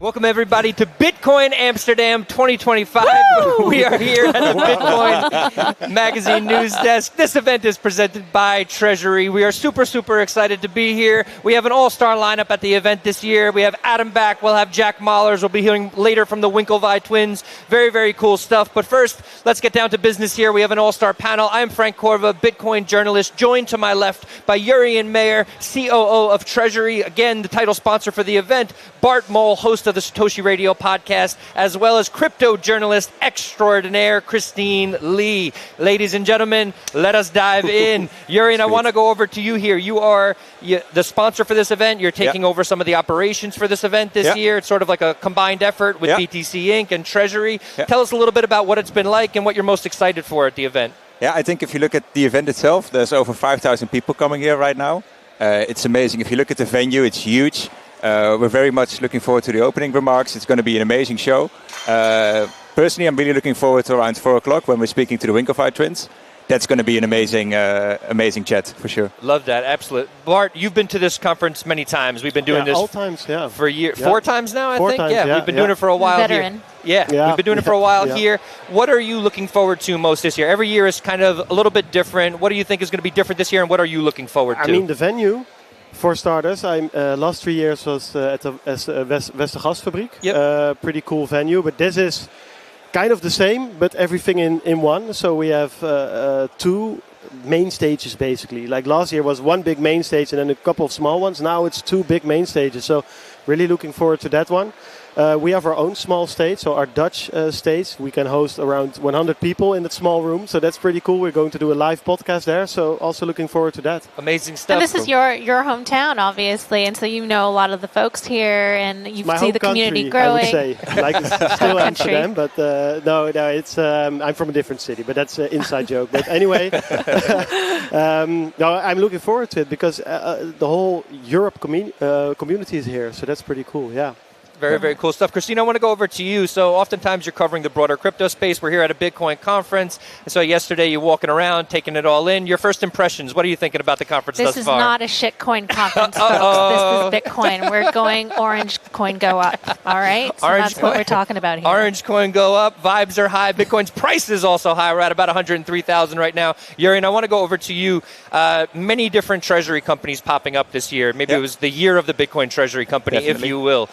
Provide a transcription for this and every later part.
Welcome, everybody, to Bitcoin Amsterdam 2025. We are here at the Bitcoin Magazine News Desk. This event is presented by Treasury. We are super, super excited to be here. We have an all-star lineup at the event this year. We have Adam back. We'll have Jack Mahlers. We'll be hearing later from the Winklevoss twins. Very, very cool stuff. But first, let's get down to business here. We have an all-star panel. I'm Frank Korva, Bitcoin journalist, joined to my left by Jurrien Meyer, COO of Treasury. Again, the title sponsor for the event. Bart Mol, host of the Satoshi Radio podcast, as well as crypto journalist extraordinaire Christine Lee. Ladies and gentlemen, let us dive in. Jurrien, I want to go over to you here. You are the sponsor for this event. You're taking over some of the operations for this event this year. It's sort of like a combined effort with BTC Inc. and Treasury. Tell us a little bit about what it's been like and what you're most excited for at the event. Yeah, I think if you look at the event itself, there's over 5,000 people coming here right now. It's amazing. If you look at the venue, it's huge. We're very much looking forward to the opening remarks. It's going to be an amazing show. Personally, I'm really looking forward to around 4 o'clock when we're speaking to the Winklevoss twins. That's going to be an amazing chat for sure. Love that, absolutely. Bart, you've been to this conference many times. We've been doing this all times, for years. 4 times now, I think. Times, we've been doing it for a while. Veteran. Here. We've been doing it for a while here. What are you looking forward to most this year? Every year is kind of a little bit different. What do you think is going to be different this year, and what are you looking forward to? I mean, the venue. For starters, last 3 years was at the Westergasfabriek. Pretty cool venue, but this is kind of the same, but everything in one. So we have 2 main stages basically. Like last year was 1 big main stage and then a couple of small ones. Now it's 2 big main stages. So really looking forward to that one. We have our own small stage, so our Dutch stage. We can host around 100 people in that small room, so that's pretty cool. We're going to do a live podcast there, so also looking forward to that. Amazing stuff. And this is your hometown, obviously, and so you know a lot of the folks here, and you see the community growing. I would say, like it's still Amsterdam, but no, it's I'm from a different city, but that's an inside joke. But anyway, no, I'm looking forward to it because the whole Europe community is here, so that's pretty cool. Yeah. Very, very cool stuff. Christine, I want to go over to you. So oftentimes you're covering the broader crypto space. We're here at a Bitcoin conference. And so yesterday you're walking around, taking it all in. Your first impressions, what are you thinking about the conference thus far? This is not a shitcoin conference, folks. This is Bitcoin. We're going orange coin go up. All right? So that's what we're talking about here. Orange coin go up. Vibes are high. Bitcoin's price is also high. We're at about 103,000 right now. Jurrien, I want to go over to you. Many different treasury companies popping up this year. Maybe it was the year of the Bitcoin treasury company, if you will.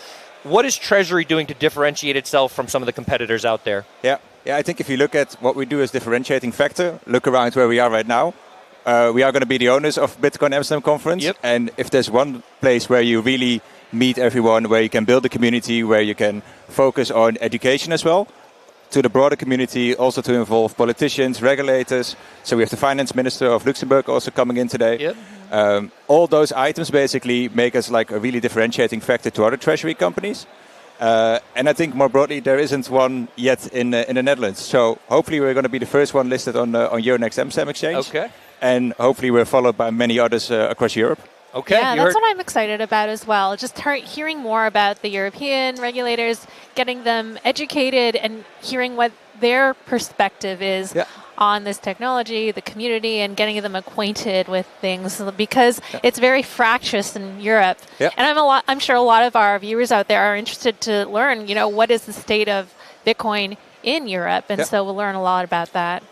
What is Treasury doing to differentiate itself from some of the competitors out there? Yeah, I think if you look at what we do as differentiating factor, look around where we are right now. We are going to be the owners of Bitcoin Amsterdam conference. And if there's one place where you really meet everyone, where you can build a community, where you can focus on education as well, to the broader community, also to involve politicians, regulators. So we have the finance minister of Luxembourg also coming in today. All those items basically make us like a really differentiating factor to other treasury companies. And I think more broadly, there isn't one yet in the Netherlands. So hopefully we're going to be the first one listed on Euronext Amsterdam Exchange. And hopefully we're followed by many others across Europe. Yeah, that's what I'm excited about as well. Just hearing more about the European regulators, getting them educated and hearing what their perspective is on this technology, the community, and getting them acquainted with things because it's very fractious in Europe. And I'm sure a lot of our viewers out there are interested to learn, what is the state of Bitcoin in Europe? And so we'll learn a lot about that.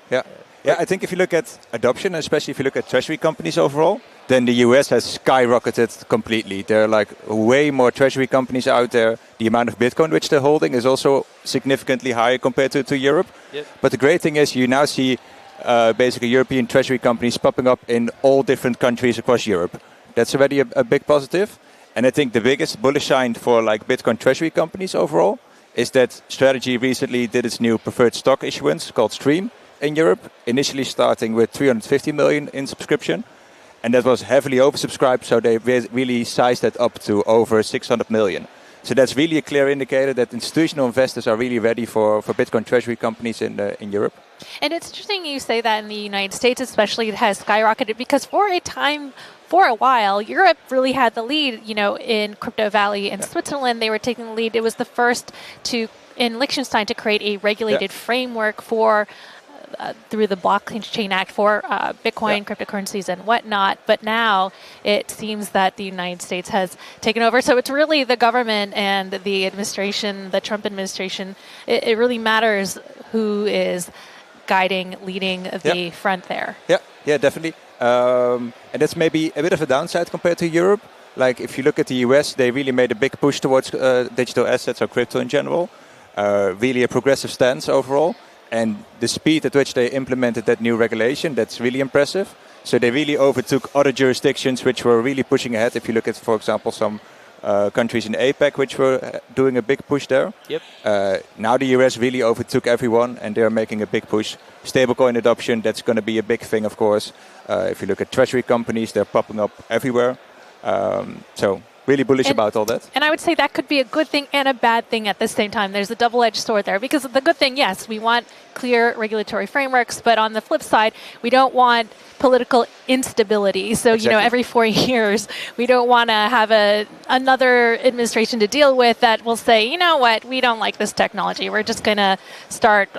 Yeah, I think if you look at adoption, especially if you look at treasury companies overall, then the US has skyrocketed completely. There are like way more treasury companies out there. The amount of Bitcoin which they're holding is also significantly higher compared to Europe. But the great thing is you now see basically European treasury companies popping up in all different countries across Europe. That's already a big positive. And I think the biggest bullish sign for like Bitcoin treasury companies overall is that Strategy recently did its new preferred stock issuance called Stream in Europe, initially starting with 350 million in subscription. And that was heavily oversubscribed, so they really sized that up to over 600 million. So that's really a clear indicator that institutional investors are really ready for Bitcoin treasury companies in Europe. And it's interesting you say that in the United States, especially, it has skyrocketed because for a while, Europe really had the lead, in Crypto Valley and Switzerland. They were taking the lead. It was the first in Liechtenstein to create a regulated framework for through the Blockchain Act for Bitcoin, cryptocurrencies, and whatnot. But now it seems that the United States has taken over. So it's really the government and the administration, the Trump administration. It really matters who is guiding, leading the front there. Yeah, definitely. And that's maybe a bit of a downside compared to Europe. Like if you look at the US, they really made a big push towards digital assets or crypto in general. Really a progressive stance overall. And the speed at which they implemented that new regulation, that's really impressive. So they really overtook other jurisdictions which were really pushing ahead. If you look at, for example, some countries in APEC which were doing a big push there. Now the US really overtook everyone and they're making a big push. Stablecoin adoption, that's going to be a big thing, of course. If you look at treasury companies, they're popping up everywhere. So really bullish about all that. And I would say that could be a good thing and a bad thing at the same time. There's a double-edged sword there. Because the good thing, yes, we want clear regulatory frameworks. But on the flip side, we don't want political instability. So, every 4 years, we don't want to have another administration to deal with that will say, you know what, we don't like this technology. We're just going to start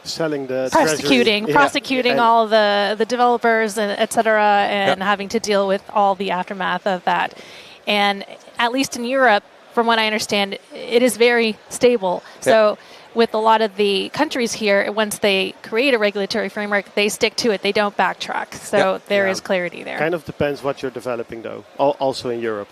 selling the prosecuting all the developers, et cetera, and having to deal with all the aftermath of that. And at least in Europe, from what I understand, it is very stable. So with a lot of the countries here, once they create a regulatory framework, they stick to it. They don't backtrack. So there is clarity there. Kind of depends what you're developing, though, also in Europe.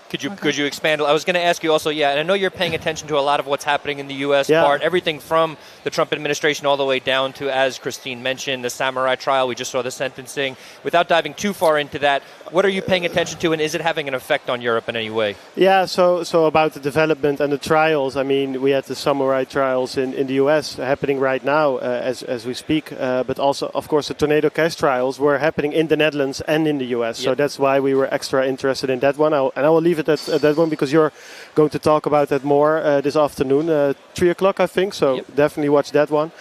Could you expand? I was going to ask you also, and I know you're paying attention to a lot of what's happening in the U.S. part, everything from the Trump administration all the way down to, as Christine mentioned, the Samurai trial. We just saw the sentencing. Without diving too far into that, what are you paying attention to, and is it having an effect on Europe in any way? Yeah, so about the development and the trials, I mean, we had the Samurai trials in the U.S. happening right now as we speak, but also, of course, the Tornado Cash trials were happening in the Netherlands and in the U.S. So that's why we were extra interested in that one. And I will leave it at that one because you're going to talk about that more this afternoon, 3 o'clock, I think. So definitely watch that one.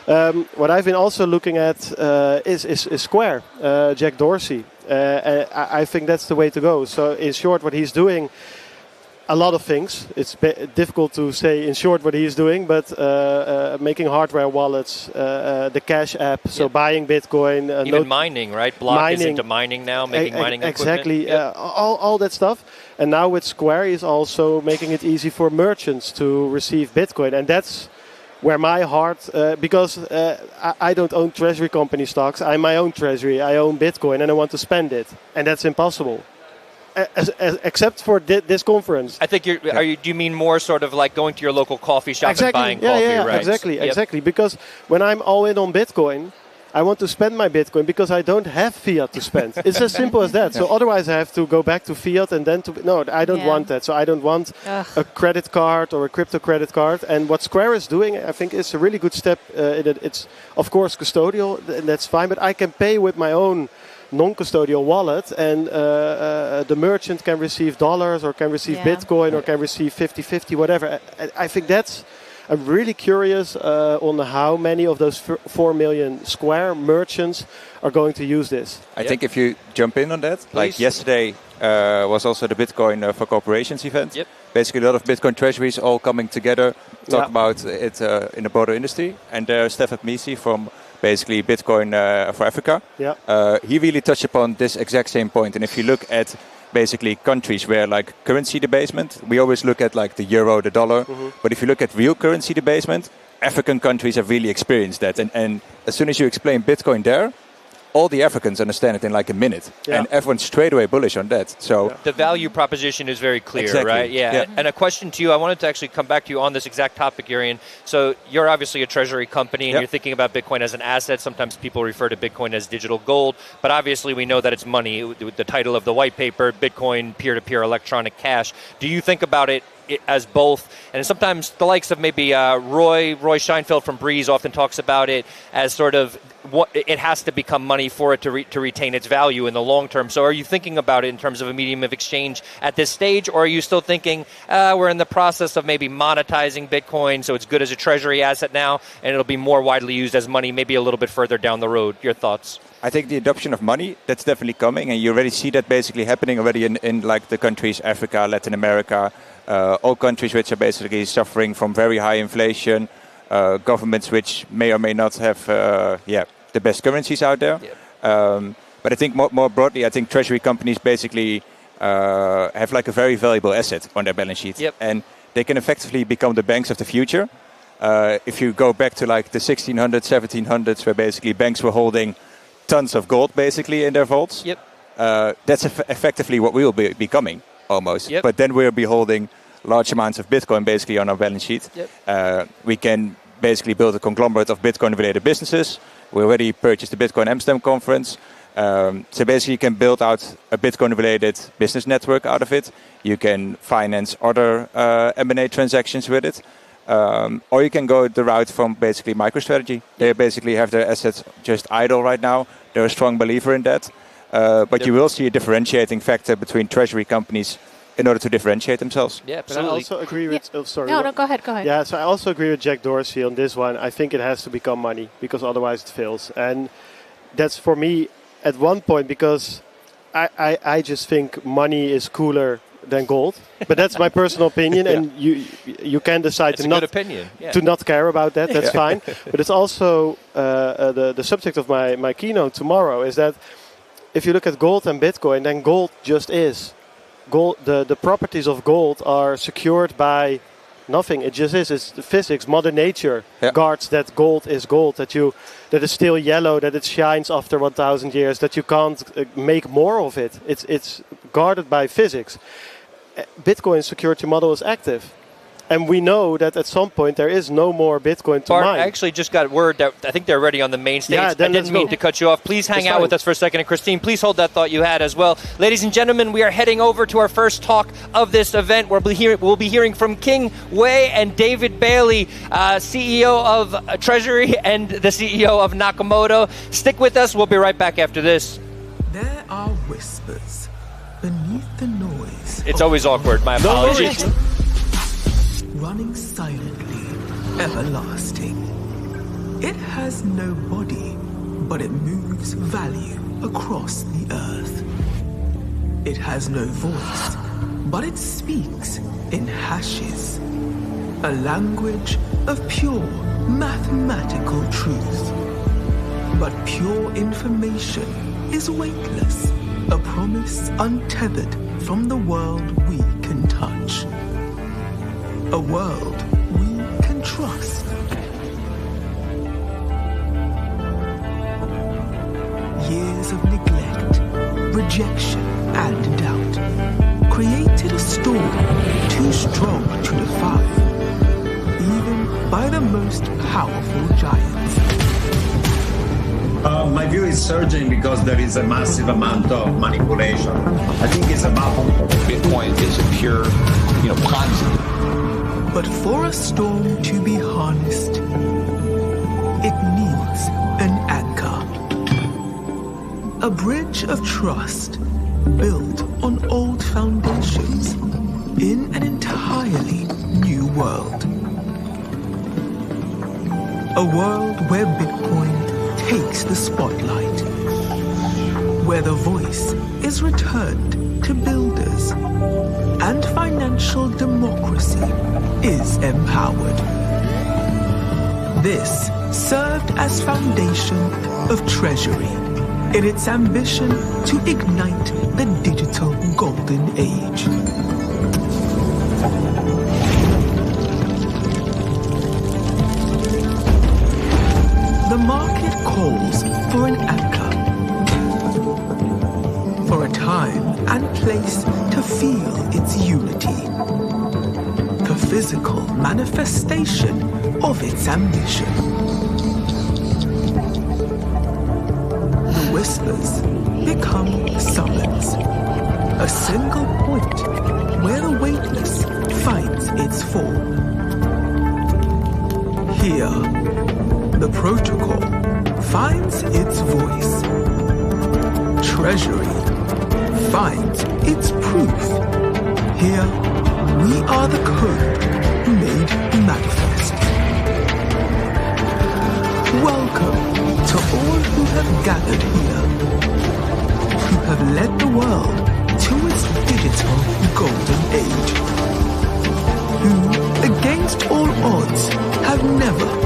What I've been also looking at is Square, Jack Dorsey. I think that's the way to go. So in short, what he's doing, a lot of things. It's difficult to say in short what he's doing, but making hardware wallets, the Cash app, so buying Bitcoin. Even mining, right? Block is into mining now, making mining equipment. Exactly, all that stuff. And now with Square, he's also making it easy for merchants to receive Bitcoin. And that's where my heart, because I don't own treasury company stocks. I'm my own treasury. I own Bitcoin and I want to spend it. And that's impossible. Except for this conference. I think do you mean more sort of like going to your local coffee shop and buying coffee, right? Exactly. Because when I'm all in on Bitcoin, I want to spend my Bitcoin because I don't have fiat to spend. It's as simple as that. So otherwise I have to go back to fiat and then no, I don't want that. So I don't want a credit card or a crypto credit card. And what Square is doing, I think, is a really good step in it. It's, of course, custodial, and that's fine. But I can pay with my own non-custodial wallet, and the merchant can receive dollars or can receive Bitcoin or can receive 50-50, whatever. I think I'm really curious on how many of those 4 million Square merchants are going to use this. I think if you jump in on that, please. Like yesterday was also the Bitcoin for Corporations event. Basically a lot of Bitcoin treasuries all coming together, talk about it in the broader industry. And Stefan Misi from basically Bitcoin for Africa, he really touched upon this exact same point. And if you look at basically countries where like currency debasement, we always look at like the euro, the dollar, but if you look at real currency debasement, African countries have really experienced that. And as soon as you explain Bitcoin there, all the Africans understand it in like a minute, and everyone's straight away bullish on that. So the value proposition is very clear, right? And a question to you, I wanted to actually come back to you on this exact topic, Jurien. So you're obviously a treasury company, and you're thinking about Bitcoin as an asset. Sometimes people refer to Bitcoin as digital gold, but obviously we know that it's money. The title of the white paper, Bitcoin peer-to-peer electronic cash. Do you think about it as both? And sometimes the likes of maybe Roy Scheinfeld from Breeze often talks about it as sort of what it has to become money for it to retain its value in the long term. So are you thinking about it in terms of a medium of exchange at this stage, or are you still thinking we're in the process of maybe monetizing Bitcoin so it's good as a treasury asset now and it'll be more widely used as money maybe a little bit further down the road? Your thoughts? I think the adoption of money, that's definitely coming, and you already see that basically happening already in like the countries, Africa, Latin America, all countries which are basically suffering from very high inflation, governments which may or may not have the best currencies out there. Yep. But I think more broadly, I think treasury companies basically have like a very valuable asset on their balance sheet. Yep. And they can effectively become the banks of the future. If you go back to like the 1600s, 1700s, where basically banks were holding tons of gold basically in their vaults. Yep. That's effectively what we will be becoming almost. Yep. But then we'll be holding large amounts of Bitcoin basically on our balance sheet. Yep. We can basically build a conglomerate of Bitcoin-related businesses. We already purchased the Bitcoin Amsterdam conference. So basically you can build out a Bitcoin-related business network out of it. You can finance other M&A transactions with it. Or you can go the route from basically MicroStrategy. They basically have their assets just idle right now. They're a strong believer in that. But you will see a differentiating factor between treasury companies in order to differentiate themselves. Yeah, but I also agree with... Yeah. Oh, sorry. No, go ahead. Yeah, so I also agree with Jack Dorsey on this one. I think it has to become money, because otherwise it fails. And that's for me at one point, because I just think money is cooler than gold. But that's my personal opinion, and you can decide to not care about that. That's fine. But it's also the subject of my keynote tomorrow is that if you look at gold and Bitcoin, then gold just is. Gold, the properties of gold are secured by nothing. It just is. It's the physics. Mother Nature guards that gold is gold. That it's still yellow. That it shines after 1,000 years. That you can't make more of it. It's guarded by physics. Bitcoin's security model is active. And we know that at some point there is no more Bitcoin to mine. I actually just got word that I think they're already on the main stage. Yeah, I didn't mean to cut you off. Please hang out with us for a second. And Christine, please hold that thought you had as well. Ladies and gentlemen, we are heading over to our first talk of this event. We'll be hearing from Khing Oei and David Bailey, CEO of Treasury and the CEO of Nakamoto. Stick with us. We'll be right back after this. There are whispers beneath the noise. It's always awkward. My apologies. Running silently, everlasting. It has no body, but it moves value across the earth. It has no voice, but it speaks in hashes. A language of pure mathematical truth. But pure information is weightless, a promise untethered from the world we can touch. A world we can trust. Years of neglect, rejection, and doubt created a storm too strong to defy, even by the most powerful giants. My view is surging because there is a massive amount of manipulation. I think it's about Bitcoin is a pure, Ponzi. But for a storm to be harnessed, it needs an anchor. A bridge of trust built on old foundations in an entirely new world. A world where Bitcoin takes the spotlight, where the voice is returned to builders and financial democracy is empowered. This served as foundation of Treasury in its ambition to ignite the digital golden age. The market calls for an anchor, for a time and place to feel its unity, the physical manifestation of its ambition. The whispers become summons, a single point where the weightless finds its form. Here, the protocol finds its voice. Treasury finds its proof. Here, we are the code made manifest. Welcome to all who have gathered here, who have led the world to its digital golden age, who, against all odds, have never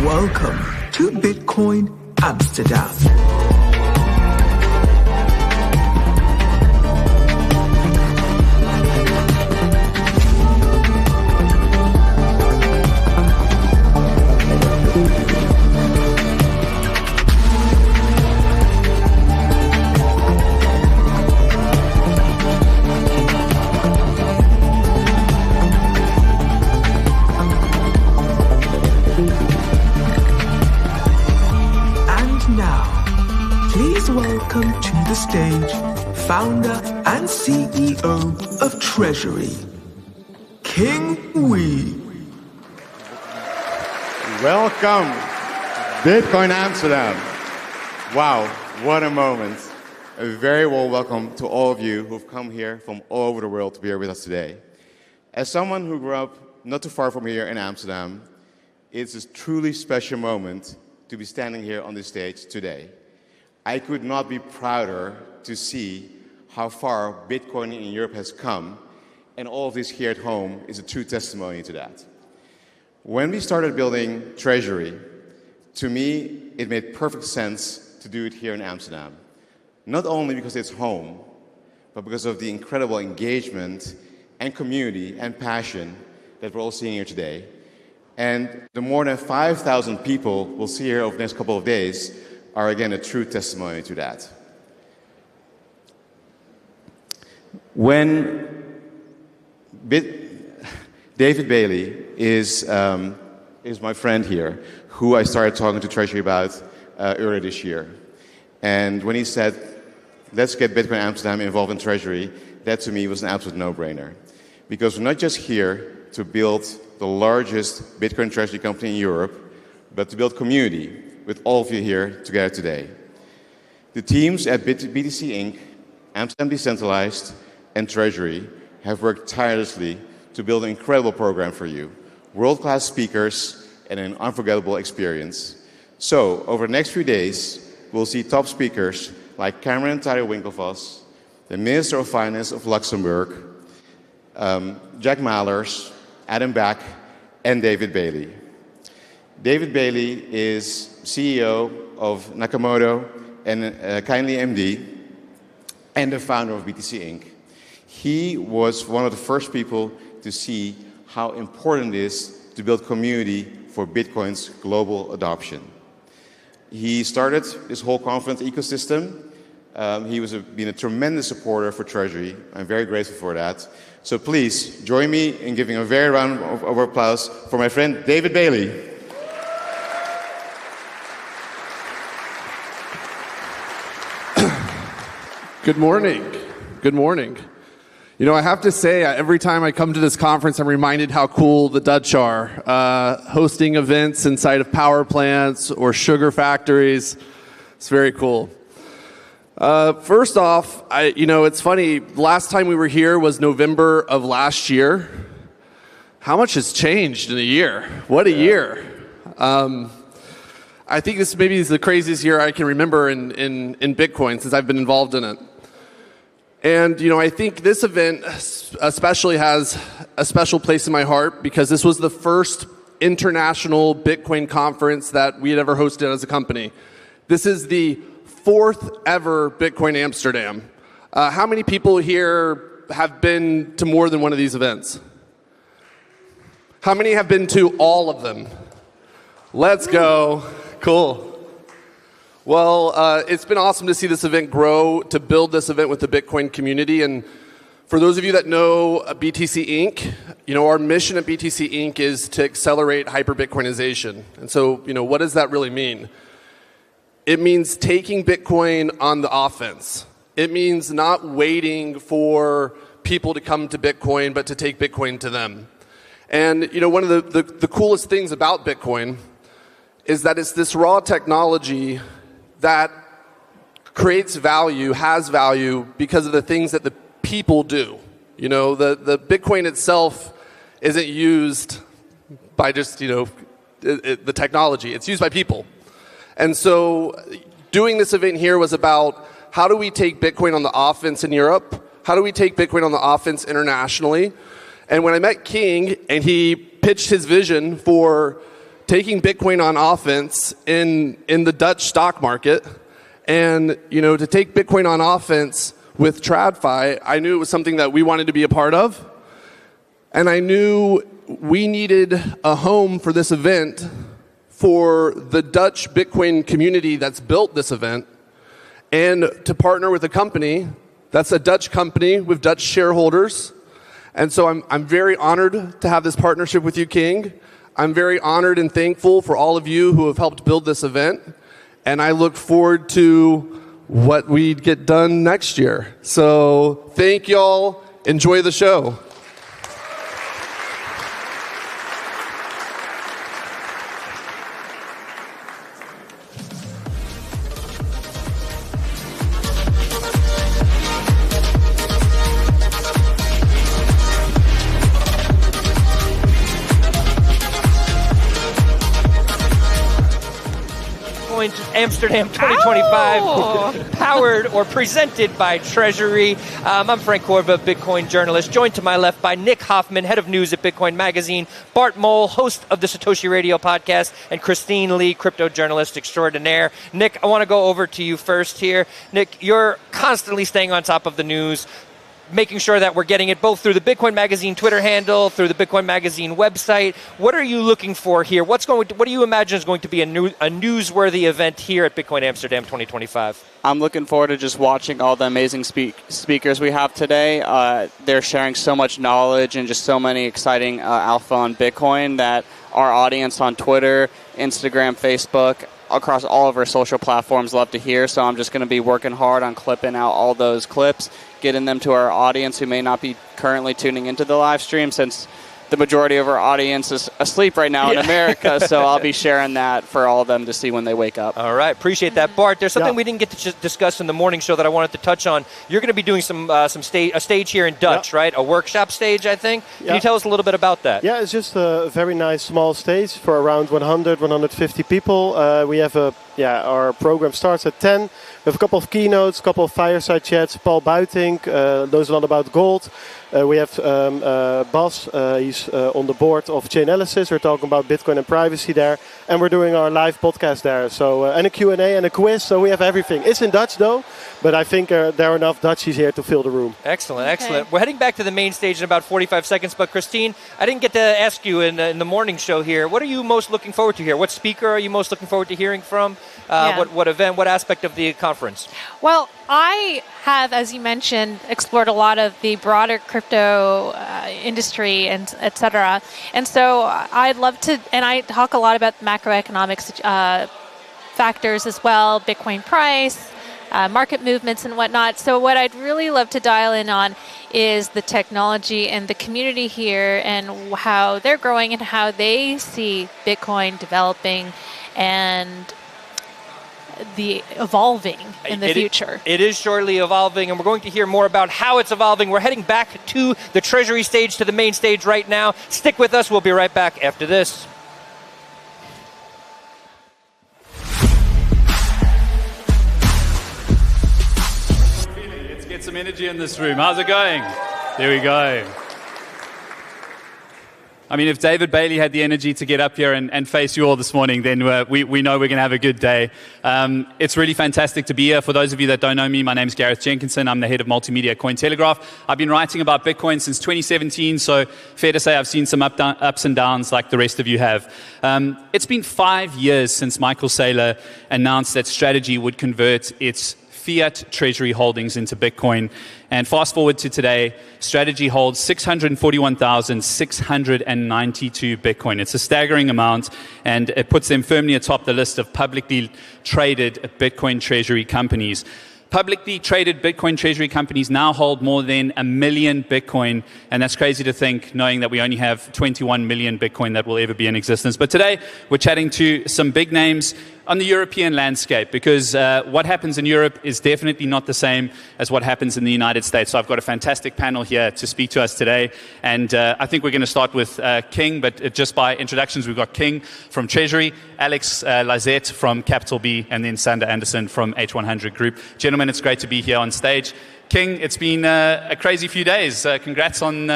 Welcome to Bitcoin Amsterdam. Welcome to the stage, founder and CEO of Treasury, Khing Oei. Welcome, Bitcoin Amsterdam. Wow, what a moment. A very warm welcome to all of you who've come here from all over the world to be here with us today. As someone who grew up not too far from here in Amsterdam, it's a truly special moment to be standing here on this stage today. I could not be prouder to see how far Bitcoin in Europe has come, and all of this here at home is a true testimony to that. When we started building Treasury, to me, it made perfect sense to do it here in Amsterdam. Not only because it's home, but because of the incredible engagement and community and passion that we're all seeing here today. And the more than 5,000 people we'll see here over the next couple of days are again a true testimony to that. When David Bailey is my friend here, who I started talking to Treasury about earlier this year. And when he said, let's get Bitcoin Amsterdam involved in Treasury, that to me was an absolute no-brainer. Because we're not just here to build the largest Bitcoin Treasury company in Europe, but to build community with all of you here together today. The teams at BTC Inc., Amsterdam Decentralized, and Treasury have worked tirelessly to build an incredible program for you, world-class speakers, and an unforgettable experience. So, over the next few days, we'll see top speakers like Cameron Winklevoss, the Minister of Finance of Luxembourg, Jack Mallers, Adam Back, and David Bailey. David Bailey is CEO of Nakamoto and Kindly MD, and the founder of BTC Inc. He was one of the first people to see how important it is to build community for Bitcoin's global adoption. He started this whole conference ecosystem. He was been a tremendous supporter for Treasury. I'm very grateful for that. So please join me in giving a very round of applause for my friend David Bailey. Good morning. Good morning. You know, I have to say, every time I come to this conference, I'm reminded how cool the Dutch are. Hosting events inside of power plants or sugar factories. It's very cool. First off, it's funny. Last time we were here was November of last year. How much has changed in a year? What a year. I think this maybe is the craziest year I can remember in Bitcoin since I've been involved in it. And, I think this event especially has a special place in my heart because this was the first international Bitcoin conference that we had ever hosted as a company. This is the 4th ever Bitcoin Amsterdam. How many people here have been to more than one of these events? How many have been to all of them? Let's go. Cool. Well, it's been awesome to see this event grow, to build this event with the Bitcoin community. And for those of you that know BTC Inc., our mission at BTC Inc. is to accelerate hyper-Bitcoinization. And so, what does that really mean? It means taking Bitcoin on the offense. It means not waiting for people to come to Bitcoin, but to take Bitcoin to them. And, one of the coolest things about Bitcoin is that it's this raw technology that creates value, has value, because of the things that the people do. The Bitcoin itself isn't used by just, the technology. It's used by people. And so doing this event here was about how do we take Bitcoin on the offense in Europe? How do we take Bitcoin on the offense internationally? And when I met Khing and he pitched his vision for taking Bitcoin on offense in the Dutch stock market. And, to take Bitcoin on offense with TradFi, I knew it was something that we wanted to be a part of. And I knew we needed a home for this event for the Dutch Bitcoin community that's built this event, and to partner with a company that's a Dutch company with Dutch shareholders. And so I'm very honored to have this partnership with you, Khing. I'm very honored and thankful for all of you who have helped build this event. And I look forward to what we get done next year. So thank y'all. Enjoy the show. Amsterdam 2025, powered or presented by Treasury. I'm Frank Corva, Bitcoin journalist, joined to my left by Nick Hoffman, head of news at Bitcoin Magazine, Bart Mole, host of the Satoshi Radio podcast, and Christine Lee, crypto journalist extraordinaire. Nick, I want to go over to you first here. Nick, you're constantly staying on top of the news, making sure that we're getting it both through the Bitcoin Magazine Twitter handle, through the Bitcoin Magazine website. What are you looking for here? What do you imagine is going to be a newsworthy event here at Bitcoin Amsterdam 2025? I'm looking forward to just watching all the amazing speakers we have today. They're sharing so much knowledge and just so many exciting alpha on Bitcoin that our audience on Twitter, Instagram, Facebook, across all of our social platforms love to hear. So I'm just going to be working hard on clipping out all those clips, getting them to our audience who may not be currently tuning into the live stream, since the majority of our audience is asleep right now in America. So I'll be sharing that for all of them to see when they wake up. All right. Appreciate that. Bart, there's something we didn't get to discuss in the morning show that I wanted to touch on. You're going to be doing a stage here in Dutch, right? A workshop stage, I think. Can you tell us a little bit about that? Yeah, it's just a very nice small stage for around 100, 150 people. We have our program starts at 10. We have a couple of keynotes, a couple of fireside chats. Paul Buitink knows a lot about gold. We have Bas, he's on the board of Chainalysis. We're talking about Bitcoin and privacy there. And we're doing our live podcast there. So and a Q&A and a quiz, so we have everything. It's in Dutch though, but I think there are enough Dutchies here to fill the room. Excellent, excellent. We're heading back to the main stage in about 45 seconds, but Christine, I didn't get to ask you in the morning show here, what are you most looking forward to here? What speaker are you most looking forward to hearing from? What event, what aspect of the conference? Well, I have, as you mentioned, explored a lot of the broader crypto industry and et cetera. And so I'd love to, and I talk a lot about macroeconomics factors as well, Bitcoin price, market movements and whatnot. So what I'd really love to dial in on is the technology and the community here and how they're growing and how they see Bitcoin developing and the evolving in the future. It is shortly evolving, and we're going to hear more about how it's evolving. We're heading back to the Treasury stage, to the main stage right now. Stick with us. We'll be right back after this. Let's get some energy in this room. How's it going? There we go. I mean, if David Bailey had the energy to get up here and face you all this morning, then we know we're going to have a good day. It's really fantastic to be here. For those of you that don't know me, my name is Gareth Jenkinson. I'm the head of multimedia at Cointelegraph. I've been writing about Bitcoin since 2017, so fair to say I've seen some ups and downs like the rest of you have. It's been 5 years since Michael Saylor announced that Strategy would convert its fiat treasury holdings into Bitcoin. And fast forward to today, Strategy holds 641,692 Bitcoin. It's a staggering amount, and it puts them firmly atop the list of publicly traded Bitcoin treasury companies. Publicly traded Bitcoin treasury companies now hold more than 1 million Bitcoin, and that's crazy to think, knowing that we only have 21 million Bitcoin that will ever be in existence. But today, we're chatting to some big names on the European landscape, because what happens in Europe is definitely not the same as what happens in the United States. So I've got a fantastic panel here to speak to us today, and I think we're going to start with Khing, but just by introductions, we've got Khing from Treasury, Alex Lazette from Capital B, and then Sander Anderson from H100 Group. Gentlemen, it's great to be here on stage. Khing, it's been a crazy few days. Congrats on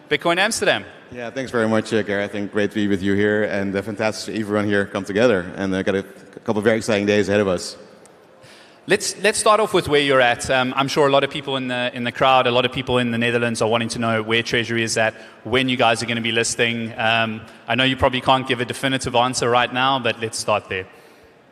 Bitcoin Amsterdam. Yeah, thanks very much, Gary. I think great to be with you here, and fantastic to see everyone here come together. And got a couple of very exciting days ahead of us. Let's start off with where you're at. I'm sure a lot of people in the crowd, a lot of people in the Netherlands are wanting to know where Treasury is at, when you guys are going to be listing. I know you probably can't give a definitive answer right now, but let's start there.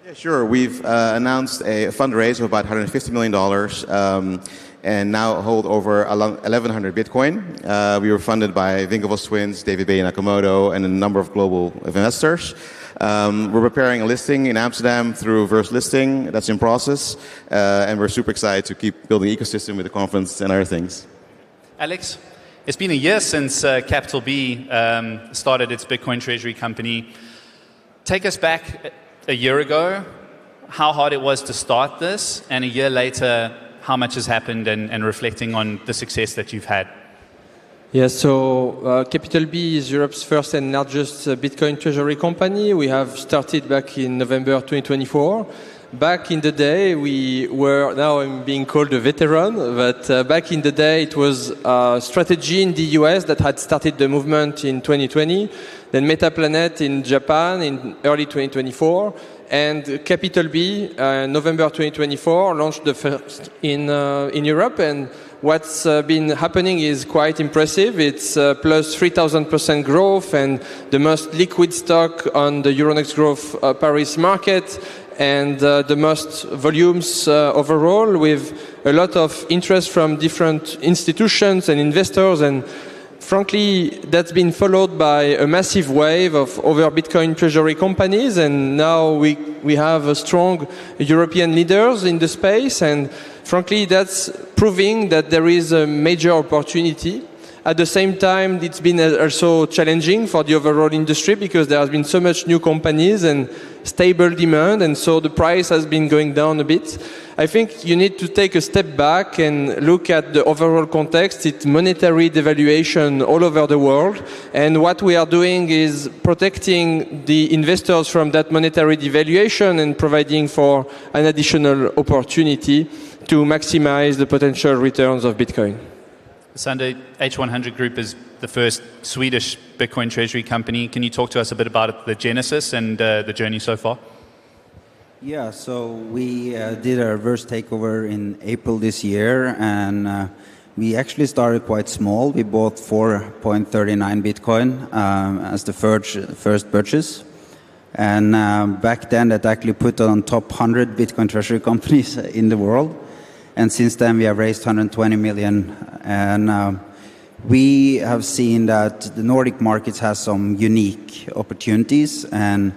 Yeah, sure. We've announced a fundraise of about $150 million and now hold over 1,100 Bitcoin. We were funded by Winklevoss twins, David Bay Nakamoto, and a number of global investors. We're preparing a listing in Amsterdam through reverse listing. That's in process. And we're super excited to keep building the ecosystem with the conference and other things. Alex, it's been a year since Capital B started its Bitcoin Treasury company. Take us back a year ago, how hard it was to start this, and a year later, how much has happened, and reflecting on the success that you've had. Yes, so Capital B is Europe's first and largest Bitcoin treasury company. We have started back in November 2024. Back in the day, we were, now I'm being called a veteran, but back in the day it was a strategy in the US that had started the movement in 2020, then Metaplanet in Japan in early 2024, and Capital B, November 2024, launched the first in Europe. And what's been happening is quite impressive. It's plus 3,000% growth and the most liquid stock on the Euronext Growth Paris market, and the most volumes overall, with a lot of interest from different institutions and investors. And frankly, that's been followed by a massive wave of other Bitcoin treasury companies, and now we have a strong European leaders in the space, and frankly, that's proving that there is a major opportunity. At the same time, it's been also challenging for the overall industry because there has been so much new companies and stable demand, and so the price has been going down a bit. I think you need to take a step back and look at the overall context. It's monetary devaluation all over the world, and what we are doing is protecting the investors from that monetary devaluation and providing for an additional opportunity to maximize the potential returns of Bitcoin. Sander, H100 Group is the first Swedish Bitcoin treasury company. Can you talk to us a bit about the genesis and the journey so far? Yeah, so we did a reverse takeover in April this year, and we actually started quite small. We bought 4.39 Bitcoin as the first purchase. And back then, that actually put on top 100 Bitcoin treasury companies in the world. And since then, we have raised 120 million. And we have seen that the Nordic markets has some unique opportunities. And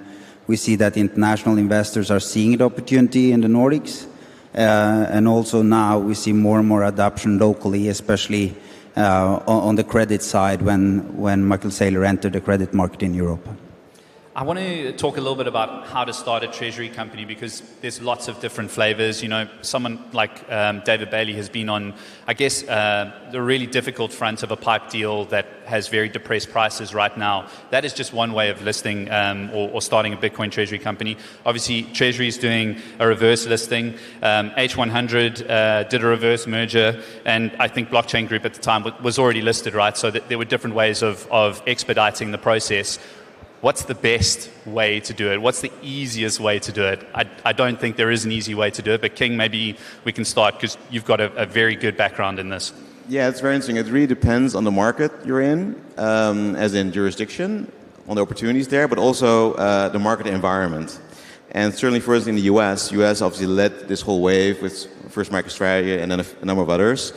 we see that international investors are seeing the opportunity in the Nordics. And also now we see more and more adoption locally, especially on the credit side when Michael Saylor entered the credit market in Europe. I want to talk a little bit about how to start a treasury company, because there's lots of different flavors. You know, someone like David Bailey has been on, I guess, the really difficult front of a pipe deal that has very depressed prices right now. That is just one way of listing or starting a Bitcoin treasury company. Obviously, Treasury is doing a reverse listing. H100 did a reverse merger, and I think Blockchain Group at the time was already listed, right? So there were different ways of expediting the process. What's the best way to do it? What's the easiest way to do it? I don't think there is an easy way to do it, but Khing, maybe we can start because you've got a very good background in this. Yeah, it's very interesting. It really depends on the market you're in, as in jurisdiction, on the opportunities there, but also the market environment. And certainly for us in the US obviously led this whole wave with first MicroStrategy and then a number of others.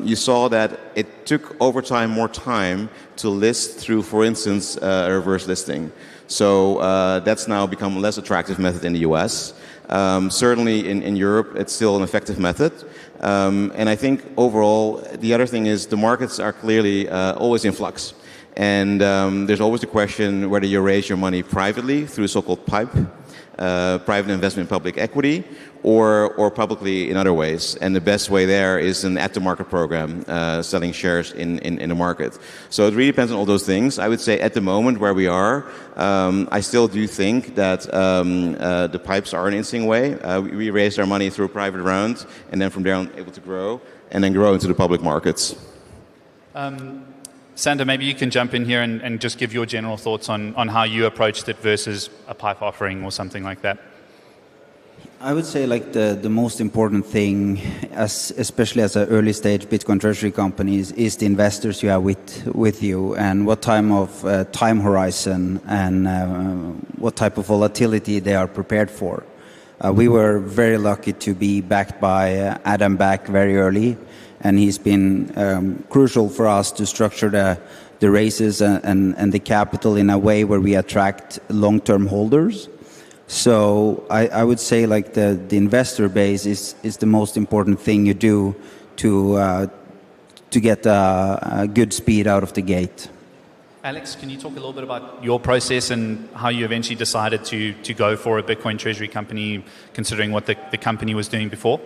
You saw that it took over time more time to list through, for instance, a reverse listing. So that's now become a less attractive method in the US. Certainly in Europe, it's still an effective method. And I think overall, the other thing is the markets are clearly always in flux. And there's always the question whether you raise your money privately through so-called PIPE, private investment in public equity, or publicly in other ways. And the best way there is an at-the-market program, selling shares in the market. So it really depends on all those things. I would say at the moment where we are, I still do think that the pipes are an interesting way. We raised our money through a private round, and then from there on able to grow, and then grow into the public markets. Sander, maybe you can jump in here and just give your general thoughts on how you approached it versus a pipe offering or something like that. I would say like the most important thing, especially as an early stage Bitcoin treasury companies, is the investors you have with you and what time horizon and what type of volatility they are prepared for. We were very lucky to be backed by Adam Back very early, and he's been crucial for us to structure the raises and the capital in a way where we attract long-term holders. So I would say like the investor base is the most important thing you do to get a good speed out of the gate. Alex, can you talk a little bit about your process and how you eventually decided to go for a Bitcoin treasury company, considering what the company was doing before?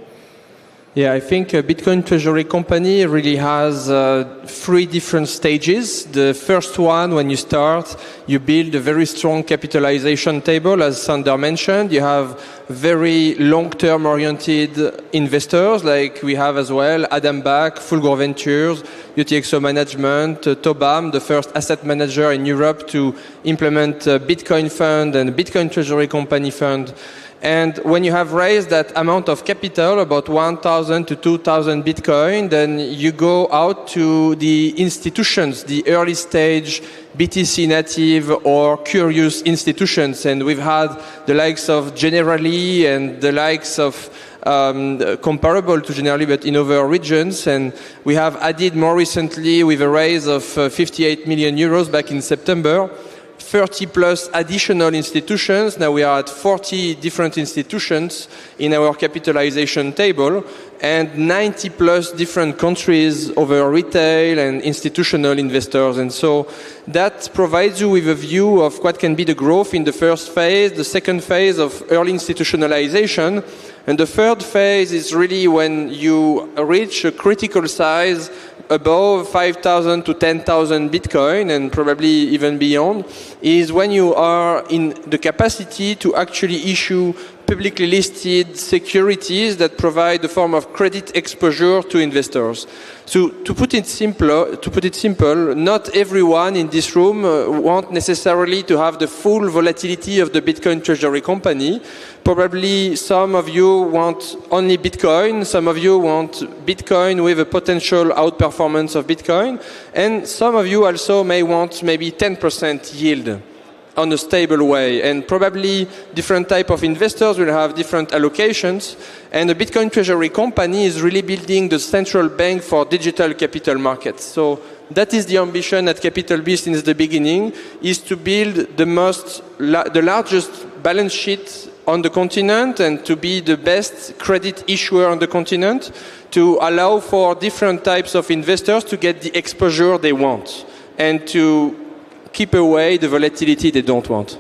Yeah, I think a Bitcoin treasury company really has 3 different stages. The first one, when you start, you build a very strong capitalization table, as Sander mentioned. You have very long-term oriented investors, like we have as well, Adam Back, Fulgor Ventures, UTXO Management, Tobam, the first asset manager in Europe to implement a Bitcoin fund and a Bitcoin treasury company fund. And when you have raised that amount of capital, about 1,000 to 2,000 Bitcoin, then you go out to the institutions, the early stage BTC native or curious institutions. And we've had the likes of Generali and the likes of comparable to Generali, but in other regions. And we have added more recently with a raise of 58 million euros back in September. 30 plus additional institutions. Now we are at 40 different institutions in our capitalization table and 90 plus different countries over retail and institutional investors. And so that provides you with a view of what can be the growth in the first phase, the second phase of early institutionalization. And the third phase is really when you reach a critical size above 5,000 to 10,000 Bitcoin and probably even beyond, is when you are in the capacity to actually issue publicly listed securities that provide a form of credit exposure to investors. So to put it simple, not everyone in this room want necessarily to have the full volatility of the Bitcoin treasury company. Probably some of you want only Bitcoin, some of you want Bitcoin with a potential outperformance of Bitcoin, and some of you also may want maybe 10% yield on a stable way. And probably different type of investors will have different allocations. And the Bitcoin treasury company is really building the central bank for digital capital markets. So that is the ambition at Capital B since the beginning, is to build the largest balance sheet on the continent and to be the best credit issuer on the continent, to allow for different types of investors to get the exposure they want and to keep away the volatility they don't want.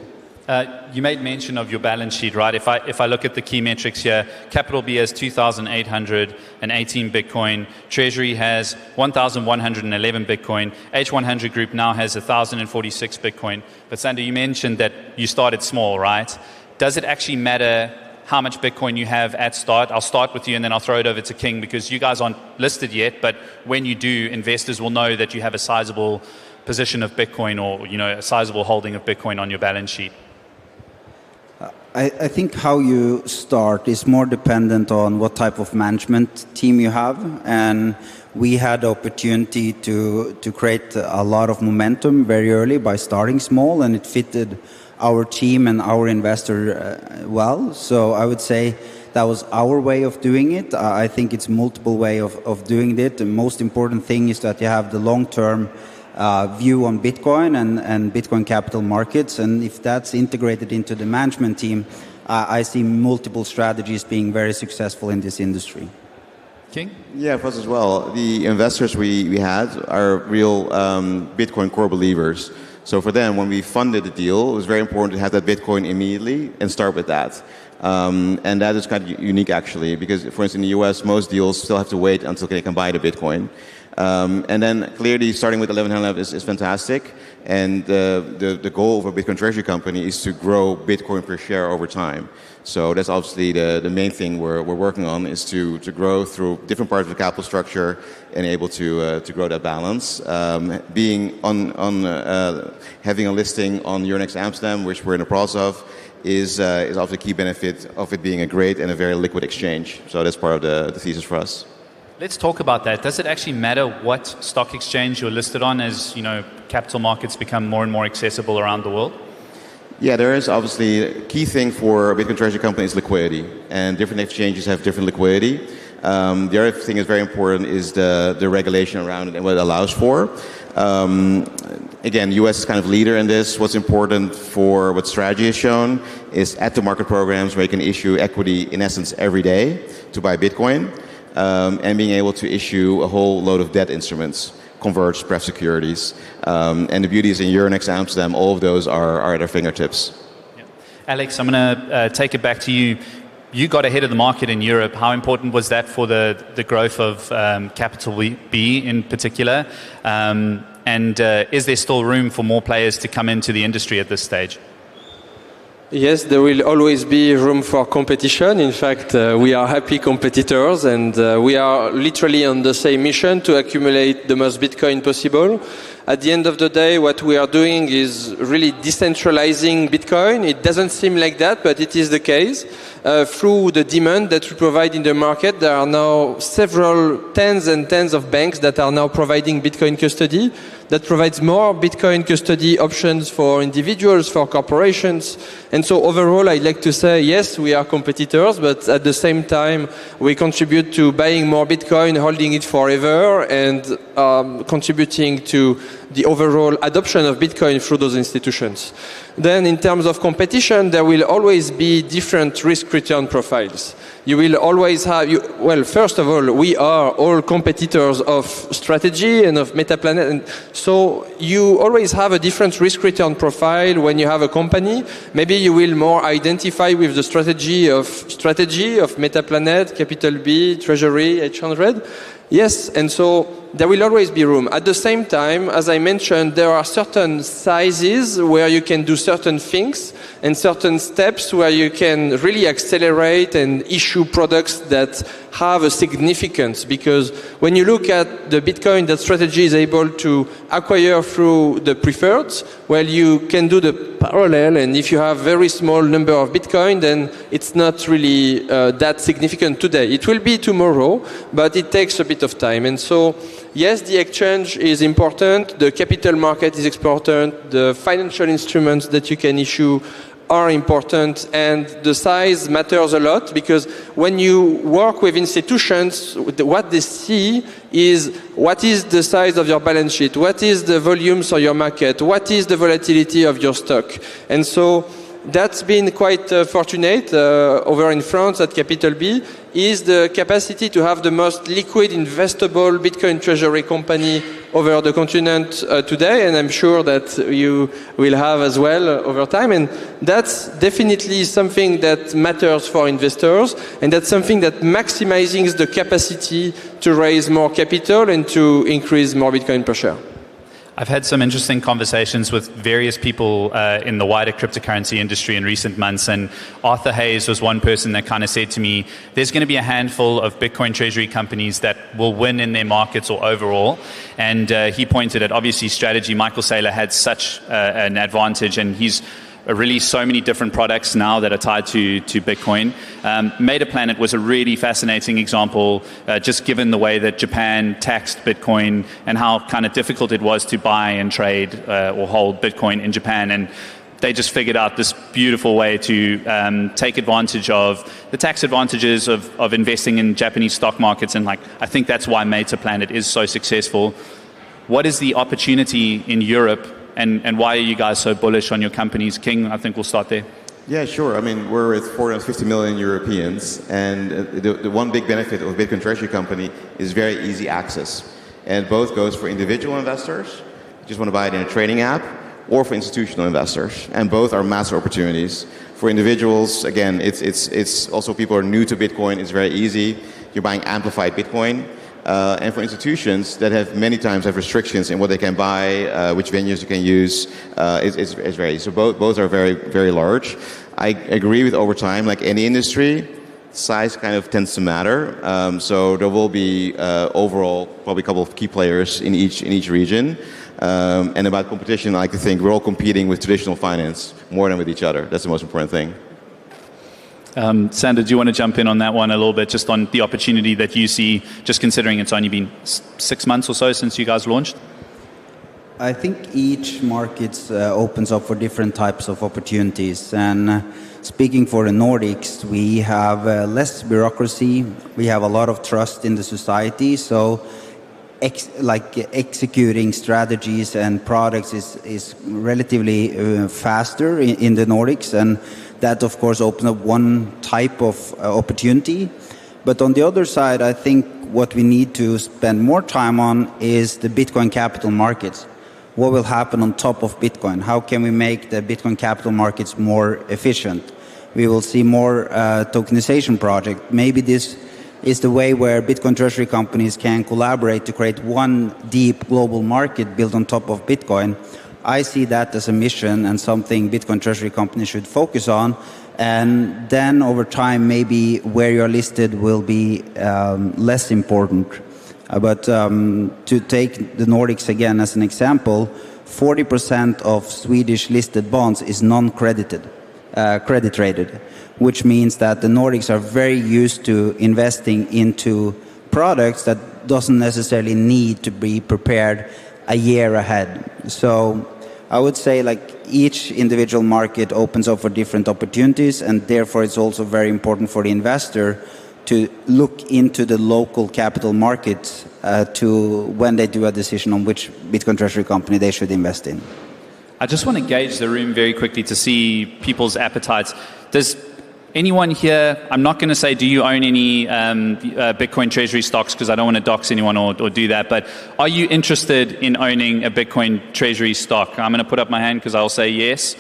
You made mention of your balance sheet, right? If I look at the key metrics here, Capital B has 2,818 Bitcoin, Treasury has 1,111 Bitcoin, H100 Group now has 1,046 Bitcoin. But Sander, you mentioned that you started small, right? Does it actually matter how much Bitcoin you have at start? I'll start with you and then I'll throw it over to Khing, because you guys aren't listed yet, but when you do, investors will know that you have a sizable position of Bitcoin or a sizable holding of Bitcoin on your balance sheet. I think how you start is more dependent on what type of management team you have, and we had the opportunity to create a lot of momentum very early by starting small, and it fitted our team and our investor well. So I would say that was our way of doing it. I think it's multiple way of doing it. The most important thing is that you have the long-term view on Bitcoin and Bitcoin capital markets, and if that's integrated into the management team, I see multiple strategies being very successful in this industry. Khing? Yeah, for us as well. The investors we had are real Bitcoin core believers. So for them, when we funded the deal, it was very important to have that Bitcoin immediately and start with that. And that is kind of unique, actually, because, for instance, in the US, most deals still have to wait until they can buy the Bitcoin. And then clearly starting with 1111 is fantastic. And the goal of a Bitcoin Treasury company is to grow Bitcoin per share over time. So that's obviously the main thing we're working on, is to grow through different parts of the capital structure and able to grow that balance. Being having a listing on Euronext Amsterdam, which we're in the process of, is obviously a key benefit of it being a great and a very liquid exchange. So that's part of the thesis for us. Let's talk about that. Does it actually matter what stock exchange you're listed on as, capital markets become more and more accessible around the world? Yeah, there is obviously a key thing for a Bitcoin Treasury company is liquidity, and different exchanges have different liquidity. The other thing that's very important is the regulation around it and what it allows for. Again, US is kind of leader in this. What's important for what strategy has shown is at-the-market programs where you can issue equity, in essence, every day to buy Bitcoin, and being able to issue a whole load of debt instruments, converts, pref securities. And the beauty is in Euronext Amsterdam, all of those are at our fingertips. Yeah. Alex, I'm going to take it back to you. You got ahead of the market in Europe. How important was that for the growth of Capital B in particular? And is there still room for more players to come into the industry at this stage? Yes, there will always be room for competition. In fact, we are happy competitors, and we are literally on the same mission to accumulate the most Bitcoin possible. At the end of the day, what we are doing is really decentralizing Bitcoin. It doesn't seem like that, but it is the case. Through the demand that we provide in the market, there are now several tens and tens of banks that are now providing Bitcoin custody. That provides more Bitcoin custody options for individuals, for corporations. And so overall, I'd like to say, yes, we are competitors, but at the same time, we contribute to buying more Bitcoin, holding it forever, and contributing to the overall adoption of Bitcoin through those institutions. Then in terms of competition, there will always be different risk-return profiles. You will always have, well, first of all, we are all competitors of strategy and of Metaplanet, and so you always have a different risk-return profile when you have a company. Maybe you will more identify with the strategy of Metaplanet, Capital B, Treasury, H100. Yes, and so there will always be room. At the same time, as I mentioned, there are certain sizes where you can do certain things and certain steps where you can really accelerate and issue products that have a significance. Because when you look at the Bitcoin that strategy is able to acquire through the preferreds, well, you can do the parallel, and if you have very small number of Bitcoin, then it's not really that significant today. It will be tomorrow, but it takes a bit of time. And so, yes, the exchange is important, the capital market is important, the financial instruments that you can issue are important, and the size matters a lot, because when you work with institutions, what they see is what is the size of your balance sheet, what is the volumes of your market, what is the volatility of your stock. And so that's been quite fortunate over in France at Capital B, is the capacity to have the most liquid, investable Bitcoin treasury company over the continent today, and I'm sure that you will have as well over time. And that's definitely something that matters for investors, and that's something that maximizes the capacity to raise more capital and to increase more Bitcoin per share. I've had some interesting conversations with various people in the wider cryptocurrency industry in recent months, and Arthur Hayes was one person that kind of said to me, there's going to be a handful of Bitcoin treasury companies that will win in their markets or overall. And he pointed at, obviously, strategy. Michael Saylor had such an advantage, and he's released so many different products now that are tied to Bitcoin. Metaplanet was a really fascinating example, just given the way that Japan taxed Bitcoin and how kind of difficult it was to buy and trade or hold Bitcoin in Japan. And they just figured out this beautiful way to take advantage of the tax advantages of investing in Japanese stock markets. And I think that's why Metaplanet is so successful. What is the opportunity in Europe? And why are you guys so bullish on your companies? Khing, I think we'll start there. Yeah, sure. I mean, we're with 450 million Europeans, and the one big benefit of a Bitcoin Treasury company is very easy access. And both goes for individual investors, who just want to buy it in a trading app, or for institutional investors. And both are massive opportunities. For individuals, again, it's also people are new to Bitcoin. It's very easy. You're buying amplified Bitcoin. And for institutions that have many times have restrictions in what they can buy, which venues you can use, it's very. So both are very, very large. I agree with over time, like any industry, size kind of tends to matter. So there will be overall probably a couple of key players in each region. And about competition, I like to think we're all competing with traditional finance more than with each other. That's the most important thing. Sander, do you want to jump in on that one a little bit, just on the opportunity that you see, just considering it's only been 6 months or so since you guys launched? I think each market opens up for different types of opportunities. And speaking for the Nordics, we have less bureaucracy. We have a lot of trust in the society. So executing strategies and products is relatively faster in the Nordics. And that, of course, opens up one type of opportunity. But on the other side, I think what we need to spend more time on is the Bitcoin capital markets. What will happen on top of Bitcoin? How can we make the Bitcoin capital markets more efficient? We will see more tokenization projects. Maybe this is the way where Bitcoin treasury companies can collaborate to create one deep global market built on top of Bitcoin. I see that as a mission and something Bitcoin treasury companies should focus on. And then over time, maybe where you're listed will be less important. But to take the Nordics again as an example, 40% of Swedish listed bonds is non-credited, credit rated, which means that the Nordics are very used to investing into products that doesn't necessarily need to be prepared a year ahead. So I would say like each individual market opens up for different opportunities, and therefore it's also very important for the investor to look into the local capital markets to when they do a decision on which Bitcoin treasury company they should invest in. I just want to gauge the room very quickly to see people's appetites. Does anyone here, I'm not going to say do you own any Bitcoin treasury stocks because I don't want to dox anyone or do that, but are you interested in owning a Bitcoin treasury stock? I'm going to put up my hand because I'll say yes.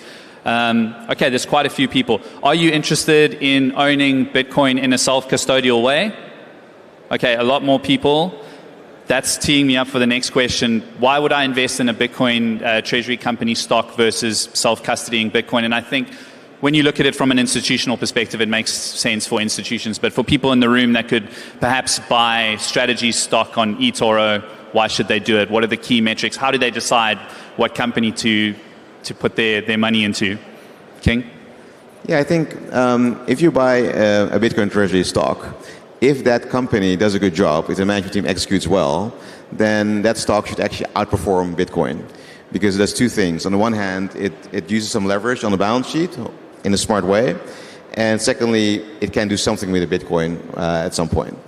Okay, there's quite a few people. Are you interested in owning Bitcoin in a self-custodial way? Okay, a lot more people. That's teeing me up for the next question. Why would I invest in a Bitcoin treasury company stock versus self-custodying Bitcoin? And I think when you look at it from an institutional perspective, it makes sense for institutions. But for people in the room that could perhaps buy strategy stock on eToro, why should they do it? What are the key metrics? How do they decide what company to put their money into? Khing? Yeah, I think if you buy a Bitcoin treasury stock, if that company does a good job, if the management team executes well, then that stock should actually outperform Bitcoin. Because it does two things. On the one hand, it uses some leverage on the balance sheet in a smart way. And secondly, it can do something with the Bitcoin at some point.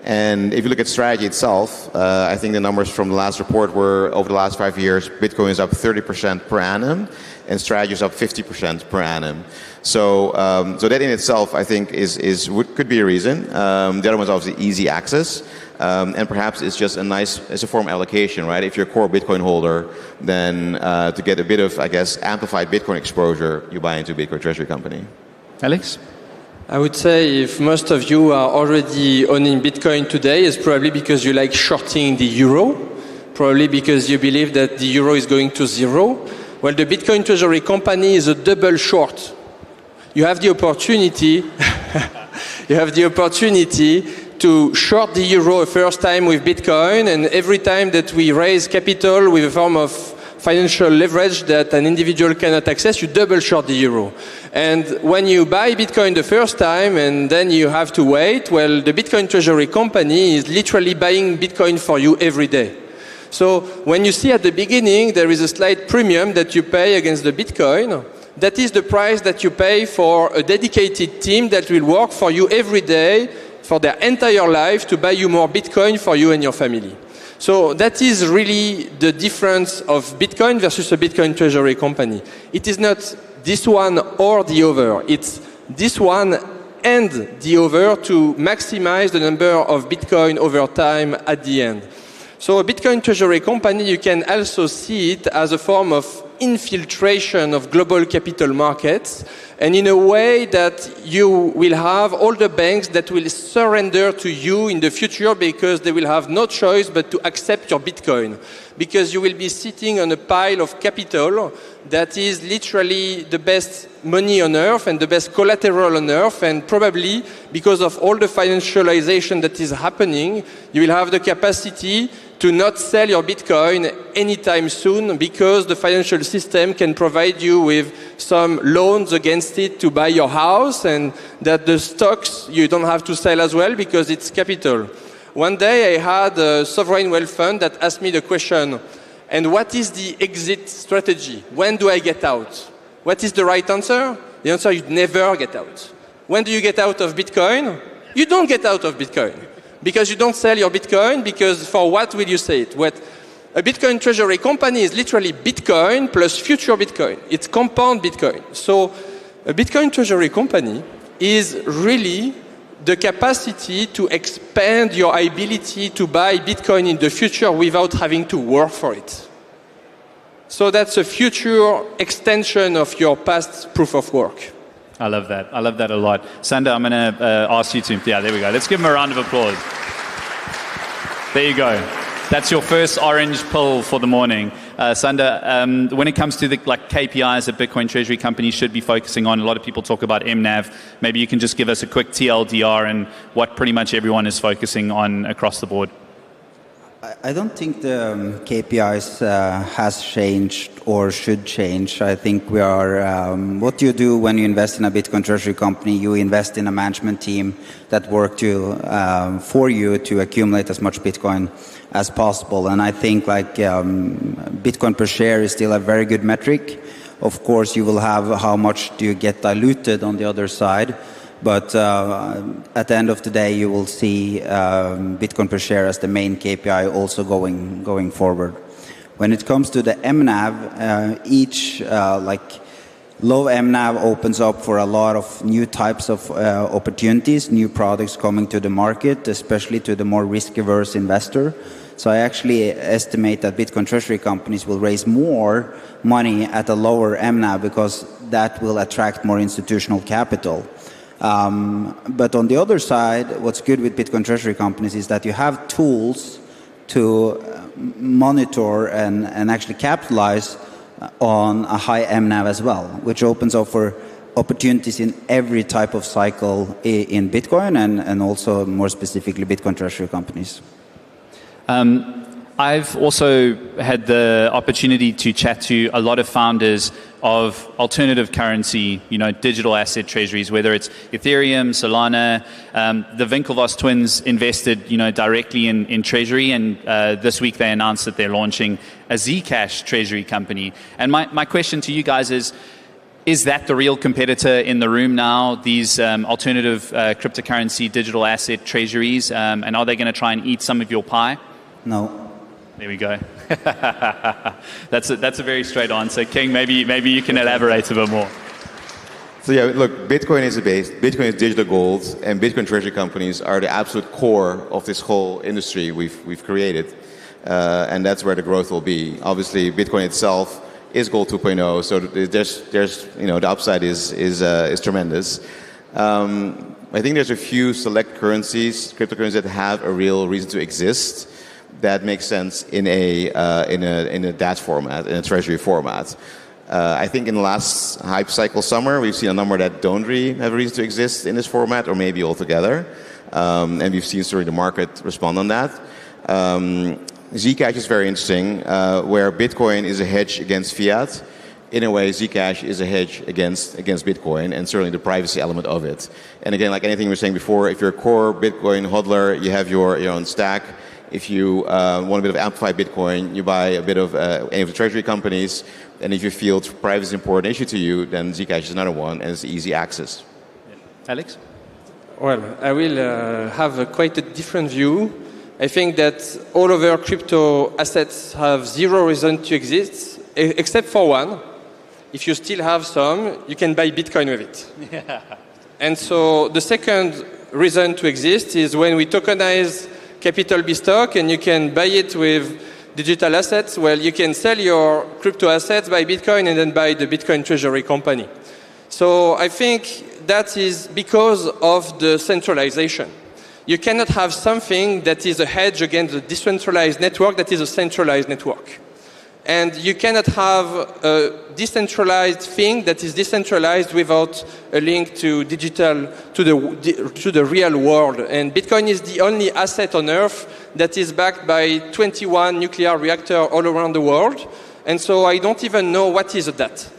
And if you look at strategy itself, I think the numbers from the last report were over the last 5 years, Bitcoin is up 30% per annum, and strategy is up 50% per annum. So that in itself, I think, could be a reason. The other one is obviously easy access, and perhaps it's just it's a form allocation, right? If you're a core Bitcoin holder, then to get a bit of, I guess, amplified Bitcoin exposure, you buy into a Bitcoin treasury company. Alex? I would say if most of you are already owning Bitcoin today, it's probably because you like shorting the euro, probably because you believe that the euro is going to zero. Well, the Bitcoin treasury company is a double short. You have the opportunity, to short the euro a first time with Bitcoin, and every time that we raise capital with a form of financial leverage that an individual cannot access, you double short the euro. And when you buy Bitcoin the first time and then you have to wait, well, the Bitcoin treasury company is literally buying Bitcoin for you every day. So when you see at the beginning there is a slight premium that you pay against the Bitcoin, that is the price that you pay for a dedicated team that will work for you every day for their entire life to buy you more Bitcoin for you and your family. So that is really the difference of Bitcoin versus a Bitcoin treasury company. It is not this one or the other. It's this one and the other to maximize the number of Bitcoin over time at the end. So a Bitcoin treasury company, you can also see it as a form of infiltration of global capital markets, and in a way that you will have all the banks that will surrender to you in the future because they will have no choice but to accept your Bitcoin. Because you will be sitting on a pile of capital that is literally the best money on earth and the best collateral on earth, and probably because of all the financialization that is happening, you will have the capacity to not sell your Bitcoin anytime soon because the financial system can provide you with some loans against it to buy your house, and that the stocks you don't have to sell as well because it's capital. One day I had a sovereign wealth fund that asked me the question, and what is the exit strategy? When do I get out? What is the right answer? The answer is never get out. When do you get out of Bitcoin? You don't get out of Bitcoin. Because you don't sell your Bitcoin, because for what will you say it? What a Bitcoin treasury company is literally Bitcoin plus future Bitcoin. It's compound Bitcoin. So a Bitcoin treasury company is really the capacity to expand your ability to buy Bitcoin in the future without having to work for it. So that's a future extension of your past proof of work. I love that. I love that a lot. Sander, I'm going to ask you to... Yeah, there we go. Let's give him a round of applause. There you go. That's your first orange pill for the morning. Sander, when it comes to the KPIs that Bitcoin treasury companies should be focusing on, a lot of people talk about MNAV. Maybe you can just give us a quick TLDR and what pretty much everyone is focusing on across the board. I don't think the KPIs has changed or should change. I think we are, what you do when you invest in a Bitcoin treasury company, you invest in a management team that work for you to accumulate as much Bitcoin as possible. And I think Bitcoin per share is still a very good metric. Of course, you will have how much do you get diluted on the other side. But at the end of the day, you will see Bitcoin per share as the main KPI also going forward. When it comes to the MNAV, each low MNAV opens up for a lot of new types of opportunities, new products coming to the market, especially to the more risk-averse investor. So I actually estimate that Bitcoin treasury companies will raise more money at a lower MNAV because that will attract more institutional capital. But on the other side, what's good with Bitcoin treasury companies is that you have tools to monitor and actually capitalize on a high MNAV as well, which opens up for opportunities in every type of cycle in Bitcoin and also more specifically Bitcoin treasury companies. I've also had the opportunity to chat to a lot of founders of alternative currency, digital asset treasuries, whether it's Ethereum, Solana. The Winklevoss twins invested, directly in treasury, and this week they announced that they're launching a Zcash treasury company. And my question to you guys is that the real competitor in the room now, these alternative cryptocurrency digital asset treasuries, and are they going to try and eat some of your pie? No. There we go. That's a very straight answer. Khing, maybe you can elaborate a bit more. So yeah, look, Bitcoin is a base. Bitcoin is digital gold, and Bitcoin treasury companies are the absolute core of this whole industry we've created, and that's where the growth will be. Obviously, Bitcoin itself is gold 2.0, so there's the upside is tremendous. I think there's a few select currencies, cryptocurrencies that have a real reason to exist. That makes sense in a DAT format, in a treasury format. I think in the last hype cycle summer, we've seen a number that don't really have a reason to exist in this format, or maybe altogether. And we've seen sort of the market respond on that. Zcash is very interesting, where Bitcoin is a hedge against fiat. In a way, Zcash is a hedge against Bitcoin, and certainly the privacy element of it. And again, like anything we were saying before, if you're a core Bitcoin hodler, you have your own stack. If you want a bit of amplified Bitcoin, you buy a bit of any of the treasury companies. And if you feel privacy is an important issue to you, then Zcash is another one, and it's easy access. Yeah. Alex? Well, I will have quite a different view. I think that all of our crypto assets have zero reason to exist, except for one. If you still have some, you can buy Bitcoin with it. Yeah. And so the second reason to exist is when we tokenize capital B stock, and you can buy it with digital assets, well, you can sell your crypto assets, buy Bitcoin, and then buy the Bitcoin Treasury company. So I think that is because of the centralization. You cannot have something that is a hedge against a decentralized network that is a centralized network. And you cannot have a decentralized thing that is decentralized without a link to digital, to the real world. And Bitcoin is the only asset on Earth that is backed by 21 nuclear reactors all around the world. And so I don't even know what is a DAT.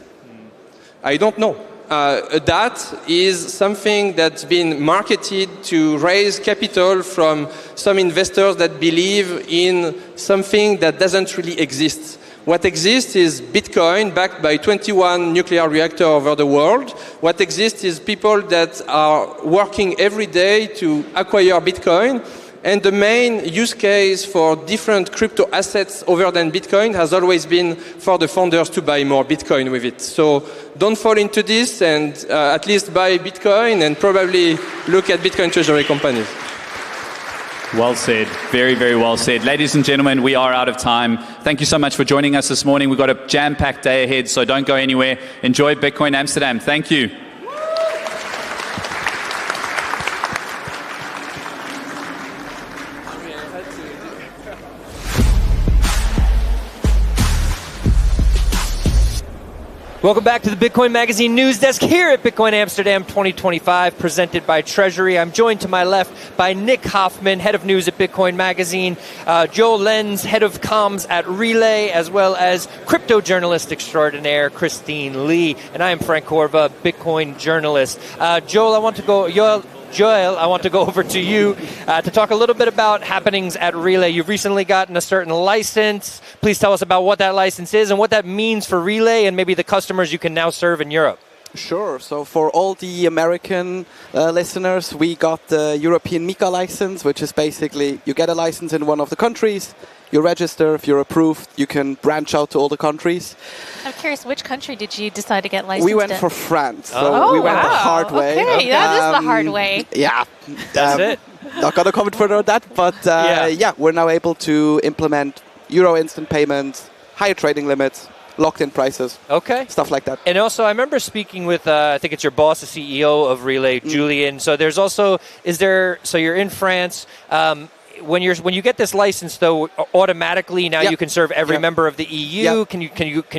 I don't know. A DAT is something that's been marketed to raise capital from some investors that believe in something that doesn't really exist. What exists is Bitcoin backed by 21 nuclear reactors over the world. What exists is people that are working every day to acquire Bitcoin. And the main use case for different crypto assets other than Bitcoin has always been for the founders to buy more Bitcoin with it. So don't fall into this, and at least buy Bitcoin and probably look at Bitcoin treasury companies. Well said. Very, very well said. Ladies and gentlemen, we are out of time. Thank you so much for joining us this morning. We've got a jam-packed day ahead, so don't go anywhere. Enjoy Bitcoin Amsterdam. Thank you. Welcome back to the Bitcoin Magazine News Desk here at Bitcoin Amsterdam 2025, presented by Treasury. I'm joined to my left by Nick Hoffman, head of news at Bitcoin Magazine, Joel Lenz, head of comms at Relay, as well as crypto journalist extraordinaire Christine Lee. And I am Frank Corva, Bitcoin journalist. Joel, I want to go over to you to talk a little bit about happenings at Relay. You've recently gotten a certain license. Please tell us about what that license is and what that means for Relay and maybe the customers you can now serve in Europe. Sure. So for all the American listeners, we got the European MiCA license, which is basically you get a license in one of the countries, you register, if you're approved, you can branch out to all the countries. I'm curious, which country did you decide to get licensed We went in? for France, so we went the hard way. Okay, that is the hard way. Yeah. That's it. Not going to comment further on that, but yeah, we're now able to implement Euro instant payments, higher trading limits, locked-in prices, stuff like that. And also, I remember speaking with, I think it's your boss, the CEO of Relay, Julian. So there's also, so you're in France. When you get this license, though, automatically now you can serve every member of the EU. Can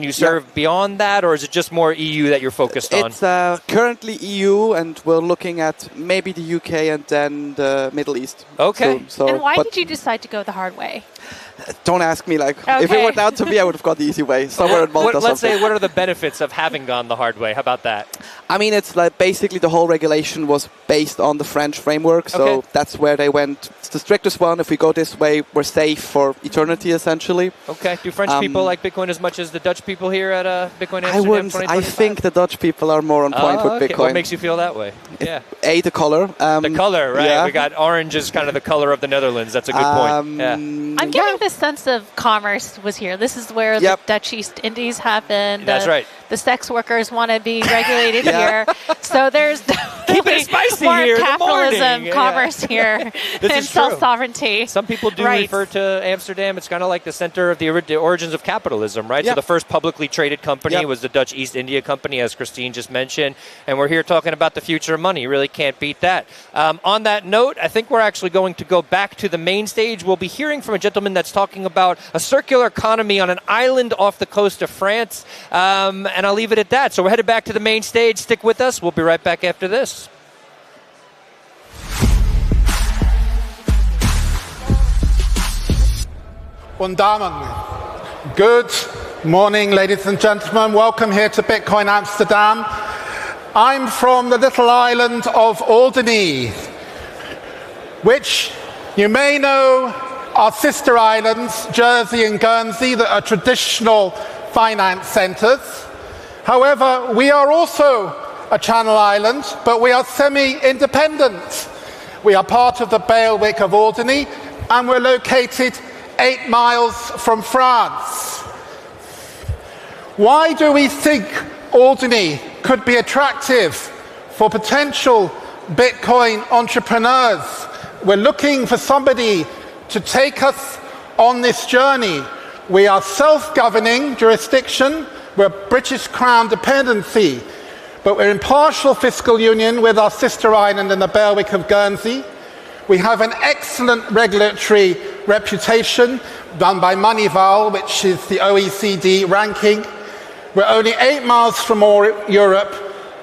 you serve beyond that, or is it just more EU that you're focused on? It's currently EU, and we're looking at maybe the UK and then the Middle East. Okay. So, and why did you decide to go the hard way? Don't ask me. If it were down to me, I would have gone the easy way. Somewhere in Malta. Let's say, what are the benefits of having gone the hard way? How about that? I mean, it's like basically the whole regulation was based on the French framework, so that's where they went. It's the strictest one. If we go this way, we're safe for eternity, essentially. Okay. Do French people like Bitcoin as much as the Dutch people here at Bitcoin Amsterdam 2025? I think the Dutch people are more on point with Bitcoin. What makes you feel that way? Yeah. The color. The color, right? Yeah. We got orange is kind of the color of the Netherlands. That's a good point. Yeah. I'm getting this sense of commerce was here. This is where the Dutch East Indies happened. That's right. The sex workers want to be regulated here. So there's keep it spicy more here capitalism, commerce here, and self-sovereignty. Some people do refer to Amsterdam. It's kind of like the center of the origins of capitalism, right? So the first publicly traded company was the Dutch East India Company, as Christine just mentioned. And we're here talking about the future of money. You really can't beat that. On that note, I think we're actually going to go back to the main stage. We'll be hearing from a gentleman that's talking about a circular economy on an island off the coast of France. And I'll leave it at that. So we're headed back to the main stage. Stick with us. We'll be right back after this. Und Damen, good morning, ladies and gentlemen. Welcome here to Bitcoin Amsterdam. I'm from the little island of Alderney, which you may know are sister islands, Jersey and Guernsey, that are traditional finance centres. However, we are also a Channel Island, but we are semi-independent. We are part of the bailiwick of Alderney, and we're located 8 miles from France. Why do we think Alderney could be attractive for potential Bitcoin entrepreneurs? We're looking for somebody to take us on this journey We are self-governing jurisdiction. We're British Crown dependency. But we're in partial fiscal union with our sister island in the bailiwick of Guernsey. We have an excellent regulatory reputation done by Moneyval, which is the OECD ranking. We're only 8 miles from Europe.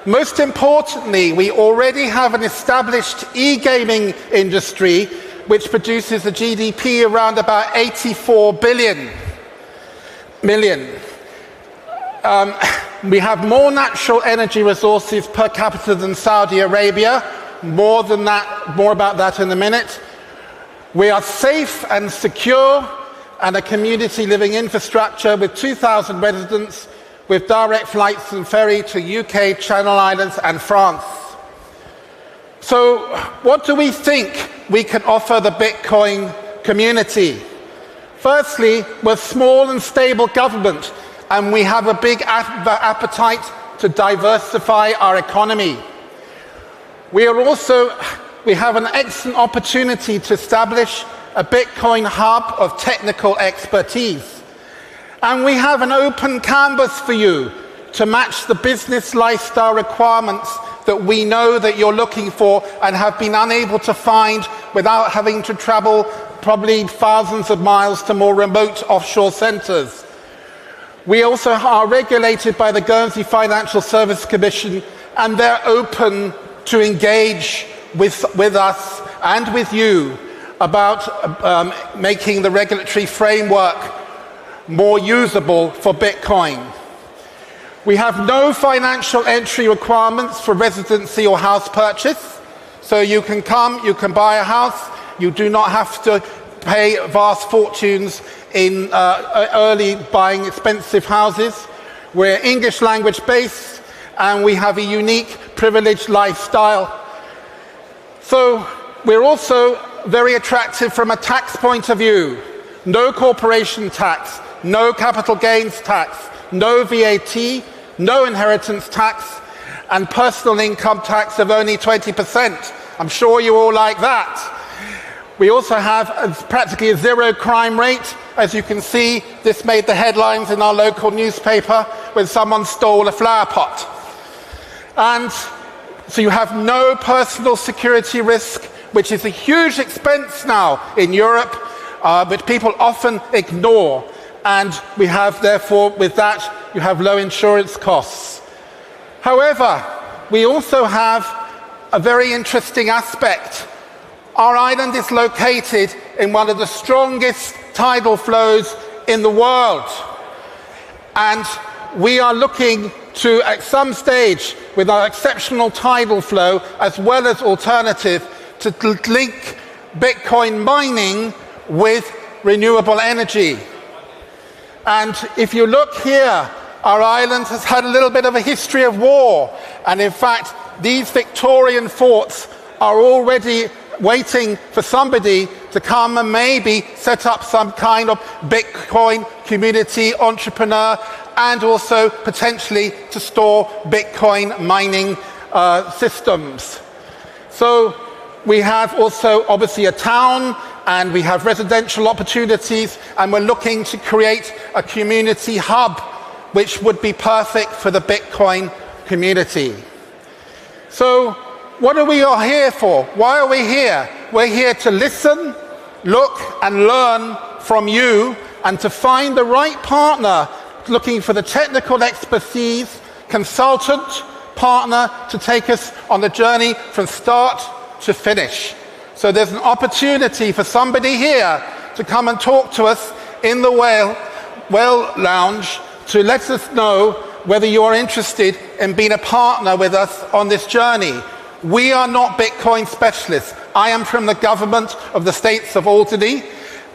Most importantly, we already have an established e-gaming industry which produces a GDP around about 84 million. We have more natural energy resources per capita than Saudi Arabia. More about that in a minute. We are safe and secure and a community living infrastructure with 2,000 residents with direct flights and ferry to UK, Channel Islands and France. So what do we think we can offer the Bitcoin community? Firstly, we're small and stable government, and we have a big appetite to diversify our economy. We have an excellent opportunity to establish a Bitcoin hub of technical expertise. And we have an open canvas for you to match the business lifestyle requirements that we know that you're looking for and have been unable to find without having to travel probably thousands of miles to more remote offshore centres. We also are regulated by the Guernsey Financial Services Commission, and they're open to engage with us and with you about making the regulatory framework more usable for Bitcoin. We have no financial entry requirements for residency or house purchase. So you can come, you can buy a house, you do not have to pay vast fortunes in early buying expensive houses. We're English language based, and we have a unique privileged lifestyle. So we're also very attractive from a tax point of view. No corporation tax, no capital gains tax, no VAT, no inheritance tax, and personal income tax of only 20%. I'm sure you all like that. We also have practically a zero crime rate. As you can see, this made the headlines in our local newspaper when someone stole a flower pot. And so you have no personal security risk, which is a huge expense now in Europe, but people often ignore. And we have, therefore, with that, you have low insurance costs. However, we also have a very interesting aspect. Our island is located in one of the strongest tidal flows in the world. And we are looking to, at some stage, with our exceptional tidal flow, as well as alternative, to link Bitcoin mining with renewable energy. And if you look here, our island has had a little bit of a history of war. And in fact, these Victorian forts are already waiting for somebody to come and maybe set up some kind of Bitcoin community entrepreneur, and also potentially to store Bitcoin mining systems. So we have also obviously a town, and we have residential opportunities, and we're looking to create a community hub which would be perfect for the Bitcoin community. So what are we all here for? Why are we here? We're here to listen, look and learn from you, and to find the right partner, looking for the technical expertise, consultant, partner to take us on the journey from start to finish. So there's an opportunity for somebody here to come and talk to us in the Whale Lounge to let us know whether you're interested in being a partner with us on this journey. We are not Bitcoin specialists. I am from the government of the States of Alderney,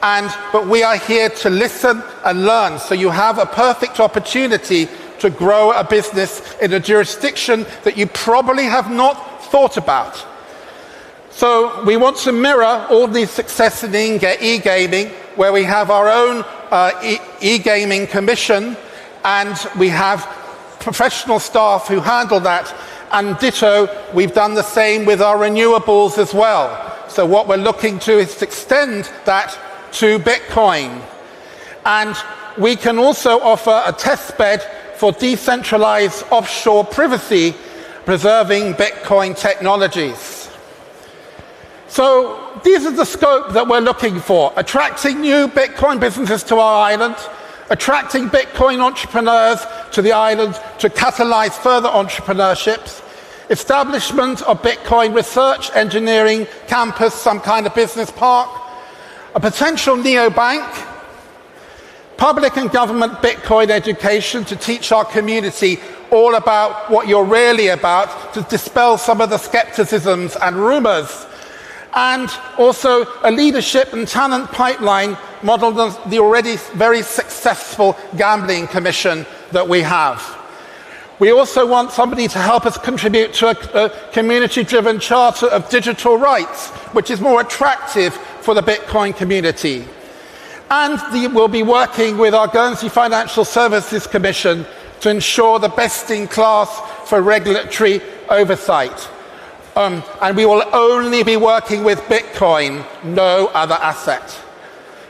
but we are here to listen and learn. So you have a perfect opportunity to grow a business in a jurisdiction that you probably have not thought about. So we want to mirror all the success in e-gaming, where we have our own e-gaming commission, and we have professional staff who handle that. And ditto, we've done the same with our renewables as well. So what we're looking to is to extend that to Bitcoin. And we can also offer a test bed for decentralized offshore privacy, preserving Bitcoin technologies. So these are the scope that we're looking for: attracting new Bitcoin businesses to our island, attracting Bitcoin entrepreneurs to the island to catalyze further entrepreneurships, establishment of Bitcoin research, engineering campus, some kind of business park, a potential neobank, public and government Bitcoin education to teach our community all about what you're really about, to dispel some of the skepticisms and rumors, and also a leadership and talent pipeline modeled on the already very successful gambling commission that we have. We also want somebody to help us contribute to a community-driven charter of digital rights, which is more attractive for the Bitcoin community. And we'll be working with our Guernsey Financial Services Commission to ensure the best in class for regulatory oversight. And we will only be working with Bitcoin, no other asset.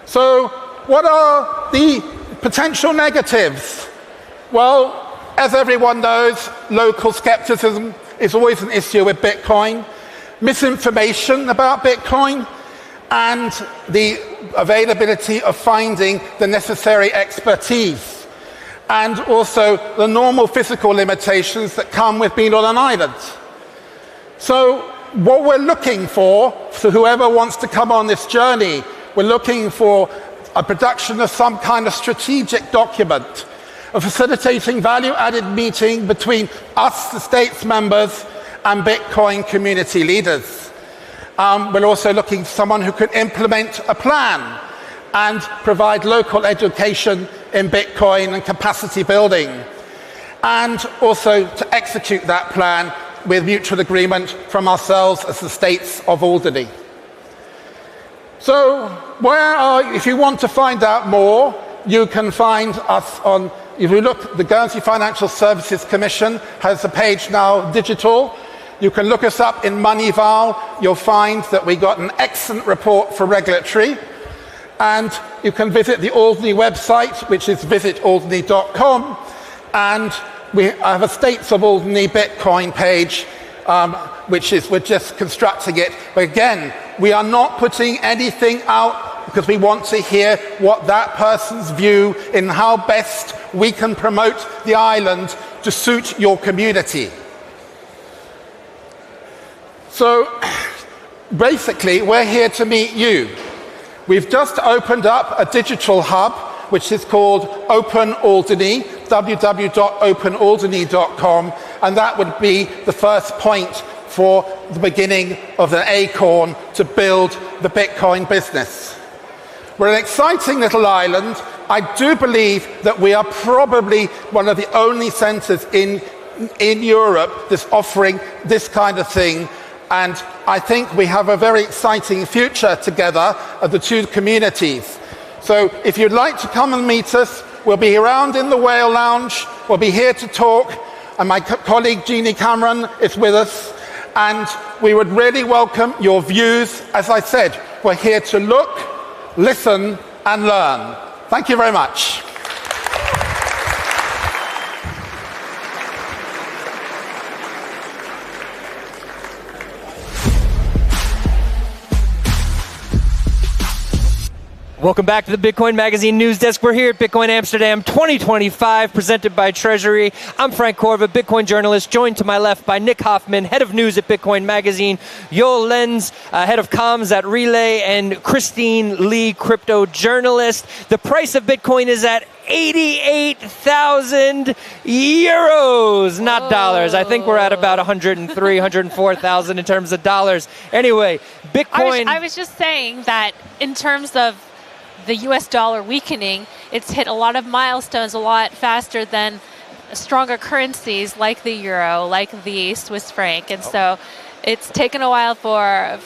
So what are the potential negatives? Well, as everyone knows, local skepticism is always an issue with Bitcoin, misinformation about Bitcoin, and the availability of finding the necessary expertise, and also the normal physical limitations that come with being on an island. So what we're looking for whoever wants to come on this journey, we're looking for a production of some kind of strategic document, a facilitating value-added meeting between us, the states members, and Bitcoin community leaders. We're also looking for someone who can implement a plan and provide local education in Bitcoin and capacity building, and also to execute that plan with mutual agreement from ourselves as the states of Alderney. So if you want to find out more, you can find us on, if you look, the Guernsey Financial Services Commission has a page now digital. You can look us up in Moneyval. You'll find that we got an excellent report for regulatory. And you can visit the Alderney website, which is visitalderney.com. And we have a States of Alderney Bitcoin page, we're just constructing it. But again, we are not putting anything out because we want to hear what that person's view in how best we can promote the island to suit your community. So basically, we're here to meet you. We've just opened up a digital hub, which is called Open Alderney, www.openalderney.com, and that would be the first point for the beginning of an acorn to build the Bitcoin business. We're an exciting little island. I do believe that we are probably one of the only centres in Europe that's offering this kind of thing. And I think we have a very exciting future together of the two communities. So if you'd like to come and meet us, we'll be around in the Whale Lounge. We'll be here to talk. And my colleague Jeannie Cameron is with us. And we would really welcome your views. As I said, we're here to look, listen, and learn. Thank you very much. Welcome back to the Bitcoin Magazine News Desk. We're here at Bitcoin Amsterdam 2025, presented by Treasury. I'm Frank Korva, Bitcoin journalist, joined to my left by Nick Hoffman, head of news at Bitcoin Magazine, Joel Lenz, head of comms at Relay, and Christine Lee, crypto journalist. The price of Bitcoin is at 88,000 euros, not dollars. I think we're at about 103, 104,000 in terms of dollars. Anyway, Bitcoin... I was just saying that in terms of the US dollar weakening, it's hit a lot of milestones a lot faster than stronger currencies like the euro, like the Swiss franc. And so it's taken a while for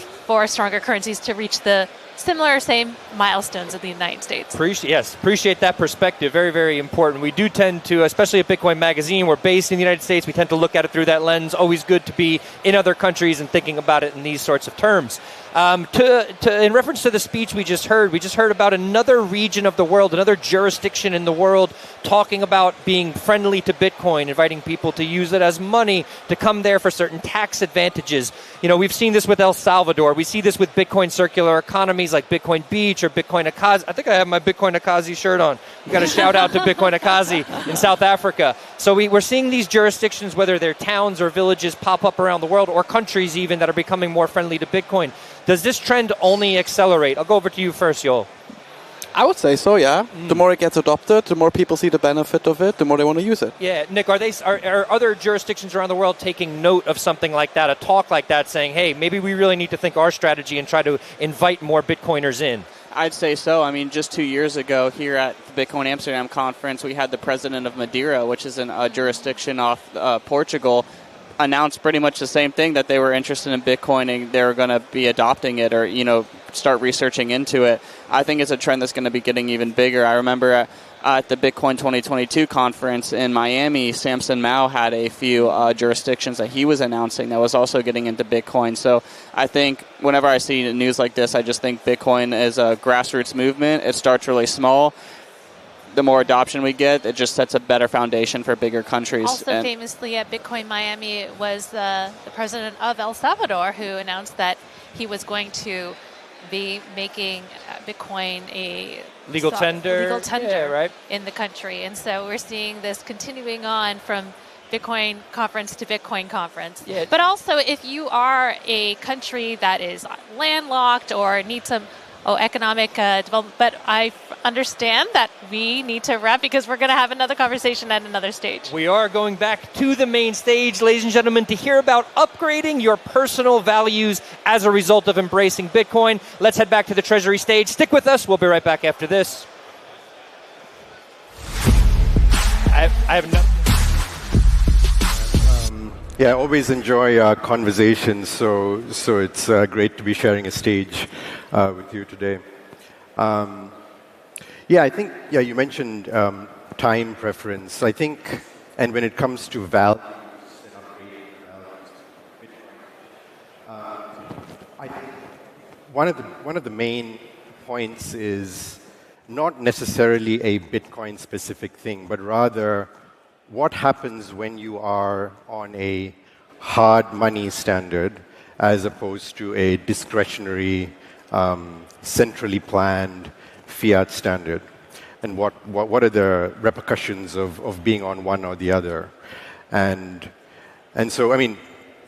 stronger currencies to reach the same milestones of the United States. Appreciate that perspective. Very, very important. We do tend to, especially at Bitcoin Magazine, we're based in the United States. We tend to look at it through that lens. Always good to be in other countries and thinking about it in these sorts of terms. In reference to the speech we just heard about another region of the world, another jurisdiction in the world talking about being friendly to Bitcoin, inviting people to use it as money, to come there for certain tax advantages. We've seen this with El Salvador. We see this with Bitcoin circular economies like Bitcoin Beach or Bitcoin Akazi. I think I have my Bitcoin Akazi shirt on. We've got a shout out to Bitcoin Akazi in South Africa. So we're seeing these jurisdictions, whether they're towns or villages, pop up around the world, or countries even, that are becoming more friendly to Bitcoin. Does this trend only accelerate? I'll go over to you first, Joel. I would say so, yeah. The more it gets adopted, the more people see the benefit of it, the more they want to use it. Yeah, Nick, are other jurisdictions around the world taking note of something like that, a talk like that, saying, hey, maybe we really need to think our strategy and try to invite more Bitcoiners in? I'd say so. I mean, just 2 years ago here at the Bitcoin Amsterdam conference, we had the president of Madeira, which is a jurisdiction off Portugal, announced pretty much the same thing, that they were interested in Bitcoin and they were going to be adopting it, or start researching into it. I think it's a trend that's going to be getting even bigger. I remember at the Bitcoin 2022 conference in Miami, Samson Mao had a few jurisdictions that he was announcing that was also getting into Bitcoin. So I think whenever I see news like this, I just think Bitcoin is a grassroots movement. It starts really small. The more adoption we get, it just sets a better foundation for bigger countries. Also famously at Bitcoin Miami was the president of El Salvador, who announced that he was going to be making Bitcoin a legal tender yeah, right, in the country. And so we're seeing this continuing on from Bitcoin conference to Bitcoin conference. Yeah. But also, if you are a country that is landlocked or needs some economic development, but I understand that we need to wrap because we're going to have another conversation at another stage. We are going back to the main stage, ladies and gentlemen, to hear about upgrading your personal values as a result of embracing Bitcoin. Let's head back to the Treasury stage. Stick with us. We'll be right back after this. I have no... Yeah, I always enjoy conversations, so it's great to be sharing a stage with you today. I think you mentioned time preference. I think, and when it comes to values and upgrading values, I think one of the main points is not necessarily a Bitcoin-specific thing, but rather what happens when you are on a hard money standard as opposed to a discretionary, centrally planned fiat standard? And what are the repercussions of being on one or the other? And so, I mean,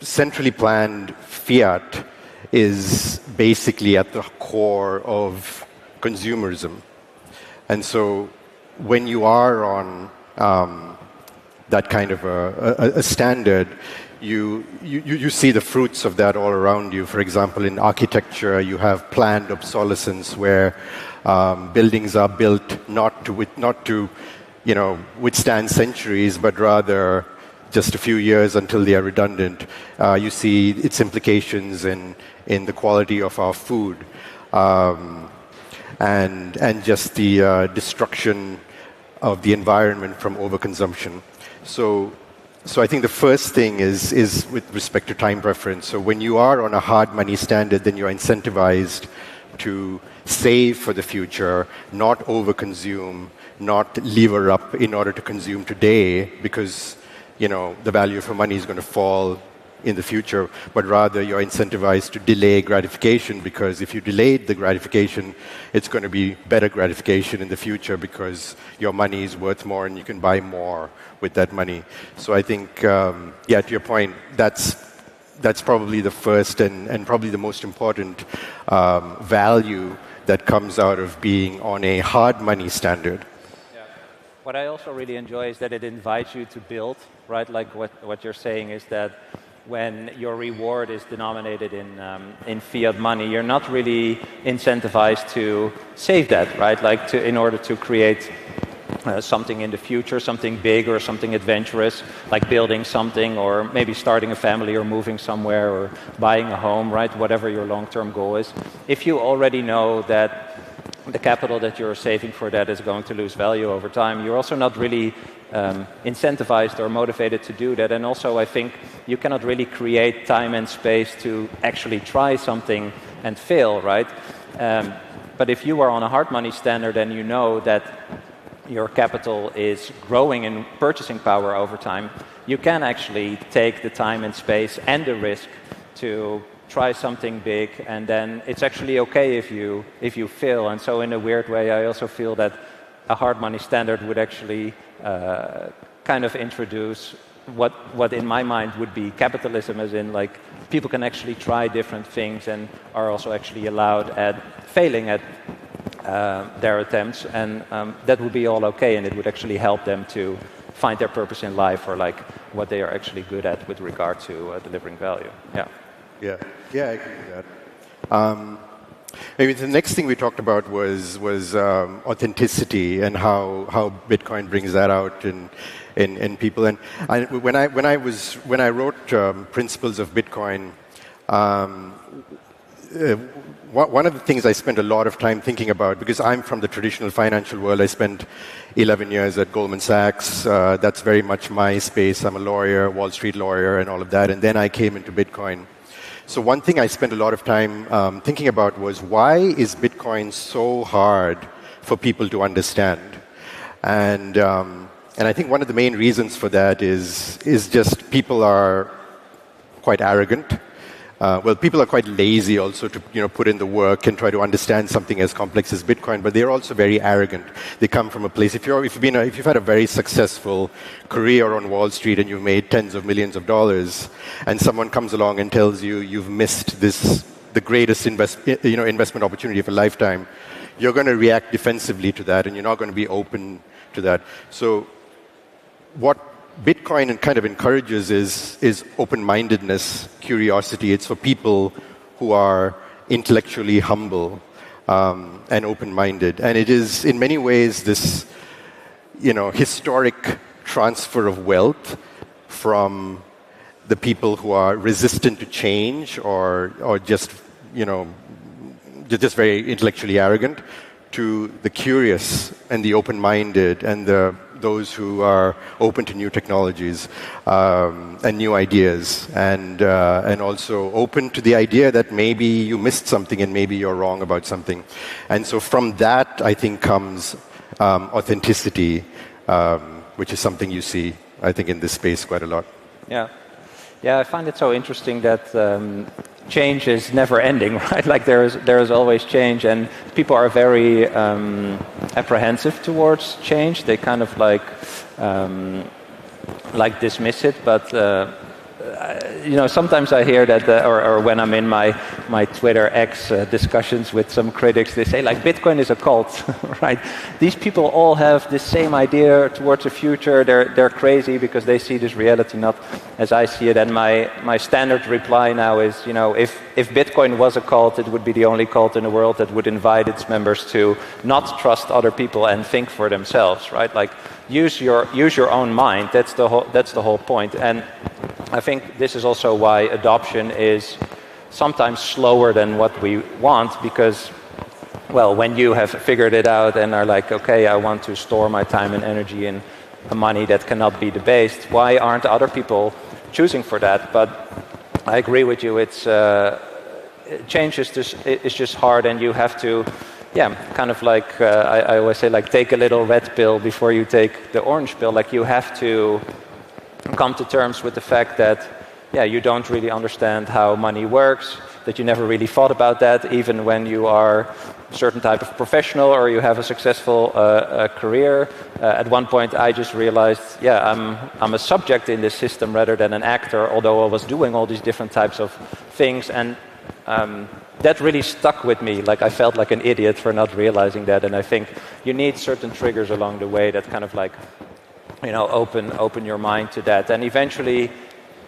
centrally planned fiat is basically at the core of consumerism. And so when you are on that kind of a standard, you see the fruits of that all around you. For example, in architecture, you have planned obsolescence, where buildings are built not to withstand centuries, but rather just a few years until they are redundant. You see its implications in the quality of our food, and just the destruction of the environment from overconsumption. So I think the first thing is with respect to time preference. So when you are on a hard money standard, then you're incentivized to save for the future, not overconsume, not lever up in order to consume today, because the value of your money is going to fall in the future, but rather you're incentivized to delay gratification, because if you delayed the gratification, it's going to be better gratification in the future because your money is worth more and you can buy more with that money. So I think, to your point, that's probably the first and probably the most important value that comes out of being on a hard money standard. Yeah. What I also really enjoy is that it invites you to build, right? Like what you're saying is that when your reward is denominated in fiat money, you're not really incentivized to save that, right? Like in order to create something in the future, something big or something adventurous, like building something or maybe starting a family or moving somewhere or buying a home, right? Whatever your long-term goal is. If you already know that the capital that you're saving for that is going to lose value over time, you're also not really incentivized or motivated to do that. And also, I think you cannot really create time and space to actually try something and fail, right? But if you are on a hard money standard and you know that your capital is growing in purchasing power over time, you can actually take the time and space and the risk to try something big, and then it's actually okay if you fail. And so in a weird way, I also feel that a hard money standard would actually kind of introduce what in my mind would be capitalism, as in like people can actually try different things and are also actually allowed at failing at their attempts, and that would be all okay, and it would actually help them to find their purpose in life, or like what they are actually good at with regard to delivering value. Yeah, I agree with that. Maybe the next thing we talked about was authenticity and how Bitcoin brings that out in people. And when I wrote Principles of Bitcoin, one of the things I spent a lot of time thinking about, because I'm from the traditional financial world, I spent 11 years at Goldman Sachs. That's very much my space. I'm a lawyer, Wall Street lawyer, and all of that. And then I came into Bitcoin. So one thing I spent a lot of time thinking about was, why is Bitcoin so hard for people to understand? And I think one of the main reasons for that is just people are quite arrogant. People are quite lazy also to put in the work and try to understand something as complex as Bitcoin, but they're also very arrogant. They come from a place, if you've had a very successful career on Wall Street and you've made tens of millions of dollars, and someone comes along and tells you you've missed the greatest investment opportunity of a lifetime, you're going to react defensively to that, and you're not going to be open to that. So what Bitcoin kind of encourages is open-mindedness, curiosity. It's for people who are intellectually humble and open-minded. And it is, in many ways, this historic transfer of wealth from the people who are resistant to change or just very intellectually arrogant, to the curious and the open-minded and those who are open to new technologies and new ideas, and also open to the idea that maybe you missed something and maybe you're wrong about something. And so from that, I think, comes authenticity, which is something you see, I think, in this space quite a lot. Yeah, I find it so interesting that change is never ending, right? Like there is always change, and people are very apprehensive towards change. They kind of like dismiss it, but sometimes I hear that, or when I'm in my Twitter X discussions with some critics, they say like Bitcoin is a cult, right? These people all have this same idea towards the future. They're crazy because they see this reality not as I see it. And my standard reply now is, if Bitcoin was a cult, it would be the only cult in the world that would invite its members to not trust other people and think for themselves, right? Like use your own mind. That's the whole point. And I think this is also why adoption is sometimes slower than what we want, because, when you have figured it out and are like, okay, I want to store my time and energy in money that cannot be debased, why aren't other people choosing for that? But I agree with you. It's change is just hard, and you have to, kind of like I always say, like take a little red pill before you take the orange pill. Like you have to come to terms with the fact that, you don't really understand how money works, that you never really thought about that, even when you are a certain type of professional or you have a successful career. At one point, I just realized, I'm a subject in this system rather than an actor, although I was doing all these different types of things. And that really stuck with me. Like I felt like an idiot for not realizing that. And I think you need certain triggers along the way that kind of like, open your mind to that. And eventually,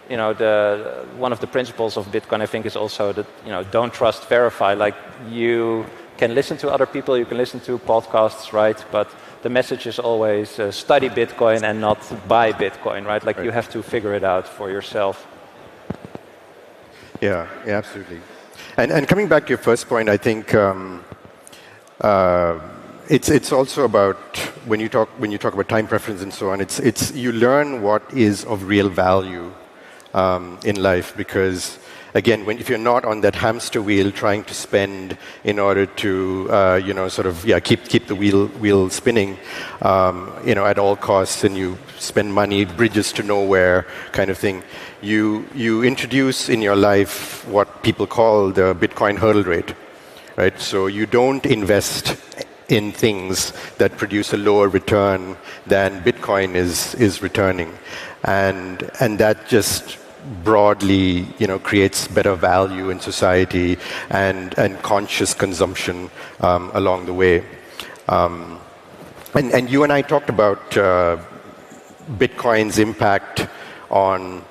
one of the principles of Bitcoin, I think, is also that, don't trust, verify. Like you can listen to other people, you can listen to podcasts, right? But the message is always study Bitcoin and not buy Bitcoin, right? Like you have to figure it out for yourself. Yeah, absolutely. And coming back to your first point, I think it's also about when you talk about time preference and so on. It's you learn what is of real value in life, because again, if you're not on that hamster wheel trying to spend in order to keep the wheel spinning at all costs, and you spend money, bridges to nowhere kind of thing, you introduce in your life what people call the Bitcoin hurdle rate, right? So you don't invest in things that produce a lower return than Bitcoin is returning, and that just broadly, creates better value in society and conscious consumption along the way. And you and I talked about Bitcoin's impact on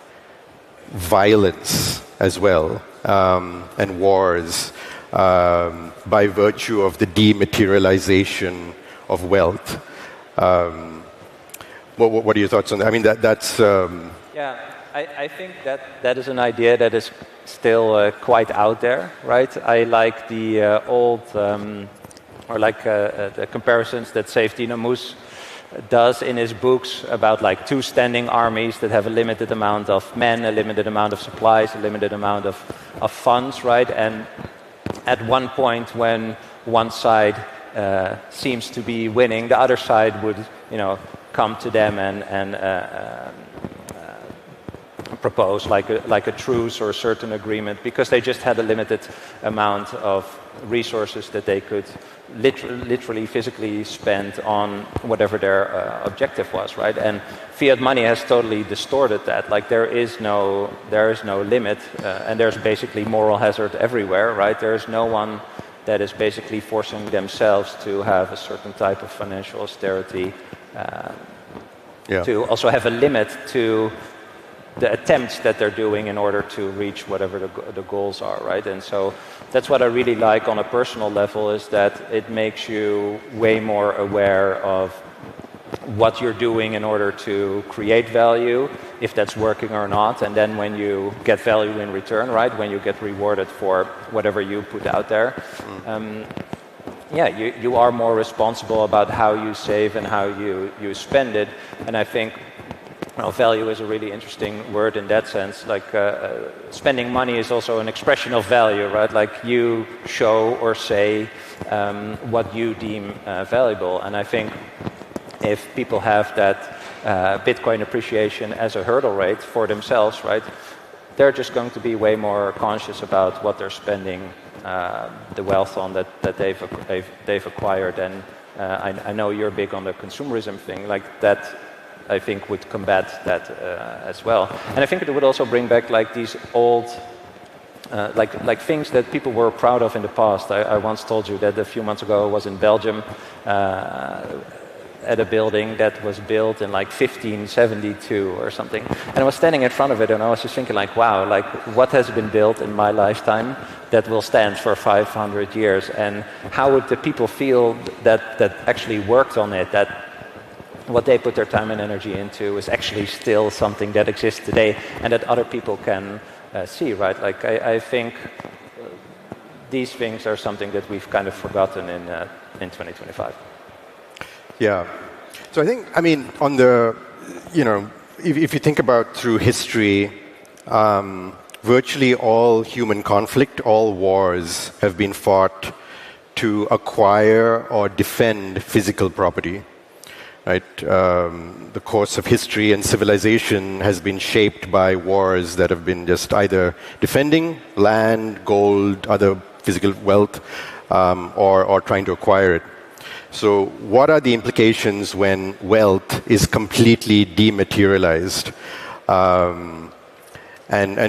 violence as well, and wars, by virtue of the dematerialization of wealth. What are your thoughts on that? I mean, that's... Yeah, I think that is an idea that is still quite out there, right? I like the old, the comparisons that Saifedean Ammous does in his books about like two standing armies that have a limited amount of men, a limited amount of supplies, a limited amount of funds, right? And at one point when one side seems to be winning, the other side would, come to them and propose like a truce or a certain agreement, because they just had a limited amount of resources that they could literally physically spend on whatever their objective was, right? And fiat money has totally distorted that. Like there is no limit, and there's basically moral hazard everywhere, right? There is no one that is basically forcing themselves to have a certain type of financial austerity, to also have a limit to the attempts that they're doing in order to reach whatever the goals are, right? And so that's what I really like on a personal level, is that it makes you way more aware of what you're doing in order to create value, if that's working or not, and then when you get value in return, right, when you get rewarded for whatever you put out there, you are more responsible about how you save and how you spend it. And I think value is a really interesting word in that sense. Like spending money is also an expression of value, right? Like you show or say what you deem valuable. And I think if people have that Bitcoin appreciation as a hurdle rate for themselves, right, they're just going to be way more conscious about what they're spending the wealth on that they've acquired. And I know you're big on the consumerism thing, like that. I think would combat that as well, and I think it would also bring back like these old, like things that people were proud of in the past. I once told you that a few months ago I was in Belgium at a building that was built in like 1572 or something, and I was standing in front of it and I was just thinking like, wow, like what has been built in my lifetime that will stand for 500 years, and how would the people feel that actually worked on it, that what they put their time and energy into is actually still something that exists today and that other people can see, right? Like I think these things are something that we've kind of forgotten in 2025. Yeah. So I think, I mean, on the, if you think about through history, virtually all human conflict, all wars have been fought to acquire or defend physical property. Right, the course of history and civilization has been shaped by wars that have been just either defending land, gold, other physical wealth, or trying to acquire it. So what are the implications when wealth is completely dematerialized? And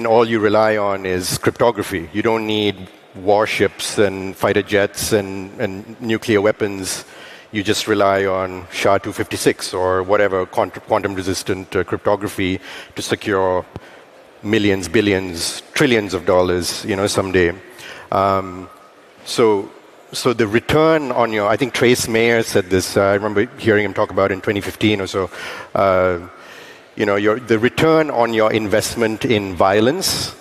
all you rely on is cryptography. You don't need warships and fighter jets and nuclear weapons. You just rely on SHA-256 or whatever quantum-resistant cryptography to secure millions, billions, trillions of dollars, someday. So the return on your, I think Trace Mayer said this. I remember hearing him talk about it in 2015 or so. The return on your investment in violence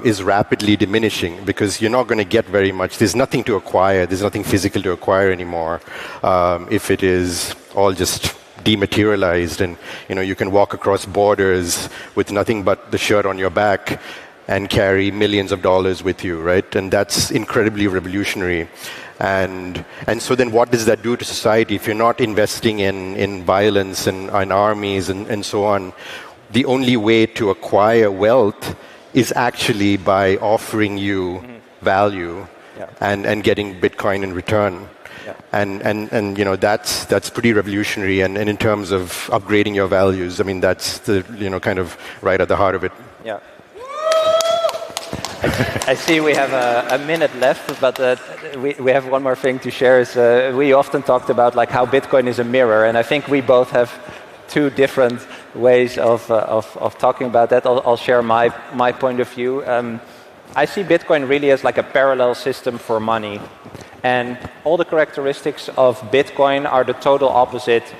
is rapidly diminishing because you're not going to get very much. There's nothing to acquire. There's nothing physical to acquire anymore. If it is all just dematerialized, and you can walk across borders with nothing but the shirt on your back and carry millions of dollars with you, right? And that's incredibly revolutionary. And so then what does that do to society if you're not investing in violence and armies and so on? The only way to acquire wealth is actually by offering you value and getting Bitcoin in return. And that's pretty revolutionary. And in terms of upgrading your values, I mean, that's the kind of right at the heart of it. Yeah. I see we have a minute left, but we have one more thing to share. Is we often talked about like how Bitcoin is a mirror, and I think we both have two different ways of talking about that. I'll share my point of view. I see Bitcoin really as like a parallel system for money, and all the characteristics of Bitcoin are the total opposite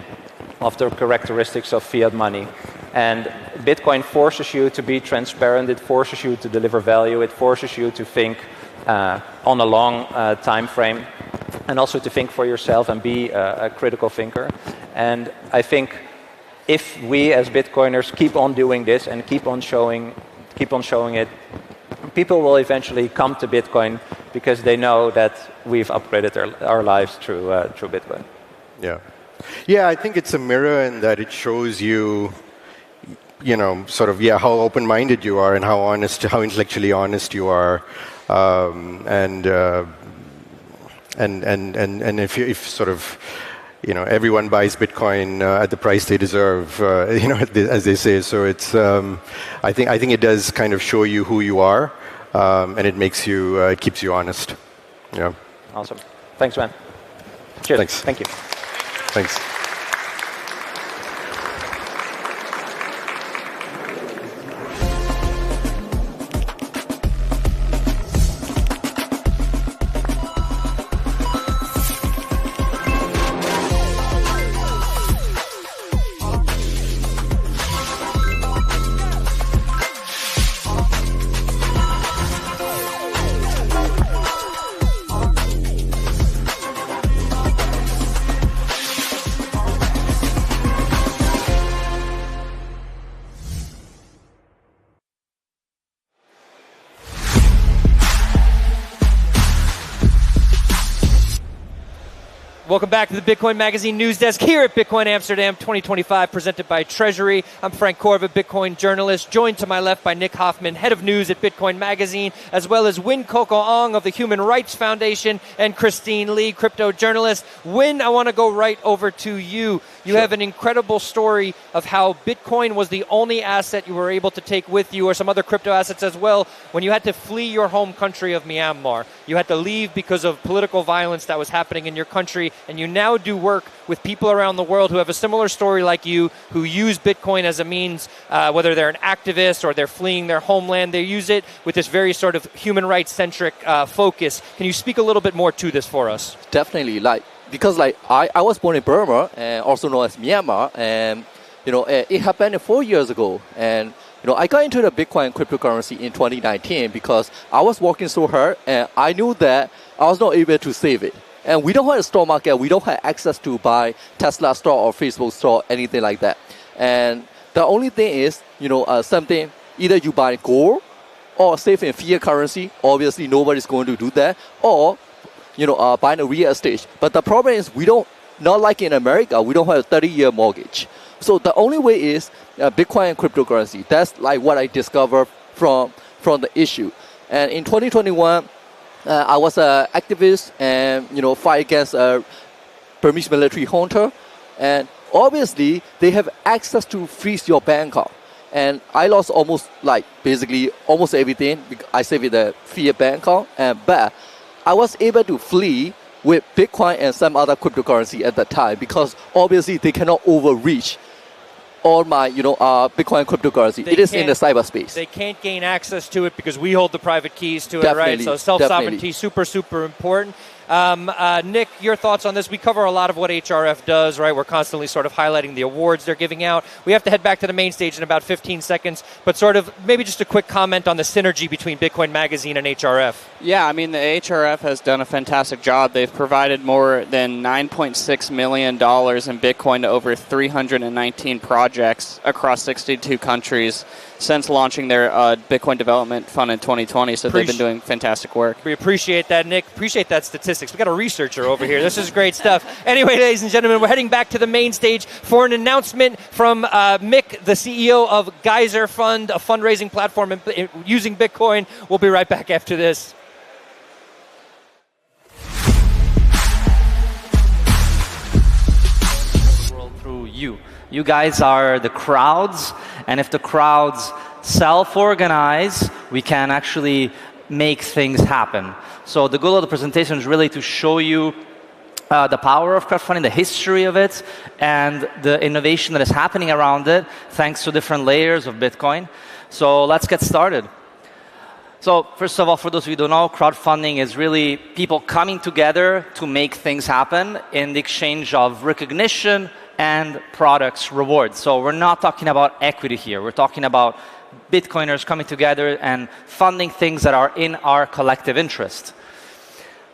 of the characteristics of fiat money. And Bitcoin forces you to be transparent, it forces you to deliver value, it forces you to think on a long time frame, and also to think for yourself and be a critical thinker. And I think if we as Bitcoiners keep on doing this and keep on showing it, people will eventually come to Bitcoin because they know that we've upgraded our lives through Bitcoin. Yeah, I think it's a mirror in that it shows you, how open-minded you are and how intellectually honest you are, and if everyone buys Bitcoin at the price they deserve, as they say. So it's, I think it does kind of show you who you are, and it makes you, it keeps you honest. Yeah. Awesome. Thanks, man. Cheers. Thanks. Thank you. Thanks. Welcome back to the Bitcoin Magazine News Desk here at Bitcoin Amsterdam 2025, presented by Treasury. I'm Frank Korva, Bitcoin journalist, joined to my left by Nick Hoffman, head of news at Bitcoin Magazine, as well as Win Ong of the Human Rights Foundation, and Christine Lee, crypto journalist. Win, I want to go right over to you. You have an incredible story of how Bitcoin was the only asset you were able to take with you, or some other crypto assets as well, when you had to flee your home country of Myanmar. You had to leave because of political violence that was happening in your country, and you now do work with people around the world who have a similar story like you, who use Bitcoin as a means, whether they're an activist or they're fleeing their homeland, they use it with this very sort of human rights-centric focus. Can you speak a little bit more to this for us? Definitely, because I was born in Burma, and also known as Myanmar, and it happened 4 years ago, and I got into the Bitcoin cryptocurrency in 2019 because I was working so hard, and I knew that I was not able to save it. And we don't have a stock market, we don't have access to buy Tesla stock or Facebook stock, anything like that. And the only thing is, something, either you buy gold or save in fiat currency. Obviously, nobody's going to do that. Or, buying a real estate. But the problem is not like in America, we don't have a 30-year mortgage. So the only way is Bitcoin and cryptocurrency. That's like what I discovered from the issue. And in 2021, I was an activist and, fight against Burmese military junta. And obviously, they have access to freeze your bank account. And I lost almost everything. I saved in the fiat bank account. But I was able to flee with Bitcoin and some other cryptocurrency at that time because obviously they cannot overreach all my, Bitcoin cryptocurrency. It is in the cyberspace. They can't gain access to it because we hold the private keys to it, right? So self-sovereignty, super, super important. Nick, your thoughts on this? We cover a lot of what HRF does, right? We're constantly sort of highlighting the awards they're giving out. We have to head back to the main stage in about 15 seconds, but sort of maybe just a quick comment on the synergy between Bitcoin Magazine and HRF. Yeah, I mean, the HRF has done a fantastic job. They've provided more than $9.6 million in Bitcoin to over 319 projects across 62 countries since launching their Bitcoin Development Fund in 2020. So they've been doing fantastic work. We appreciate that, Nick. Appreciate that statistics. We got a researcher over here. This is great stuff. Anyway, ladies and gentlemen, we're heading back to the main stage for an announcement from Mick, the CEO of Geyser Fund, a fundraising platform using Bitcoin. We'll be right back after this. Through you. You guys are the crowds, and if the crowds self-organize, we can actually make things happen. So the goal of the presentation is really to show you the power of crowdfunding, the history of it, and the innovation that is happening around it, thanks to different layers of Bitcoin. So let's get started. So first of all, for those of you who don't know, crowdfunding is really people coming together to make things happen in the exchange of recognition and products rewards. So we're not talking about equity here. We're talking about Bitcoiners coming together and funding things that are in our collective interest.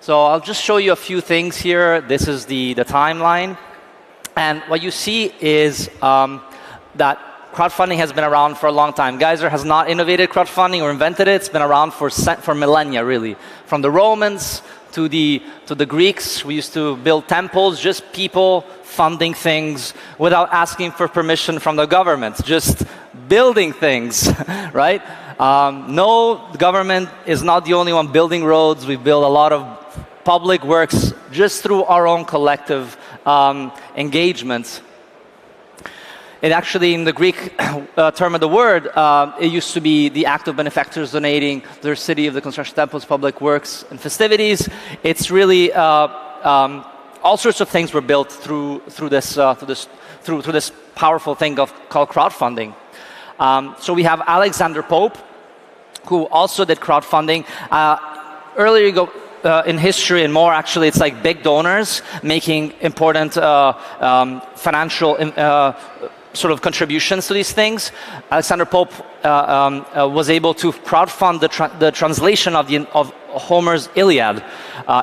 So I'll just show you a few things here. This is the timeline. And what you see is that crowdfunding has been around for a long time. Geyser has not innovated crowdfunding or invented it. It's been around for millennia, really. From the Romans to the Greeks, we used to build temples, just people funding things without asking for permission from the government, just building things, right? No, the government is not the only one building roads. We build a lot of public works just through our own collective engagements. It actually, in the Greek term of the word, it used to be the act of benefactors donating their city of the construction temples, public works, and festivities. It's really all sorts of things were built through this powerful thing called crowdfunding. So we have Alexander Pope, who also did crowdfunding. Earlier you go in history and more, actually, it's like big donors making important financial sort of contributions to these things. Alexander Pope was able to crowdfund the translation of Homer's Iliad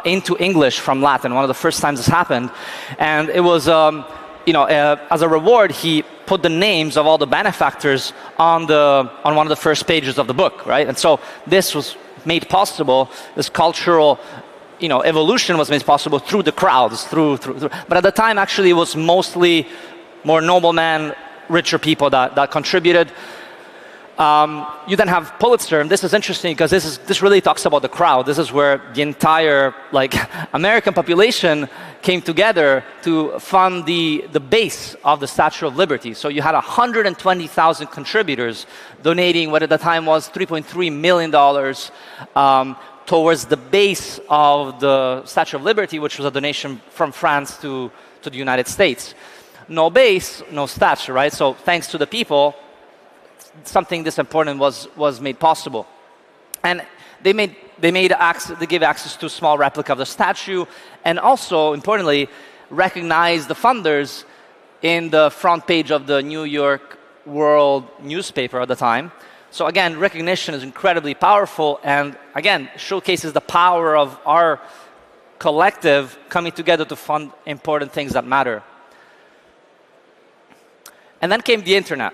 into English from Latin, one of the first times this happened. And it was, as a reward, he put the names of all the benefactors on one of the first pages of the book, right? And so this was made possible, this cultural evolution was made possible through the crowds, but at the time actually it was mostly more noblemen, richer people that contributed. You then have Pulitzer, and this is interesting because this really talks about the crowd. This is where the entire American population came together to fund the base of the Statue of Liberty. So you had 120,000 contributors donating what at the time was $3.3 million towards the base of the Statue of Liberty, which was a donation from France to the United States. No base, no statue, right? So thanks to the people, something this important was made possible. And they gave access to a small replica of the statue, and also, importantly, recognized the funders in the front page of the New York World newspaper at the time. So again, recognition is incredibly powerful, and again, showcases the power of our collective coming together to fund important things that matter. And then came the internet,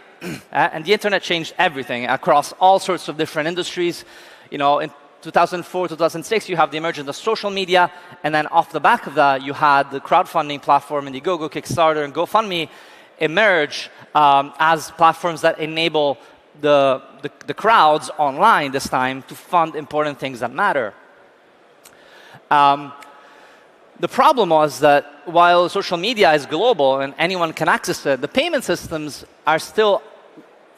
and the internet changed everything across all sorts of different industries. In 2004, 2006, you have the emergence of social media, and then off the back of that, you had the crowdfunding platform Indiegogo, Kickstarter, and GoFundMe emerge as platforms that enable the crowds online this time to fund important things that matter. The problem was that while social media is global and anyone can access it, the payment systems are still,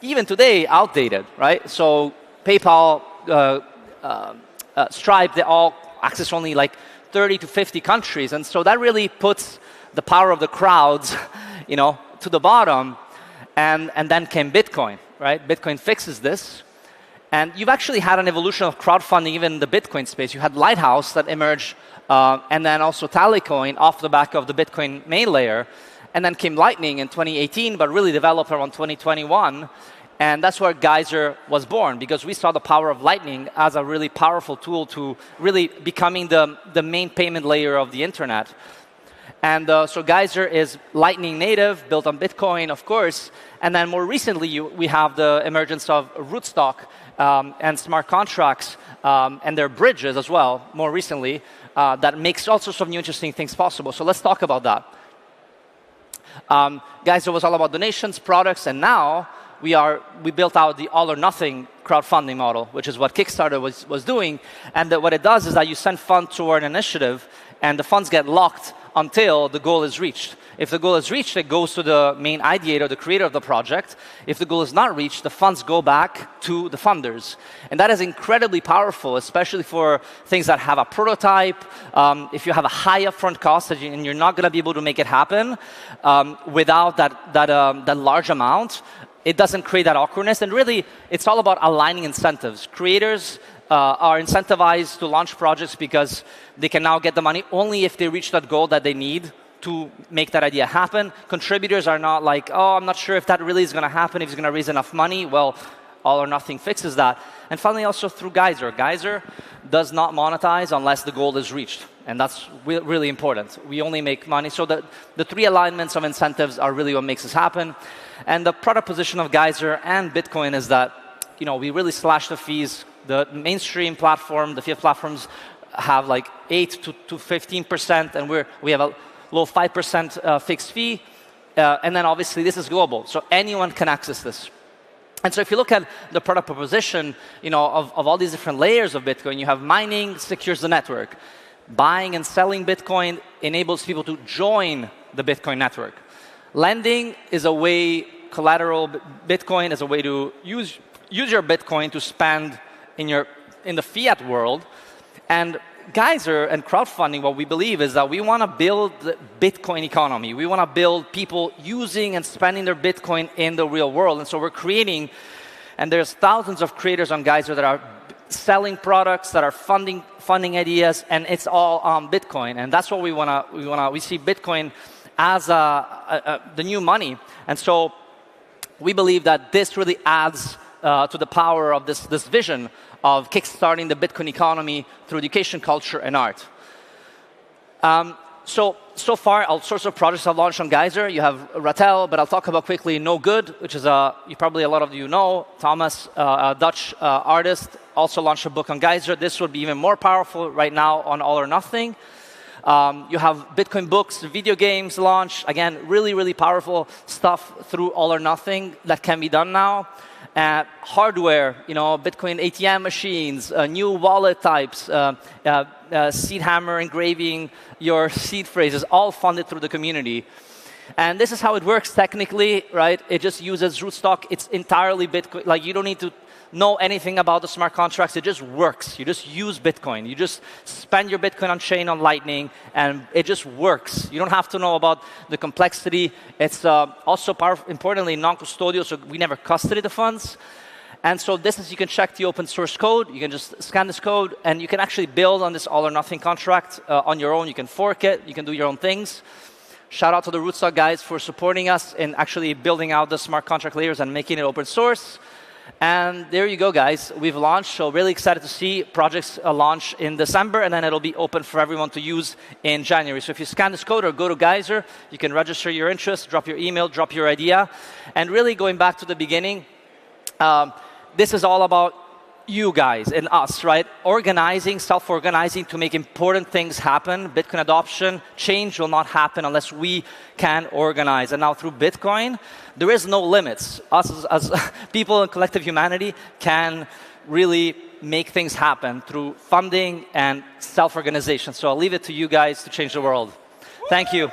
even today, outdated, right? So PayPal, Stripe, they all access only 30 to 50 countries. And so that really puts the power of the crowds, to the bottom. And then came Bitcoin, right? Bitcoin fixes this. And you've actually had an evolution of crowdfunding even in the Bitcoin space. You had Lighthouse that emerged and then also Tallycoin off the back of the Bitcoin main layer. And then came Lightning in 2018, but really developed around 2021. And that's where Geyser was born, because we saw the power of Lightning as a really powerful tool to really becoming the main payment layer of the internet. And so Geyser is Lightning native, built on Bitcoin, of course. And then more recently, we have the emergence of Rootstock and smart contracts and their bridges as well, more recently, that makes all sorts of new interesting things possible. So let's talk about that. Geyser was all about donations, products, and now we built out the all or nothing crowdfunding model, which is what Kickstarter was doing. And what it does is that you send funds toward an initiative, and the funds get locked until the goal is reached. If the goal is reached, it goes to the main ideator, the creator of the project. If the goal is not reached, the funds go back to the funders. And that is incredibly powerful, especially for things that have a prototype. If you have a high upfront cost and you're not going to be able to make it happen without that large amount, it doesn't create that awkwardness. And really, it's all about aligning incentives. Creators are incentivized to launch projects because they can now get the money only if they reach that goal that they need to make that idea happen. Contributors are not like, oh, I'm not sure if that really is going to happen, if it's going to raise enough money. Well, all or nothing fixes that. And finally, also through Geyser. Geyser does not monetize unless the goal is reached. And that's really important. We only make money. So the three alignments of incentives are really what makes this happen. And the product position of Geyser and Bitcoin is that, we really slash the fees. The mainstream platform, the fiat platforms, have like 8 to 15%, and we have a low 5% fixed fee. And then obviously this is global, so anyone can access this. And so if you look at the product proposition, of all these different layers of Bitcoin, you have mining secures the network. Buying and selling Bitcoin enables people to join the Bitcoin network. Lending is a way, collateral Bitcoin is a way to use your Bitcoin to spend in the fiat world. And Geyser and crowdfunding, what we believe is that we want to build the Bitcoin economy. We want to build people using and spending their Bitcoin in the real world. And so we're creating, and there's thousands of creators on Geyser that are selling products, that are funding ideas, and it's all on Bitcoin. And that's what we see Bitcoin as the new money. And so we believe that this really adds to the power of this vision of kickstarting the Bitcoin economy through education, culture, and art. So far, all sorts of projects have launched on Geyser. You have Rattel, but I'll talk about quickly No Good, which is probably a lot of you know. Thomas, a Dutch artist, also launched a book on Geyser. This would be even more powerful right now on All or Nothing. You have Bitcoin books, video games launched. Again, really, really powerful stuff through All or Nothing that can be done now. Hardware, Bitcoin ATM machines, new wallet types, seed hammer engraving your seed phrases, all funded through the community. And this is how it works technically, right? It just uses Rootstock. It's entirely Bitcoin. Like, you don't need to know anything about the smart contracts. It just works. You just use Bitcoin. You just spend your Bitcoin on chain on Lightning, and it just works. You don't have to know about the complexity. It's also importantly non-custodial, so we never custody the funds. And so this is, you can check the open source code. You can just scan this code, and you can actually build on this all or nothing contract on your own. You can fork it. You can do your own things. Shout out to the Rootstock guys for supporting us in actually building out the smart contract layers and making it open source. And there you go, guys. We've launched, so really excited to see projects launch in December, and then it'll be open for everyone to use in January. So if you scan this code or go to Geyser, you can register your interest, drop your email, drop your idea. And really going back to the beginning, this is all about you guys and us, right? Organizing, self-organizing to make important things happen. Bitcoin adoption, change will not happen unless we can organize. And now through Bitcoin, there is no limits. Us as people in collective humanity can really make things happen through funding and self-organization. So I'll leave it to you guys to change the world. Thank you.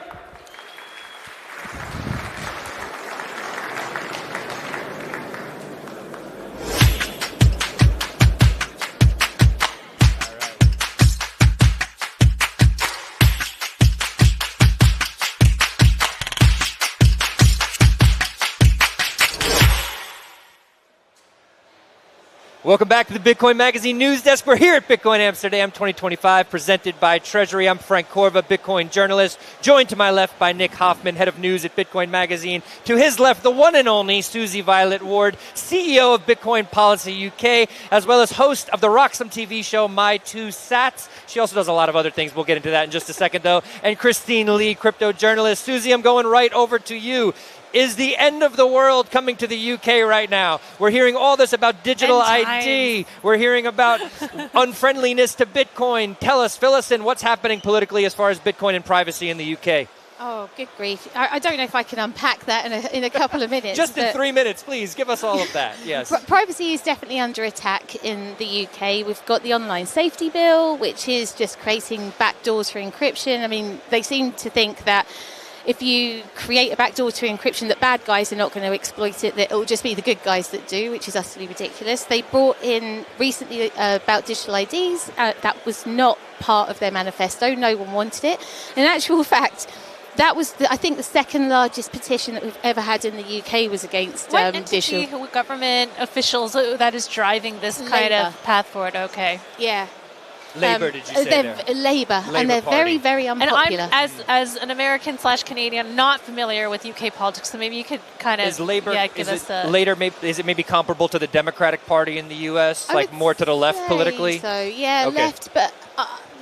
Welcome back to the Bitcoin Magazine News Desk. We're here at Bitcoin Amsterdam 2025, presented by Treasury. I'm Frank Corva, Bitcoin journalist, joined to my left by Nick Hoffman, head of news at Bitcoin Magazine. To his left, the one and only Susie Violet Ward, CEO of Bitcoin Policy UK, as well as host of the Roxham TV show My Two Sats. She also does a lot of other things. We'll get into that in just a second, though. And Christine Lee, crypto journalist. Susie, I'm going right over to you. Is the end of the world coming to the UK right now? We're hearing all this about digital ID. We're hearing about unfriendliness to Bitcoin. Tell us, fill us in, what's happening politically as far as Bitcoin and privacy in the UK? Oh, good grief. I don't know if I can unpack that in a couple of minutes. Just in 3 minutes, please. Give us all of that. Yes. Privacy is definitely under attack in the UK. We've got the online safety bill, which is just creating backdoors for encryption. I mean, they seem to think that if you create a backdoor to encryption, that bad guys are not going to exploit it, that it will just be the good guys that do, which is utterly ridiculous. They brought in recently about digital IDs. That was not part of their manifesto. No one wanted it. In actual fact, that was, I think, the second largest petition that we've ever had in the UK was against digital. Government officials that is driving this kind of path forward? Okay. Yeah. Labour, did you say there? Labour, and they're Party. very, very unpopular. And I'm, as an American/Canadian, not familiar with UK politics, so maybe you could kind of is Labour, give us a... Is it maybe comparable to the Democratic Party in the US, like more to the left politically? So, yeah, okay. Left, but...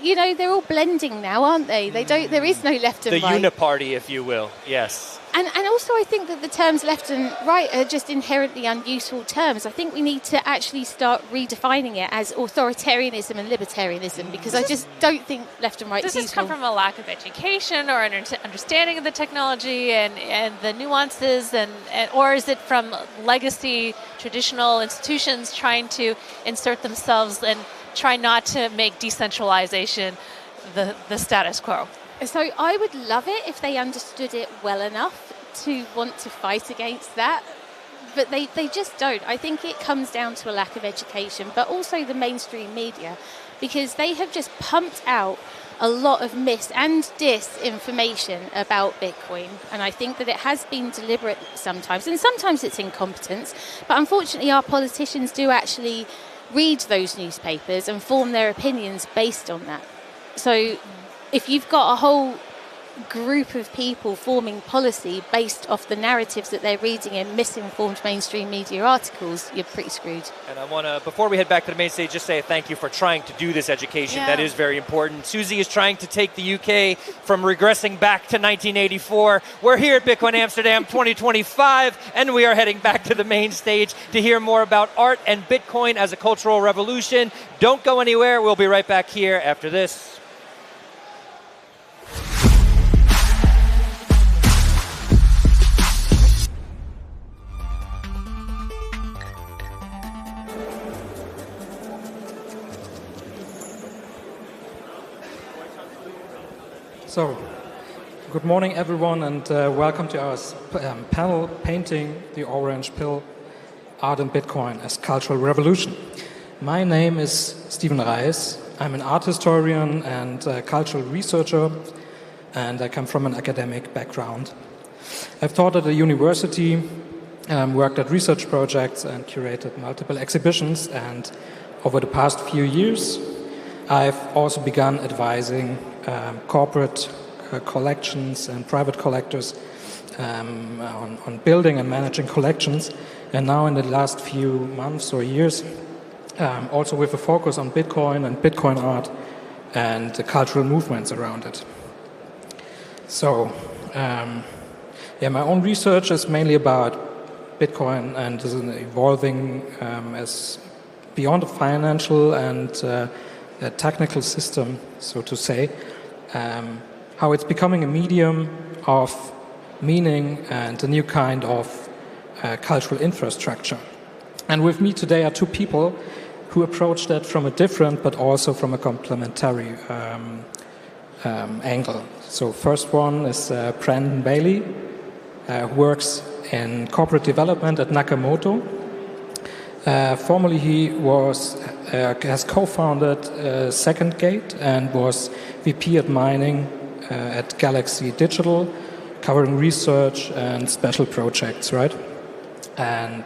you know, they're all blending now, aren't they? They don't. There is no left and right. The uniparty, if you will. Yes. And also, I think that the terms left and right are just inherently unuseful terms. I think we need to actually start redefining it as authoritarianism and libertarianism, because I just don't think left and right is useful. Does this come from a lack of education or an understanding of the technology and the nuances, or is it from legacy traditional institutions trying to insert themselves and try not to make decentralization the status quo? So I would love it if they understood it well enough to want to fight against that, but they just don't. I think it comes down to a lack of education, but also the mainstream media, because they have just pumped out a lot of mis and disinformation about Bitcoin, and I think that it has been deliberate sometimes, and sometimes it's incompetence, but unfortunately our politicians do actually read those newspapers and form their opinions based on that. So if you've got a whole group of people forming policy based off the narratives that they're reading in misinformed mainstream media articles, you're pretty screwed. And I want to, before we head back to the main stage, just say thank you for trying to do this education. Yeah. That is very important. Susie is trying to take the UK from regressing back to 1984. We're here at Bitcoin Amsterdam 2025, and we are heading back to the main stage to hear more about art and Bitcoin as a cultural revolution. Don't go anywhere. We'll be right back here after this. So, good morning everyone, and welcome to our panel, Painting the Orange Pill, Art and Bitcoin as Cultural Revolution. My name is Stephen Reis. I'm an art historian and cultural researcher, and I come from an academic background. I've taught at a university, worked at research projects, and curated multiple exhibitions, and over the past few years I've also begun advising corporate collections and private collectors on building and managing collections, and now in the last few months or years also with a focus on Bitcoin and Bitcoin art and the cultural movements around it. So my own research is mainly about Bitcoin and is evolving as beyond a financial and a technical system, so to say, how it's becoming a medium of meaning and a new kind of cultural infrastructure. And with me today are two people who approach that from a different but also from a complementary angle. So first one is Brandon Bailey, who works in corporate development at Nakamoto. Formerly he has co-founded Second Gate and was VP at mining at Galaxy Digital, covering research and special projects, right? And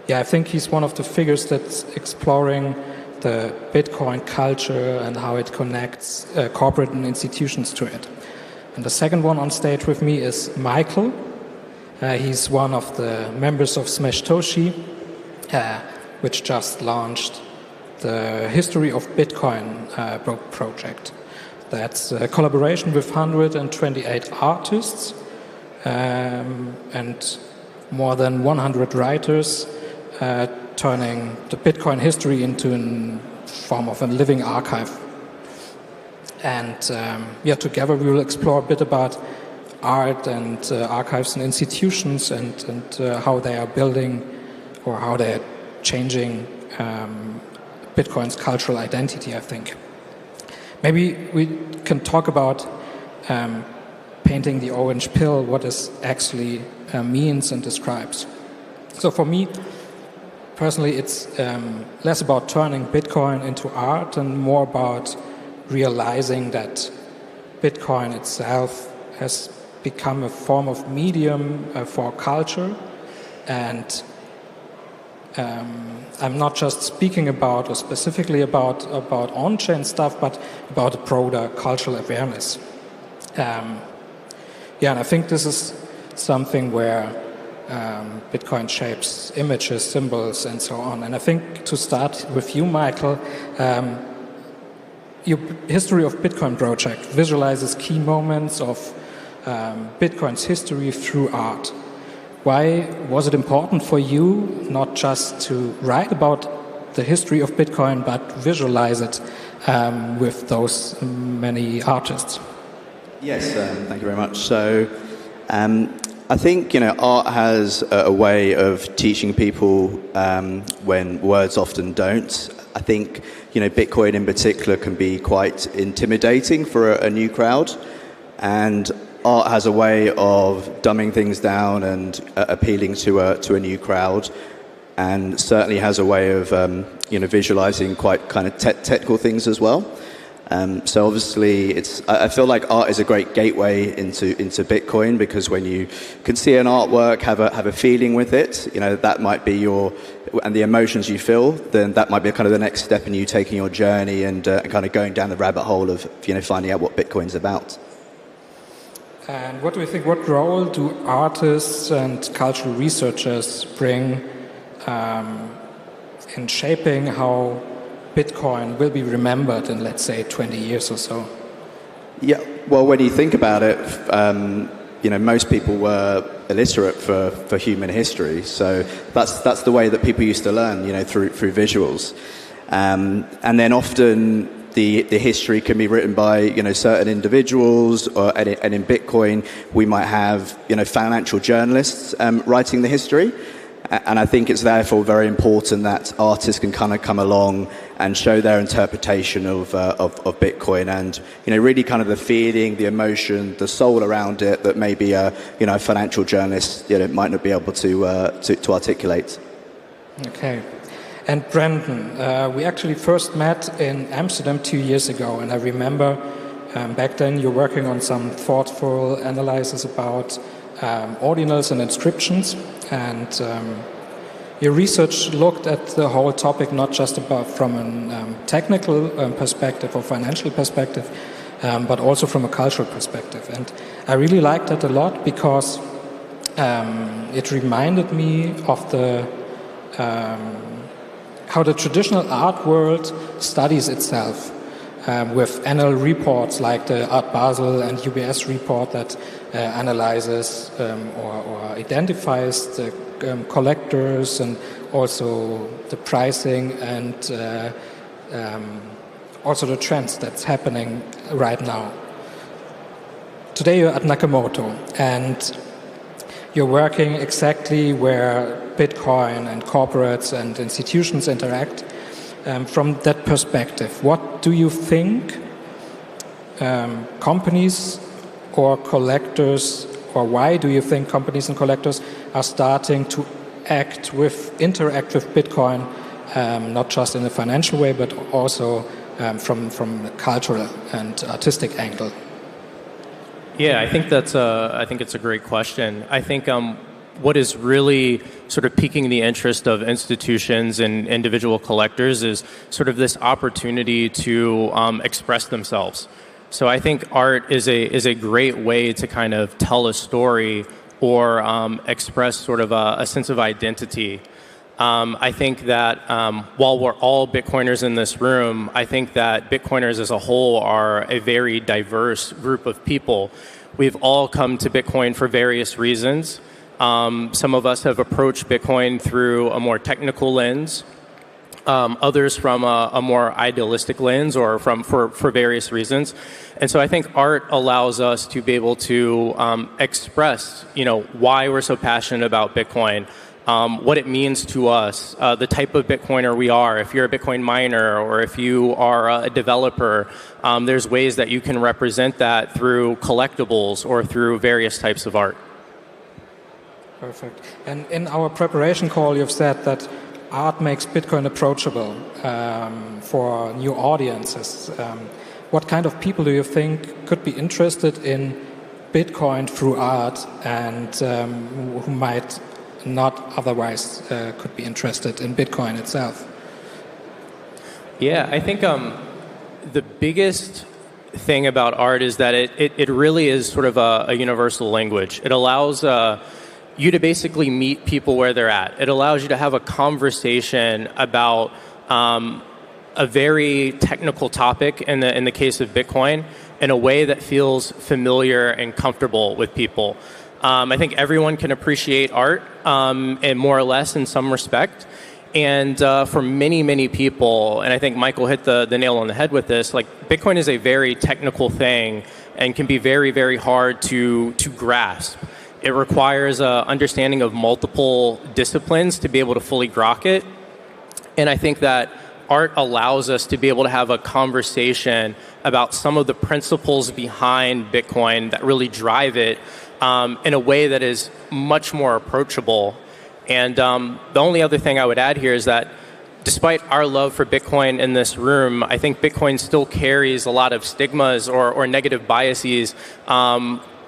yeah, I think he's one of the figures that's exploring the Bitcoin culture and how it connects corporate and institutions to it. And the second one on stage with me is Michael. He's one of the members of Smashtoshi, which just launched the History of Bitcoin project. That's a collaboration with 128 artists and more than 100 writers, turning the Bitcoin history into a form of a living archive. And together we will explore a bit about art and archives and institutions and how they are building or how they are changing Bitcoin's cultural identity, I think. Maybe we can talk about painting the orange pill, what this actually means and describes. So for me, personally, it's less about turning Bitcoin into art and more about realizing that Bitcoin itself has become a form of medium for culture. And I'm not just speaking about or specifically about on-chain stuff, but about a broader cultural awareness. And I think this is something where Bitcoin shapes images, symbols, and so on. And I think to start with you, Michael, your History of Bitcoin project visualizes key moments of Bitcoin's history through art. Why was it important for you not just to write about the history of Bitcoin, but visualize it with those many artists? Yes, thank you very much. So I think, art has a way of teaching people when words often don't. I think, Bitcoin in particular can be quite intimidating for a new crowd. And art has a way of dumbing things down and appealing to a new crowd, and certainly has a way of visualizing quite kind of technical things as well. So obviously, I feel like art is a great gateway into Bitcoin, because when you can see an artwork, have a feeling with it, that might be and the emotions you feel, then that might be kind of the next step in you taking your journey and kind of going down the rabbit hole of finding out what Bitcoin's about. And what do you think, what role do artists and cultural researchers bring in shaping how Bitcoin will be remembered in, let's say, 20 years or so? Yeah, well, when you think about it, most people were illiterate for human history. So that's the way that people used to learn, through visuals. And then often the history can be written by certain individuals, and in Bitcoin we might have financial journalists writing the history. And I think it's therefore very important that artists can kind of come along and show their interpretation of Bitcoin, and really kind of the feeling, the emotion, the soul around it that maybe a financial journalist might not be able to articulate. Okay. And Brandon, we actually first met in Amsterdam 2 years ago, and I remember back then you're working on some thoughtful analysis about ordinals and inscriptions, and your research looked at the whole topic not just from a technical perspective or financial perspective, but also from a cultural perspective. And I really liked that a lot because it reminded me of how the traditional art world studies itself with annual reports like the Art Basel and UBS report that analyzes or identifies the collectors and also the pricing and also the trends that's happening right now. Today you're at Nakamoto, and you're working exactly where Bitcoin and corporates and institutions interact. From that perspective, what do you think companies or collectors, or why do you think companies and collectors are starting to interact with Bitcoin, not just in a financial way, but also from the cultural and artistic angle? Yeah, I think it's a great question. I think what is really sort of piquing the interest of institutions and individual collectors is sort of this opportunity to express themselves. So I think art is a great way to kind of tell a story or express sort of a sense of identity. I think that while we're all Bitcoiners in this room, I think that Bitcoiners as a whole are a very diverse group of people. We've all come to Bitcoin for various reasons. Some of us have approached Bitcoin through a more technical lens, others from a more idealistic lens or for various reasons. And so I think art allows us to be able to express, why we're so passionate about Bitcoin, what it means to us, the type of Bitcoiner we are. If you're a Bitcoin miner or if you are a developer, there's ways that you can represent that through collectibles or through various types of art. Perfect. And in our preparation call, you've said that art makes Bitcoin approachable for new audiences. What kind of people do you think could be interested in Bitcoin through art and who might not otherwise could be interested in Bitcoin itself? Yeah, I think the biggest thing about art is that it really is sort of a universal language. It allows you to basically meet people where they're at. It allows you to have a conversation about a very technical topic in the case of Bitcoin in a way that feels familiar and comfortable with people. I think everyone can appreciate art, and more or less in some respect. And for many, many people, and I think Michael hit the nail on the head with this, like Bitcoin is a very technical thing and can be very, very hard to grasp. It requires an understanding of multiple disciplines to be able to fully grok it. And I think that art allows us to be able to have a conversation about some of the principles behind Bitcoin that really drive it in a way that is much more approachable. And the only other thing I would add here is that despite our love for Bitcoin in this room, I think Bitcoin still carries a lot of stigmas or negative biases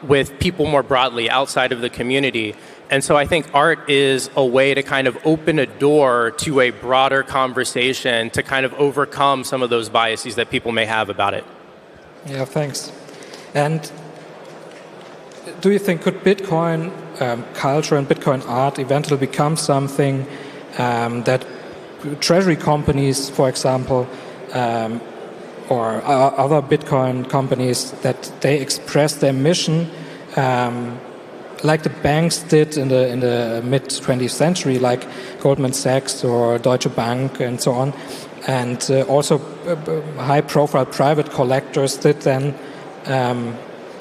with people more broadly outside of the community. And so I think art is a way to kind of open a door to a broader conversation to kind of overcome some of those biases that people may have about it. Yeah, thanks. And do you think could Bitcoin culture and Bitcoin art eventually become something that treasury companies, for example, or other Bitcoin companies, that they express their mission like the banks did in the mid-20th century, like Goldman Sachs or Deutsche Bank and so on, and also high-profile private collectors did then.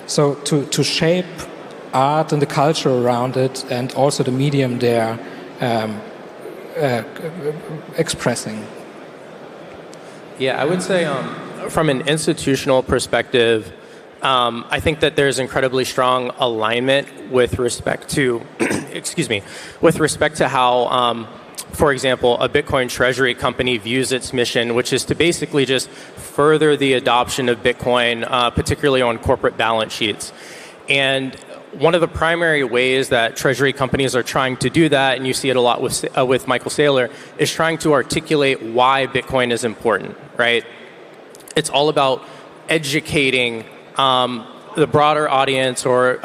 So to shape art and the culture around it, and also the medium they're expressing. Yeah, I would say from an institutional perspective, I think that there's incredibly strong alignment with respect to, with respect to how, for example, a Bitcoin treasury company views its mission, which is to basically just further the adoption of Bitcoin, particularly on corporate balance sheets. And one of the primary ways that treasury companies are trying to do that, and you see it a lot with Michael Saylor, is trying to articulate why Bitcoin is important, right? It's all about educating the broader audience or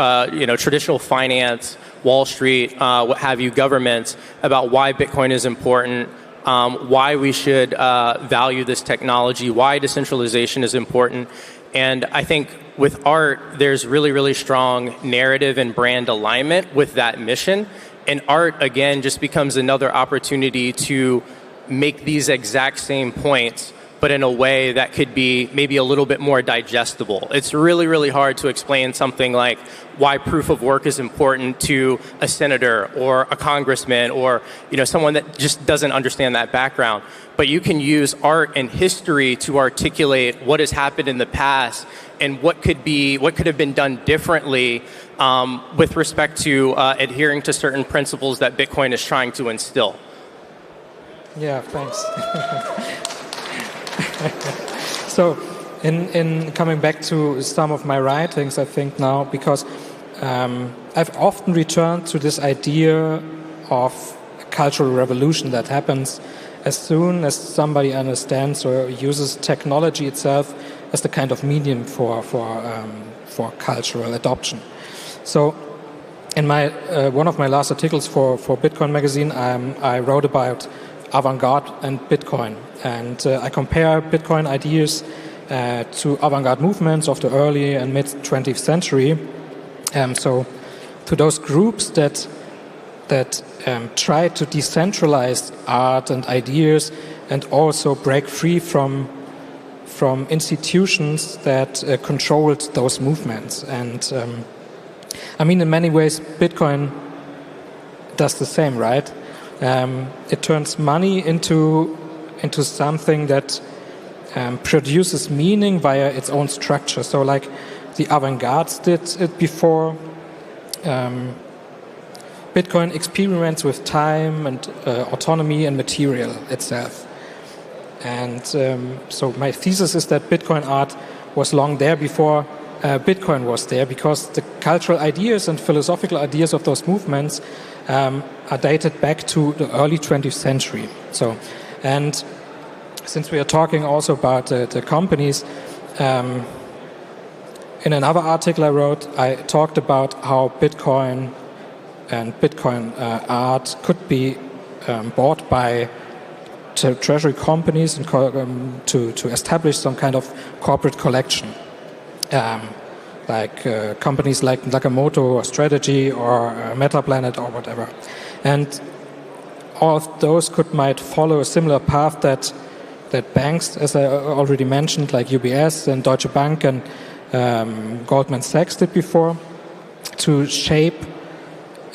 traditional finance, Wall Street, what have you, governments, about why Bitcoin is important, why we should value this technology, why decentralization is important. And I think with art, there's really, really strong narrative and brand alignment with that mission. And art, again, just becomes another opportunity to make these exact same points, but in a way that could be maybe a little bit more digestible. It's really, really hard to explain something like why proof of work is important to a senator or a congressman or someone that just doesn't understand that background. But you can use art and history to articulate what has happened in the past and what could have been done differently with respect to adhering to certain principles that Bitcoin is trying to instill. Yeah, thanks. So, in coming back to some of my writings, I think now, because I've often returned to this idea of a cultural revolution that happens as soon as somebody understands or uses technology itself as the kind of medium for cultural adoption. So, in my one of my last articles for Bitcoin magazine, I wrote about avant-garde and Bitcoin, and I compare Bitcoin ideas to avant-garde movements of the early and mid 20th century. So, to those groups that try to decentralize art and ideas, and also break free from institutions that controlled those movements. And I mean, in many ways, Bitcoin does the same, right? It turns money into something that produces meaning via its own structure. So, like the avant-gardes did it before. Bitcoin experiments with time and autonomy and material itself. And so my thesis is that Bitcoin art was long there before Bitcoin was there, because the cultural ideas and philosophical ideas of those movements are dated back to the early 20th century. So, and since we are talking also about the companies, in another article I wrote, I talked about how Bitcoin and Bitcoin art could be bought by treasury companies and to establish some kind of corporate collection, like companies like Nakamoto or Strategy or MetaPlanet or whatever. And all of those might follow a similar path that banks, as I already mentioned, like UBS and Deutsche Bank and Goldman Sachs did before, to shape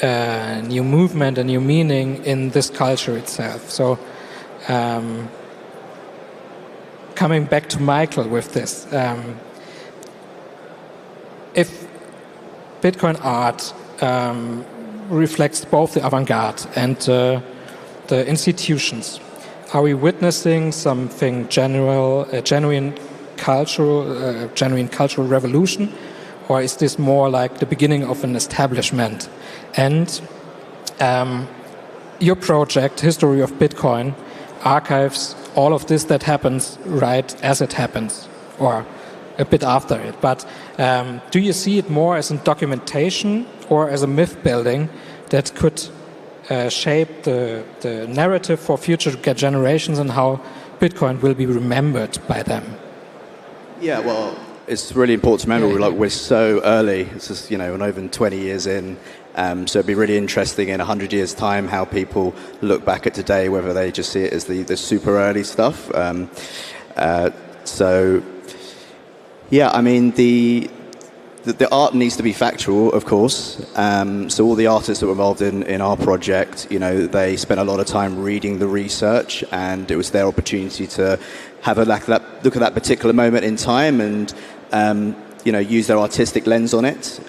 a new movement, a new meaning in this culture itself. So, coming back to Michael with this, if Bitcoin art reflects both the avant-garde and the institutions, are we witnessing something genuine cultural revolution, or is this more like the beginning of an establishment? And your project, History of Bitcoin, archives all of this that happens right as it happens, or a bit after it. But do you see it more as a documentation or as a myth building that could shape the narrative for future generations and how Bitcoin will be remembered by them? Yeah, well, it's really important to remember we're so early. It's just, we're not even 20 years in. So it'd be really interesting in 100 years' time how people look back at today, whether they just see it as the super early stuff. So, yeah, I mean, the art needs to be factual, of course. So all the artists that were involved in our project, they spent a lot of time reading the research, and it was their opportunity to have a look at that particular moment in time and, use their artistic lens on it.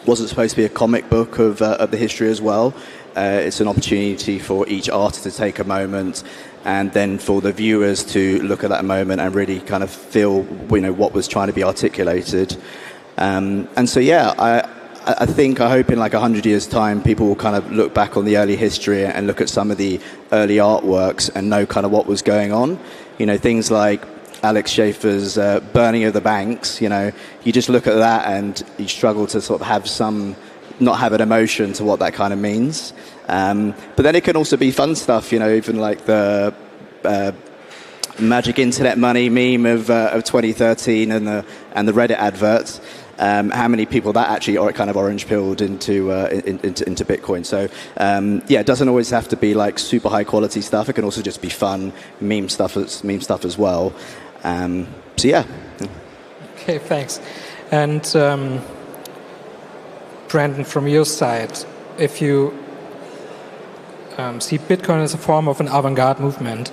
Wasn't supposed to be a comic book of the history as well. It's an opportunity for each artist to take a moment, and then for the viewers to look at that moment and really kind of feel, what was trying to be articulated. And so, yeah, I hope in like 100 years' time, people will kind of look back on the early history and look at some of the early artworks and know kind of what was going on. Things like Alex Schaefer's burning of the banks, you just look at that and you struggle to sort of not have an emotion to what that kind of means. But then it can also be fun stuff, even like the magic internet money meme of 2013 and the Reddit adverts. How many people that actually are kind of orange-pilled into Bitcoin. So, it doesn't always have to be like super high-quality stuff. It can also just be fun meme stuff as well. So, yeah. Okay, thanks. And Brandon, from your side, if you see Bitcoin as a form of an avant-garde movement,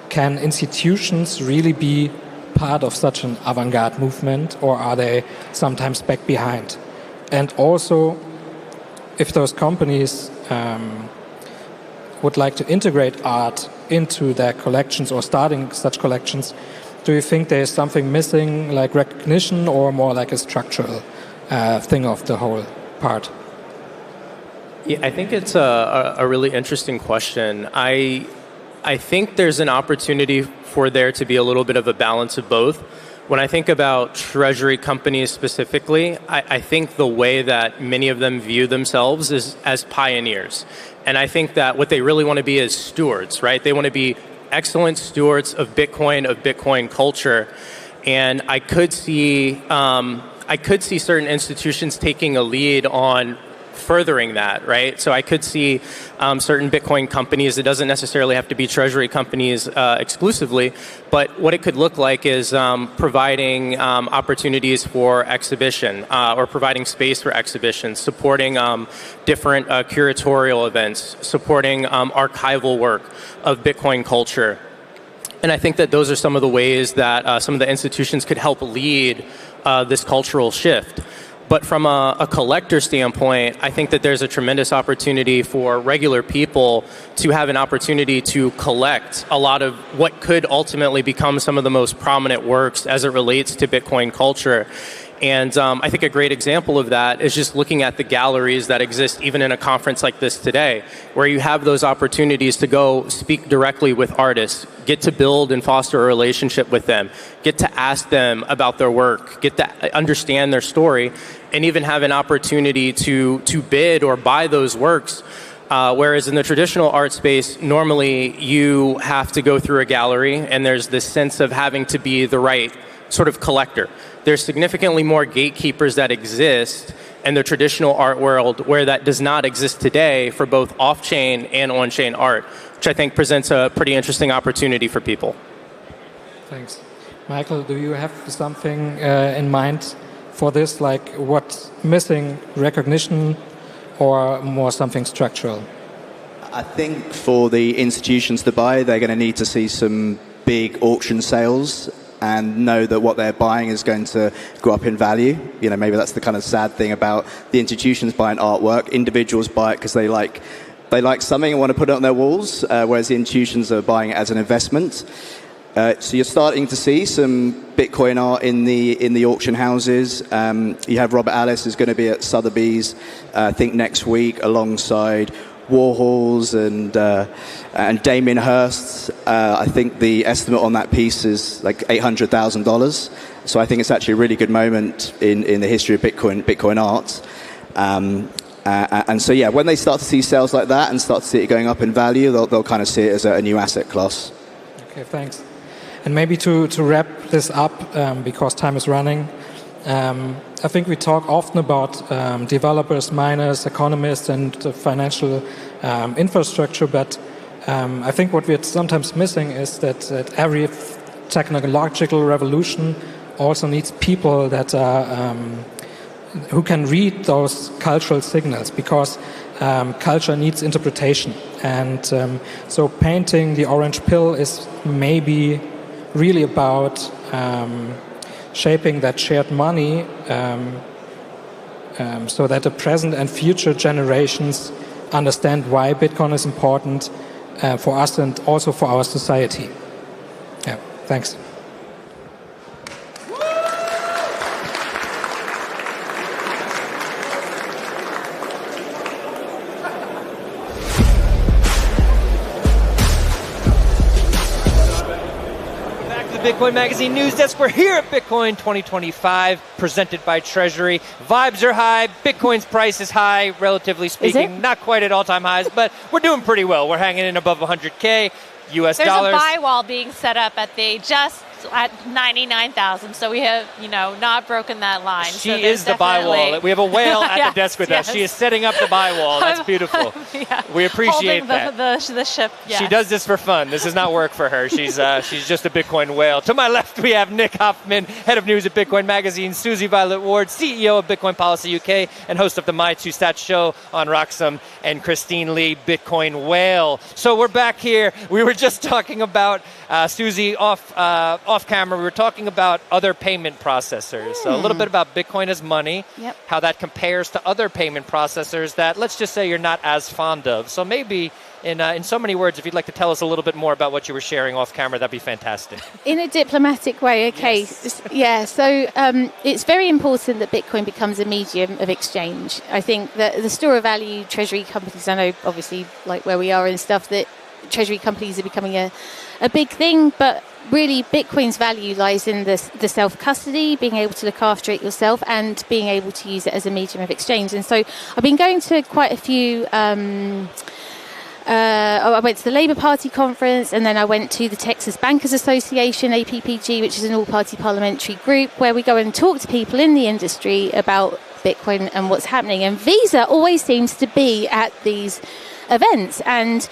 can institutions really be part of such an avant-garde movement, or are they sometimes back behind? And also, if those companies would like to integrate art into their collections or starting such collections, do you think there is something missing, like recognition, or more like a structural thing of the whole part? Yeah, I think it's a really interesting question. I think there's an opportunity for there to be a little bit of a balance of both. When I think about treasury companies specifically, I think the way that many of them view themselves is as pioneers. And I think that what they really want to be is stewards, right? They want to be excellent stewards of Bitcoin culture. And I could see certain institutions taking a lead on furthering that, right? So I could see certain Bitcoin companies. It doesn't necessarily have to be treasury companies exclusively, but what it could look like is providing opportunities for exhibition or providing space for exhibition, supporting different curatorial events, supporting archival work of Bitcoin culture. And I think that those are some of the ways that some of the institutions could help lead this cultural shift. But from a collector standpoint, I think that there's a tremendous opportunity for regular people to have an opportunity to collect a lot of what could ultimately become some of the most prominent works as it relates to Bitcoin culture. And I think a great example of that is just looking at the galleries that exist even in a conference like this today, where you have those opportunities to go speak directly with artists, get to build and foster a relationship with them, get to ask them about their work, get to understand their story, and even have an opportunity to bid or buy those works. Whereas in the traditional art space, normally you have to go through a gallery and there's this sense of having to be the right sort of collector. There's significantly more gatekeepers that exist in the traditional art world where that does not exist today for both off-chain and on-chain art, which I think presents a pretty interesting opportunity for people. Thanks. Michael, do you have something in mind for this, like what's missing, recognition or more something structural? I think for the institutions to buy, they're going to need to see some big auction sales and know that what they're buying is going to go up in value. You know, maybe that's the kind of sad thing about the institutions buying artwork. Individuals buy it because they like something and want to put it on their walls, whereas the institutions are buying it as an investment. So you're starting to see some Bitcoin art in the auction houses. You have Robert Alice is going to be at Sotheby's, I think next week, alongside Warhols and Damien Hirst. I think the estimate on that piece is like $800,000. So I think it's actually a really good moment in the history of Bitcoin art. And so yeah, when they start to see sales like that and start to see it going up in value, they'll kind of see it as a new asset class. Okay, thanks. And maybe to wrap this up, because time is running, I think we talk often about developers, miners, economists, and the financial infrastructure, but I think what we're sometimes missing is that every technological revolution also needs people that are who can read those cultural signals, because culture needs interpretation. And so painting the orange pill is maybe really about shaping that shared money so that the present and future generations understand why Bitcoin is important for us and also for our society. Yeah, thanks. Bitcoin Magazine News Desk. We're here at Bitcoin 2025, presented by Treasury. Vibes are high. Bitcoin's price is high, relatively speaking. Not quite at all-time highs, but we're doing pretty well. We're hanging in above 100K US dollars. There's a buy wall being set up at 99,000, so we have, not broken that line. She is the buy wall. We have a whale at the desk with us. She is setting up the buy wall. That's beautiful. We appreciate that. The ship. Yes. She does this for fun. This is not work for her. She's just a Bitcoin whale. To my left, we have Nick Hoffman, head of news at Bitcoin Magazine, Susie Violet Ward, CEO of Bitcoin Policy UK, and host of the My Two Stats show on Roxham, and Christine Lee, Bitcoin whale. So we're back here. We were just talking about Susie, off camera, we were talking about other payment processors. So a little bit about Bitcoin as money, how that compares to other payment processors that, let's just say, you're not as fond of. So maybe in so many words, if you'd like to tell us a little bit more about what you were sharing off camera, that'd be fantastic. In a diplomatic way, okay. Yes. Yeah, so it's very important that Bitcoin becomes a medium of exchange. I think that the store of value treasury companies, I know obviously like where we are and stuff, that treasury companies are becoming a big thing, but really Bitcoin's value lies in the self-custody, being able to look after it yourself and being able to use it as a medium of exchange. And so I've been going to quite a few... I went to the Labour Party conference, and then I went to the Texas Bankers Association, APPG, which is an all-party parliamentary group, where we go and talk to people in the industry about Bitcoin and what's happening. And Visa always seems to be at these events, and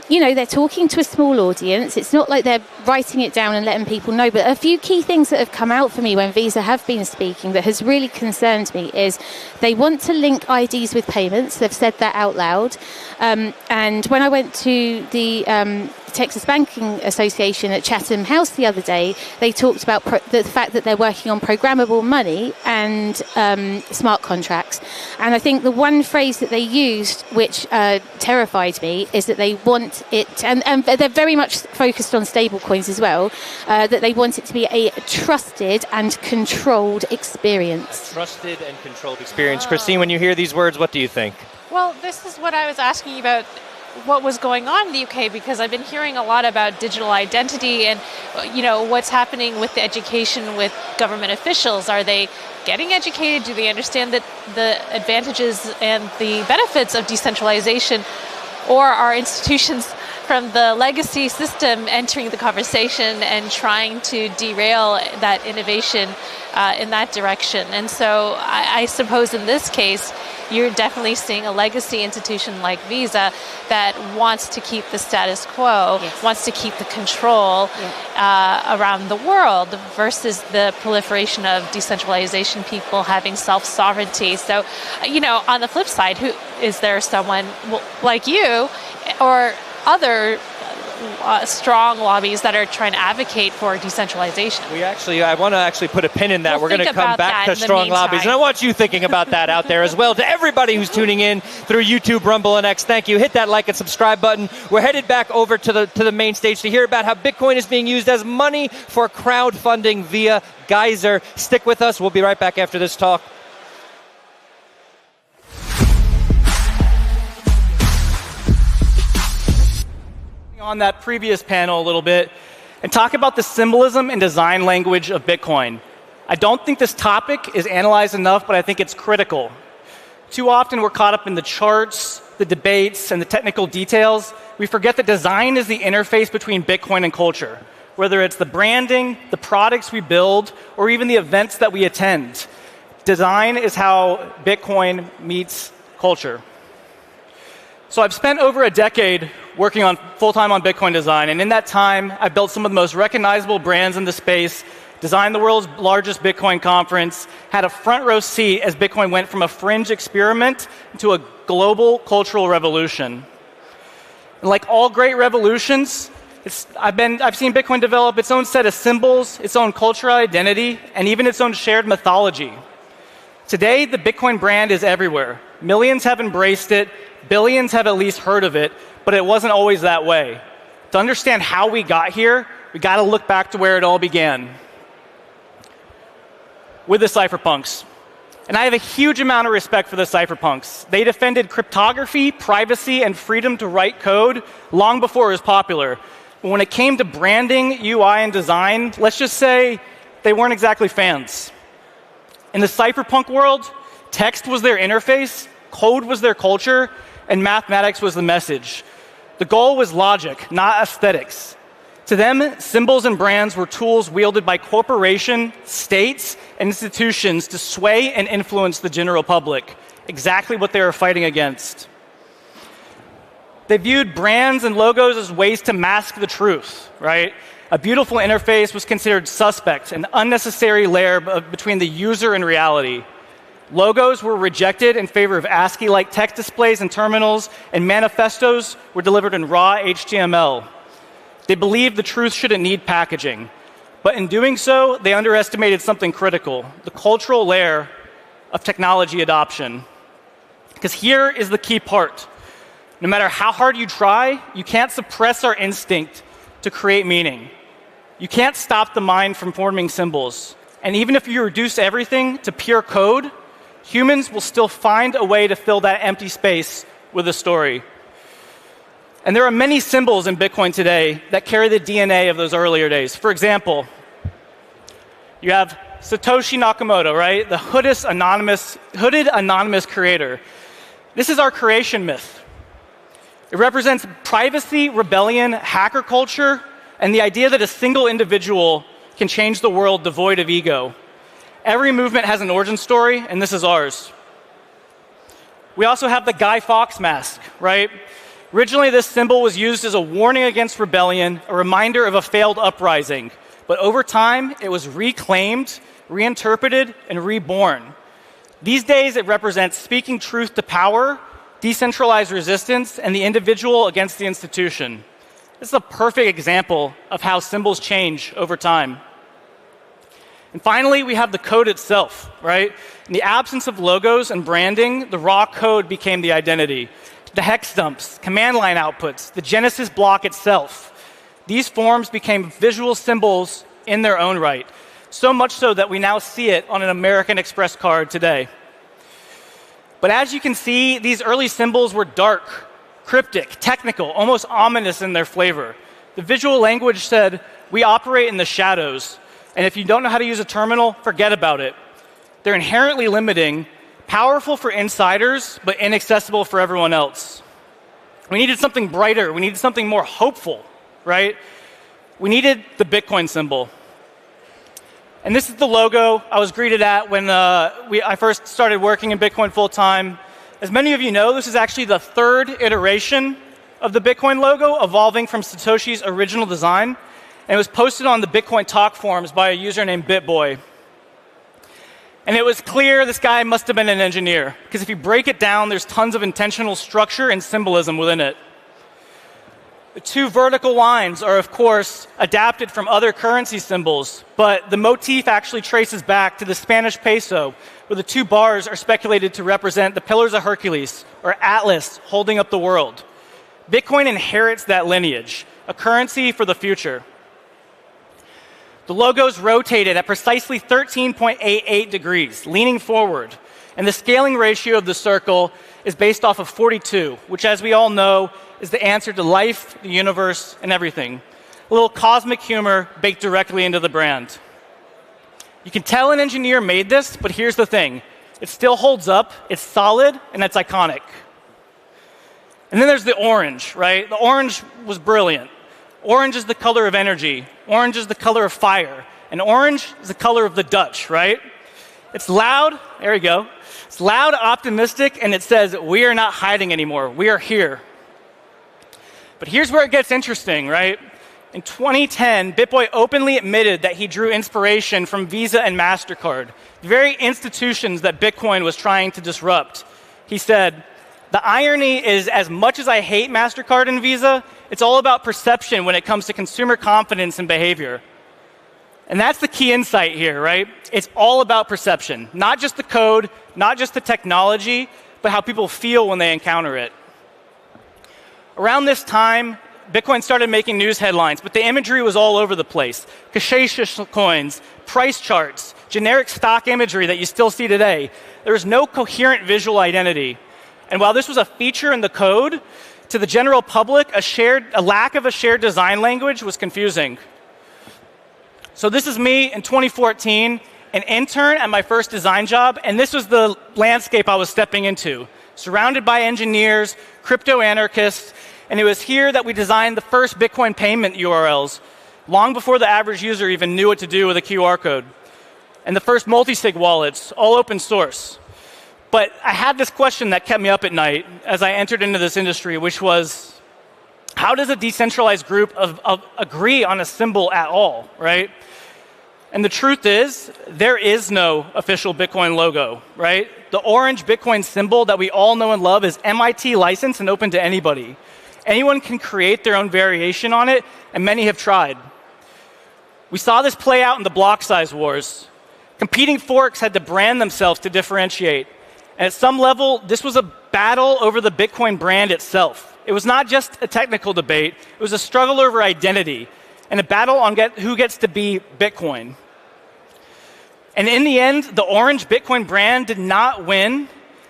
you know, they're talking to a small audience. It's not like they're writing it down and letting people know. But a few key things that have come out for me when Visa have been speaking that has really concerned me is they want to link IDs with payments. They've said that out loud. And when I went to the Texas Banking Association at Chatham House the other day, they talked about the fact that they're working on programmable money and smart contracts. And I think the one phrase that they used, which terrified me, is that they want it, and they're very much focused on stable coins as well, that they want it to be a trusted and controlled experience. A trusted and controlled experience. Christine, when you hear these words, what do you think? Well, this is what I was asking about, what was going on in the UK, because I've been hearing a lot about digital identity and, you know, what's happening with the education with government officials. Are they getting educated? Do they understand that the advantages and the benefits of decentralization? Or are institutions from the legacy system entering the conversation and trying to derail that innovation in that direction? And so I suppose in this case, you're definitely seeing a legacy institution like Visa that wants to keep the status quo, wants to keep the control around the world versus the proliferation of decentralization, people having self-sovereignty. So, you know, on the flip side, is there someone like you or other strong lobbies that are trying to advocate for decentralization? I want to actually put a pin in that. We're going to come back to strong lobbies. And I want you thinking about that out there as well. To everybody who's tuning in through YouTube, Rumble, and X, thank you. Hit that like and subscribe button. We're headed back over to the main stage to hear about how Bitcoin is being used as money for crowdfunding via Geyser. Stick with us. We'll be right back after this talk. On that previous panel a little bit and talk about the symbolism and design language of Bitcoin. I don't think this topic is analyzed enough, but I think it's critical. Too often we're caught up in the charts, the debates, and the technical details. We forget that design is the interface between Bitcoin and culture, whether it's the branding, the products we build, or even the events that we attend. Design is how Bitcoin meets culture. So I've spent over a decade working on full-time on Bitcoin design, and in that time, I've built some of the most recognizable brands in the space, designed the world's largest Bitcoin conference, had a front row seat as Bitcoin went from a fringe experiment to a global cultural revolution. And like all great revolutions, I've seen Bitcoin develop its own set of symbols, its own cultural identity, and even its own shared mythology. Today, the Bitcoin brand is everywhere. Millions have embraced it. Billions have at least heard of it, but it wasn't always that way. To understand how we got here, we got to look back to where it all began. With the cypherpunks. And I have a huge amount of respect for the cypherpunks. They defended cryptography, privacy, and freedom to write code long before it was popular. But when it came to branding, UI, and design, let's just say they weren't exactly fans. In the cypherpunk world, text was their interface, code was their culture, and mathematics was the message. The goal was logic, not aesthetics. To them, symbols and brands were tools wielded by corporations, states, and institutions to sway and influence the general public, exactly what they were fighting against. They viewed brands and logos as ways to mask the truth, right? A beautiful interface was considered suspect, an unnecessary layer between the user and reality. Logos were rejected in favor of ASCII-like text displays and terminals, and manifestos were delivered in raw HTML. They believed the truth shouldn't need packaging. But in doing so, they underestimated something critical, the cultural layer of technology adoption. Because here is the key part. No matter how hard you try, you can't suppress our instinct to create meaning. You can't stop the mind from forming symbols. And even if you reduce everything to pure code, humans will still find a way to fill that empty space with a story. And there are many symbols in Bitcoin today that carry the DNA of those earlier days. For example, you have Satoshi Nakamoto, right? The hooded anonymous creator. This is our creation myth. It represents privacy, rebellion, hacker culture, and the idea that a single individual can change the world devoid of ego. Every movement has an origin story, and this is ours. We also have the Guy Fawkes mask, right? Originally, this symbol was used as a warning against rebellion, a reminder of a failed uprising. But over time, it was reclaimed, reinterpreted, and reborn. These days, it represents speaking truth to power, decentralized resistance, and the individual against the institution. This is a perfect example of how symbols change over time. And finally, we have the code itself, right? In the absence of logos and branding, the raw code became the identity. The hex dumps, command line outputs, the Genesis block itself. These forms became visual symbols in their own right, so much so that we now see it on an American Express card today. But as you can see, these early symbols were dark, cryptic, technical, almost ominous in their flavor. The visual language said, we operate in the shadows, and if you don't know how to use a terminal, forget about it. They're inherently limiting, powerful for insiders, but inaccessible for everyone else. We needed something brighter. We needed something more hopeful, right? We needed the Bitcoin symbol. And this is the logo I was greeted at when I first started working in Bitcoin full-time. As many of you know, this is actually the third iteration of the Bitcoin logo, evolving from Satoshi's original design. And it was posted on the Bitcoin Talk forums by a user named BitBoy. And it was clear this guy must have been an engineer, because if you break it down, there's tons of intentional structure and symbolism within it. The two vertical lines are, of course, adapted from other currency symbols, but the motif actually traces back to the Spanish peso, where the two bars are speculated to represent the Pillars of Hercules, or Atlas, holding up the world. Bitcoin inherits that lineage, a currency for the future. The logo's rotated at precisely 13.88 degrees, leaning forward, and the scaling ratio of the circle is based off of 42, which, as we all know, is the answer to life, the universe, and everything. A little cosmic humor baked directly into the brand. You can tell an engineer made this, but here's the thing. It still holds up, it's solid, and it's iconic. And then there's the orange, right? The orange was brilliant. Orange is the color of energy. Orange is the color of fire. And orange is the color of the Dutch, right? It's loud, there you go. It's loud, optimistic, and it says, we are not hiding anymore. We are here. But here's where it gets interesting, right? In 2010, BitBoy openly admitted that he drew inspiration from Visa and MasterCard, the very institutions that Bitcoin was trying to disrupt. He said, the irony is, as much as I hate MasterCard and Visa, it's all about perception when it comes to consumer confidence and behavior. And that's the key insight here, right? It's all about perception, not just the code, not just the technology, but how people feel when they encounter it. Around this time, Bitcoin started making news headlines, but the imagery was all over the place. Cache coins, price charts, generic stock imagery that you still see today. There was no coherent visual identity. And while this was a feature in the code, to the general public, a lack of a shared design language was confusing. So this is me in 2014, an intern at my first design job, and this was the landscape I was stepping into, surrounded by engineers, crypto anarchists, and it was here that we designed the first Bitcoin payment URLs, long before the average user even knew what to do with a QR code, and the first multi-sig wallets, all open source. But I had this question that kept me up at night as I entered into this industry, which was, how does a decentralized group agree on a symbol at all, right? And the truth is, there is no official Bitcoin logo, right? The orange Bitcoin symbol that we all know and love is MIT licensed and open to anybody. Anyone can create their own variation on it, and many have tried. We saw this play out in the block size wars. Competing forks had to brand themselves to differentiate. And at some level, this was a battle over the Bitcoin brand itself. It was not just a technical debate. It was a struggle over identity and a battle on who gets to be Bitcoin. And in the end, the orange Bitcoin brand did not win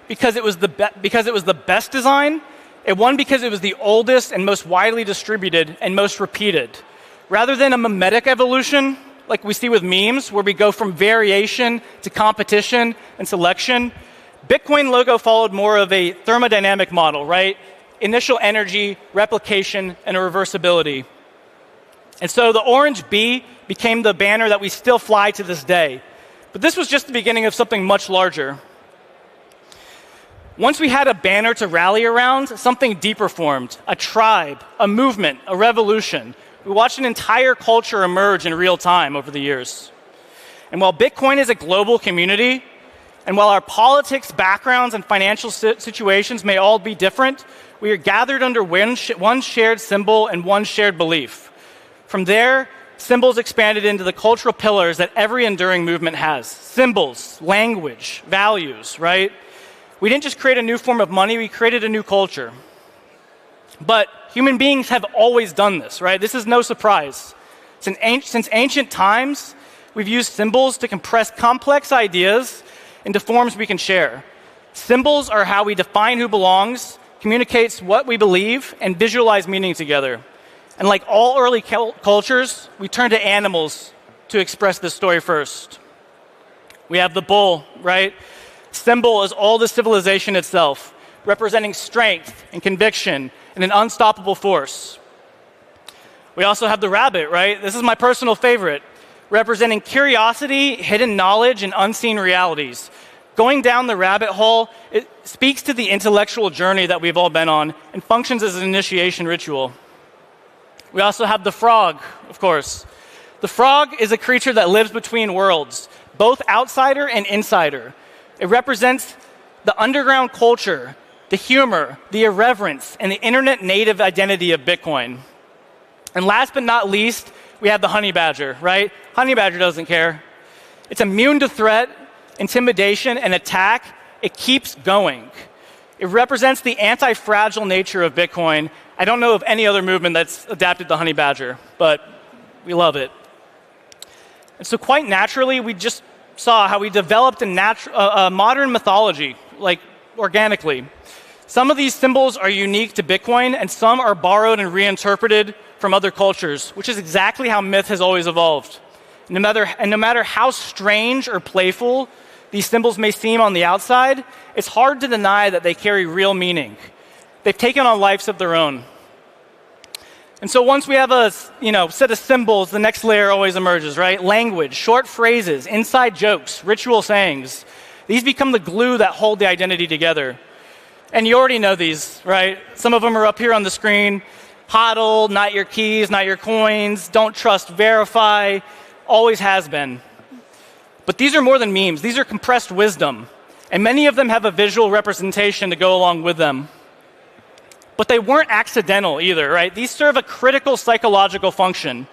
because it was the best design. It won because it was the oldest and most widely distributed and most repeated. Rather than a mimetic evolution, like we see with memes, where we go from variation to competition and selection, Bitcoin logo followed more of a thermodynamic model, right? Initial energy, replication, and a reversibility. And so the orange B became the banner that we still fly to this day. But this was just the beginning of something much larger. Once we had a banner to rally around, something deeper formed, a tribe, a movement, a revolution. We watched an entire culture emerge in real time over the years. And while Bitcoin is a global community, and while our politics, backgrounds, and financial situations may all be different, we are gathered under one shared symbol and one shared belief. From there, symbols expanded into the cultural pillars that every enduring movement has. Symbols, language, values, right? We didn't just create a new form of money, we created a new culture. But human beings have always done this, right? This is no surprise. Since ancient times, we've used symbols to compress complex ideas into forms we can share. Symbols are how we define who belongs, communicates what we believe, and visualize meaning together. And like all early cultures, we turn to animals to express this story first. We have the bull, right? Symbol is all the civilization itself, representing strength and conviction and an unstoppable force. We also have the rabbit, right? This is my personal favorite, representing curiosity, hidden knowledge, and unseen realities. Going down the rabbit hole, it speaks to the intellectual journey that we've all been on and functions as an initiation ritual. We also have the frog, of course. The frog is a creature that lives between worlds, both outsider and insider. It represents the underground culture, the humor, the irreverence, and the internet native identity of Bitcoin. And last but not least, we have the honey badger, right? Honey badger doesn't care. It's immune to threat, intimidation, and attack. It keeps going. It represents the anti-fragile nature of Bitcoin. I don't know of any other movement that's adapted the honey badger, but we love it. And so quite naturally, we just saw how we developed a modern mythology, like organically. Some of these symbols are unique to Bitcoin, and some are borrowed and reinterpreted from other cultures, which is exactly how myth has always evolved. No matter how strange or playful these symbols may seem on the outside, it's hard to deny that they carry real meaning. They've taken on lives of their own. And so once we have a set of symbols, the next layer always emerges, right? Language, short phrases, inside jokes, ritual sayings. These become the glue that hold the identity together. And you already know these, right? Some of them are up here on the screen. HODL, not your keys, not your coins, don't trust, verify, always has been. But these are more than memes. These are compressed wisdom. And many of them have a visual representation to go along with them. But they weren't accidental either, right? These serve a critical psychological function.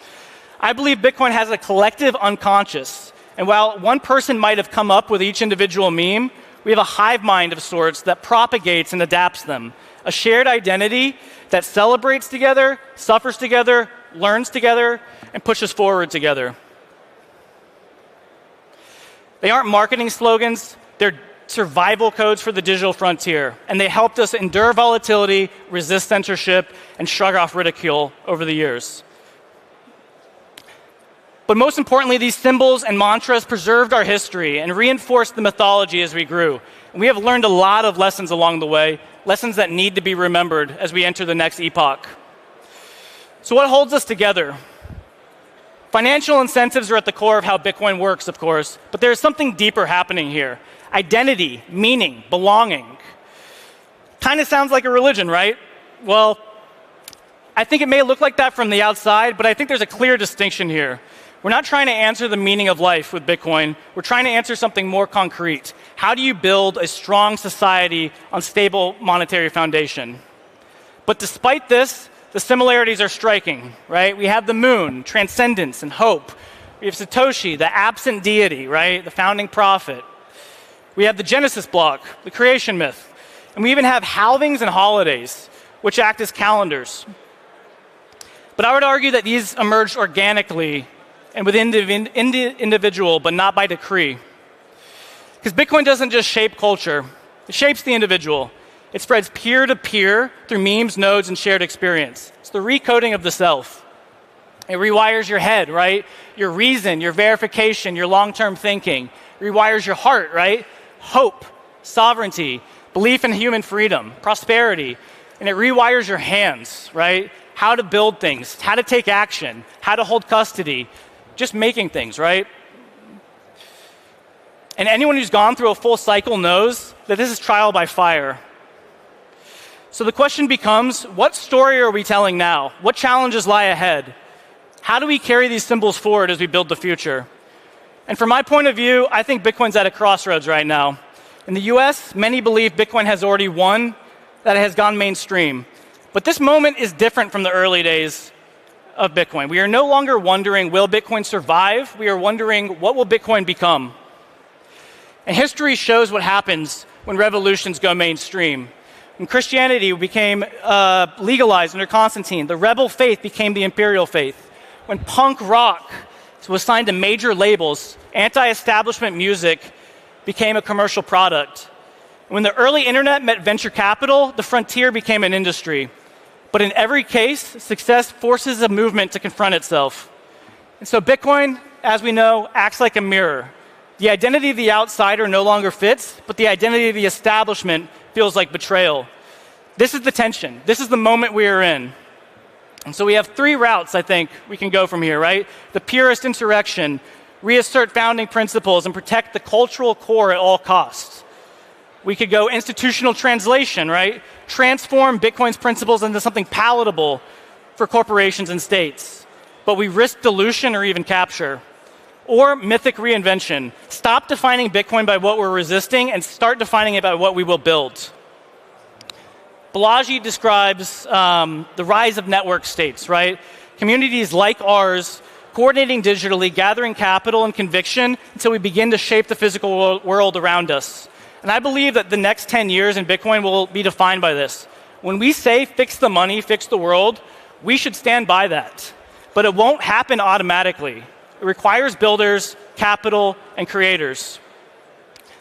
I believe Bitcoin has a collective unconscious. And while one person might have come up with each individual meme, we have a hive mind of sorts that propagates and adapts them. A shared identity that celebrates together, suffers together, learns together, and pushes forward together. They aren't marketing slogans, they're survival codes for the digital frontier, and they helped us endure volatility, resist censorship, and shrug off ridicule over the years. But most importantly, these symbols and mantras preserved our history and reinforced the mythology as we grew. And we have learned a lot of lessons along the way, lessons that need to be remembered as we enter the next epoch. So what holds us together? Financial incentives are at the core of how Bitcoin works, of course, but there's something deeper happening here. Identity, meaning, belonging. Kind of sounds like a religion, right? Well, I think it may look like that from the outside, but I think there's a clear distinction here. We're not trying to answer the meaning of life with Bitcoin. We're trying to answer something more concrete. How do you build a strong society on stable monetary foundation? But despite this, the similarities are striking, right? We have the moon, transcendence and hope. We have Satoshi, the absent deity, right? The founding prophet. We have the Genesis block, the creation myth. And we even have halvings and holidays, which act as calendars. But I would argue that these emerged organically and within the individual, but not by decree. Because Bitcoin doesn't just shape culture, it shapes the individual. It spreads peer-to-peer through memes, nodes, and shared experience. It's the recoding of the self. It rewires your head, right? Your reason, your verification, your long-term thinking. It rewires your heart, right? Hope, sovereignty, belief in human freedom, prosperity. And it rewires your hands, right? How to build things, how to take action, how to hold custody, just making things, right? And anyone who's gone through a full cycle knows that this is trial by fire. So the question becomes, what story are we telling now? What challenges lie ahead? How do we carry these symbols forward as we build the future? And from my point of view, I think Bitcoin's at a crossroads right now. In the US, many believe Bitcoin has already won, that it has gone mainstream. But this moment is different from the early days of Bitcoin. We are no longer wondering, will Bitcoin survive? We are wondering, what will Bitcoin become? And history shows what happens when revolutions go mainstream. When Christianity became legalized under Constantine, the rebel faith became the imperial faith. When punk rock was signed to major labels, anti-establishment music became a commercial product. When the early internet met venture capital, the frontier became an industry. But in every case, success forces a movement to confront itself. And so Bitcoin, as we know, acts like a mirror. The identity of the outsider no longer fits, but the identity of the establishment feels like betrayal. This is the tension. This is the moment we are in. And so we have three routes, I think, we can go from here, right? The purist insurrection, reassert founding principles, and protect the cultural core at all costs. We could go institutional translation, right? Transform Bitcoin's principles into something palatable for corporations and states. But we risk dilution or even capture. Or mythic reinvention. Stop defining Bitcoin by what we're resisting and start defining it by what we will build. Balaji describes the rise of network states, right? Communities like ours coordinating digitally, gathering capital and conviction until we begin to shape the physical world around us. And I believe that the next 10 years in Bitcoin will be defined by this. When we say fix the money, fix the world, we should stand by that. But it won't happen automatically. It requires builders, capital, and creators.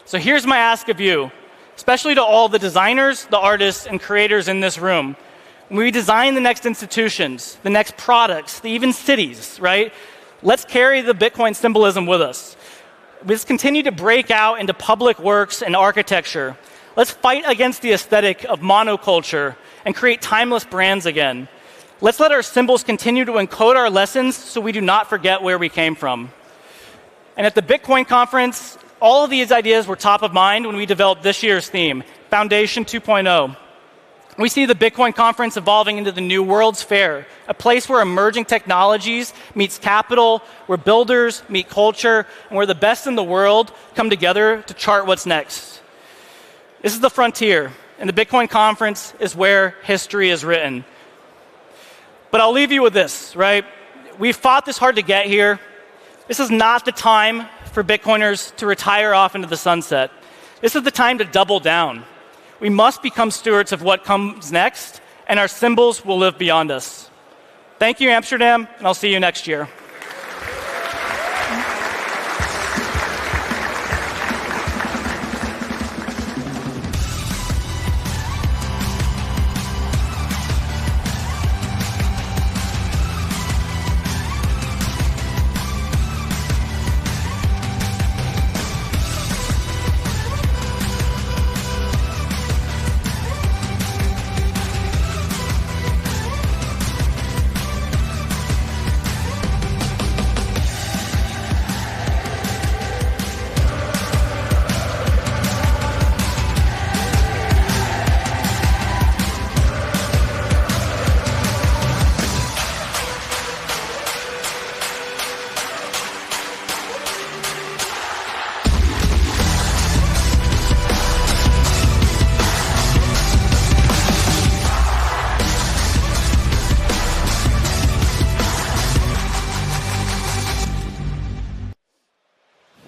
So here's my ask of you, especially to all the designers, the artists, and creators in this room. When we design the next institutions, the next products, even cities, right? Let's carry the Bitcoin symbolism with us. Let's continue to break out into public works and architecture. Let's fight against the aesthetic of monoculture and create timeless brands again. Let's let our symbols continue to encode our lessons so we do not forget where we came from. And at the Bitcoin conference, all of these ideas were top of mind when we developed this year's theme, Foundation 2.0. We see the Bitcoin conference evolving into the new World's Fair, a place where emerging technologies meets capital, where builders meet culture, and where the best in the world come together to chart what's next. This is the frontier, and the Bitcoin conference is where history is written. But I'll leave you with this, right? We've fought this hard to get here. This is not the time for Bitcoiners to retire off into the sunset. This is the time to double down. We must become stewards of what comes next, and our symbols will live beyond us. Thank you, Amsterdam, and I'll see you next year.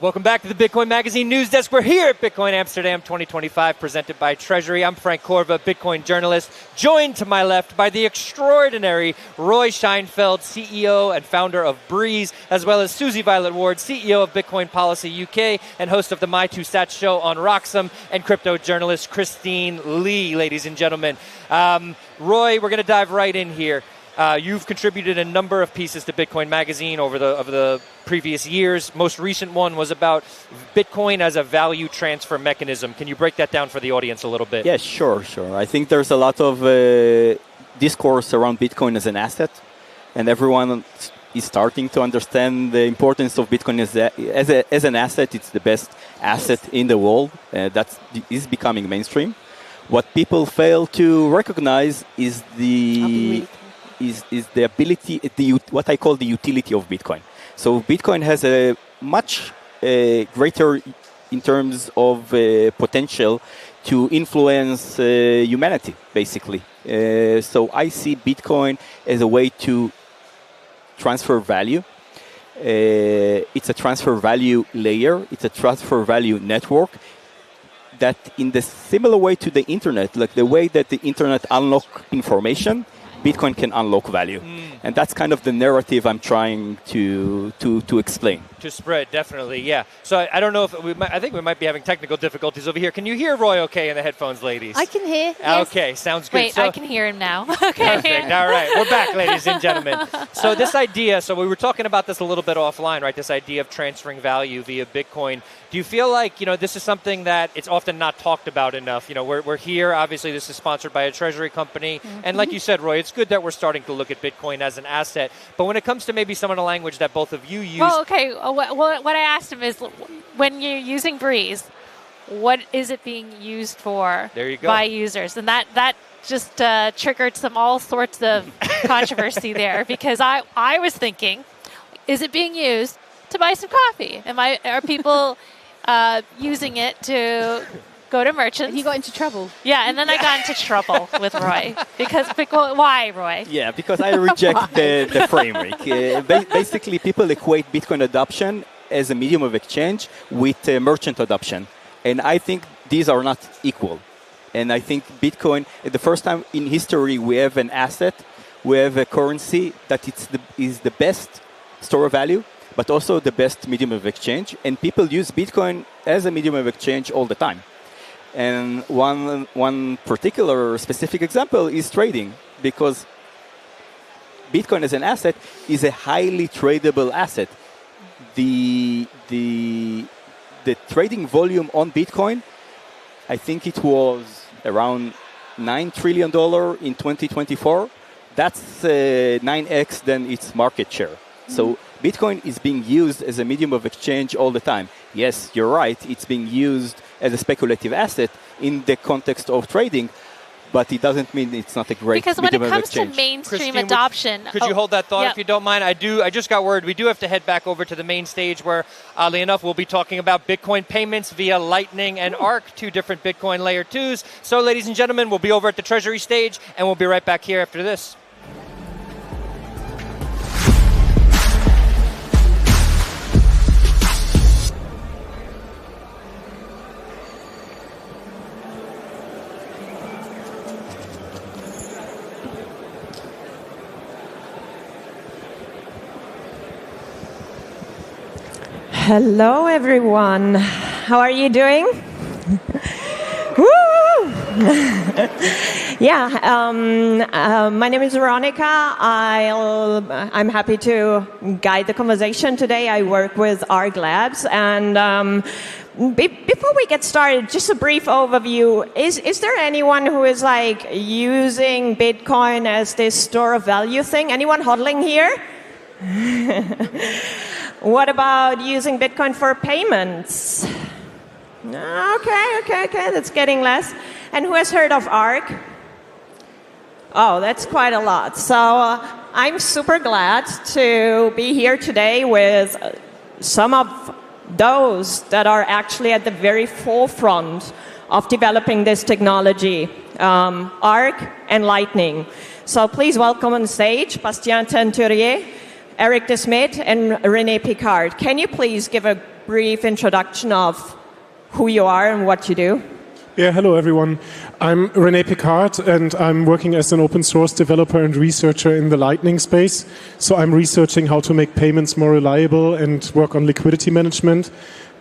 Welcome back to the Bitcoin Magazine News Desk. We're here at Bitcoin Amsterdam 2025, presented by Treasury. I'm Frank Korva, Bitcoin journalist, joined to my left by the extraordinary Roy Scheinfeld, CEO and founder of Breeze, as well as Susie Violet Ward, CEO of Bitcoin Policy UK and host of the My Two Sats show on Roxham, and crypto journalist Christine Lee, ladies and gentlemen. Roy, we're going to dive right in here. You've contributed a number of pieces to Bitcoin Magazine over the previous years. Most recent one was about Bitcoin as a value transfer mechanism. Can you break that down for the audience a little bit? Yes, sure. I think there's a lot of discourse around Bitcoin as an asset, and everyone is starting to understand the importance of Bitcoin as an asset. It's the best asset in the world. That is becoming mainstream. What people fail to recognize is the ability, what I call the utility of Bitcoin. So Bitcoin has a much greater in terms of potential to influence humanity, basically. So I see Bitcoin as a way to transfer value. It's a transfer value layer. It's a transfer value network that, in the similar way to the internet, like the way that the internet unlocks information, Bitcoin can unlock value. And that's kind of the narrative I'm trying to explain. To spread, definitely, yeah. So I don't know if I think we might be having technical difficulties over here. Can you hear Roy okay in the headphones, ladies? I can hear. Yes. Okay, sounds good. Wait, I can hear him now. Okay. Perfect. All right, we're back, ladies and gentlemen. So this idea, so we were talking about this a little bit offline, right? This idea of transferring value via Bitcoin. Do you feel like, this is something that it's often not talked about enough? We're here, obviously this is sponsored by a treasury company. Mm-hmm. And like you said, Roy, it's good that we're starting to look at Bitcoin as an asset. But when it comes to maybe some of the language that both of you use... Well, okay, what I asked him is, when you're using Breeze, what is it being used for by users? And that just triggered all sorts of controversy there, because I was thinking, is it being used to buy some coffee? Are people using it to go to merchants? And you got into trouble. Yeah, and then I got into trouble with Roy. Why, Roy? Yeah, because I reject the framework. Basically, people equate Bitcoin adoption as a medium of exchange with merchant adoption. And I think these are not equal. And I think Bitcoin, the first time in history we have an asset, we have a currency that is the best store of value, but also the best medium of exchange. And people use Bitcoin as a medium of exchange all the time. And one particular specific example is trading, because Bitcoin as an asset is a highly tradable asset. The trading volume on Bitcoin, I think it was around $9 trillion in 2024. That's 9x than its market share. So Bitcoin is being used as a medium of exchange all the time. Yes, you're right. It's being used as a speculative asset in the context of trading, but it doesn't mean it's not a great medium of exchange. Because when it comes to mainstream adoption... Could you hold that thought if you don't mind? I just got word. We do have to head back over to the main stage where, oddly enough, we'll be talking about Bitcoin payments via Lightning and Arc, two different Bitcoin Layer 2s. So, ladies and gentlemen, we'll be over at the Treasury stage, and we'll be right back here after this. Hello, everyone. How are you doing? Woo! My name is Veronica. I'm happy to guide the conversation today. I work with Arc Labs. And before we get started, just a brief overview. Is there anyone who is using Bitcoin as this store of value thing? Anyone hodling here? What about using Bitcoin for payments? Okay, that's getting less. And who has heard of Arc? Oh, that's quite a lot. So I'm super glad to be here today with some of those that are actually at the very forefront of developing this technology, Arc and Lightning. So please welcome on stage Bastien Teinturier, Eric de Smet and René Picard. Can you please give a brief introduction of who you are and what you do? Yeah, hello everyone. I'm René Picard and I'm working as an open source developer and researcher in the Lightning space. So I'm researching how to make payments more reliable and work on liquidity management.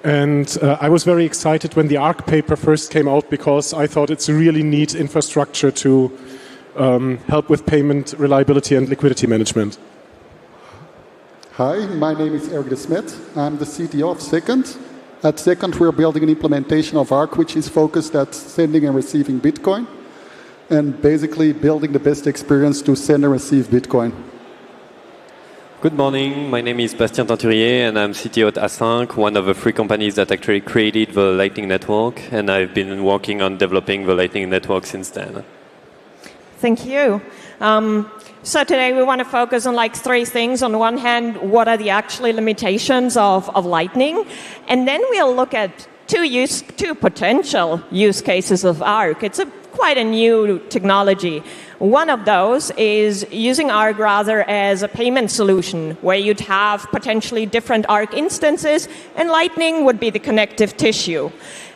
And I was very excited when the ARC paper first came out because I thought it's a really neat infrastructure to help with payment reliability and liquidity management. Hi, my name is Eric de Smet. I'm the CTO of Second. At Second, we're building an implementation of ARC, which is focused at sending and receiving Bitcoin, and basically building the best experience to send and receive Bitcoin. Good morning, my name is Bastien Teinturier and I'm CTO at A5, one of the 3 companies that actually created the Lightning Network, and I've been working on developing the Lightning Network since then. Thank you. So today we want to focus on like 3 things. On one hand, what are the actual limitations of Lightning? And then we'll look at 2 potential use cases of ARC. It's quite a new technology. One of those is using ARC rather as a payment solution, where you'd have potentially different ARC instances, and Lightning would be the connective tissue.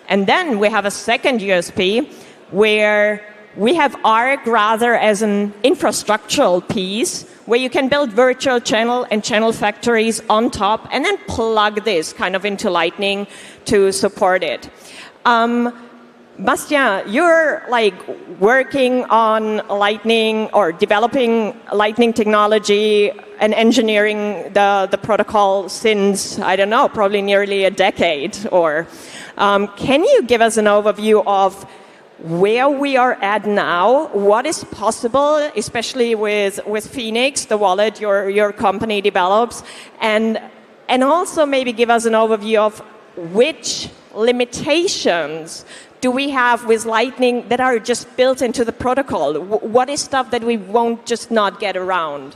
And then we have a second USP, where we have ARC rather as an infrastructural piece where you can build virtual channel and channel factories on top and then plug this kind of into Lightning to support it. Bastien, you're like working on Lightning or developing Lightning technology and engineering the protocol since, I don't know, probably nearly a decade. Or can you give us an overview of where we are at now, what is possible, especially with Phoenix, the wallet your company develops, and also maybe give us an overview of which limitations do we have with Lightning that are just built into the protocol? What is stuff that we won't just not get around?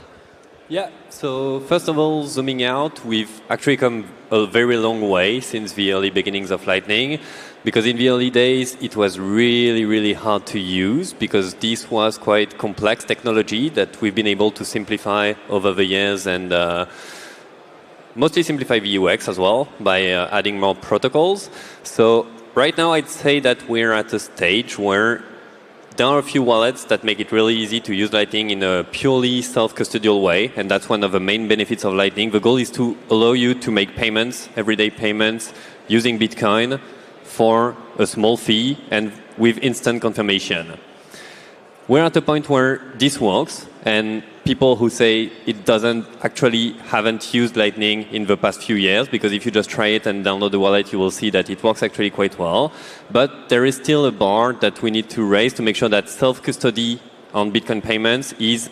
Yeah, so first of all, zooming out, we've actually come a very long way since the early beginnings of Lightning, because in the early days it was really, really hard to use because this was quite complex technology that we've been able to simplify over the years and mostly simplify the UX as well by adding more protocols. So right now I'd say that we're at a stage where there are a few wallets that make it really easy to use Lightning in a purely self-custodial way, and that's one of the main benefits of Lightning. The goal is to allow you to make payments, everyday payments, using Bitcoin for a small fee and with instant confirmation. We're at a point where this works, and people who say it haven't used Lightning in the past few years, because if you just try it and download the wallet, you will see that it works actually quite well. But there is still a bar that we need to raise to make sure that self-custody on Bitcoin payments is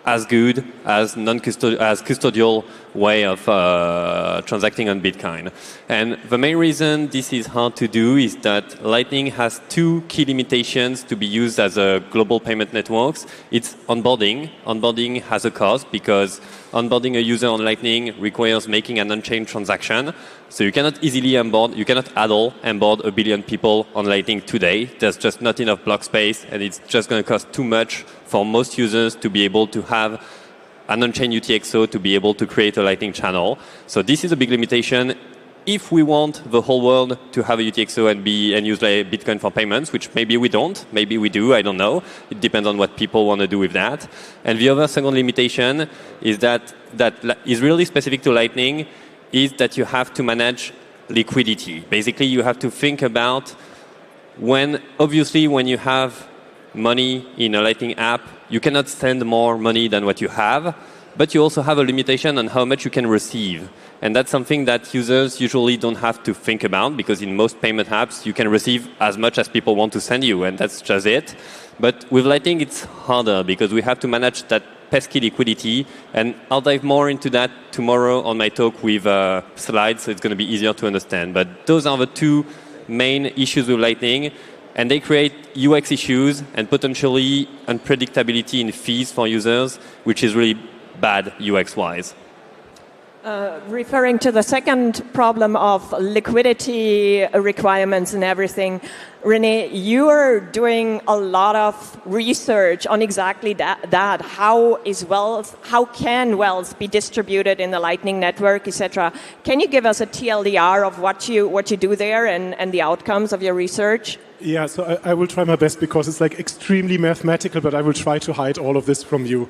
as good as custodial way of transacting on Bitcoin. And the main reason this is hard to do is that Lightning has 2 key limitations to be used as a global payment networks. It's onboarding. Onboarding has a cost because onboarding a user on Lightning requires making an on-chain transaction. So you cannot easily onboard, you cannot at all onboard 1 billion people on Lightning today. There's just not enough block space, and it's just going to cost too much for most users to be able to have an on-chain UTXO to be able to create a Lightning channel. So this is a big limitation. If we want the whole world to have a UTXO and use Bitcoin for payments, which maybe we don't, maybe we do, I don't know. It depends on what people want to do with that. And the other second limitation is that is really specific to Lightning, is that you have to manage liquidity. Basically, you have to think about when you have money in a Lightning app, you cannot send more money than what you have, but you also have a limitation on how much you can receive. And that's something that users usually don't have to think about, because in most payment apps, you can receive as much as people want to send you, and that's just it. But with Lightning, it's harder, because we have to manage that pesky liquidity, and I'll dive more into that tomorrow on my talk with slides, so it's going to be easier to understand. But those are the 2 main issues with Lightning, and they create UX issues and potentially unpredictability in fees for users, which is really bad UX-wise. Referring to the second problem of liquidity requirements and everything, René, you are doing a lot of research on exactly that. How can wealth be distributed in the Lightning Network, etc.? Can you give us a TLDR of what you do there and the outcomes of your research? Yeah, so I will try my best because it's like extremely mathematical, but I will try to hide all of this from you.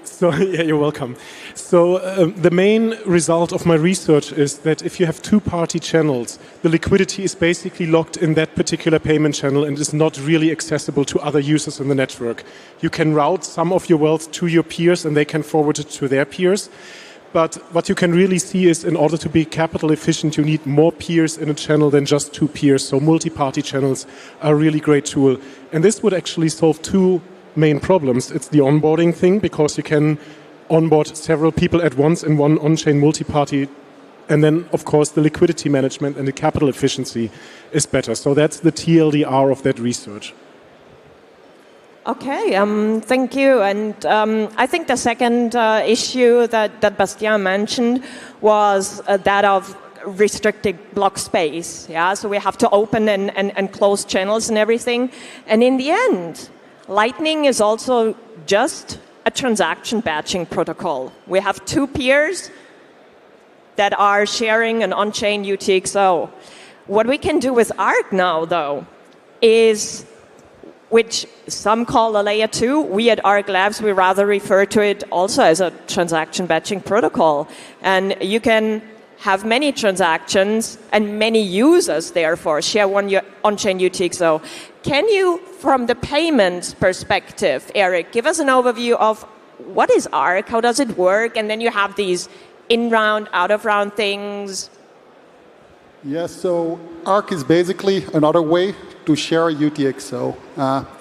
So yeah, you're welcome. So the main result of my research is that if you have two-party channels, the liquidity is basically locked in that particular payment channel and is not really accessible to other users in the network. You can route some of your wealth to your peers and they can forward it to their peers. But what you can really see is in order to be capital efficient, you need more peers in a channel than just two peers. So multi-party channels are a really great tool. And this would actually solve two main problems. It's the onboarding thing, because you can onboard several people at once in one on-chain multi-party. And then, of course, the liquidity management and the capital efficiency is better. So that's the TLDR of that research. Okay, thank you. And I think the second issue that Bastien mentioned was that of restricted block space. Yeah, so we have to open and close channels and everything. And in the end, Lightning is also just a transaction batching protocol. We have two peers that are sharing an on-chain UTXO. What we can do with ARC now, though, is, which some call a layer 2, we at ARC Labs, we rather refer to it also as a transaction batching protocol. And you can have many transactions and many users, therefore, share one on-chain UTXO. Can you, from the payments perspective, Eric, give us an overview of what is ARC, how does it work, and then you have these in-round, out-of-round things? Yes, so ARC is basically another way to share a UTXO.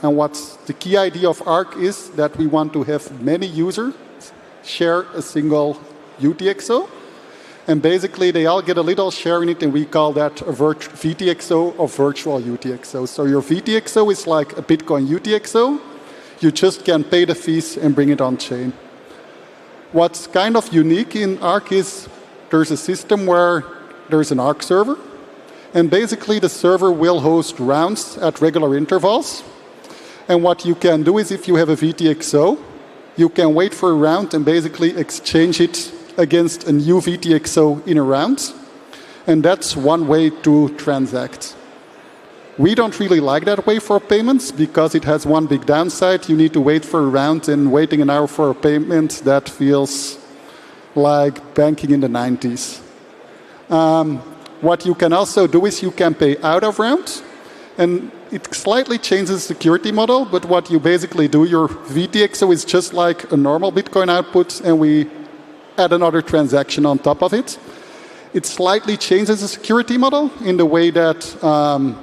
And what's the key idea of ARC is that we want to have many users share a single UTXO. And basically, they all get a little share in it, and we call that a VTXO or virtual UTXO. So your VTXO is like a Bitcoin UTXO. You just can pay the fees and bring it on chain. What's kind of unique in ARC is there's a system where there's an ARC server. And basically, the server will host rounds at regular intervals. And what you can do is, if you have a VTXO, you can wait for a round and basically exchange it against a new VTXO in a round. And that's one way to transact. We don't really like that way for payments because it has one big downside. You need to wait for a round, and waiting an hour for a payment, that feels like banking in the 90s. What you can also do is you can pay out of round. And it slightly changes the security model, but what you basically do, your VTXO is just like a normal Bitcoin output, and we add another transaction on top of it. It slightly changes the security model in the way that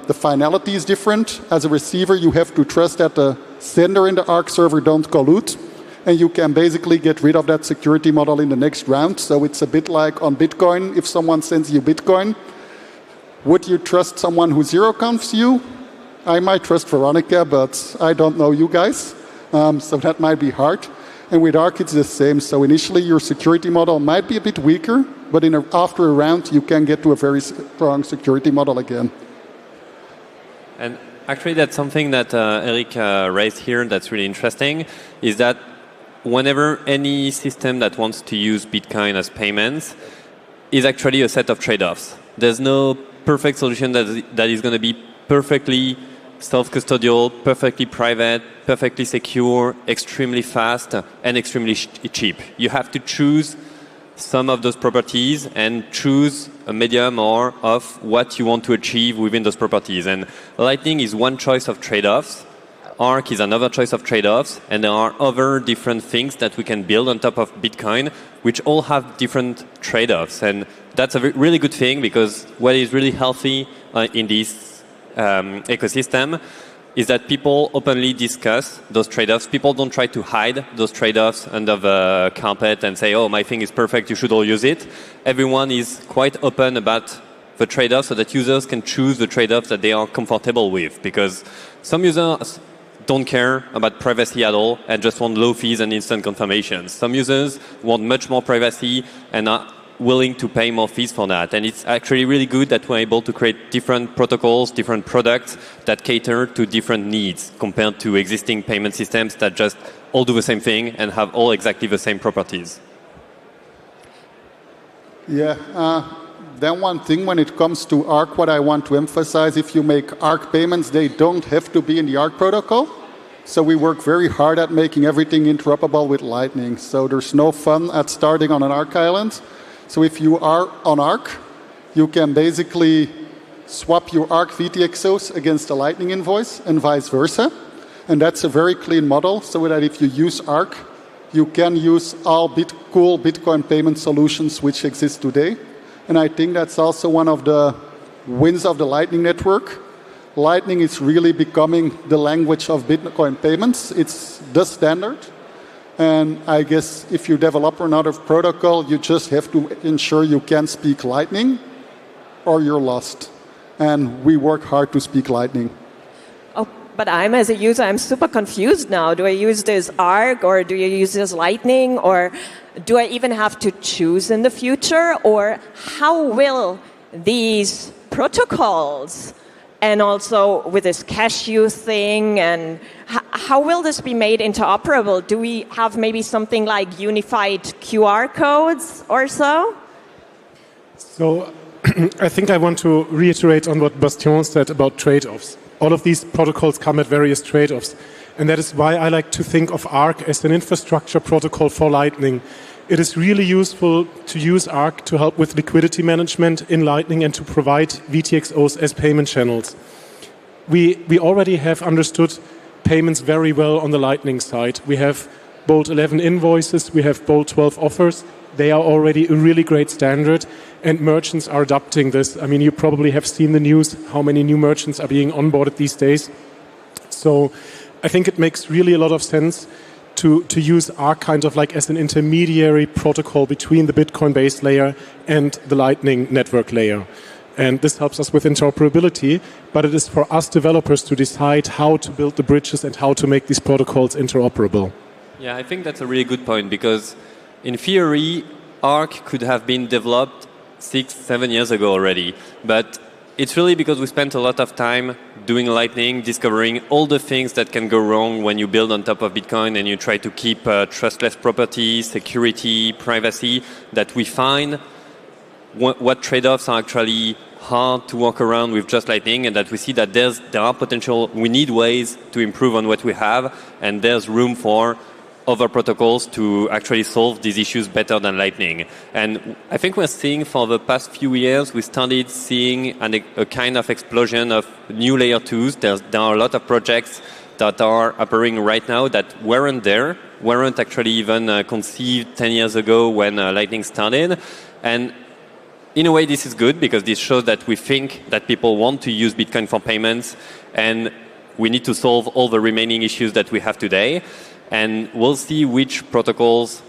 the finality is different. As a receiver, you have to trust that the sender and the ARC server don't collude, and you can basically get rid of that security model in the next round. So it's a bit like on Bitcoin, if someone sends you Bitcoin, would you trust someone who zero-confs you? I might trust Veronica, but I don't know you guys, so that might be hard. And with ARC, it's the same. So initially, your security model might be a bit weaker, but after a round, you can get to a very strong security model again. And actually, that's something that Eric raised here that's really interesting, is that whenever any system that wants to use Bitcoin as payments is actually a set of trade-offs. There's no perfect solution that is going to be perfectly self-custodial, perfectly private, perfectly secure, extremely fast, and extremely cheap. You have to choose some of those properties and choose a medium or of what you want to achieve within those properties. And Lightning is one choice of trade-offs. ARC is another choice of trade-offs. And there are other different things that we can build on top of Bitcoin, which all have different trade-offs. And that's a really good thing, because what is really healthy in this ecosystem is that people openly discuss those trade-offs. People don't try to hide those trade-offs under the carpet and say, oh, my thing is perfect, you should all use it. Everyone is quite open about the trade-offs so that users can choose the trade-offs that they are comfortable with. Because some users don't care about privacy at all and just want low fees and instant confirmations. Some users want much more privacy and are willing to pay more fees for that. And it's actually really good that we're able to create different protocols, different products that cater to different needs compared to existing payment systems that just all do the same thing and have all exactly the same properties. Yeah. Then one thing when it comes to ARC, what I want to emphasize, if you make ARC payments, they don't have to be in the ARC protocol. So we work very hard at making everything interoperable with Lightning. So there's no fun at starting on an ARC island. So if you are on ARC, you can basically swap your ARC VTXOs against a Lightning invoice and vice versa. And that's a very clean model, so that if you use ARC, you can use all cool Bitcoin payment solutions which exist today. And I think that's also one of the wins of the Lightning Network. Lightning is really becoming the language of Bitcoin payments. It's the standard. And I guess if you develop another protocol, you just have to ensure you can speak Lightning or you're lost. And we work hard to speak Lightning. Oh, but as a user, I'm super confused now. Do I use this ARC or do you use this Lightning, or do I even have to choose in the future? Or how will these protocols, and also with this cashew thing, and how will this be made interoperable? Do we have maybe something like unified QR codes or so? So I think I want to reiterate on what Bastien said about trade-offs. All of these protocols come at various trade-offs. And that is why I like to think of ARC as an infrastructure protocol for Lightning. It is really useful to use ARC to help with liquidity management in Lightning and to provide VTXOs as payment channels. We already have understood payments very well on the Lightning side. We have Bolt 11 invoices, we have Bolt 12 offers. They are already a really great standard, and merchants are adopting this. I mean, you probably have seen the news, how many new merchants are being onboarded these days. So I think it makes really a lot of sense to use ARC kind of like as an intermediary protocol between the Bitcoin base layer and the Lightning network layer. And this helps us with interoperability, but it is for us developers to decide how to build the bridges and how to make these protocols interoperable. Yeah, I think that's a really good point, because in theory, ARC could have been developed 6-7 years ago already, but it's really because we spent a lot of time doing Lightning, discovering all the things that can go wrong when you build on top of Bitcoin and you try to keep trustless properties, security, privacy, that we find what trade-offs are actually hard to work around with just Lightning, and that we see that there are potential, we need ways to improve on what we have, and there's room for other protocols to actually solve these issues better than Lightning. And I think we're seeing for the past few years, we started seeing a kind of explosion of new layer 2s. There are a lot of projects that are appearing right now that weren't actually even conceived 10 years ago when Lightning started. And in a way, this is good, because this shows that we think that people want to use Bitcoin for payments, and we need to solve all the remaining issues that we have today. And we'll see which protocols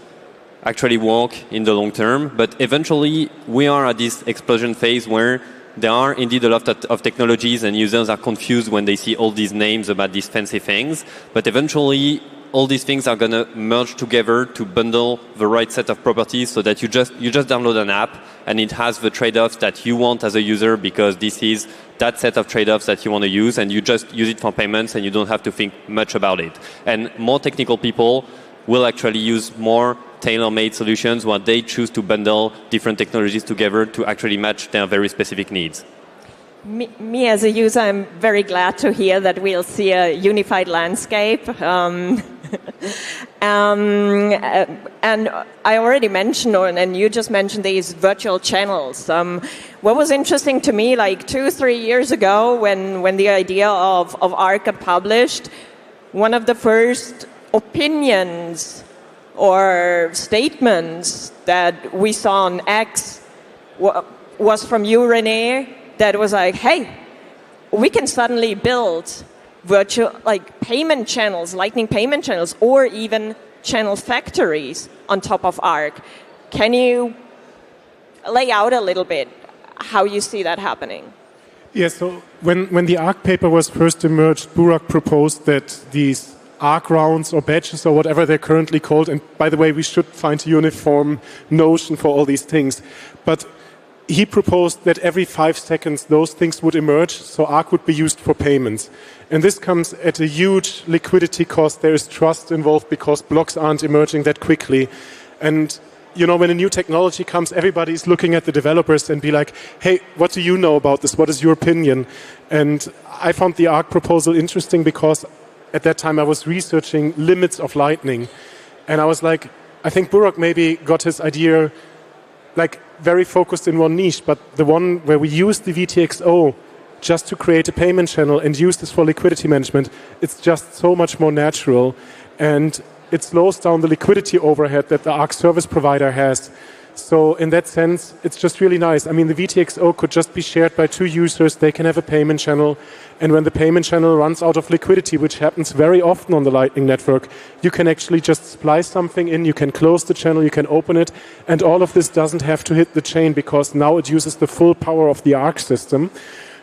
actually work in the long term. But eventually, we are at this explosion phase where there are indeed a lot of technologies, and users are confused when they see all these names about these fancy things. But eventually, all these things are going to merge together to bundle the right set of properties, so that you just download an app and it has the trade-offs that you want as a user, because this is that set of trade-offs that you want to use, and you just use it for payments and you don't have to think much about it. And more technical people will actually use more tailor-made solutions where they choose to bundle different technologies together to actually match their very specific needs. Me as a user, I'm very glad to hear that we'll see a unified landscape. And I already mentioned, and you just mentioned these virtual channels. What was interesting to me, like 2-3 years ago, when the idea of ARC got published, one of the first opinions or statements that we saw on X was from you, René, that was like, hey, we can suddenly build virtual, like payment channels, Lightning payment channels, or even channel factories on top of ARC. Can you lay out a little bit how you see that happening? Yeah, so when the ARC paper was first emerged, Burak proposed that these ARC rounds or badges or whatever they're currently called, and by the way, we should find a uniform notion for all these things, but he proposed that every 5 seconds those things would emerge, so ARC would be used for payments. And this comes at a huge liquidity cost. There is trust involved because blocks aren't emerging that quickly. And you know, when a new technology comes, everybody's looking at the developers and be like, hey, what do you know about this? What is your opinion? And I found the ARC proposal interesting because at that time I was researching limits of Lightning. And I was like, I think Burak maybe got his idea like very focused in one niche, but the one where we use the VTXO just to create a payment channel and use this for liquidity management, it's just so much more natural. And it slows down the liquidity overhead that the ARC service provider has. So in that sense, it's just really nice. I mean, the VTXO could just be shared by 2 users. They can have a payment channel. And when the payment channel runs out of liquidity, which happens very often on the Lightning Network, you can actually just splice something in. You can close the channel. You can open it. And all of this doesn't have to hit the chain because now it uses the full power of the ARC system.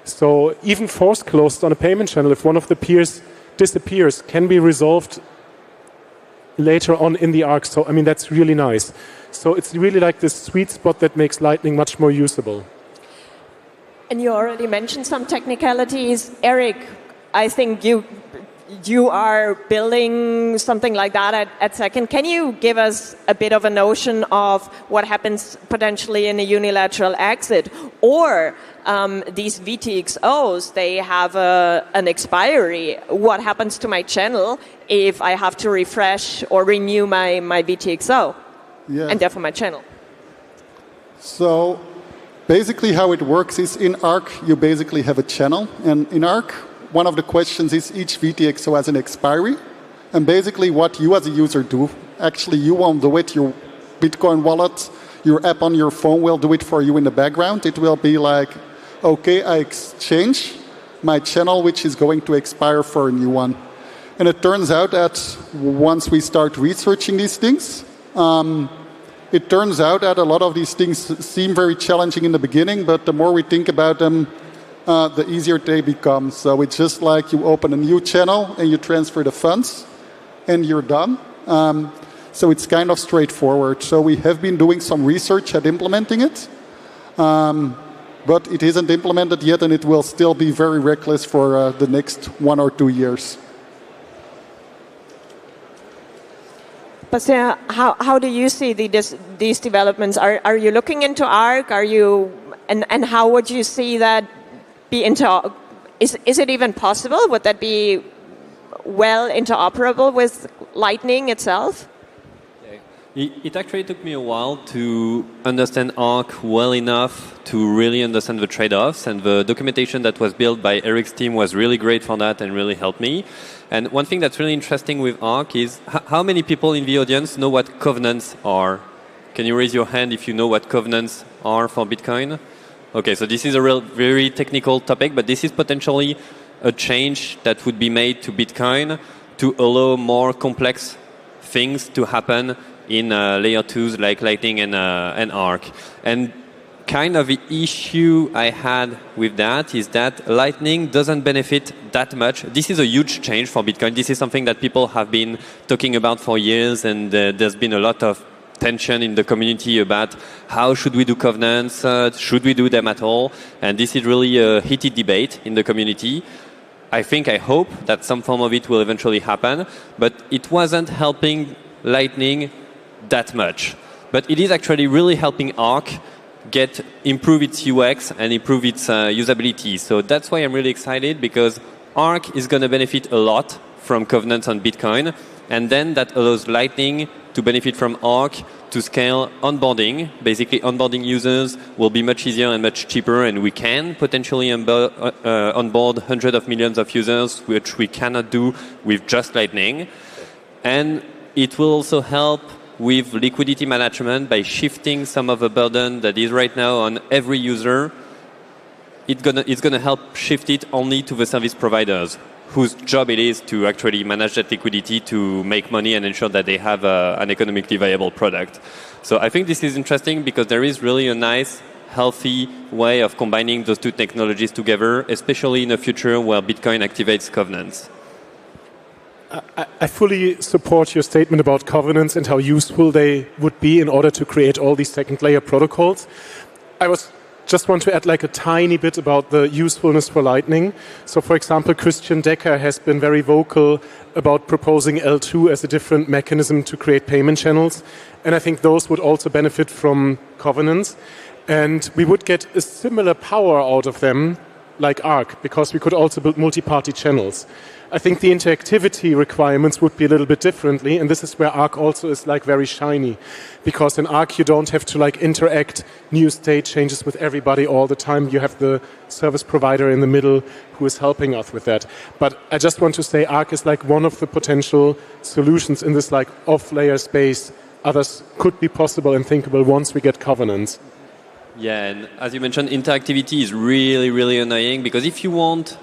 So even force closed on a payment channel, if one of the peers disappears, can be resolved later on in the ARC. So, I mean, that's really nice. So it's really like this sweet spot that makes Lightning much more usable. And you already mentioned some technicalities. Eric, I think you are building something like that at Second. Can you give us a bit of a notion of what happens potentially in a unilateral exit? Or these VTXOs, they have an expiry. What happens to my channel if I have to refresh or renew my VTXO? Yeah. And therefore my channel. So basically how it works is in ARC, you basically have a channel. And in ARC, one of the questions is each VTXO has an expiry. And basically what you as a user do, actually you won't do it. Your Bitcoin wallet, your app on your phone will do it for you in the background. It will be like, okay, I exchange my channel, which is going to expire for a new one. And it turns out that once we start researching these things, it turns out that a lot of these things seem very challenging in the beginning, but the more we think about them, the easier they become. So it's just like you open a new channel and you transfer the funds and you're done. So it's kind of straightforward. So we have been doing some research at implementing it, but it isn't implemented yet and it will still be very reckless for the next 1 or 2 years. Pascal, how do you see these developments? Are you looking into ARC? And how would you see that be is it even possible? Would that be well interoperable with Lightning itself? It actually took me a while to understand ARC well enough to really understand the trade-offs, and the documentation that was built by Eric's team was really great for that and really helped me. And one thing that's really interesting with ARC is how many people in the audience know what covenants are? Can you raise your hand if you know what covenants are for Bitcoin? Okay, so this is a very technical topic, but this is potentially a change that would be made to Bitcoin to allow more complex things to happen in layer 2s like Lightning and ARC. And kind of the issue I had with that is that Lightning doesn't benefit that much. This is a huge change for Bitcoin. This is something that people have been talking about for years, and there's been a lot of tension in the community about how should we do covenants, should we do them at all? And this is really a heated debate in the community. I hope that some form of it will eventually happen, but it wasn't helping Lightning that much. But it is actually really helping ARC improve its UX and improve its usability. So that's why I'm really excited, because ARC is going to benefit a lot from covenants on Bitcoin, and then that allows Lightning to benefit from ARC to scale onboarding. Basically, onboarding users will be much easier and much cheaper, and we can potentially onboard hundreds of millions of users, which we cannot do with just Lightning. And it will also help with liquidity management by shifting some of the burden that is right now on every user. It's gonna help shift it only to the service providers, whose job it is to actually manage that liquidity to make money and ensure that they have an economically viable product. So I think this is interesting because there is really a nice healthy way of combining those two technologies together, especially in a future where Bitcoin activates covenants. I fully support your statement about covenants and how useful they would be in order to create all these second layer protocols. Just want to add like a tiny bit about the usefulness for Lightning. So for example, Christian Decker has been very vocal about proposing L2 as a different mechanism to create payment channels. And I think those would also benefit from covenants. And we would get a similar power out of them like Arc, because we could also build multi-party channels. I think the interactivity requirements would be a little bit differently, and this is where Arc also is like very shiny, because in Arc you don't have to like interact new state changes with everybody all the time. You have the service provider in the middle who is helping us with that. But I just want to say Arc is like one of the potential solutions in this like off-layer space. Others could be possible and thinkable once we get covenants. Yeah, and as you mentioned, interactivity is really, really annoying, because if you want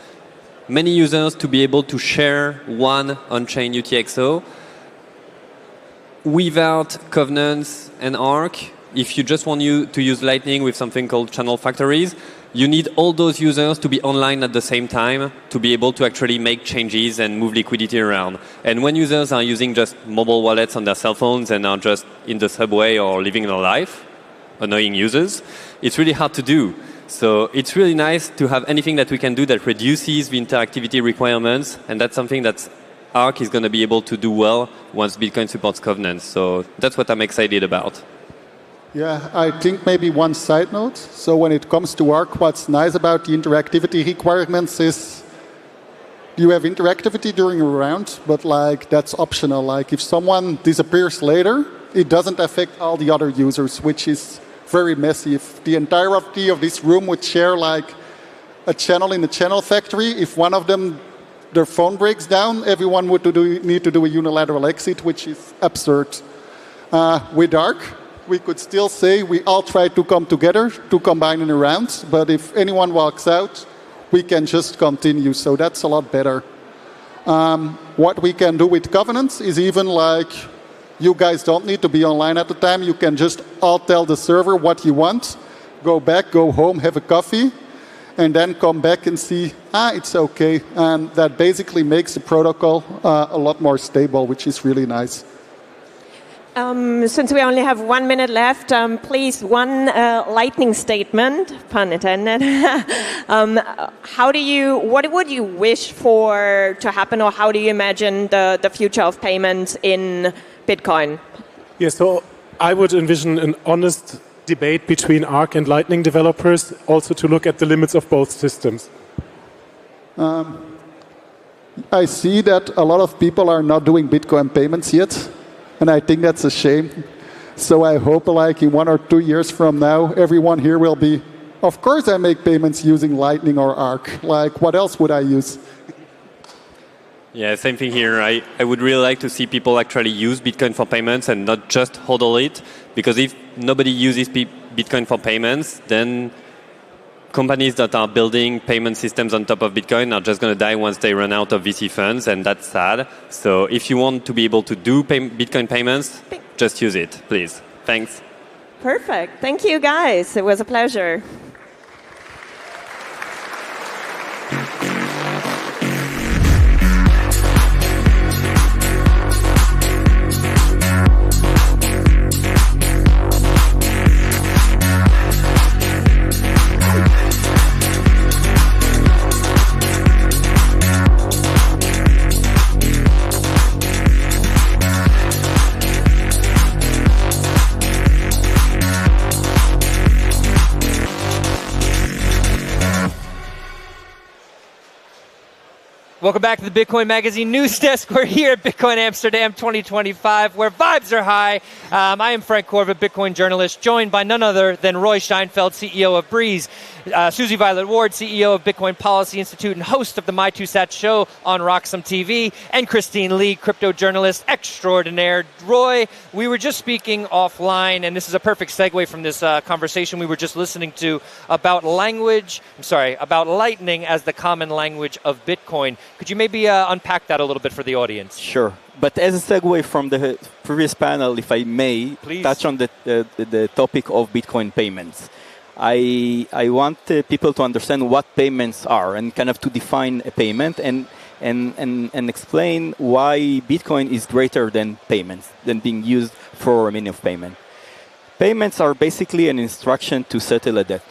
many users to be able to share one on-chain UTXO without covenants and Arc, if you just want to use Lightning with something called channel factories, you need all those users to be online at the same time to be able to actually make changes and move liquidity around. And when users are using just mobile wallets on their cell phones and are just in the subway or living their life, annoying users, it's really hard to do. So it's really nice to have anything that we can do that reduces the interactivity requirements, and that's something that Arc is going to be able to do well once Bitcoin supports covenants. So that's what I'm excited about. Yeah, I think maybe one side note. So when it comes to Arc, what's nice about the interactivity requirements is you have interactivity during a round, but like that's optional. Like if someone disappears later, it doesn't affect all the other users, which is very messy. If the entirety of this room would share like a channel in the channel factory, if one of them, their phone breaks down, everyone would need to do a unilateral exit, which is absurd. With Arc, we could still say we all try to come together to combine in a round, but if anyone walks out, we can just continue. So that's a lot better. What we can do with covenants is even like, you guys don't need to be online at the time. You can just all tell the server what you want, go back, go home, have a coffee, and then come back and see, it's okay. And that basically makes the protocol a lot more stable, which is really nice. Since we only have 1 minute left, please, one lightning statement, pun intended. What would you wish for to happen, or how do you imagine the future of payments in Bitcoin? Yeah, so I would envision an honest debate between Arc and Lightning developers, also to look at the limits of both systems. I see that a lot of people are not doing Bitcoin payments yet, and I think that's a shame. So I hope like in 1 or 2 years from now, everyone here will be, of course I make payments using Lightning or Arc. Like, what else would I use? Yeah, same thing here. I would really like to see people actually use Bitcoin for payments and not just hodl it, because if nobody uses Bitcoin for payments, then companies that are building payment systems on top of Bitcoin are just going to die once they run out of VC funds, and that's sad. So if you want to be able to do Bitcoin payments, just use it, please. Thanks. Perfect. Thank you, guys. It was a pleasure. Welcome back to the Bitcoin Magazine News Desk. We're here at Bitcoin Amsterdam 2025, where vibes are high. I am Frank Korva, Bitcoin journalist, joined by none other than Roy Steinfeld, CEO of Breeze, Susie Violet Ward, CEO of Bitcoin Policy Institute and host of the My Two Sats show on Roxham TV, and Christine Lee, crypto journalist extraordinaire. Roy, we were just speaking offline, and this is a perfect segue from this conversation we were just listening to about about Lightning as the common language of Bitcoin. Could you maybe unpack that a little bit for the audience? Sure. But as a segue from the previous panel, if I may, touch on the topic of Bitcoin payments. I want people to understand what payments are and kind of to define a payment and explain why Bitcoin is greater than payments, than being used for a means of payment. Payments are basically an instruction to settle a debt.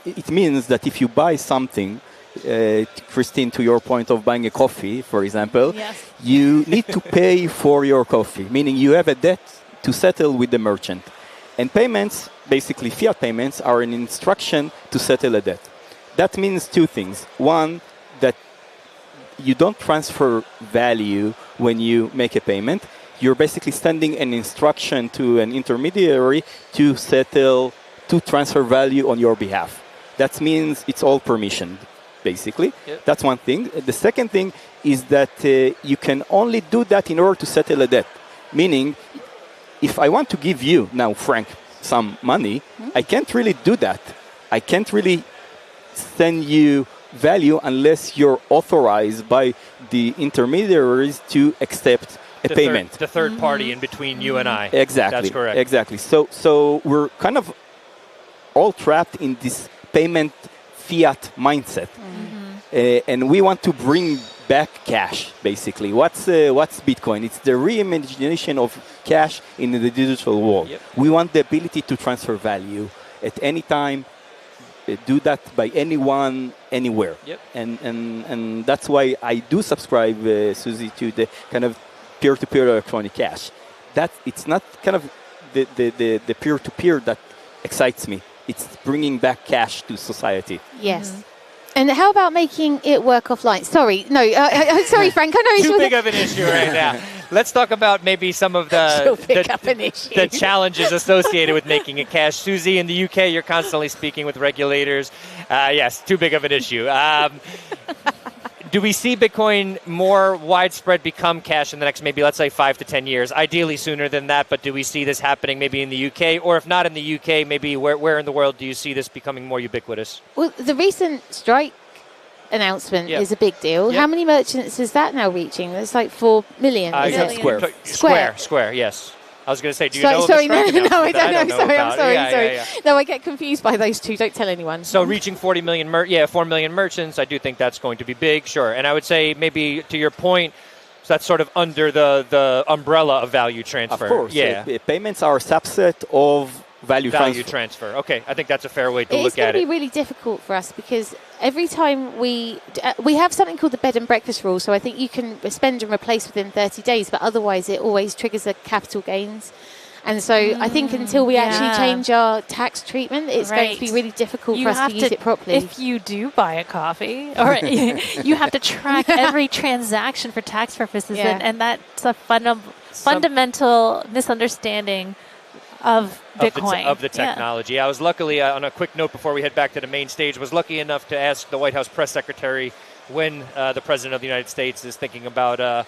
It means that if you buy something, Christine, to your point of buying a coffee, for example, yes, you need to pay for your coffee, meaning you have a debt to settle with the merchant. And payments, basically fiat payments, are an instruction to settle a debt. That means two things. One, that you don't transfer value when you make a payment. You're basically sending an instruction to an intermediary to settle, to transfer value on your behalf. That means it's all permissioned, basically. Yep. That's one thing. The second thing is that you can only do that in order to settle a debt. Meaning, if I want to give you now, Frank, some money, I can't really do that. I can't really send you value unless you're authorized by the intermediaries to accept a payment. The third party in between you and I. Exactly. That's correct. Exactly. So we're kind of all trapped in this payment fiat mindset. And we want to bring back cash, basically. What's Bitcoin? It's the reimagination of cash in the digital world. Yep. We want the ability to transfer value at any time, do that by anyone, anywhere. Yep. And that's why I do subscribe, Susie, to the kind of peer-to-peer electronic cash. That it's not kind of the peer-to-peer that excites me. It's bringing back cash to society. Yes. And how about making it work offline? Sorry, no, sorry, Frank. I know it's too big of an issue right now. Let's talk about maybe some of the challenges associated with making it cash. Susie, in the UK, you're constantly speaking with regulators. Yes, too big of an issue. Do we see Bitcoin more widespread become cash in the next maybe, let's say, 5 to 10 years? Ideally sooner than that, but do we see this happening maybe in the UK? Or if not in the UK, maybe where in the world do you see this becoming more ubiquitous? Well, the recent strike announcement is a big deal. How many merchants is that now reaching? It's like 4 million. Square, yes. I was going to say, do you know? Sorry, no, I don't know. I'm sorry. No, I get confused by those two. Don't tell anyone. So reaching 4 million merchants, I do think that's going to be big, sure. And I would say maybe to your point, so that's sort of under the umbrella of value transfer. Of course, yeah. Payments are a subset of value transfer. Okay, I think that's a fair way to look at it. It's going to be really difficult for us because every time we have something called the bed and breakfast rule, so I think you can spend and replace within 30 days, but otherwise it always triggers a capital gains. And so I think until we actually change our tax treatment, it's going to be really difficult for us to use it properly. If you do buy a coffee, or you have to track every transaction for tax purposes, and that's a fundamental misunderstanding of Bitcoin. Of the technology. Yeah. I was luckily, on a quick note before we head back to the main stage, was lucky enough to ask the White House press secretary when the President of the United States is thinking about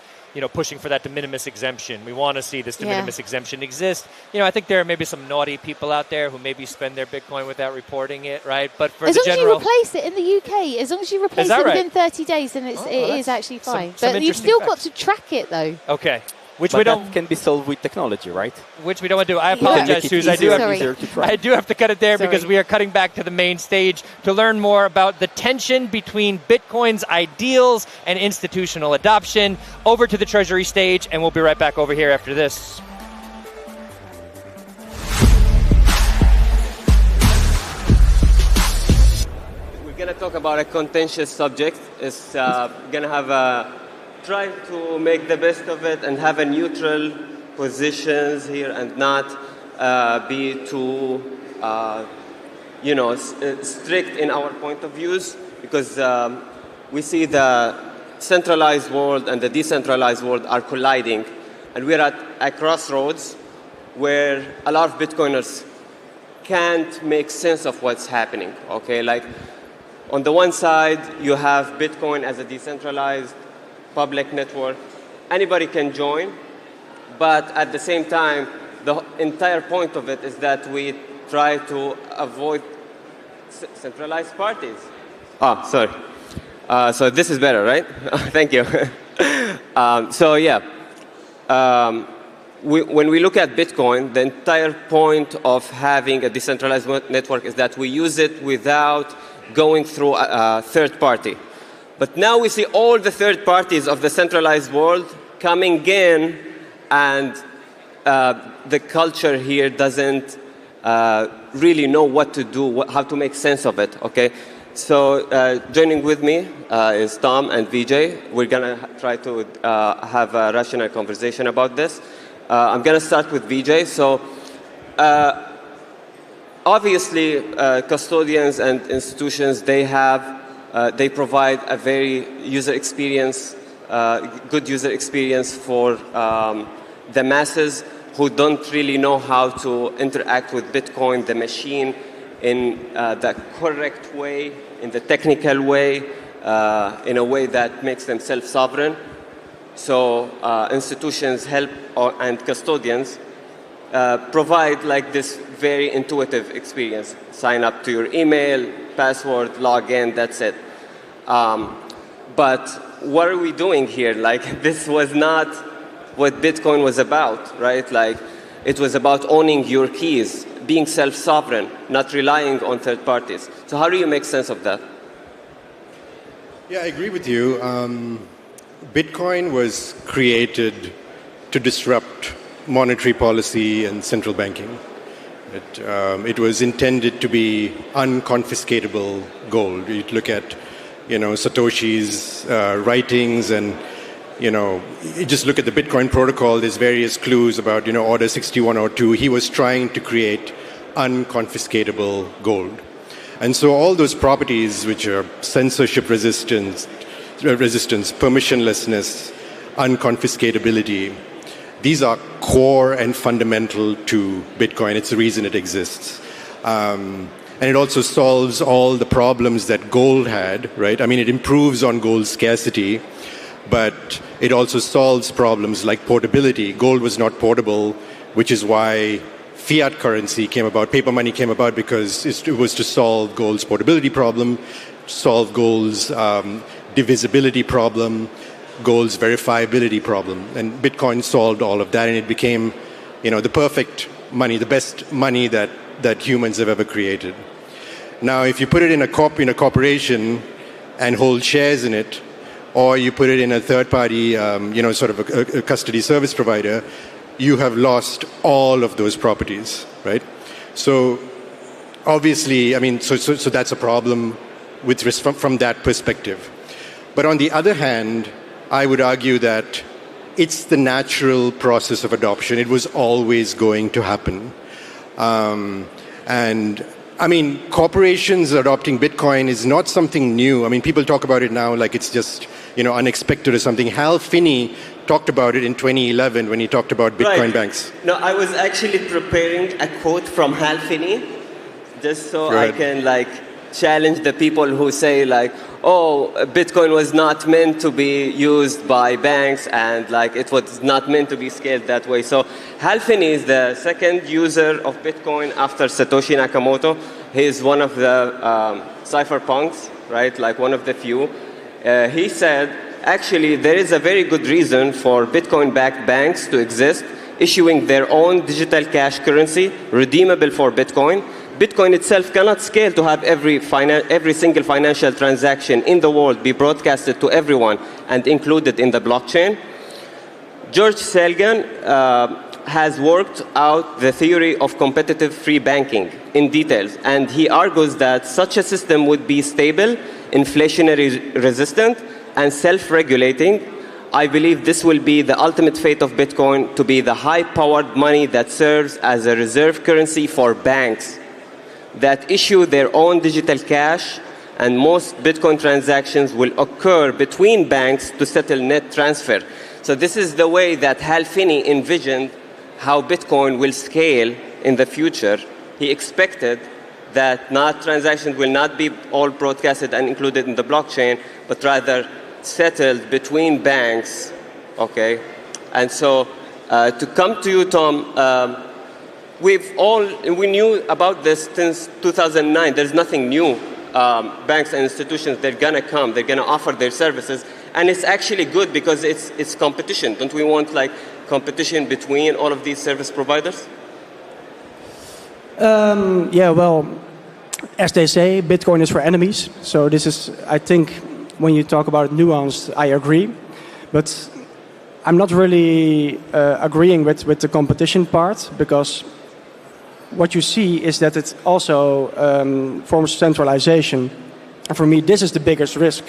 pushing for that de minimis exemption. We want to see this de minimis exemption exist. I think there are maybe some naughty people out there who maybe spend their Bitcoin without reporting it, right? But for as the long general... as you replace it in the UK, as long as you replace it within 30 days, then it is actually fine. But you've still got to track it, though. Okay. That can be solved with technology, right? Which we don't want to do. I apologize, Suze. I do have to cut it there because we are cutting back to the main stage to learn more about the tension between Bitcoin's ideals and institutional adoption. Over to the Treasury stage, and we'll be right back over here after this. We're going to talk about a contentious subject. It's going to have try to make the best of it and have a neutral positions here and not be too, strict in our point of views because we see the centralized world and the decentralized world are colliding, and we're at a crossroads where a lot of Bitcoiners can't make sense of what's happening. Okay, like on the one side you have Bitcoin as a decentralized public network. Anybody can join, but at the same time, the entire point of it is that we try to avoid centralized parties. Sorry. So this is better, right? Thank you. when we look at Bitcoin, the entire point of having a decentralized network is that we use it without going through a third party. But now we see all the third parties of the centralized world coming in, and the culture here doesn't really know what to do, how to make sense of it, okay? So joining with me is Tom and Vijay. We're going to try to have a rational conversation about this. I'm going to start with Vijay. So obviously, custodians and institutions, they provide a very user experience, good user experience for the masses who don't really know how to interact with Bitcoin, the machine, in the correct way, in the technical way, in a way that makes them self-sovereign. So institutions help and custodians provide like this very intuitive experience. Sign up to your email, password, log in, that's it. But what are we doing here? Like, this was not what Bitcoin was about, right? Like, it was about owning your keys, being self-sovereign, not relying on third parties. So how do you make sense of that? Yeah, I agree with you. Bitcoin was created to disrupt monetary policy and central banking. It was intended to be unconfiscatable gold. You look at, Satoshi's writings, and you just look at the Bitcoin protocol. There's various clues about Order 6102. He was trying to create unconfiscatable gold, and so all those properties, which are censorship resistance, permissionlessness, unconfiscatability, these are core and fundamental to Bitcoin. It's the reason it exists. And it also solves all the problems that gold had, right? I mean, it improves on gold's scarcity, but it also solves problems like portability. Gold was not portable, which is why fiat currency came about, paper money came about, because it was to solve gold's portability problem, solve gold's divisibility problem, gold's verifiability problem. And Bitcoin solved all of that, and it became, the perfect money, the best money that humans have ever created. Now, if you put it in a corporation and hold shares in it, or you put it in a third-party, sort of a custody service provider, you have lost all of those properties, right? So, obviously, so that's a problem from that perspective. But on the other hand, I would argue that it's the natural process of adoption. It was always going to happen. Corporations adopting Bitcoin is not something new. People talk about it now like it's just, unexpected or something. Hal Finney talked about it in 2011 when he talked about Bitcoin banks. No, I was actually preparing a quote from Hal Finney, just so I can, challenge the people who say, Bitcoin was not meant to be used by banks, and it was not meant to be scaled that way. So Hal Finney is the second user of Bitcoin after Satoshi Nakamoto. He is one of the cypherpunks, right? One of the few. He said, actually, there is a very good reason for Bitcoin-backed banks to exist, issuing their own digital cash currency, redeemable for Bitcoin. Bitcoin itself cannot scale to have every single financial transaction in the world be broadcasted to everyone and included in the blockchain. George Selgin has worked out the theory of competitive free banking in details, and he argues that such a system would be stable, inflationary resistant, and self-regulating. I believe this will be the ultimate fate of Bitcoin, to be the high-powered money that serves as a reserve currency for banks that issue their own digital cash, and most Bitcoin transactions will occur between banks to settle net transfer. So this is the way that Hal Finney envisioned how Bitcoin will scale in the future. He expected that transactions will not be all broadcasted and included in the blockchain, but rather settled between banks, okay? And so to come to you, Tom, we knew about this since 2009. There's nothing new. Banks and institutions, they're going to come. They're going to offer their services. And it's actually good because it's competition. Don't we want competition between all of these service providers? Yeah, well, as they say, Bitcoin is for enemies. So this is, I think, when you talk about nuance, I agree. But I'm not really agreeing with the competition part, because what you see is that it also forms centralization. And for me, this is the biggest risk.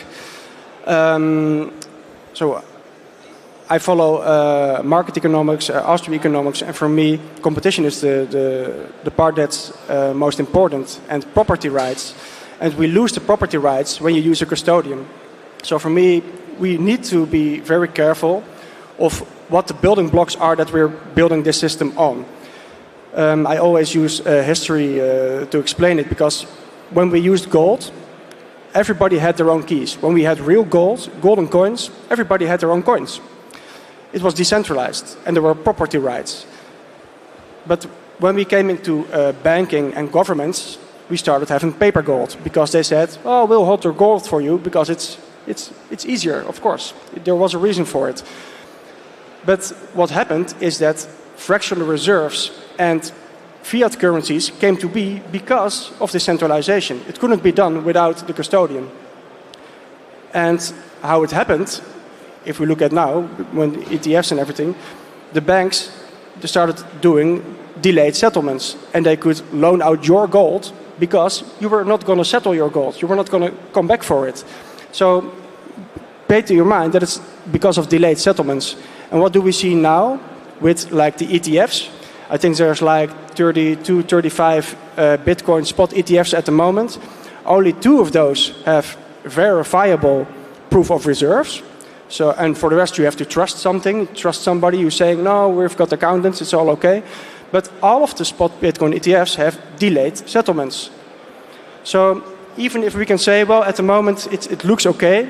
So I follow market economics, Austrian economics, and for me, competition is the part that's most important, and property rights. And we lose the property rights when you use a custodian. So for me, we need to be very careful of what the building blocks are that we're building this system on. I always use history to explain it, because when we used gold, everybody had their own keys. When we had real gold, golden coins, everybody had their own coins. It was decentralized, and there were property rights. But when we came into banking and governments, we started having paper gold, because they said, "Oh, we'll hold your gold for you because it's easier." Of course, there was a reason for it. But what happened is that fractional reserves and fiat currencies came to be because of decentralization. It couldn't be done without the custodian. And how it happened, if we look at now, when ETFs and everything, the banks started doing delayed settlements, and they could loan out your gold because you were not going to settle your gold. You were not going to come back for it. So pay to your mind that it's because of delayed settlements. And what do we see now with like the ETFs? I think there's like 32, 35 Bitcoin spot ETFs at the moment. Only 2 of those have verifiable proof of reserves. So, and for the rest, you have to trust something, trust somebody who's saying, no, we've got accountants, it's all okay. But all of the spot Bitcoin ETFs have delayed settlements. So even if we can say, well, at the moment it looks okay,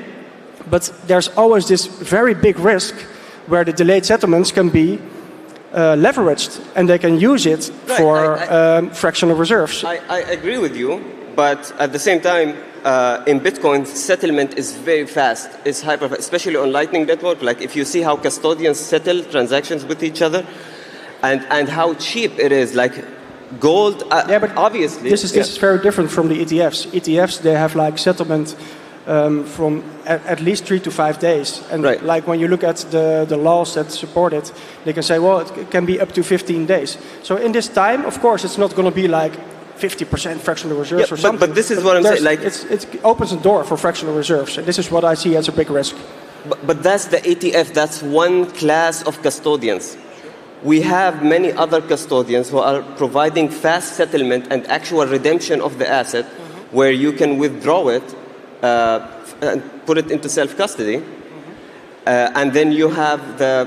but there's always this very big risk where the delayed settlements can be leveraged, and they can use it for fractional reserves. I agree with you, but at the same time, in Bitcoin, settlement is very fast. It's hyper fast, especially on Lightning Network. Like if you see how custodians settle transactions with each other, and how cheap it is, like gold. Yeah, but obviously this is very different from the ETFs. ETFs, they have like settlement from at least 3 to 5 days. And like when you look at the laws that support it, they can say, well, it can be up to 15 days. So in this time, of course, it's not going to be like 50% fractional reserves or something. But this is what I'm saying. Like it opens a door for fractional reserves. And this is what I see as a big risk. But that's the ETF. That's one class of custodians. We have many other custodians who are providing fast settlement and actual redemption of the asset, where you can withdraw it and put it into self-custody. And then you have the,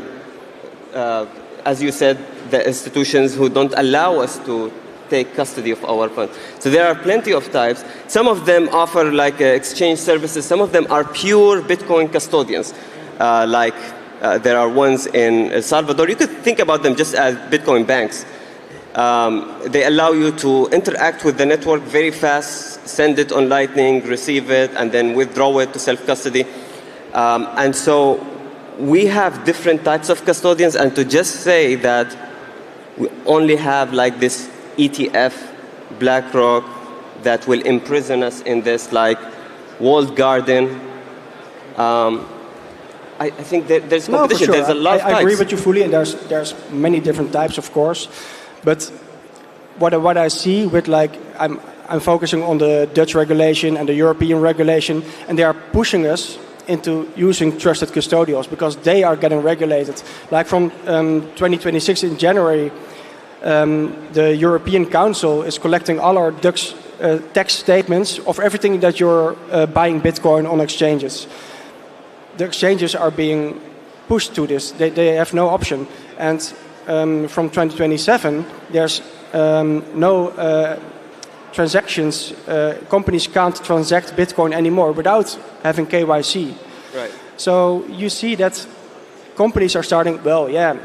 as you said, the institutions who don't allow us to take custody of our funds. So there are plenty of types. Some of them offer like exchange services. Some of them are pure Bitcoin custodians, there are ones in El Salvador. You could think about them just as Bitcoin banks. They allow you to interact with the network very fast, send it on Lightning, receive it, and then withdraw it to self-custody. And so we have different types of custodians, and to just say that we only have like this ETF, BlackRock, that will imprison us in this like walled garden, I think there's competition. No, for sure. There's a lot of types. I agree with you fully, and there's many different types, of course. But what I see with like I'm focusing on the Dutch regulation and the European regulation, and they are pushing us into using trusted custodials because they are getting regulated. Like from 2026 in January, the European Council is collecting all our Dutch tax statements of everything that you're buying Bitcoin on exchanges. The exchanges are being pushed to this. They have no option. And from 2027, there's no transactions. Companies can't transact Bitcoin anymore without having KYC. Right. So you see that companies are starting, well, yeah,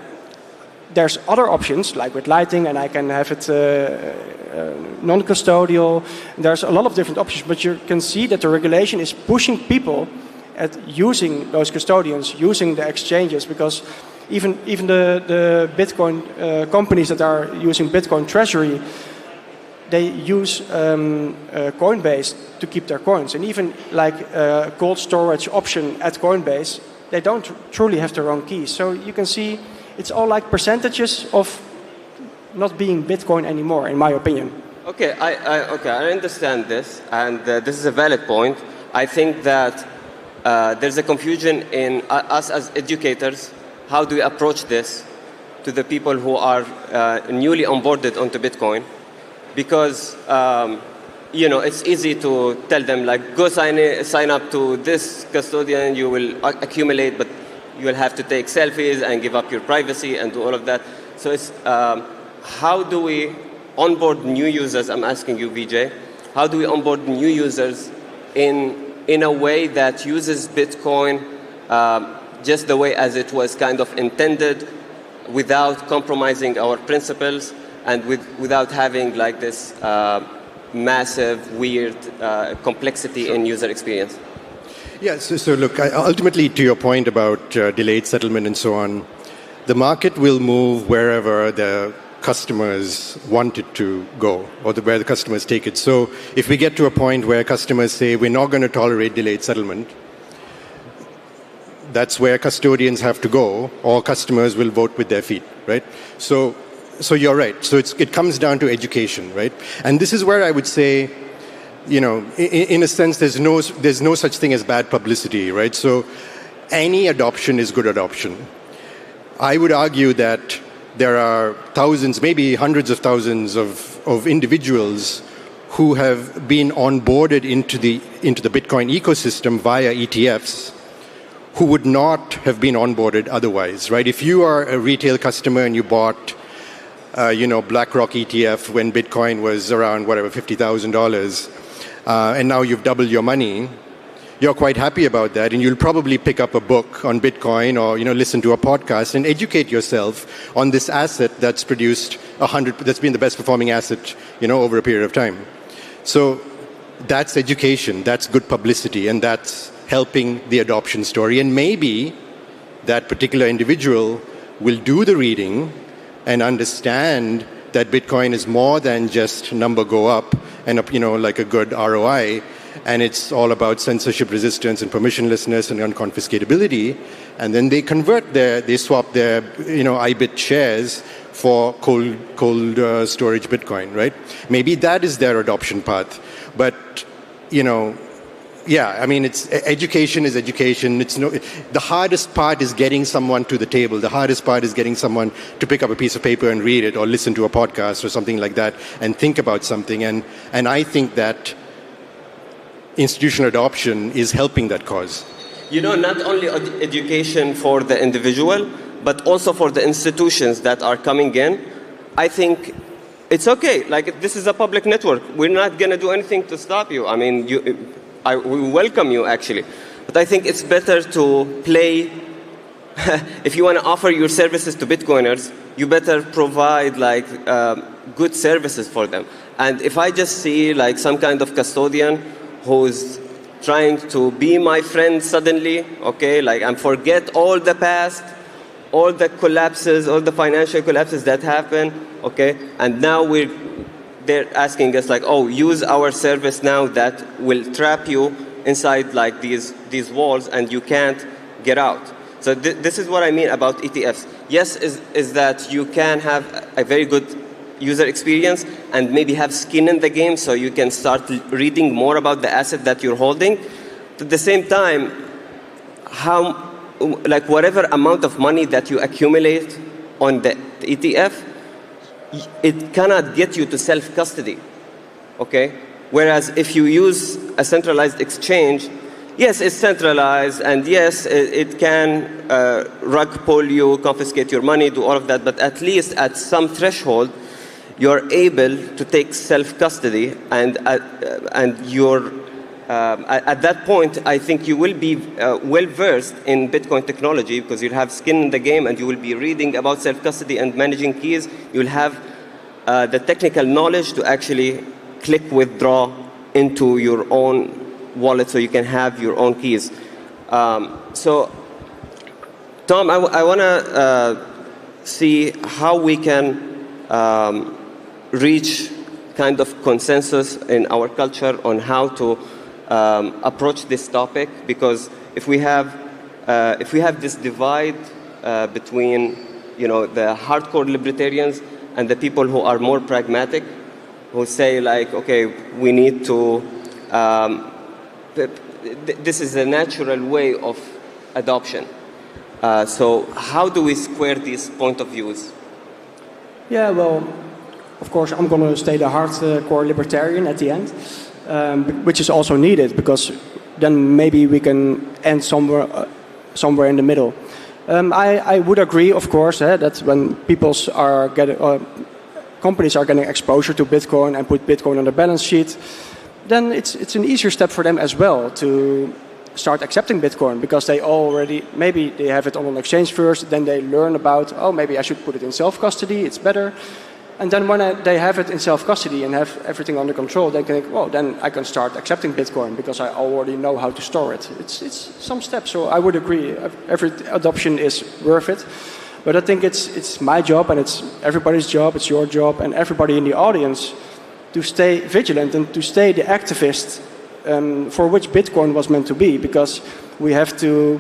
there's other options, like with Lightning, and I can have it non-custodial. There's a lot of different options, but you can see that the regulation is pushing people at using those custodians, using the exchanges, because Even the Bitcoin companies that are using Bitcoin Treasury, they use Coinbase to keep their coins. And even like a cold storage option at Coinbase, they don't truly have their own keys. So you can see it's all like percentages of not being Bitcoin anymore, in my opinion. Okay, I understand this, and this is a valid point. I think that there's a confusion in us as educators. How do we approach this to the people who are newly onboarded onto Bitcoin? Because it's easy to tell them like, go sign up to this custodian. You will accumulate, but you will have to take selfies and give up your privacy and do all of that. So it's how do we onboard new users? I'm asking you, VJ. How do we onboard new users in a way that uses Bitcoin just the way as it was kind of intended, without compromising our principles and without having like this massive, weird complexity in user experience? Yeah, so look, ultimately to your point about delayed settlement and so on, the market will move wherever the customers want it to go, or where the customers take it. So if we get to a point where customers say, we're not going to tolerate delayed settlement, that's where custodians have to go, or customers will vote with their feet, right? So you're right. So it comes down to education, right? And this is where I would say, in a sense, there's no such thing as bad publicity, right? So any adoption is good adoption. I would argue that there are thousands, maybe hundreds of thousands of individuals who have been onboarded into the Bitcoin ecosystem via ETFs, who would not have been onboarded otherwise, right? If you are a retail customer and you bought, BlackRock ETF when Bitcoin was around, whatever, $50,000, and now you've doubled your money, you're quite happy about that, and you'll probably pick up a book on Bitcoin or listen to a podcast and educate yourself on this asset that's produced that's been the best performing asset over a period of time. So that's education, that's good publicity, and that's helping the adoption story. And maybe that particular individual will do the reading and understand that Bitcoin is more than just number go up and like a good ROI. And it's all about censorship resistance and permissionlessness and unconfiscatability. And then they they swap their, IBIT shares for cold storage Bitcoin, right? Maybe that is their adoption path. But, yeah, I mean, education is education. The hardest part is getting someone to the table. The hardest part is getting someone to pick up a piece of paper and read it, or listen to a podcast or something like that and think about something. And I think that institutional adoption is helping that cause. Not only education for the individual, but also for the institutions that are coming in. I think it's okay. Like, this is a public network. We're not going to do anything to stop you. I mean, we welcome you, actually. But I think it's better to play. If you want to offer your services to Bitcoiners, you better provide good services for them. And if I just see some kind of custodian who's trying to be my friend suddenly, and forget all the past, all the collapses, all the financial collapses that happened, and now they're asking us use our service now that will trap you inside these walls and you can't get out. So this is what I mean about ETFs. Yes, is that you can have a very good user experience and maybe have skin in the game, so you can start reading more about the asset that you're holding. At the same time, whatever amount of money that you accumulate on the ETF, it cannot get you to self-custody, Whereas if you use a centralized exchange, yes, it's centralized, and yes, it can rug pull you, confiscate your money, do all of that, but at least at some threshold, you're able to take self-custody, and you're at that point, I think you will be well-versed in Bitcoin technology, because you'll have skin in the game and you will be reading about self-custody and managing keys. You'll have the technical knowledge to actually click withdraw into your own wallet so you can have your own keys. So Tom, I want to see how we can reach kind of consensus in our culture on how to approach this topic, because if we have this divide between the hardcore libertarians and the people who are more pragmatic, who say like, okay, we need to this is a natural way of adoption. So how do we square these point of views? Yeah, well, of course, I'm going to stay the hardcore libertarian at the end, which is also needed, because then maybe we can end somewhere in the middle. I would agree, of course, that when companies are getting exposure to Bitcoin and put Bitcoin on their balance sheet, then it's an easier step for them as well to start accepting Bitcoin, because maybe they have it on an exchange first, then they learn about, maybe I should put it in self-custody, it's better. And then when they have it in self-custody and have everything under control, they can think, then I can start accepting Bitcoin because I already know how to store it. It's some steps, so I would agree. Every adoption is worth it. But I think it's my job, and it's everybody's job, it's your job, and everybody in the audience to stay vigilant and to stay the activist for which Bitcoin was meant to be, because we have the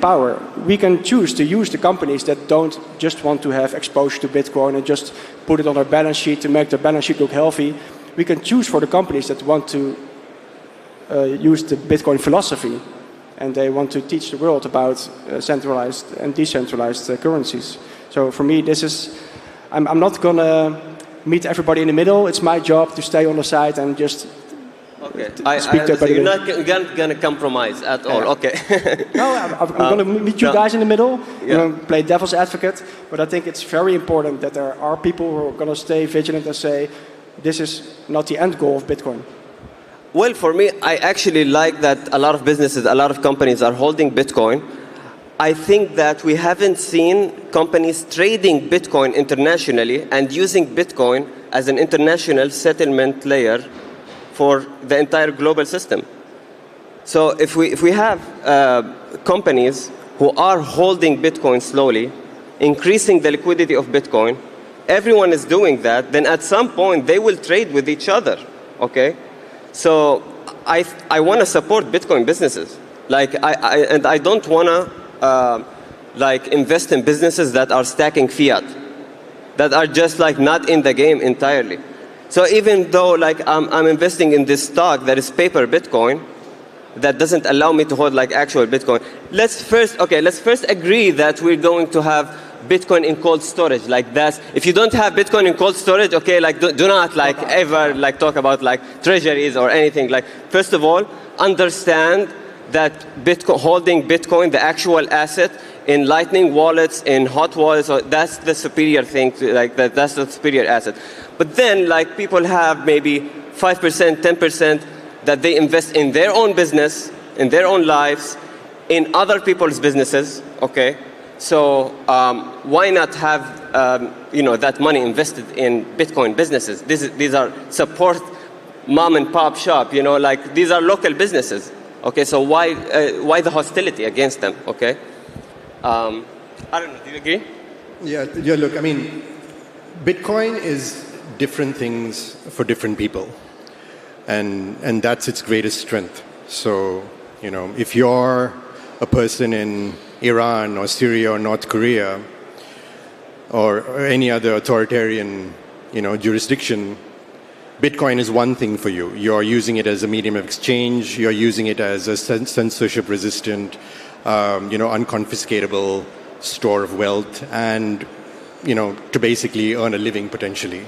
power. We can choose to use the companies that don't just want to have exposure to Bitcoin and just put it on their balance sheet to make their balance sheet look healthy. We can choose for the companies that want to use the Bitcoin philosophy, and they want to teach the world about centralized and decentralized currencies. So for me, I'm not going to meet everybody in the middle. It's my job to stay on the side and just speak to you're not going to compromise at all. Okay. No, I'm going to meet you guys in the middle. I'm going to play devil's advocate. But I think it's very important that there are people who are going to stay vigilant and say, this is not the end goal of Bitcoin. Well, for me, I actually like that a lot of businesses, a lot of companies are holding Bitcoin. I think that we haven't seen companies trading Bitcoin internationally and using Bitcoin as an international settlement layer for the entire global system. So if we have companies who are holding Bitcoin slowly, increasing the liquidity of Bitcoin, everyone is doing that, then at some point they will trade with each other, okay? So I want to support Bitcoin businesses. And I don't want to invest in businesses that are stacking fiat, that are just not in the game entirely. So even though I'm investing in this stock that is paper Bitcoin, that doesn't allow me to hold actual Bitcoin. Let's first agree that we're going to have Bitcoin in cold storage. If you don't have Bitcoin in cold storage, okay, do not ever talk about treasuries or anything. First of all, understand that holding Bitcoin, the actual asset, in Lightning wallets, in hot wallets, that's the superior thing. That's the superior asset. But then, people have maybe 5%, 10% that they invest in their own business, in their own lives, in other people's businesses. Okay, so why not have that money invested in Bitcoin businesses? These are support mom and pop shop. These are local businesses. Okay, so why the hostility against them? Okay, I don't know. Do you agree? Yeah. Look, I mean, Bitcoin is different things for different people, and that's its greatest strength. So, if you're a person in Iran or Syria or North Korea or any other authoritarian, jurisdiction, Bitcoin is one thing for you. You're using it as a medium of exchange. You're using it as a censorship-resistant, unconfiscatable store of wealth, and to basically earn a living potentially.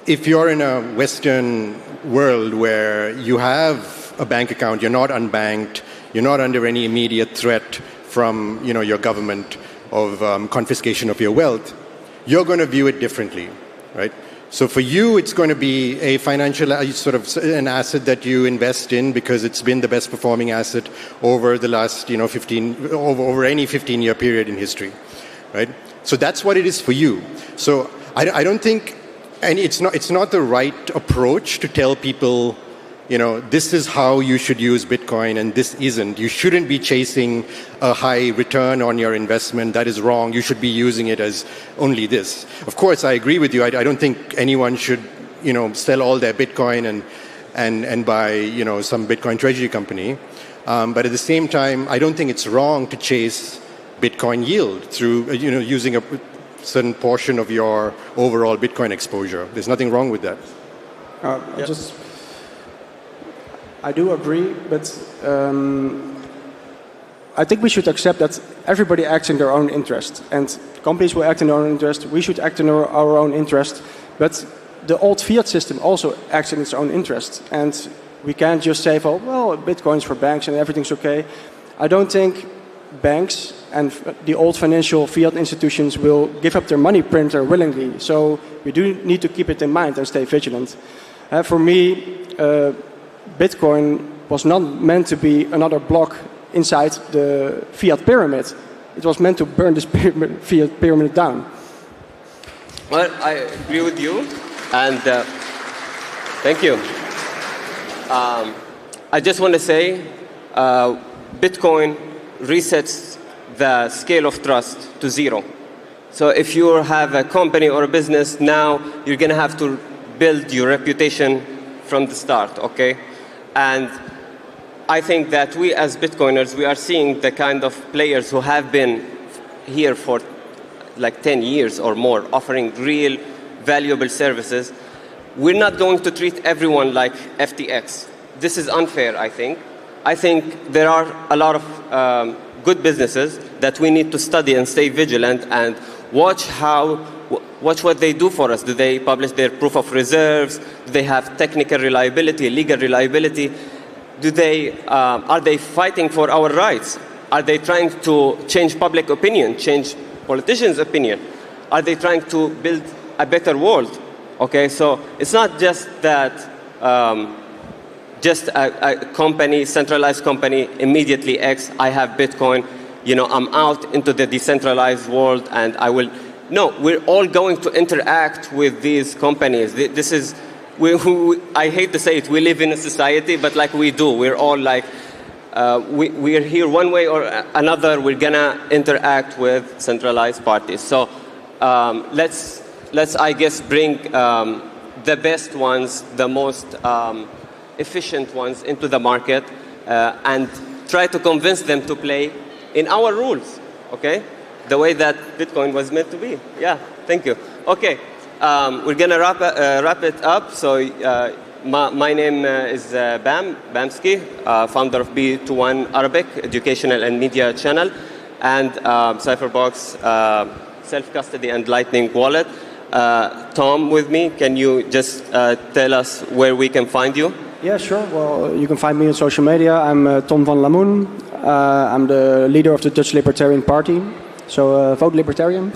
If you're in a Western world where you have a bank account, you're not unbanked, you're not under any immediate threat from your government of confiscation of your wealth, you're going to view it differently, right? So for you, it's going to be a financial an asset that you invest in because it's been the best performing asset over the last over any 15-year period in history, right? So that's what it is for you. So I don't think, and it's not the right approach to tell people this is how you should use Bitcoin and this isn't. You shouldn't be chasing a high return on your investment. That is wrong. You should be using it as only this. Of course, I agree with you. I don't think anyone should, sell all their Bitcoin and buy, some Bitcoin treasury company. But at the same time, I don't think it's wrong to chase Bitcoin yield through, using a certain portion of your overall Bitcoin exposure. There's nothing wrong with that. I do agree, but I think we should accept that everybody acts in their own interest, and companies will act in their own interest. We should act in our own interest, but the old fiat system also acts in its own interest, and we can't just say, well, Bitcoin's for banks and everything's okay. I don't think banks and the old financial fiat institutions will give up their money printer willingly. So we do need to keep it in mind and stay vigilant. For me, Bitcoin was not meant to be another block inside the fiat pyramid. It was meant to burn this fiat pyramid down. Well, I agree with you, and thank you. I just want to say Bitcoin resets the scale of trust to zero. So if you have a company or a business now, you're going to have to build your reputation from the start, okay? And I think that we as Bitcoiners, we are seeing the kind of players who have been here for like 10 years or more, offering real valuable services. We're not going to treat everyone like FTX. This is unfair, I think. I think there are a lot of good businesses that we need to study and stay vigilant and watch what they do for us. Do they publish their proof of reserves? Do they have technical reliability, legal reliability? Are they fighting for our rights? Are they trying to change public opinion, change politicians' opinion? Are they trying to build a better world? Okay, so it's not just that just a company, centralized company, immediately X, I have Bitcoin, I'm out into the decentralized world and I will. No, we're all going to interact with these companies. This is, I hate to say it, we live in a society, but like we do. We're all like, we're here one way or another, we're gonna interact with centralized parties. So let's I guess, bring the best ones, the most efficient ones into the market and try to convince them to play in our rules, okay? The way that Bitcoin was meant to be. Yeah, thank you. Okay, we're going to wrap it up. So my name is Bamski, founder of B21 Arabic Educational and Media Channel, and Cypherbox Self-Custody and Lightning Wallet. Tom with me, can you just tell us where we can find you? Yeah, sure. Well, you can find me on social media. I'm Tom van Lamoen. I'm the leader of the Dutch Libertarian Party. So vote Libertarian.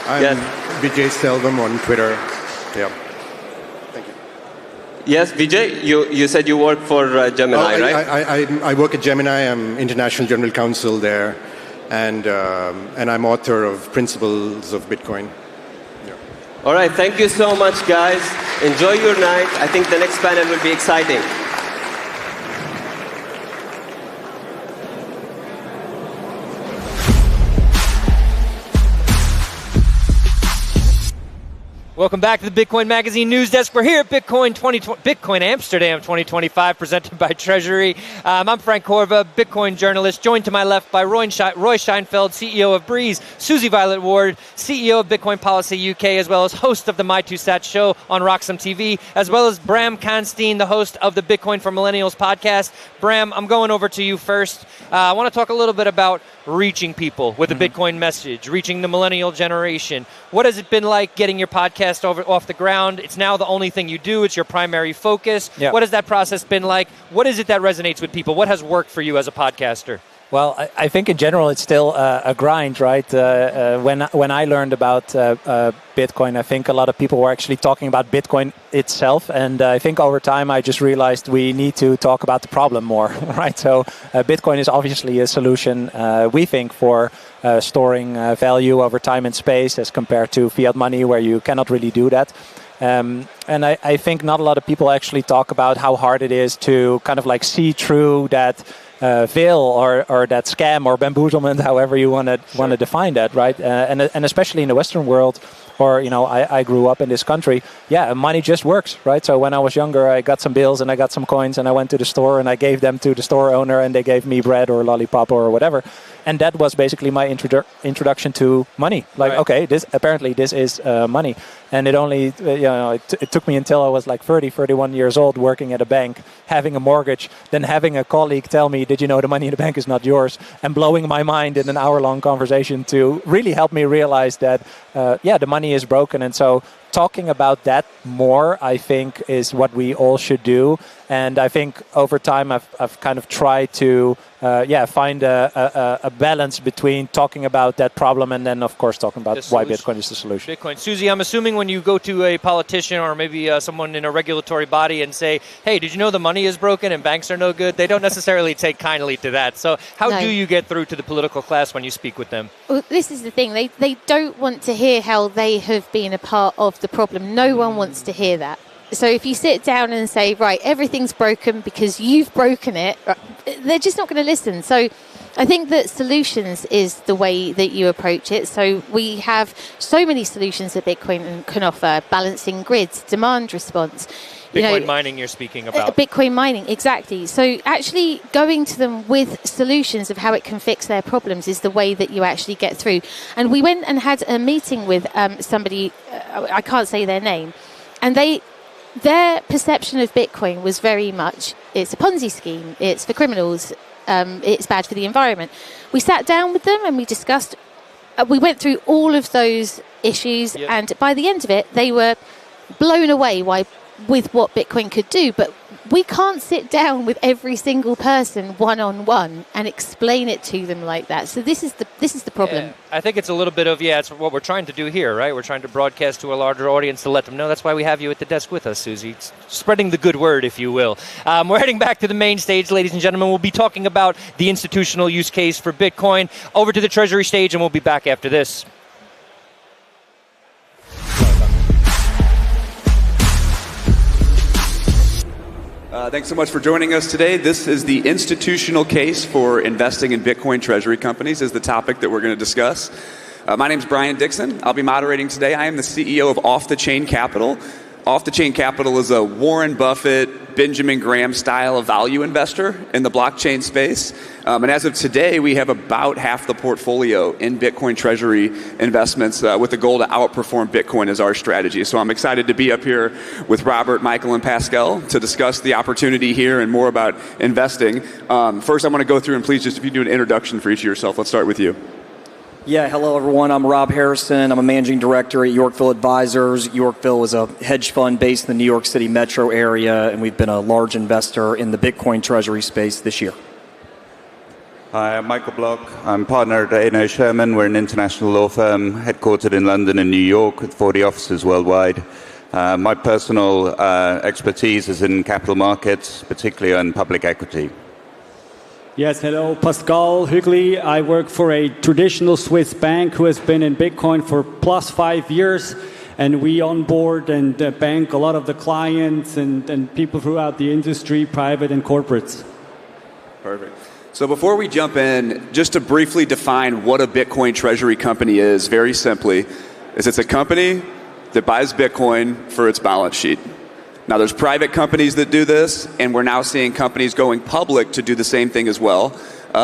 I'm Vijay Selvam on Twitter. Yeah. Thank you. Yes, Vijay, you said you work for Gemini, right? I work at Gemini. I'm International General Counsel there. And I'm author of Principles of Bitcoin. Yeah. All right, thank you so much, guys. Enjoy your night. I think the next panel will be exciting. Welcome back to the Bitcoin Magazine News Desk. We're here at Bitcoin Amsterdam 2025, presented by Treasury. I'm Frank Corva, Bitcoin journalist, joined to my left by Roy Scheinfeld, CEO of Breeze, Susie Violet Ward, CEO of Bitcoin Policy UK, as well as host of the My Two Sats show on Roxham TV, as well as Bram Kanstein, the host of the Bitcoin for Millennials podcast. Bram, I'm going over to you first. I want to talk a little bit about reaching people with a Bitcoin message, reaching the millennial generation. What has it been like getting your podcast off the ground? It's now the only thing you do. It's your primary focus. Yeah. What has that process been like? What is it that resonates with people? What has worked for you as a podcaster? Well, I think in general it's still a grind, right? When I learned about Bitcoin, I think a lot of people were actually talking about Bitcoin itself, and I think over time I just realized we need to talk about the problem more, right? So Bitcoin is obviously a solution, we think, for storing value over time and space as compared to fiat money, where you cannot really do that. And I think not a lot of people actually talk about how hard it is to kind of like see through that veil or that scam or bamboozlement, however you want to define that, right? And especially in the Western world, or I grew up in this country. Yeah, money just works, right? So when I was younger, I got some bills and I got some coins, and I went to the store and I gave them to the store owner, and they gave me bread or lollipop or whatever. And that was basically my introduction to money. Like, right. Okay, this is money. And it only, it took me until I was like 30, 31 years old, working at a bank, having a mortgage, then having a colleague tell me, did you know the money in the bank is not yours? And blowing my mind in an hour-long conversation to really help me realize that, the money is broken. And so talking about that more, I think, is what we all should do. And I think over time, I've kind of tried to, find a balance between talking about that problem and then, of course, talking about why Bitcoin is the solution. Bitcoin. Susie, I'm assuming when you go to a politician or maybe someone in a regulatory body and say, hey, did you know the money is broken and banks are no good? They don't necessarily take kindly to that. So how do you get through to the political class when you speak with them? Well, this is the thing. They don't want to hear how they have been a part of the problem. No one wants to hear that. So if you sit down and say, right, everything's broken because you've broken it, they're just not going to listen. So I think that solutions is the way that you approach it. So we have so many solutions that Bitcoin can offer: balancing grids, demand response. Bitcoin mining you're speaking about. Bitcoin mining, exactly. So actually going to them with solutions of how it can fix their problems is the way that you actually get through. And we went and had a meeting with somebody, I can't say their name, and their perception of Bitcoin was very much, it's a Ponzi scheme, it's for criminals, it's bad for the environment. We sat down with them and we discussed, we went through all of those issues, and by the end of it, they were blown away with what Bitcoin could do. But we can't sit down with every single person one-on-one and explain it to them like that. So this is the problem. Yeah, I think it's a little bit of, it's what we're trying to do here, right? We're trying to broadcast to a larger audience to let them know. That's why we have you at the desk with us, Susie. It's spreading the good word, if you will. We're heading back to the main stage, ladies and gentlemen. We'll be talking about the institutional use case for Bitcoin. Over to the Treasury stage, and we'll be back after this. Thanks so much for joining us today. This is the institutional case for investing in Bitcoin treasury companies is the topic that we're going to discuss. My name is Brian Dixon. I'll be moderating today. I am the CEO of Off the Chain Capital. Off the Chain Capital is a Warren Buffett, Benjamin Graham style of value investor in the blockchain space. And as of today, we have about half the portfolio in Bitcoin treasury investments with the goal to outperform Bitcoin as our strategy. So I'm excited to be up here with Robert, Michael, and Pascal to discuss the opportunity here and more about investing. First, I want to go through and please just if you do an introduction for each of yourself. Let's start with you. Yeah, hello everyone. I'm Rob Harrison. I'm a managing director at Yorkville Advisors. Yorkville is a hedge fund based in the New York City metro area, and we've been a large investor in the Bitcoin treasury space this year. Hi, I'm Michael Block. I'm partner at A&O Sherman. We're an international law firm headquartered in London and New York with 40 offices worldwide. My personal expertise is in capital markets, particularly on public equity. Yes, hello, Pascal Hügli. I work for a traditional Swiss bank who has been in Bitcoin for plus 5 years, and we onboard and bank a lot of the clients and people throughout the industry, private and corporates. Perfect. So before we jump in, just to briefly define what a Bitcoin treasury company is, very simply, is it's a company that buys Bitcoin for its balance sheet. Now, there's private companies that do this, and we're now seeing companies going public to do the same thing as well.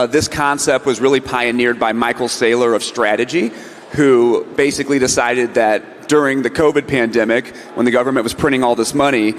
This concept was really pioneered by Michael Saylor of Strategy, who basically decided that during the COVID pandemic, when the government was printing all this money,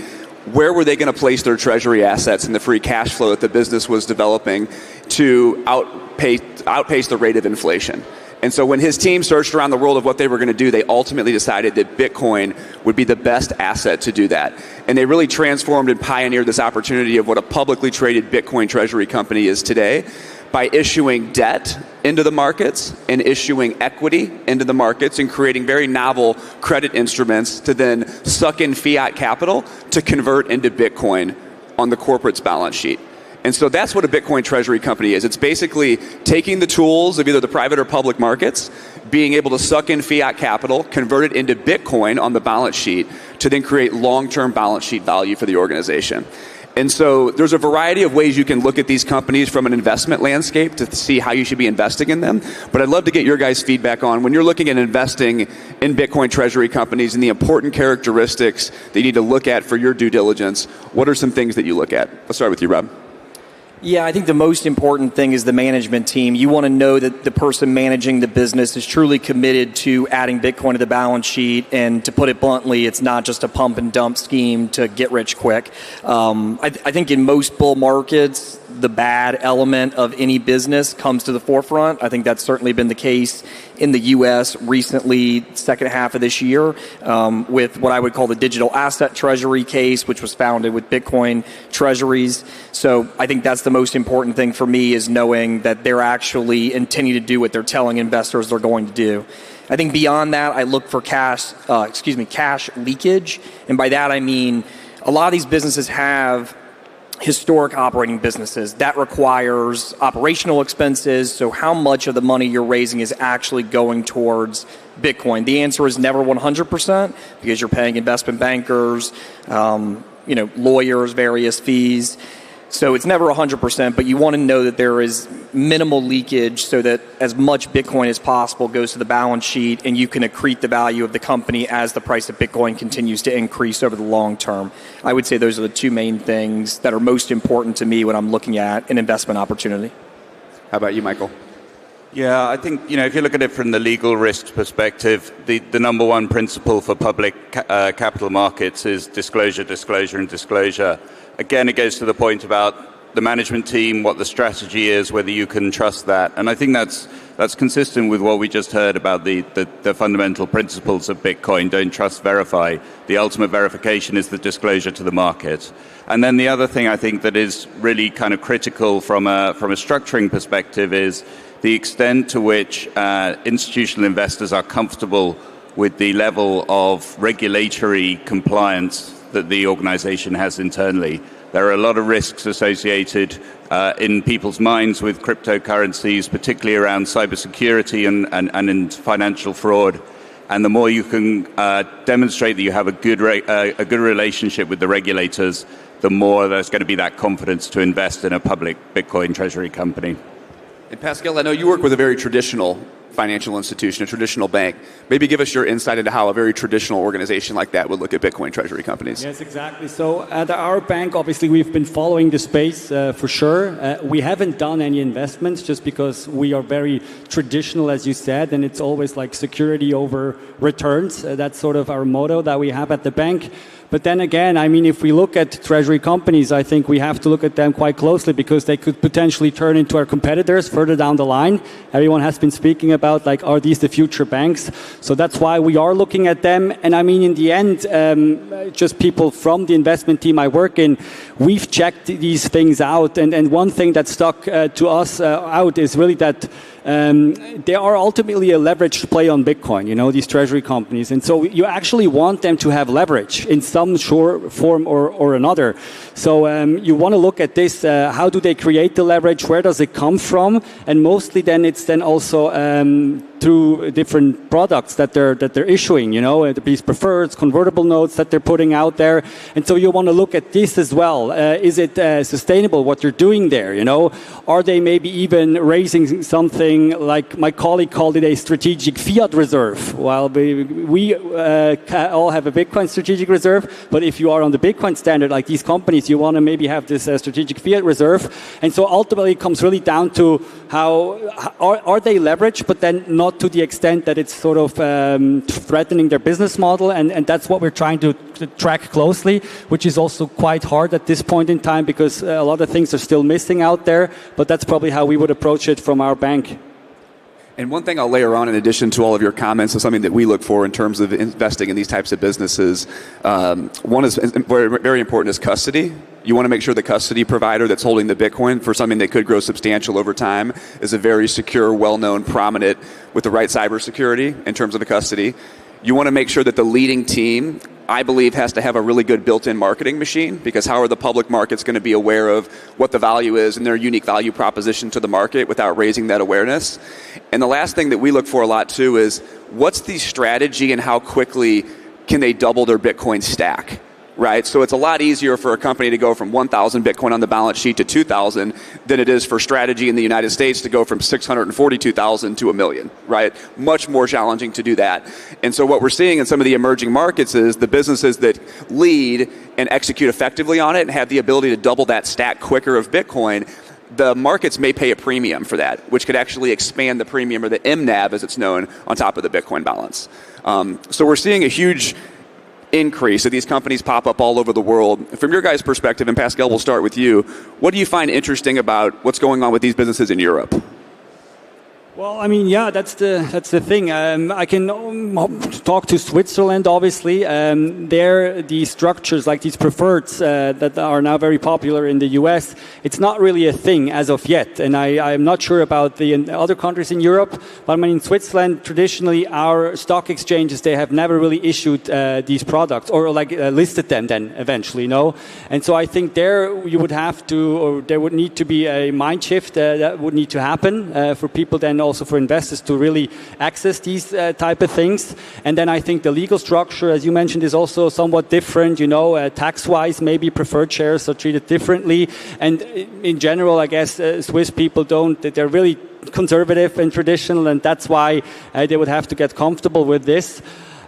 where were they going to place their treasury assets and the free cash flow that the business was developing to outpace the rate of inflation? And so when his team searched around the world of what they were going to do, they ultimately decided that Bitcoin would be the best asset to do that. And they really transformed and pioneered this opportunity of what a publicly traded Bitcoin treasury company is today by issuing debt into the markets and issuing equity into the markets and creating very novel credit instruments to then suck in fiat capital to convert into Bitcoin on the corporate's balance sheet. And so that's what a Bitcoin treasury company is. It's basically taking the tools of either the private or public markets, being able to suck in fiat capital, convert it into Bitcoin on the balance sheet to then create long-term balance sheet value for the organization. And so there's a variety of ways you can look at these companies from an investment landscape to see how you should be investing in them. But I'd love to get your guys' feedback on when you're looking at investing in Bitcoin treasury companies and the important characteristics that you need to look at for your due diligence. What are some things that you look at? Let's start with you, Rob. Yeah, I think the most important thing is the management team. You want to know that the person managing the business is truly committed to adding Bitcoin to the balance sheet. And to put it bluntly, it's not just a pump and dump scheme to get rich quick. I think in most bull markets, the bad element of any business comes to the forefront. I think that's certainly been the case in the U.S. recently, second half of this year, with what I would call the digital asset treasury case, which was founded with Bitcoin treasuries. So I think that's the most important thing for me, is knowing that they're actually intending to do what they're telling investors they're going to do. I think beyond that, I look for cash leakage. And by that, I mean a lot of these businesses have historic operating businesses. That requires operational expenses. So how much of the money you're raising is actually going towards Bitcoin? The answer is never 100%, because you're paying investment bankers, lawyers, various fees. So it's never 100%, but you want to know that there is minimal leakage so that as much Bitcoin as possible goes to the balance sheet, and you can accrete the value of the company as the price of Bitcoin continues to increase over the long term. I would say those are the two main things that are most important to me when I'm looking at an investment opportunity. How about you, Michael? Yeah, I think, if you look at it from the legal risk perspective, the number one principle for public capital markets is disclosure, disclosure, and disclosure. Again, it goes to the point about the management team, what the strategy is, whether you can trust that. And I think that's consistent with what we just heard about the fundamental principles of Bitcoin. Don't trust, verify. The ultimate verification is the disclosure to the market. And then the other thing I think that is really kind of critical from a structuring perspective is the extent to which institutional investors are comfortable with the level of regulatory compliance that the organization has internally. There are a lot of risks associated in people's minds with cryptocurrencies, particularly around cybersecurity and in financial fraud. And the more you can demonstrate that you have a good relationship with the regulators, the more there's going to be that confidence to invest in a public Bitcoin treasury company. And Pascal, I know you work with a very traditional financial institution, a traditional bank. Maybe give us your insight into how a very traditional organization like that would look at Bitcoin treasury companies. Yes, exactly. So at our bank, obviously, we've been following the space for sure. We haven't done any investments just because we are very traditional, as you said, and it's always like security over returns. That's sort of our motto that we have at the bank. But then again, I mean, if we look at treasury companies, I think we have to look at them quite closely, because they could potentially turn into our competitors further down the line. Everyone has been speaking about, like, are these the future banks? So that's why we are looking at them. And I mean, in the end, just people from the investment team I work in, we've checked these things out. And one thing that stuck to us out is really that they are ultimately a leveraged play on Bitcoin, these treasury companies. And so you actually want them to have leverage in some short form or another. So you want to look at this, how do they create the leverage, where does it come from? And mostly then it's then also through different products that they're issuing, these preferreds, convertible notes that they're putting out there. And so you want to look at this as well. Is it sustainable, what you're doing there, Are they maybe even raising something like my colleague called it a strategic fiat reserve? Well, we all have a Bitcoin strategic reserve, but if you are on the Bitcoin standard, like these companies, you want to maybe have this strategic fiat reserve. And so ultimately it comes really down to how are they leveraged, but then not to the extent that it's sort of threatening their business model. And that's what we're trying to track closely, which is also quite hard at this point in time, because a lot of things are still missing out there. But that's probably how we would approach it from our bank. And one thing I'll layer on in addition to all of your comments is something that we look for in terms of investing in these types of businesses. One is very important is custody. You want to make sure the custody provider that's holding the Bitcoin for something that could grow substantial over time is a very secure, well-known, prominent, with the right cybersecurity in terms of the custody. You want to make sure that the leading team, I believe, has to have a really good built-in marketing machine, because how are the public markets going to be aware of what the value is and their unique value proposition to the market without raising that awareness? And the last thing that we look for a lot too is what's the strategy and how quickly can they double their Bitcoin stack, right? So it's a lot easier for a company to go from 1,000 Bitcoin on the balance sheet to 2,000 than it is for strategy in the United States to go from 642,000 to 1 million, right? Much more challenging to do that. And so what we're seeing in some of the emerging markets is the businesses that lead and execute effectively on it and have the ability to double that stack quicker of Bitcoin, the markets may pay a premium for that, which could actually expand the premium, or the MNAV as it's known, on top of the Bitcoin balance. So we're seeing a huge increase of these companies pop up all over the world. From your guys' perspective, and Pascal, we'll start with you, what do you find interesting about what's going on with these businesses in Europe? Well, I mean, yeah, that's the thing. I can talk to Switzerland, obviously. There, the structures like these preferreds that are now very popular in the US, it's not really a thing as of yet. And I'm not sure about the other countries in Europe, but I mean, in Switzerland, traditionally, our stock exchanges, they have never really issued these products or listed them then eventually, no? And so I think there you would have to, or there would need to be a mind shift that would need to happen for people then also for investors to really access these type of things. And then I think the legal structure, as you mentioned, is also somewhat different. You know, tax-wise, maybe preferred shares are treated differently. And in general, I guess Swiss people they're really conservative and traditional, and that's why they would have to get comfortable with this.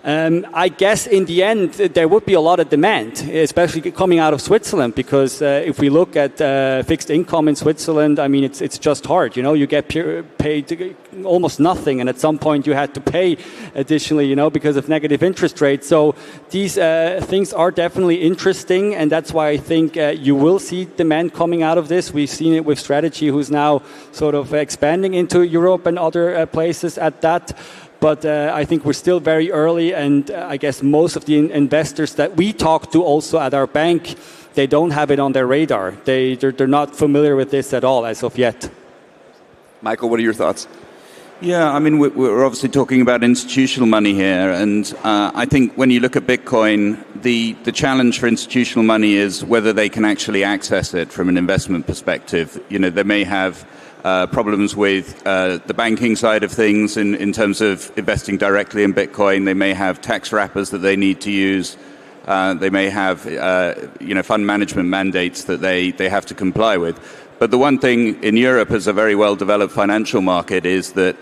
I guess in the end, there would be a lot of demand, especially coming out of Switzerland, because if we look at fixed income in Switzerland, I mean, it's just hard. You know, you get paid almost nothing, and at some point you had to pay additionally, you know, because of negative interest rates. So these things are definitely interesting, and that's why I think you will see demand coming out of this. We've seen it with Strategy, who's now sort of expanding into Europe and other places at that. But I think we're still very early, and I guess most of the investors that we talk to also at our bank, they don't have it on their radar. They're not familiar with this at all as of yet. Michael, what are your thoughts? Yeah, I mean, we're obviously talking about institutional money here, and I think when you look at Bitcoin, the challenge for institutional money is whether they can actually access it from an investment perspective. You know, they may have problems with the banking side of things in terms of investing directly in Bitcoin. They may have tax wrappers that they need to use. They may have fund management mandates that they have to comply with. But the one thing in Europe as a very well-developed financial market is that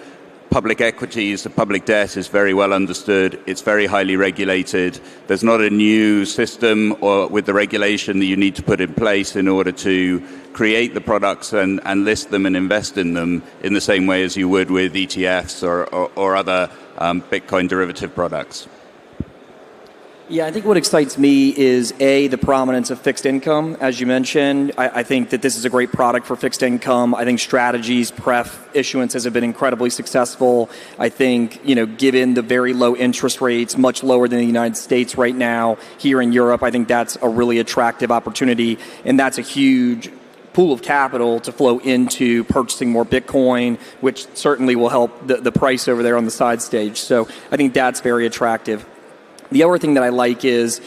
public equities, the public debt is very well understood. It's very highly regulated. There's not a new system or with the regulation that you need to put in place in order to create the products and list them and invest in them in the same way as you would with ETFs or other Bitcoin derivative products. Yeah, I think what excites me is, A, the prominence of fixed income. As you mentioned, I think that this is a great product for fixed income. I think strategies, pref issuances have been incredibly successful. I think, you know, given the very low interest rates, much lower than the United States right now, here in Europe, I think that's a really attractive opportunity. And that's a huge pool of capital to flow into purchasing more Bitcoin, which certainly will help the price over there on the side stage. So I think that's very attractive. The other thing that I like is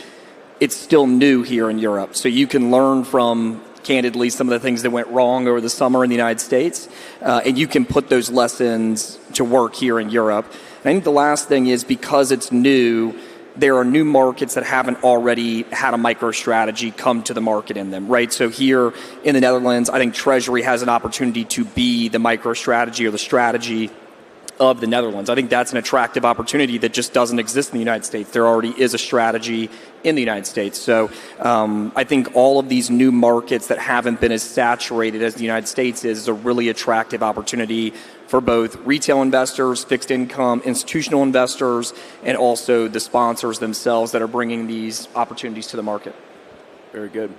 it's still new here in Europe. So you can learn from, candidly, some of the things that went wrong over the summer in the United States, and you can put those lessons to work here in Europe. And I think the last thing is, because it's new, there are new markets that haven't already had a MicroStrategy come to the market in them, right? So here in the Netherlands, I think Treasury has an opportunity to be the MicroStrategy or the strategy of the Netherlands. I think that's an attractive opportunity that just doesn't exist in the United States. There already is a strategy in the United States. So I think all of these new markets that haven't been as saturated as the United States is a really attractive opportunity for both retail investors, fixed income, institutional investors, and also the sponsors themselves that are bringing these opportunities to the market. Very good.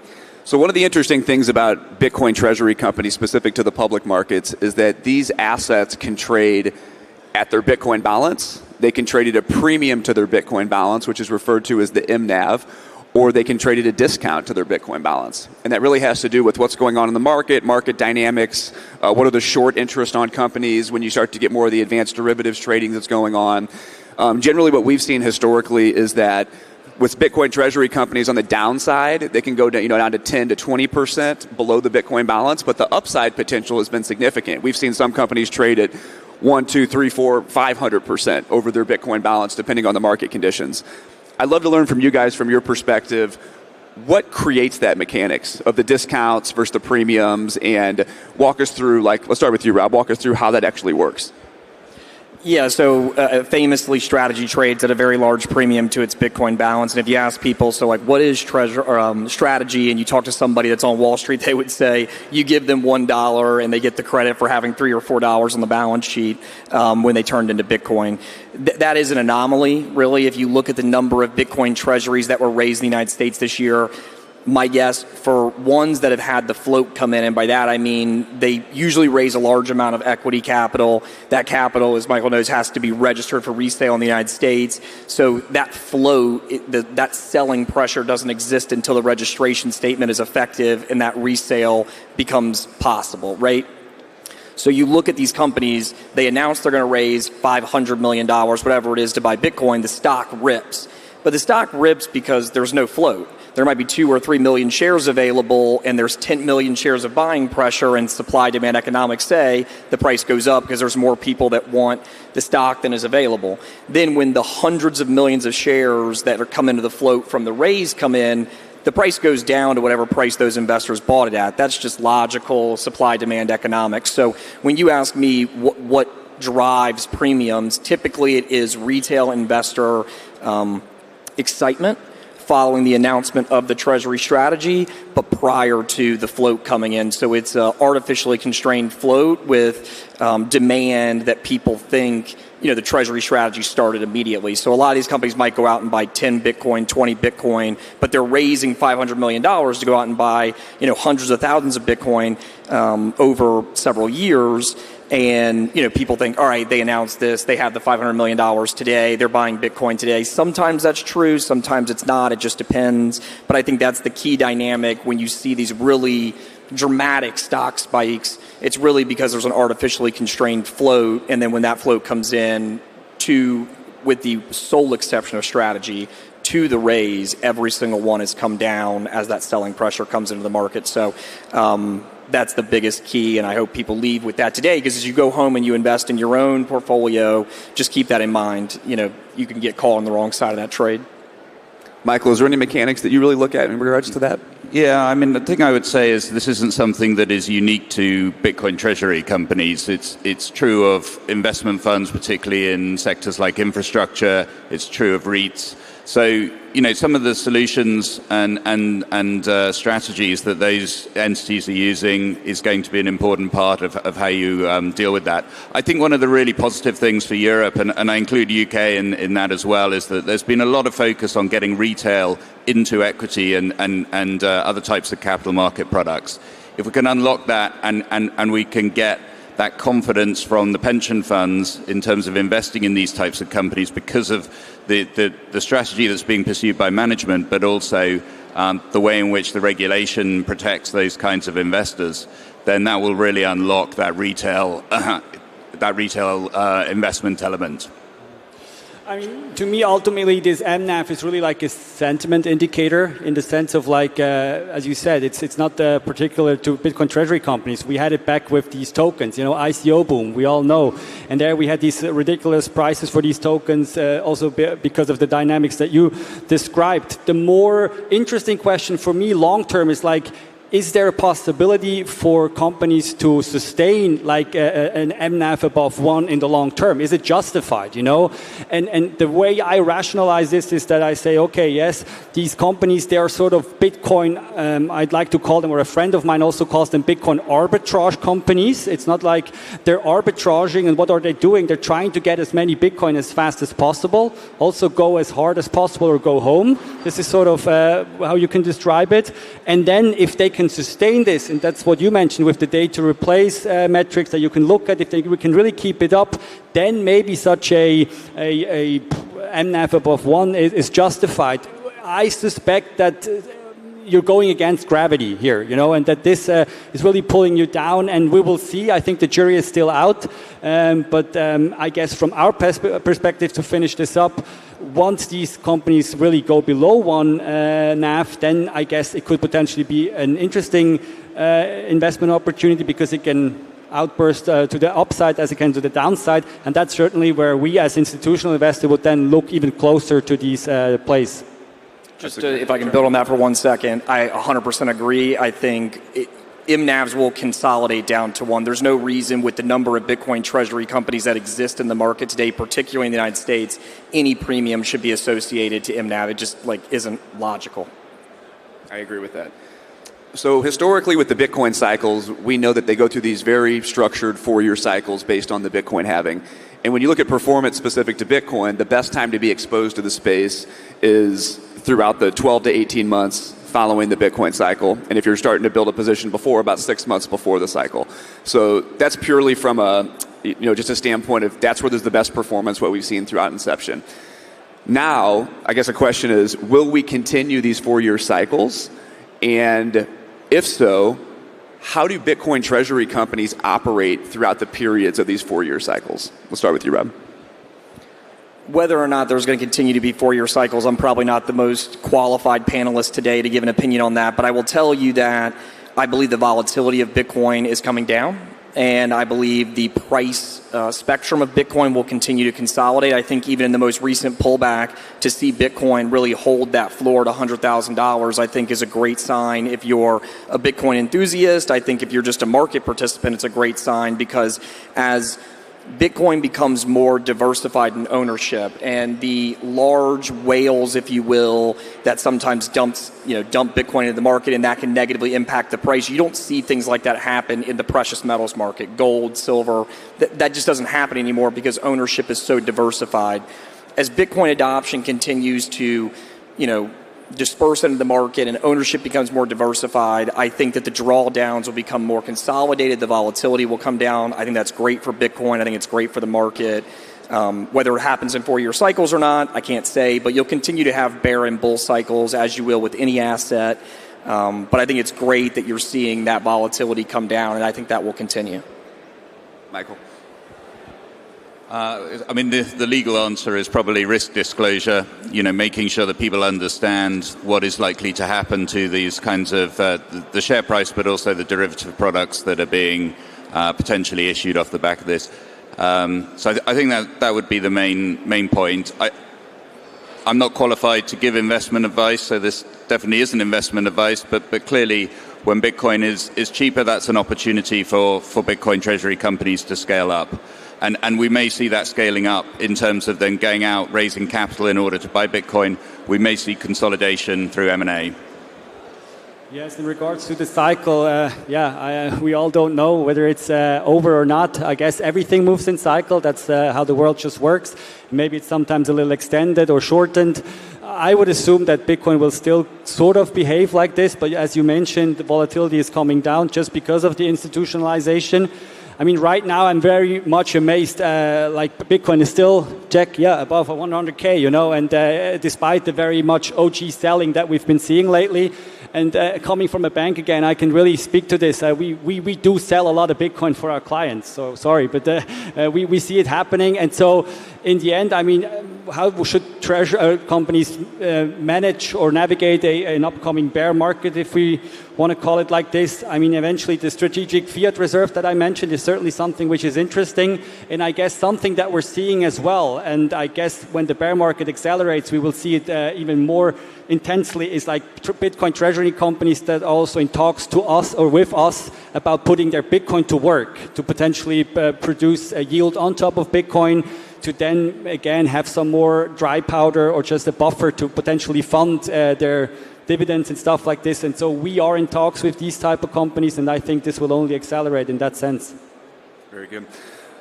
So one of the interesting things about Bitcoin treasury companies specific to the public markets is that these assets can trade at their Bitcoin balance. They can trade at a premium to their Bitcoin balance, which is referred to as the MNAV, or they can trade at a discount to their Bitcoin balance. And that really has to do with what's going on in the market dynamics, what are the short interest on companies when you start to get more of the advanced derivatives trading that's going on. Generally what we've seen historically is that with Bitcoin treasury companies on the downside, they can go down to 10 to 20% below the Bitcoin balance, but the upside potential has been significant. We've seen some companies trade at 1, 2, 3, 4, 500% over their Bitcoin balance, depending on the market conditions. I'd love to learn from you guys, from your perspective, what creates that mechanics of the discounts versus the premiums, and walk us through, like, let's start with you, Rob, walk us through how that actually works. Yeah, so famously, strategy trades at a very large premium to its Bitcoin balance. And if you ask people, so like, what is strategy? And you talk to somebody that's on Wall Street, they would say you give them $1 and they get the credit for having $3 or $4 on the balance sheet when they turned into Bitcoin. That is an anomaly, really. If you look at the number of Bitcoin treasuries that were raised in the United States this year, my guess, for ones that have had the float come in, and by that I mean they usually raise a large amount of equity capital. That capital, as Michael knows, has to be registered for resale in the United States. So that float, that selling pressure doesn't exist until the registration statement is effective and that resale becomes possible, right? So you look at these companies, they announce they're going to raise $500 million, whatever it is, to buy Bitcoin. The stock rips. But the stock rips because there's no float. There might be 2 or 3 million shares available, and there's 10 million shares of buying pressure, and supply-demand economics say the price goes up because there's more people that want the stock than is available. Then when the hundreds of millions of shares that are come into the float from the raise come in, the price goes down to whatever price those investors bought it at. That's just logical supply-demand economics. So when you ask me what drives premiums, typically it is retail investor excitement following the announcement of the Treasury strategy, but prior to the float coming in. So it's an artificially constrained float with demand that people think, the Treasury strategy started immediately. So a lot of these companies might go out and buy 10 Bitcoin, 20 Bitcoin, but they're raising $500 million to go out and buy, hundreds of thousands of Bitcoin over several years. And, people think, all right, they announced this, they have the $500 million today, they're buying Bitcoin today. Sometimes that's true, sometimes it's not, it just depends. But I think that's the key dynamic when you see these really dramatic stock spikes. It's really because there's an artificially constrained float, and then when that float comes in, with the sole exception of strategy, to the raise, every single one has come down as that selling pressure comes into the market. So that's the biggest key, and I hope people leave with that today, because as you go home and you invest in your own portfolio, just keep that in mind. You can get caught on the wrong side of that trade. Michael, is there any mechanics that you really look at in regards to that? Yeah, the thing I would say is this isn't something that is unique to Bitcoin treasury companies. It's true of investment funds, particularly in sectors like infrastructure. It's true of REITs. So, some of the solutions and strategies that those entities are using is going to be an important part of how you deal with that. I think one of the really positive things for Europe, and I include UK in that as well, is that there's been a lot of focus on getting retail into equity and other types of capital market products. If we can unlock that and we can get that confidence from the pension funds in terms of investing in these types of companies because of the strategy that's being pursued by management, but also the way in which the regulation protects those kinds of investors, then that will really unlock that retail investment element. To me, ultimately, this MNAV is really like a sentiment indicator in the sense of as you said, it's not particular to Bitcoin treasury companies. We had it back with these tokens, ICO boom, we all know. And there we had these ridiculous prices for these tokens, also because of the dynamics that you described. The more interesting question for me long-term is is there a possibility for companies to sustain an MNAV above 1 in the long term? Is it justified, And the way I rationalize this is that I say, okay, yes, these companies, they are sort of Bitcoin, I'd like to call them, or a friend of mine also calls them Bitcoin arbitrage companies. It's not like they're arbitraging, and what are they doing? They're trying to get as many Bitcoin as fast as possible, also go as hard as possible or go home. This is sort of how you can describe it. And then if they can sustain this, and that's what you mentioned with the data replace metrics that you can look at, if we can really keep it up, then maybe such a MNAV above 1 is justified. I suspect that you're going against gravity here, and that this is really pulling you down, and we will see. I think the jury is still out, but I guess from our perspective, to finish this up, once these companies really go below 1 NAV, then I guess it could potentially be an interesting investment opportunity, because it can outburst to the upside as it can to the downside. And that's certainly where we as institutional investors would then look even closer to these plays. Just if I can build on that for 1 second, I 100% agree. I think MNAVs will consolidate down to one. There's no reason with the number of Bitcoin treasury companies that exist in the market today, particularly in the United States, any premium should be associated to MNAV. It just isn't logical. I agree with that. So historically with the Bitcoin cycles, we know that they go through these very structured 4-year cycles based on the Bitcoin halving. And when you look at performance specific to Bitcoin, the best time to be exposed to the space is throughout the 12 to 18 months following the Bitcoin cycle. And if you're starting to build a position before, about 6 months before the cycle. So that's purely from just a standpoint of that's where there's the best performance, what we've seen throughout inception. Now, I guess the question is, will we continue these 4-year cycles? And if so, how do Bitcoin treasury companies operate throughout the periods of these 4-year cycles? We'll start with you, Rob. Whether or not there's going to continue to be 4-year cycles, I'm probably not the most qualified panelist today to give an opinion on that. But I will tell you that I believe the volatility of Bitcoin is coming down. And I believe the price spectrum of Bitcoin will continue to consolidate. I think even in the most recent pullback, to see Bitcoin really hold that floor at $100,000, I think is a great sign. If you're a Bitcoin enthusiast, I think if you're just a market participant, it's a great sign, because as Bitcoin becomes more diversified in ownership, and the large whales, if you will, that sometimes dump Bitcoin into the market, and that can negatively impact the price. You don't see things like that happen in the precious metals market, gold, silver. That just doesn't happen anymore because ownership is so diversified. As Bitcoin adoption continues to, disperse into the market and ownership becomes more diversified, I think that the drawdowns will become more consolidated. The volatility will come down. I think that's great for Bitcoin. I think it's great for the market. Whether it happens in 4-year cycles or not, I can't say, but you'll continue to have bear and bull cycles as you will with any asset. But I think it's great that you're seeing that volatility come down, and I think that will continue. Michael? The legal answer is probably risk disclosure, making sure that people understand what is likely to happen to these kinds of, the share price, but also the derivative products that are being potentially issued off the back of this. So I think that would be the main point. I'm not qualified to give investment advice, so this definitely isn't investment advice, but clearly when Bitcoin is cheaper, that's an opportunity for Bitcoin treasury companies to scale up. And we may see that scaling up in terms of then going out, raising capital in order to buy Bitcoin. We may see consolidation through M&A. Yes, in regards to the cycle, we all don't know whether it's over or not. I guess everything moves in cycle. That's how the world just works. Maybe it's sometimes a little extended or shortened. I would assume that Bitcoin will still sort of behave like this, but as you mentioned, the volatility is coming down just because of the institutionalization. Right now I'm very much amazed, Bitcoin is still above 100K, and despite the very much OG selling that we've been seeing lately, and coming from a bank again, I can really speak to this. We do sell a lot of Bitcoin for our clients, so sorry, but we see it happening. And so in the end, how should treasury companies manage or navigate an upcoming bear market, if we want to call it like this? Eventually the strategic fiat reserve that I mentioned is certainly something which is interesting, and I guess something that we're seeing as well. And I guess when the bear market accelerates, we will see it even more intensely, is like Bitcoin treasury companies that are also in talks to us or with us about putting their Bitcoin to work to potentially produce a yield on top of Bitcoin, to then again have some more dry powder or just a buffer to potentially fund their dividends and stuff like this. And so we are in talks with these type of companies, and I think this will only accelerate in that sense. Very good.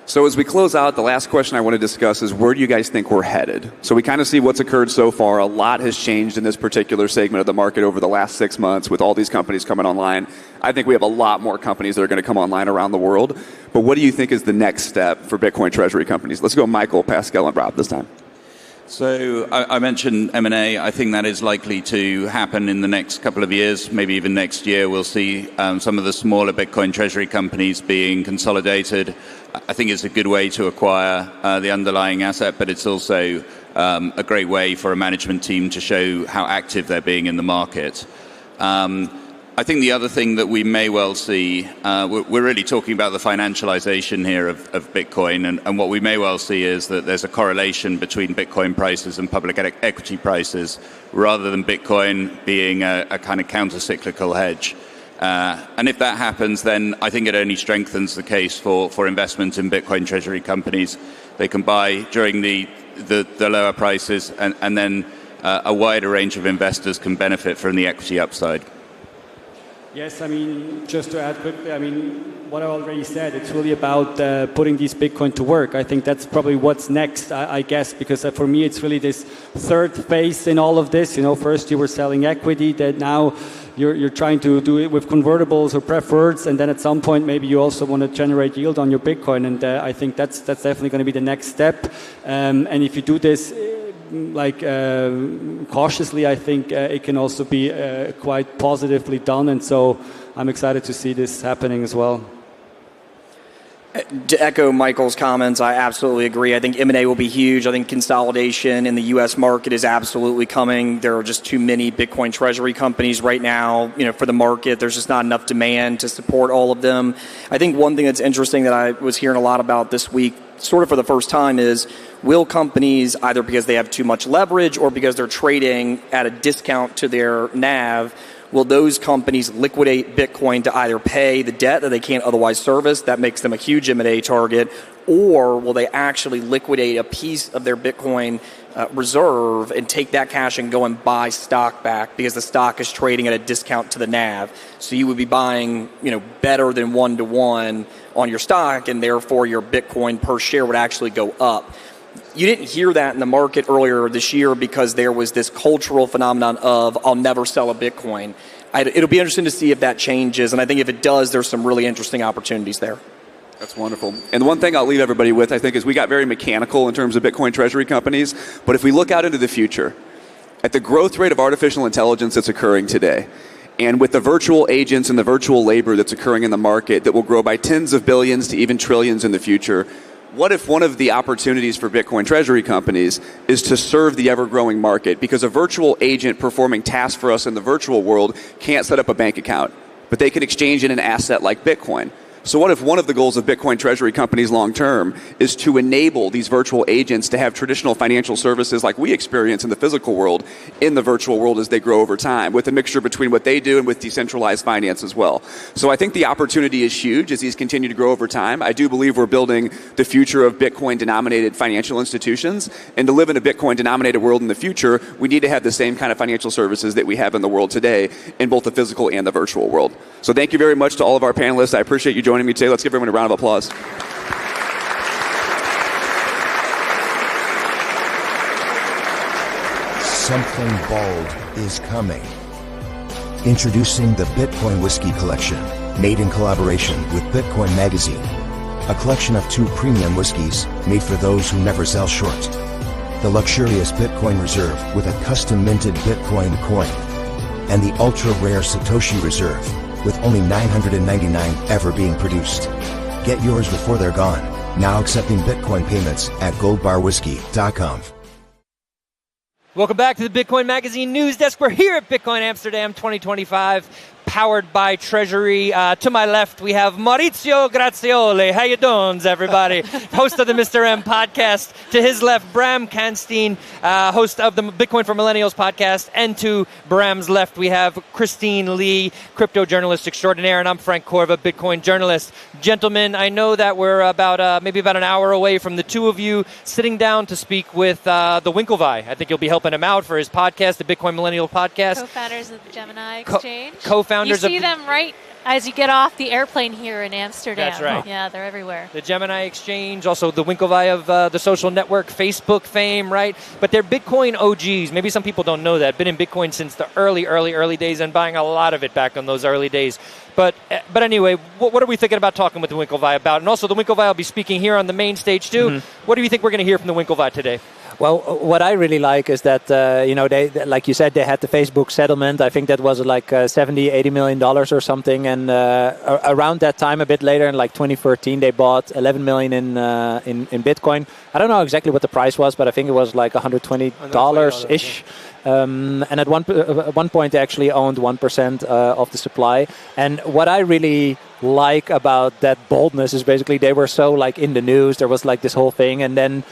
So as we close out, the last question I want to discuss is, where do you guys think we're headed? So we kind of see what's occurred so far. A lot has changed in this particular segment of the market over the last 6 months with all these companies coming online. I think we have a lot more companies that are going to come online around the world. But what do you think is the next step for Bitcoin treasury companies? Let's go Michael, Pascal, and Rob this time. So I mentioned M&A. I think that is likely to happen in the next couple of years, maybe even next year. We'll see some of the smaller Bitcoin treasury companies being consolidated. I think it's a good way to acquire the underlying asset, but it's also a great way for a management team to show how active they're being in the market. I think the other thing that we may well see, we're really talking about the financialization here of Bitcoin, and what we may well see is that there's a correlation between Bitcoin prices and public equity prices, rather than Bitcoin being a kind of counter-cyclical hedge. And if that happens, then I think it only strengthens the case for investment in Bitcoin treasury companies. They can buy during the lower prices, and then a wider range of investors can benefit from the equity upside. Yes, I mean, just to add quickly, I mean, what I already said, it's really about putting these Bitcoin to work. I think that's probably what's next, I guess, because for me, it's really this third phase in all of this. You know, first you were selling equity, that now you're trying to do it with convertibles or preferreds, and then at some point, maybe you also want to generate yield on your Bitcoin, and I think that's definitely going to be the next step. And if you do this, cautiously, I think it can also be quite positively done, and so I'm excited to see this happening as well. To echo Michael's comments, I absolutely agree. I think M&A will be huge. I think consolidation in the U.S. market is absolutely coming. There are just too many Bitcoin treasury companies right now, for the market. There's just not enough demand to support all of them. I think one thing that's interesting that I was hearing a lot about this week, sort of for the first time, is will companies, either because they have too much leverage or because they're trading at a discount to their NAV, will those companies liquidate Bitcoin to either pay the debt that they can't otherwise service, that makes them a huge M&A target, or will they actually liquidate a piece of their Bitcoin reserve and take that cash and go and buy stock back because the stock is trading at a discount to the NAV? So you would be buying, better than 1-to-1 on your stock, and therefore your Bitcoin per share would actually go up. You didn't hear that in the market earlier this year because there was this cultural phenomenon of I'll never sell a Bitcoin. It'll be interesting to see if that changes, and I think if it does, there's some really interesting opportunities there. That's wonderful. And the one thing I'll leave everybody with, I think, is we got very mechanical in terms of Bitcoin treasury companies, but if we look out into the future, at the growth rate of artificial intelligence that's occurring today, and with the virtual agents and the virtual labor that's occurring in the market that will grow by tens of billions to even trillions in the future, what if one of the opportunities for Bitcoin treasury companies is to serve the ever-growing market? Because a virtual agent performing tasks for us in the virtual world can't set up a bank account, but they can exchange in an asset like Bitcoin. So what if one of the goals of Bitcoin treasury companies long-term is to enable these virtual agents to have traditional financial services like we experience in the physical world in the virtual world as they grow over time, with a mixture between what they do and with decentralized finance as well. So I think the opportunity is huge as these continue to grow over time. I do believe we're building the future of Bitcoin-denominated financial institutions, and to live in a Bitcoin-denominated world in the future, we need to have the same kind of financial services that we have in the world today in both the physical and the virtual world. So thank you very much to all of our panelists. I appreciate you joining me today. Let's give everyone a round of applause. Something bold is coming. Introducing the Bitcoin Whiskey Collection, made in collaboration with Bitcoin Magazine. A collection of 2 premium whiskeys made for those who never sell short. The luxurious Bitcoin Reserve with a custom minted Bitcoin coin. And the ultra-rare Satoshi Reserve, with only 999 ever being produced. Get yours before they're gone. Now accepting Bitcoin payments at goldbarwhiskey.com. Welcome back to the Bitcoin Magazine News Desk. We're here at Bitcoin Amsterdam 2025, powered by Treasury. To my left, we have Maurizio Grazioli. How you doing, everybody? Host of the Mr. M podcast. To his left, Bram Kanstein, host of the Bitcoin for Millennials podcast. And to Bram's left, we have Christine Lee, crypto journalist extraordinaire. And I'm Frank Corva, Bitcoin journalist. Gentlemen, I know that we're maybe about an hour away from the two of you sitting down to speak with the Winklevoss. I think you'll be helping him out for his podcast, the Bitcoin Millennial podcast. Co-founders of the Gemini Exchange. Co-founders you see them right as you get off the airplane here in Amsterdam. That's right. Yeah, they're everywhere. The Gemini Exchange, also the Winklevoss of the social network, Facebook fame, right? But they're Bitcoin OGs. Maybe some people don't know that. Been in Bitcoin since the early days and buying a lot of it back in those early days. But anyway, what are we thinking about talking with the Winklevoss about? And also the Winklevoss will be speaking here on the main stage too. Mm-hmm. What do you think we're going to hear from the Winklevoss today? Well, what I really like is that, they, like you said, they had the Facebook settlement. I think that was like $70-80 million or something. And around that time, a bit later, in like 2013, they bought 11 million in Bitcoin. I don't know exactly what the price was, but I think it was like $120-ish. And at one point, they actually owned 1% of the supply. And what I really like about that boldness is basically they were so like in the news. There was like this whole thing, and then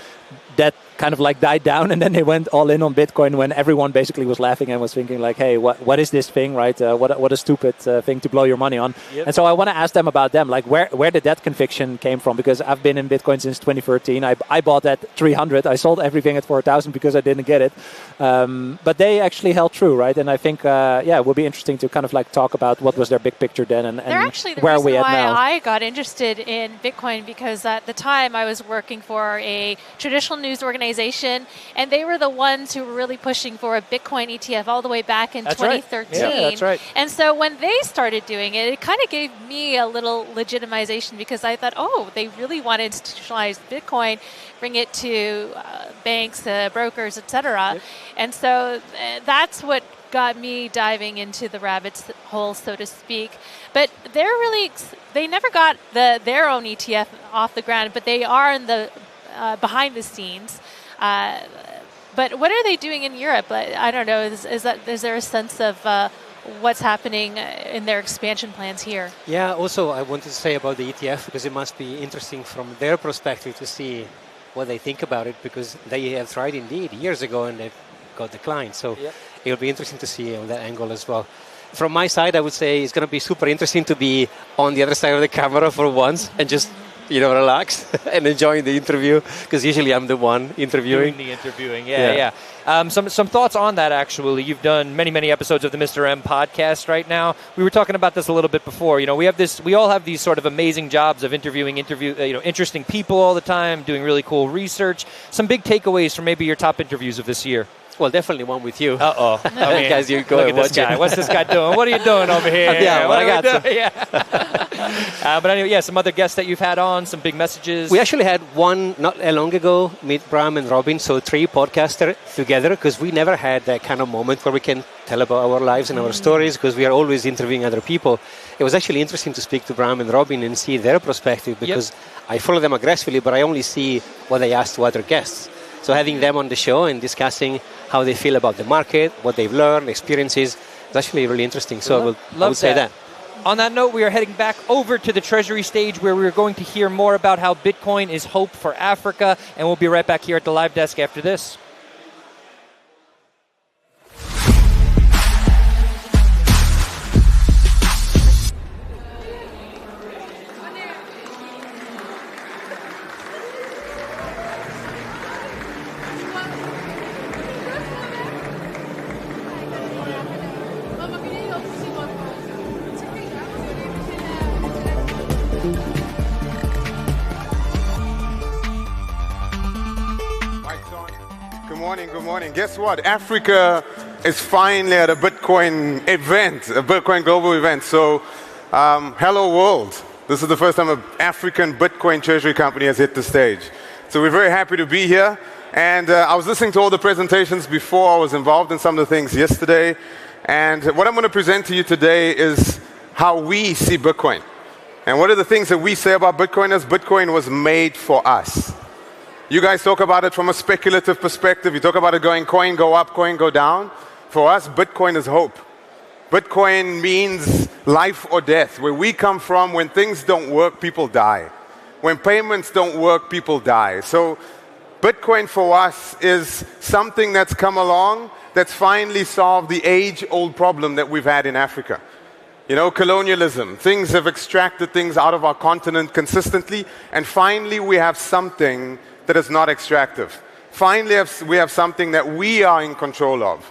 that kind of like died down, and then they went all in on Bitcoin when everyone basically was laughing and was thinking like, hey, what is this thing, right? What a stupid thing to blow your money on. Yep. And so I want to ask them about them, like where did that conviction came from? Because I've been in Bitcoin since 2013. I bought at 300. I sold everything at 4,000 because I didn't get it. But they actually held true, right? And I think, it would be interesting to kind of like talk about what was their big picture then and where are we at now. I got interested in Bitcoin because at the time I was working for a traditional news organization, and they were the ones who were really pushing for a Bitcoin ETF all the way back in 2013. Right. Yeah, that's right. And so when they started doing it, it kind of gave me a little legitimization because I thought, oh, they really want to institutionalize Bitcoin, bring it to banks, brokers, etc. Yep. And so that's what got me diving into the rabbit's hole, so to speak. But they never got their own ETF off the ground, but they are in the behind the scenes. But what are they doing in Europe? I don't know. Is there a sense of what's happening in their expansion plans here? Yeah, also I wanted to say about the ETF because it must be interesting from their perspective to see what they think about it, because they have tried indeed years ago and they've got declined. So it'll be interesting to see on that angle as well. From my side, I would say it's going to be super interesting to be on the other side of the camera for once and just relax and enjoying the interview, because usually I'm the one interviewing. Doing the interviewing, yeah. Some thoughts on that, actually. You've done many episodes of the Mr. M podcast right now. We were talking about this a little bit before. We all have these sort of amazing jobs of interviewing interesting people all the time, doing really cool research. Some big takeaways from maybe your top interviews of this year. Well, definitely one with you. Uh-oh. Guys, you go Look and at this watch guy. it. What's this guy doing? What are you doing over here? Yeah, what I got some. But anyway, some other guests that you've had on, some big messages. We actually had one not long ago, meet Bram and Robin, so 3 podcasters together, because we never had that kind of moment where we can tell about our lives and our stories, because we are always interviewing other people. It was actually interesting to speak to Bram and Robin and see their perspective, because I follow them aggressively, but I only see what they ask to other guests. So having them on the show and discussing how they feel about the market, what they've learned, experiences, it's actually really interesting. So I would say that. On that note, we are heading back over to the Treasury stage where we are going to hear more about how Bitcoin is hope for Africa. And we'll be right back here at the live desk after this. Good morning. Guess what? Africa is finally at a Bitcoin event, a Bitcoin global event. So, hello world. This is the first time an African Bitcoin treasury company has hit the stage. So we're very happy to be here. And I was listening to all the presentations before. I was involved in some of the things yesterday. And what I'm going to present to you today is how we see Bitcoin. And what are the things that we say about Bitcoin is Bitcoin was made for us. You guys talk about it from a speculative perspective. You talk about it going coin go up, coin go down. For us, Bitcoin is hope. Bitcoin means life or death. Where we come from, when things don't work, people die. When payments don't work, people die. So Bitcoin for us is something that's come along that's finally solved the age-old problem that we've had in Africa. Colonialism. Things have extracted things out of our continent consistently, and finally we have something that is not extractive. Finally, we have something that we are in control of.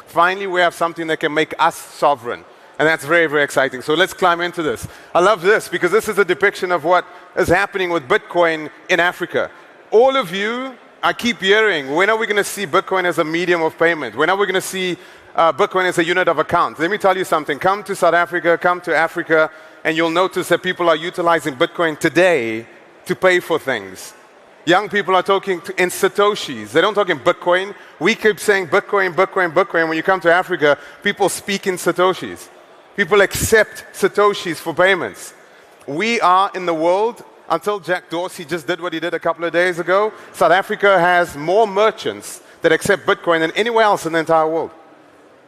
Finally, we have something that can make us sovereign. And that's very, very exciting. So let's climb into this. I love this because this is a depiction of what is happening with Bitcoin in Africa. All of you, I keep hearing, when are we going to see Bitcoin as a medium of payment? When are we going to see Bitcoin as a unit of account? Let me tell you something. Come to South Africa, come to Africa, and you'll notice that people are utilizing Bitcoin today to pay for things. Young people are talking in Satoshis. They don't talk in Bitcoin. We keep saying Bitcoin, Bitcoin, Bitcoin. When you come to Africa, people speak in Satoshis. People accept Satoshis for payments. We are in the world, until Jack Dorsey just did what he did a couple of days ago, South Africa has more merchants that accept Bitcoin than anywhere else in the entire world.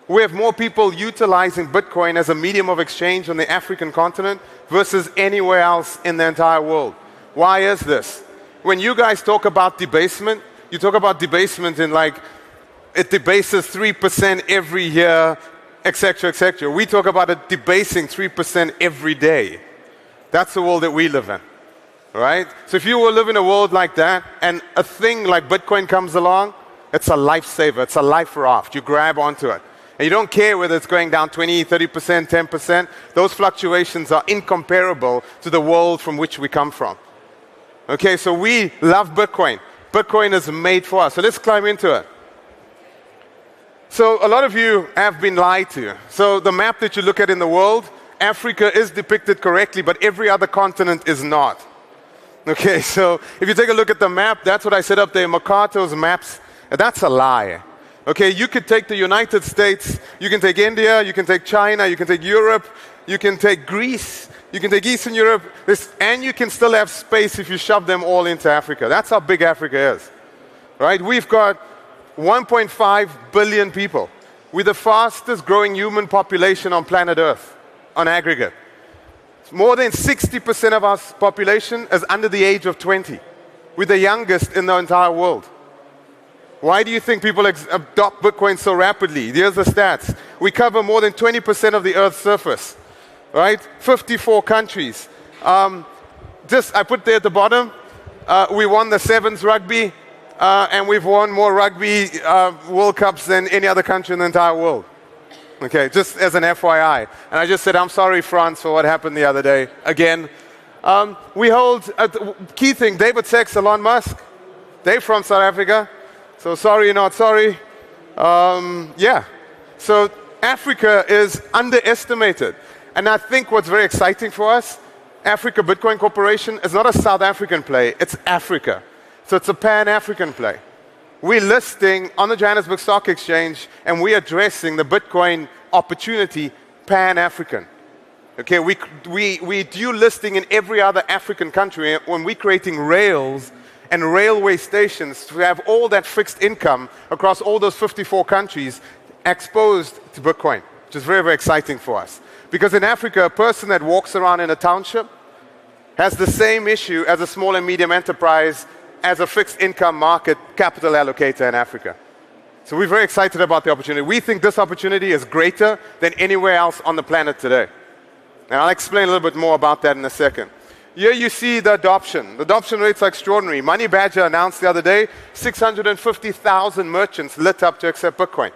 We have more people utilizing Bitcoin as a medium of exchange on the African continent versus anywhere else in the entire world. Why is this? When you guys talk about debasement, you talk about debasement in like, it debases 3% every year, etc., etc. We talk about it debasing 3% every day. That's the world that we live in, right? So if you will live in a world like that, and a thing like Bitcoin comes along, it's a lifesaver, it's a life raft. You grab onto it. And you don't care whether it's going down 20, 30%, 10%. Those fluctuations are incomparable to the world from which we come from. Okay, so we love Bitcoin. Bitcoin is made for us. So let's climb into it. So a lot of you have been lied to. So the map that you look at in the world, Africa is depicted correctly, but every other continent is not. Okay, so if you take a look at the map, that's what I set up there, Mercator's maps. That's a lie. Okay, you could take the United States, you can take India, you can take China, you can take Europe, you can take Greece, you can take Eastern Europe, and you can still have space if you shove them all into Africa. That's how big Africa is, right? We've got 1.5 billion people. We're the fastest growing human population on planet Earth, on aggregate. More than 60% of our population is under the age of 20. We're the youngest in the entire world. Why do you think people adopt Bitcoin so rapidly? Here's the stats. We cover more than 20% of the Earth's surface, right? 54 countries. I put there at the bottom, we won the Sevens rugby, and we've won more rugby World Cups than any other country in the entire world. Okay, just as an FYI. And I just said, I'm sorry, France, for what happened the other day. Again, we hold, key thing, David Sachs, Elon Musk, they're from South Africa. So sorry, not sorry. Yeah. So Africa is underestimated. And I think what's very exciting for us, Africa Bitcoin Corporation is not a South African play, it's Africa. So it's a Pan-African play. We're listing on the Johannesburg Stock Exchange, and we're addressing the Bitcoin opportunity Pan-African. Okay, we do listing in every other African country when we're creating rails and railway stations to have all that fixed income across all those 54 countries exposed to Bitcoin, which is very, very exciting for us. Because in Africa, a person that walks around in a township has the same issue as a small and medium enterprise as a fixed income market capital allocator in Africa. So we're very excited about the opportunity. We think this opportunity is greater than anywhere else on the planet today. And I'll explain a little bit more about that in a second. Here you see the adoption. The adoption rates are extraordinary. Money Badger announced the other day 650,000 merchants lit up to accept Bitcoin.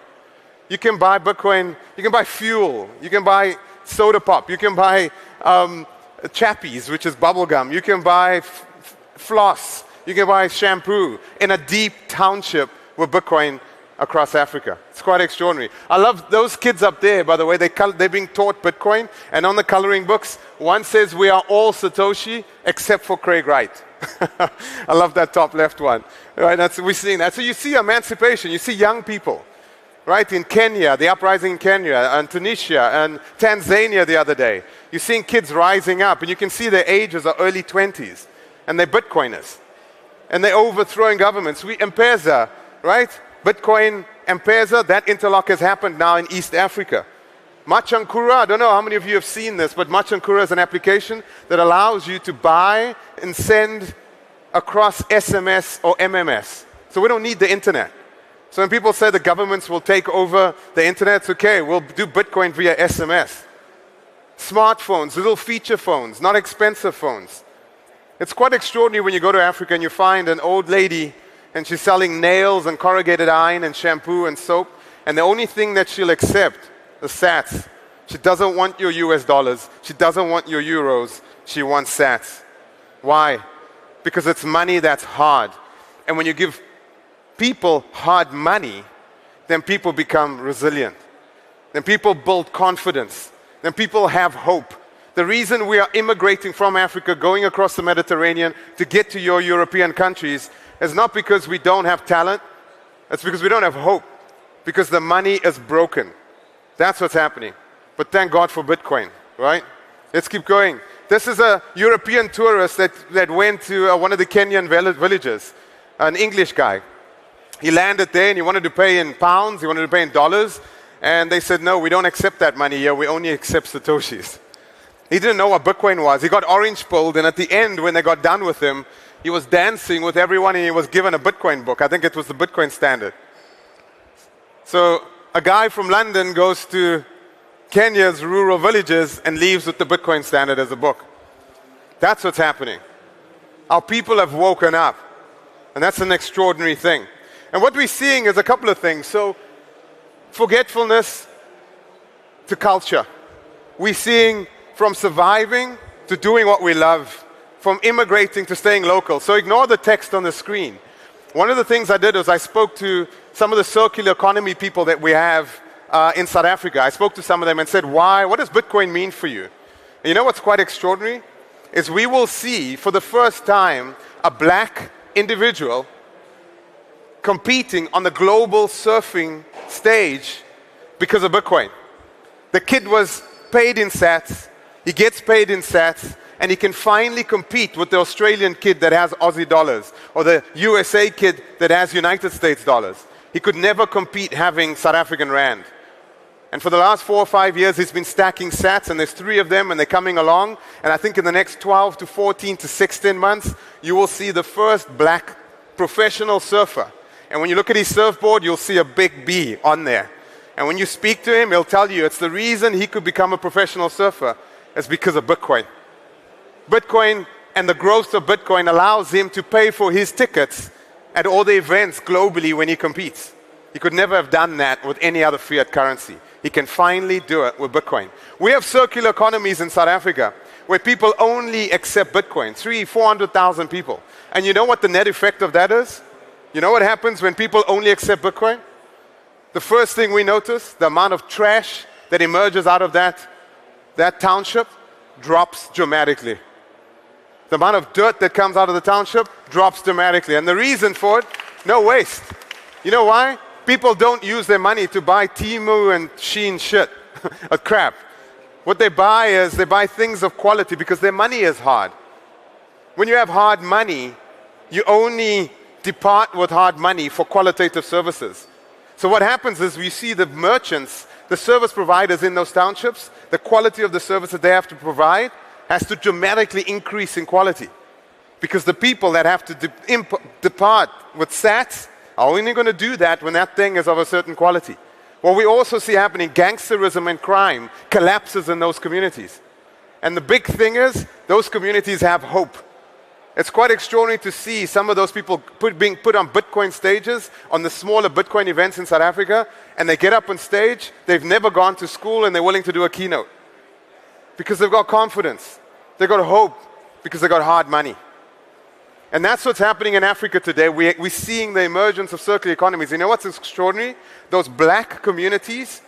You can buy Bitcoin, you can buy fuel, you can buy soda pop, you can buy chappies, which is bubble gum, you can buy floss, you can buy shampoo in a deep township with Bitcoin across Africa. It's quite extraordinary. I love those kids up there, by the way, they're being taught Bitcoin, and on the coloring books, one says we are all Satoshi except for Craig Wright. I love that top left one. Right, we're seeing that. So you see emancipation, you see young people, right? In Kenya, the uprising in Kenya, and Tunisia, and Tanzania the other day. You're seeing kids rising up, and you can see their ages are early 20s, and they're Bitcoiners. And they're overthrowing governments. M-Pesa, right? Bitcoin, M-Pesa, that interlock has happened now in East Africa. Machankura, I don't know how many of you have seen this, but Machankura is an application that allows you to buy and send across SMS or MMS. So we don't need the internet. So when people say the governments will take over the internet, it's okay, we'll do Bitcoin via SMS. Smartphones, little feature phones, not expensive phones. It's quite extraordinary when you go to Africa and you find an old lady and she's selling nails and corrugated iron and shampoo and soap, and the only thing that she'll accept is sats. She doesn't want your US dollars. She doesn't want your euros. She wants sats. Why? Because it's money that's hard. And when you give people hard money, then people become resilient. Then people build confidence. Then people have hope. The reason we are immigrating from Africa, going across the Mediterranean to get to your European countries is not because we don't have talent, it's because we don't have hope, because the money is broken. That's what's happening. But thank God for Bitcoin, right? Let's keep going. This is a European tourist that went to one of the Kenyan villages, an English guy. He landed there and he wanted to pay in pounds, he wanted to pay in dollars, and they said, no, we don't accept that money here, we only accept Satoshis. He didn't know what Bitcoin was. He got orange-pilled, and at the end, when they got done with him, he was dancing with everyone and he was given a Bitcoin book. I think it was the Bitcoin Standard. So a guy from London goes to Kenya's rural villages and leaves with the Bitcoin Standard as a book. That's what's happening. Our people have woken up, and that's an extraordinary thing. And what we're seeing is a couple of things. So forgetfulness to culture. We're seeing from surviving to doing what we love, from immigrating to staying local. So ignore the text on the screen. One of the things I did was I spoke to some of the circular economy people that we have in South Africa. I spoke to some of them and said, what does Bitcoin mean for you? And you know what's quite extraordinary? Is we will see for the first time a black individual competing on the global surfing stage because of Bitcoin. The kid was paid in sats, he gets paid in sats, and he can finally compete with the Australian kid that has Aussie dollars, or the USA kid that has United States dollars. He could never compete having South African rand. And for the last 4 or 5 years, he's been stacking sats, and there's 3 of them, and they're coming along. And I think in the next 12 to 14 to 16 months, you will see the first black professional surfer. And when you look at his surfboard, you'll see a big B on there. And when you speak to him, he'll tell you it's the reason he could become a professional surfer is because of Bitcoin. Bitcoin and the growth of Bitcoin allows him to pay for his tickets at all the events globally when he competes. He could never have done that with any other fiat currency. He can finally do it with Bitcoin. We have circular economies in South Africa where people only accept Bitcoin, 300,000-400,000 people. And you know what the net effect of that is? You know what happens when people only accept Bitcoin? The first thing we notice, the amount of trash that emerges out of that township drops dramatically. The amount of dirt that comes out of the township drops dramatically. And the reason for it, no waste. You know why? People don't use their money to buy Temu and Shein shit, or crap. What they buy is they buy things of quality because their money is hard. When you have hard money, you only depart with hard money for qualitative services. So what happens is we see the merchants, the service providers in those townships, the quality of the service that they have to provide has to dramatically increase in quality. Because the people that have to depart with sats are only going to do that when that thing is of a certain quality. What we also see happening, gangsterism and crime collapses in those communities. And the big thing is, those communities have hope. It's quite extraordinary to see some of those people being put on Bitcoin stages, on the smaller Bitcoin events in South Africa, and they get up on stage, they've never gone to school, and they're willing to do a keynote. Because they've got confidence. They've got hope, because they've got hard money. And that's what's happening in Africa today. We're seeing the emergence of circular economies. You know what's extraordinary? Those black communities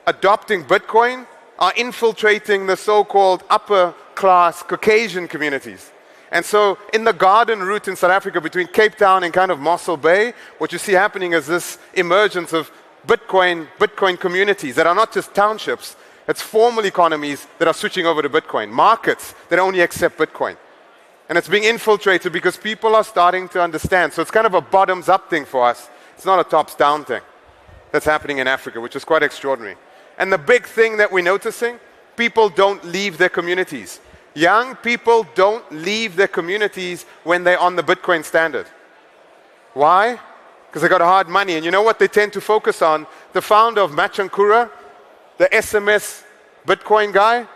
adopting Bitcoin are infiltrating the so-called upper-class Caucasian communities. And so in the garden route in South Africa between Cape Town and kind of Mossel Bay, what you see happening is this emergence of Bitcoin communities that are not just townships, it's formal economies that are switching over to Bitcoin, markets that only accept Bitcoin. And it's being infiltrated because people are starting to understand. So it's kind of a bottoms-up thing for us. It's not a tops-down thing that's happening in Africa, which is quite extraordinary. And the big thing that we're noticing, people don't leave their communities. Young people don't leave their communities when they're on the Bitcoin standard. Why? Because they got hard money. And you know what they tend to focus on? The founder of Machankura, the SMS Bitcoin guy,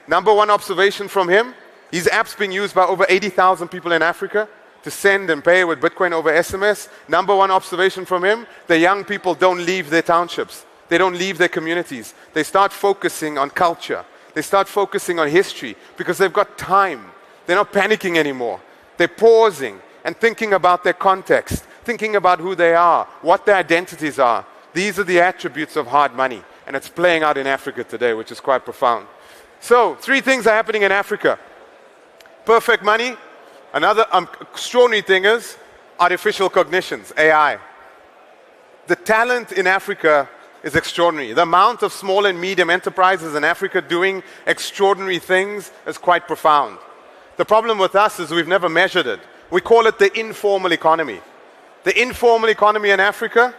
number one observation from him, his app's being used by over 80,000 people in Africa to send and pay with Bitcoin over SMS. Number one observation from him, the young people don't leave their townships. They don't leave their communities. They start focusing on culture. They start focusing on history because they've got time. They're not panicking anymore. They're pausing and thinking about their context, thinking about who they are, what their identities are. These are the attributes of hard money. And it's playing out in Africa today, which is quite profound. So, 3 things are happening in Africa. Perfect money. Another extraordinary thing is artificial cognitions, AI. The talent in Africa is extraordinary. The amount of small and medium enterprises in Africa doing extraordinary things is quite profound. The problem with us is we've never measured it. We call it the informal economy. The informal economy in Africa,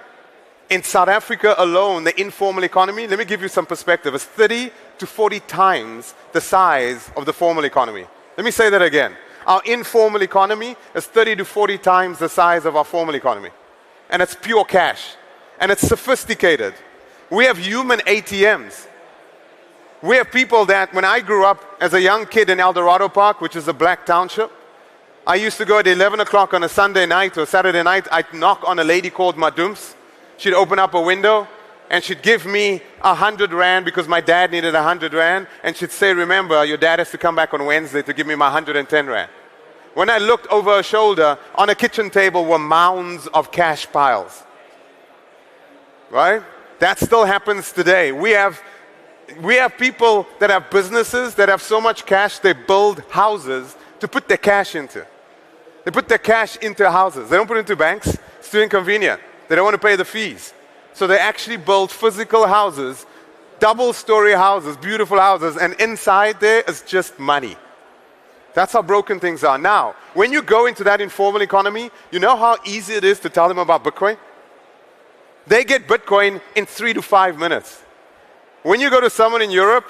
in South Africa alone, the informal economy, let me give you some perspective, is 30 to 40 times the size of the formal economy. Let me say that again. Our informal economy is 30 to 40 times the size of our formal economy. And it's pure cash. And it's sophisticated. We have human ATMs. We have people that, when I grew up as a young kid in El Dorado Park, which is a black township, I used to go at 11 o'clock on a Sunday night or Saturday night. I'd knock on a lady called Madums. She'd open up a window and she'd give me 100 Rand because my dad needed 100 Rand. And she'd say, remember, your dad has to come back on Wednesday to give me my 110 Rand. When I looked over her shoulder, on a kitchen table were mounds of cash piles. Right? That still happens today. We have people that have businesses that have so much cash, they build houses to put their cash into. They put their cash into houses. They don't put it into banks. It's too inconvenient. They don't want to pay the fees. So they actually build physical houses, double-story houses, beautiful houses, and inside there is just money. That's how broken things are. Now, when you go into that informal economy, you know how easy it is to tell them about Bitcoin? They get Bitcoin in 3 to 5 minutes. When you go to someone in Europe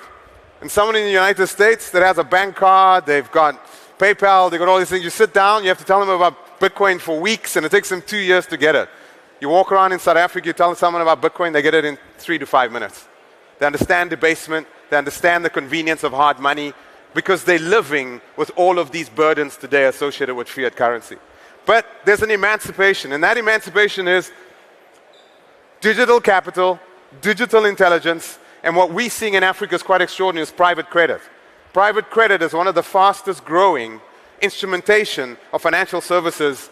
and someone in the United States that has a bank card, they've got PayPal, they've got all these things, you sit down, you have to tell them about Bitcoin for weeks, and it takes them 2 years to get it. You walk around in South Africa, you tell someone about Bitcoin, they get it in 3 to 5 minutes. They understand debasement, they understand the convenience of hard money, because they're living with all of these burdens today associated with fiat currency. But there's an emancipation, and that emancipation is digital capital, digital intelligence, and what we're seeing in Africa is quite extraordinary, is private credit. Private credit is one of the fastest growing instrumentation of financial services.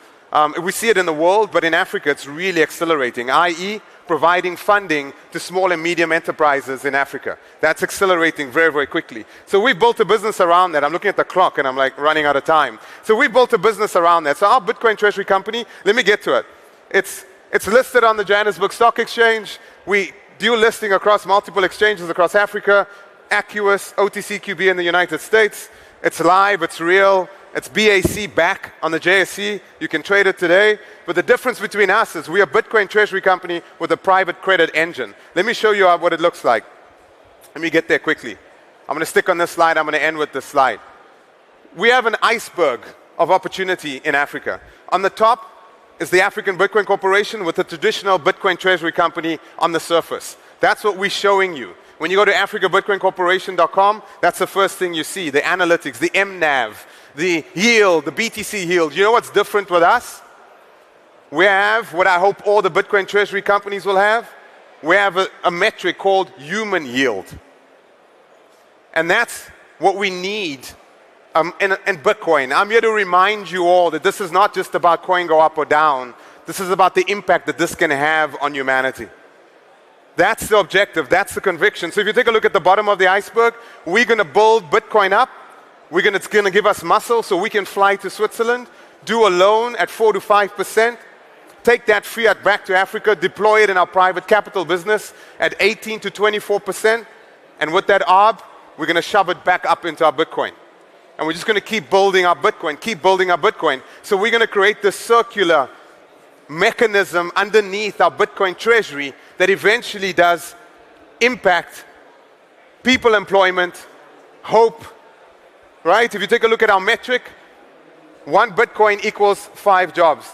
We see it in the world, but in Africa it's really accelerating, i.e. providing funding to small and medium enterprises in Africa. That's accelerating very, very quickly. So we built a business around that. I'm looking at the clock and I'm like running out of time. So we built a business around that. So our Bitcoin Treasury company, let me get to it. It's listed on the Johannesburg Stock Exchange. We do listing across multiple exchanges across Africa, Acuus, OTCQB in the United States. It's live, it's real. It's BAC back on the JSE. You can trade it today. But the difference between us is we are a Bitcoin Treasury company with a private credit engine. Let me show you what it looks like. Let me get there quickly. I'm going to stick on this slide. I'm going to end with this slide. We have an iceberg of opportunity in Africa. On the top is the African Bitcoin Corporation with a traditional Bitcoin Treasury company on the surface. That's what we're showing you. When you go to africabitcoincorporation.com, that's the first thing you see, the analytics, the MNAV, the yield, the BTC yield. You know what's different with us? We have what I hope all the Bitcoin Treasury companies will have. We have a metric called human yield. And that's what we need in Bitcoin. I'm here to remind you all that this is not just about coin go up or down. This is about the impact that this can have on humanity. That's the objective. That's the conviction. So if you take a look at the bottom of the iceberg, we're going to build Bitcoin up. It's going to give us muscle so we can fly to Switzerland, do a loan at 4 to 5%, take that fiat back to Africa, deploy it in our private capital business at 18 to 24%, and with that ARB, we're going to shove it back up into our Bitcoin. And we're just going to keep building our Bitcoin, keep building our Bitcoin. So we're going to create this circular mechanism underneath our Bitcoin treasury that eventually does impact people employment, hope, right? If you take a look at our metric, 1 Bitcoin equals 5 jobs.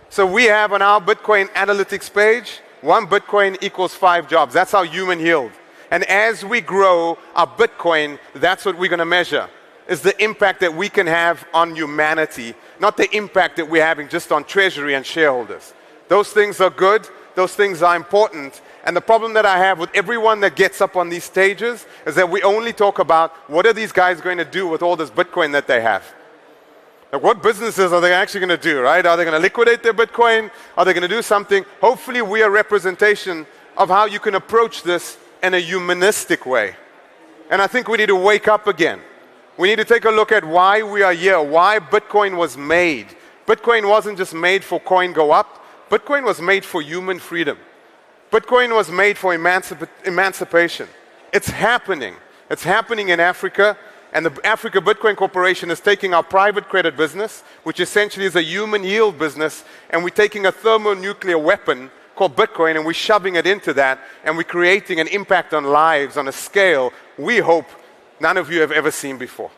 So we have on our Bitcoin analytics page, 1 Bitcoin equals 5 jobs. That's our human yield. And as we grow our Bitcoin, that's what we're going to measure, is the impact that we can have on humanity, not the impact that we're having just on treasury and shareholders. Those things are good. Those things are important. And the problem that I have with everyone that gets up on these stages is that we only talk about what are these guys going to do with all this Bitcoin that they have. Like, what businesses are they actually going to do, right? Are they going to liquidate their Bitcoin? Are they going to do something? Hopefully we are a representation of how you can approach this in a humanistic way. And I think we need to wake up again. We need to take a look at why we are here, why Bitcoin was made. Bitcoin wasn't just made for coin go up. Bitcoin was made for human freedom. Bitcoin was made for emancipation. It's happening. It's happening in Africa. And the Africa Bitcoin Corporation is taking our private credit business, which essentially is a human yield business, and we're taking a thermonuclear weapon called Bitcoin, and we're shoving it into that, and we're creating an impact on lives on a scale we hope none of you have ever seen before.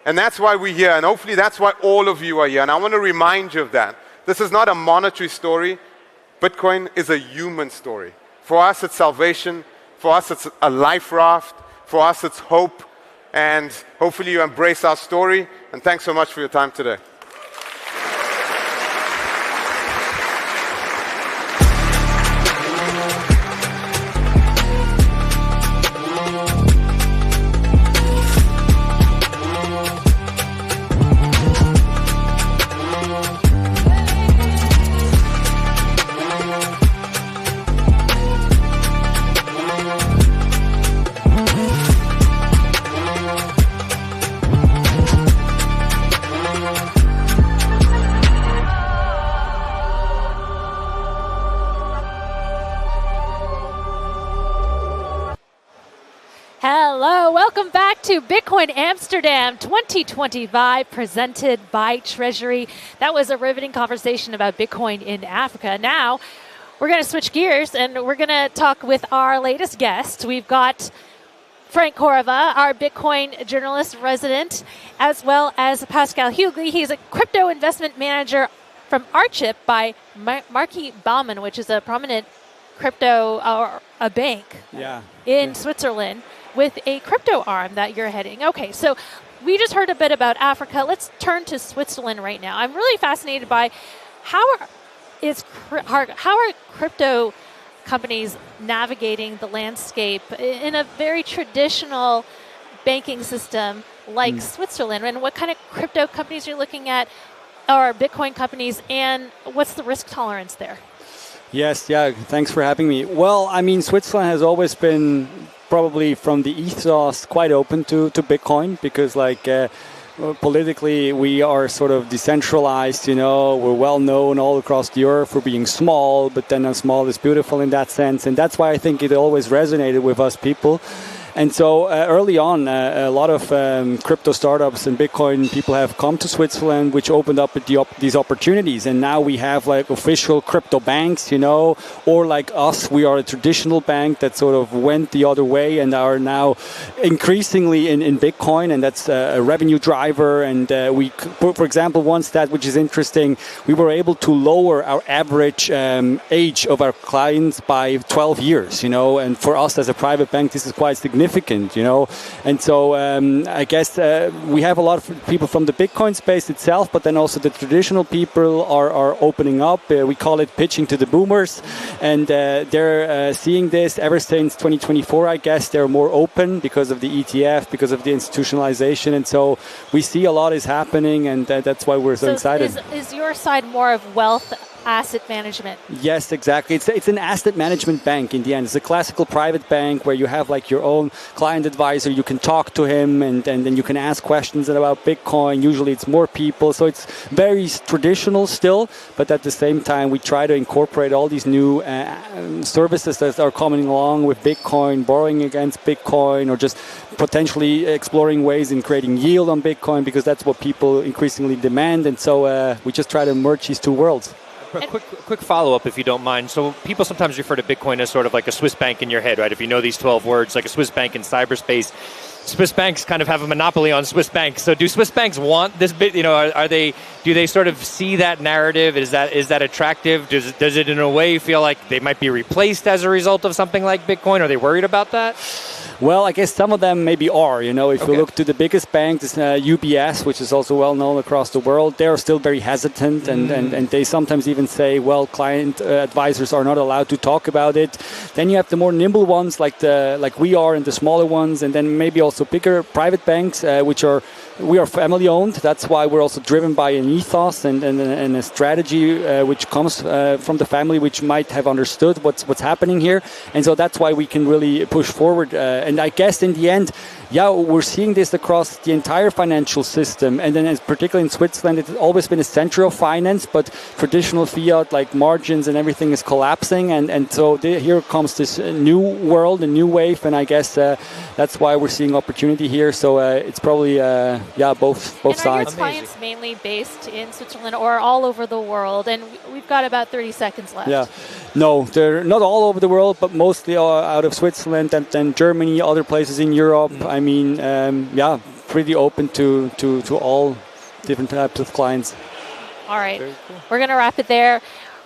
And that's why we're here, and hopefully that's why all of you are here. And I want to remind you of that. This is not a monetary story. Bitcoin is a human story. For us, it's salvation. For us, it's a life raft. For us, it's hope. And hopefully you embrace our story. And thanks so much for your time today. Welcome back to Bitcoin Amsterdam 2025, presented by Treasury. That was a riveting conversation about Bitcoin in Africa. Now, we're going to switch gears and we're going to talk with our latest guest. We've got Frank Corva, our Bitcoin journalist resident, as well as Pascal Hughley. He's a crypto investment manager from Archip by Marquis Baumann, which is a prominent crypto a bank in Switzerland, with a crypto arm that you're heading. Okay, so we just heard a bit about Africa. Let's turn to Switzerland right now. I'm really fascinated by how are crypto companies navigating the landscape in a very traditional banking system like Switzerland, and what kind of crypto companies you're looking at, or Bitcoin companies, and what's the risk tolerance there? Yes, thanks for having me. Well, I mean, Switzerland has always been probably from the ethos quite open to Bitcoin, because politically we are sort of decentralized, we're well known all across the earth for being small, but then small is beautiful in that sense, and that's why I think it always resonated with us people. And so early on, a lot of crypto startups and Bitcoin people have come to Switzerland, which opened up these opportunities. And now we have official crypto banks, or like us, we are a traditional bank that sort of went the other way and are now increasingly in Bitcoin, and that's a revenue driver. And we, for example, one stat which is interesting, we were able to lower our average age of our clients by 12 years, and for us as a private bank, this is quite significant. And so I guess we have a lot of people from the Bitcoin space itself, but then also the traditional people are opening up. We call it pitching to the boomers, and they're seeing this ever since 2024. I guess they're more open because of the ETF, because of the institutionalization, and so we see a lot is happening, and that's why we're so excited. Is your side more of wealth asset management? Yes, exactly. It's an asset management bank in the end. It's a classical private bank where you have your own client advisor. You can talk to him, and then you can ask questions about Bitcoin. Usually it's more people. So it's very traditional still, but at the same time we try to incorporate all these new services that are coming along with Bitcoin, borrowing against Bitcoin, or just potentially exploring ways in creating yield on Bitcoin, because that's what people increasingly demand. And so we just try to merge these two worlds. A quick follow-up, if you don't mind. So people sometimes refer to Bitcoin as sort of like a Swiss bank in your head, right? If you know these 12 words, like a Swiss bank in cyberspace. Swiss banks kind of have a monopoly on Swiss banks. So do Swiss banks want this bit? Do they sort of see that narrative? Is that attractive? Does it in a way feel like they might be replaced as a result of something like Bitcoin? Are they worried about that? Well, I guess some of them maybe are. If you look to the biggest bank, this UBS, which is also well known across the world, they're still very hesitant, and they sometimes even say, well, client advisors are not allowed to talk about it. Then you have the more nimble ones, like we are, and the smaller ones, and then maybe also bigger private banks, which are we are family owned. That's why we're also driven by an ethos and a strategy which comes from the family, which might have understood what's happening here. And so that's why we can really push forward. And I guess in the end, yeah, we're seeing this across the entire financial system. And then particularly in Switzerland, it's always been a center of finance, but traditional fiat like margins and everything is collapsing. And so here comes this new world, a new wave. And I guess that's why we're seeing opportunity here. So it's probably, both and sides. Are your clients mainly based in Switzerland or all over the world? And we've got about 30 seconds left. Yeah, no, they're not all over the world, but mostly out of Switzerland and then Germany, other places in Europe. I mean, pretty open to all different types of clients. All right, cool. We're going to wrap it there.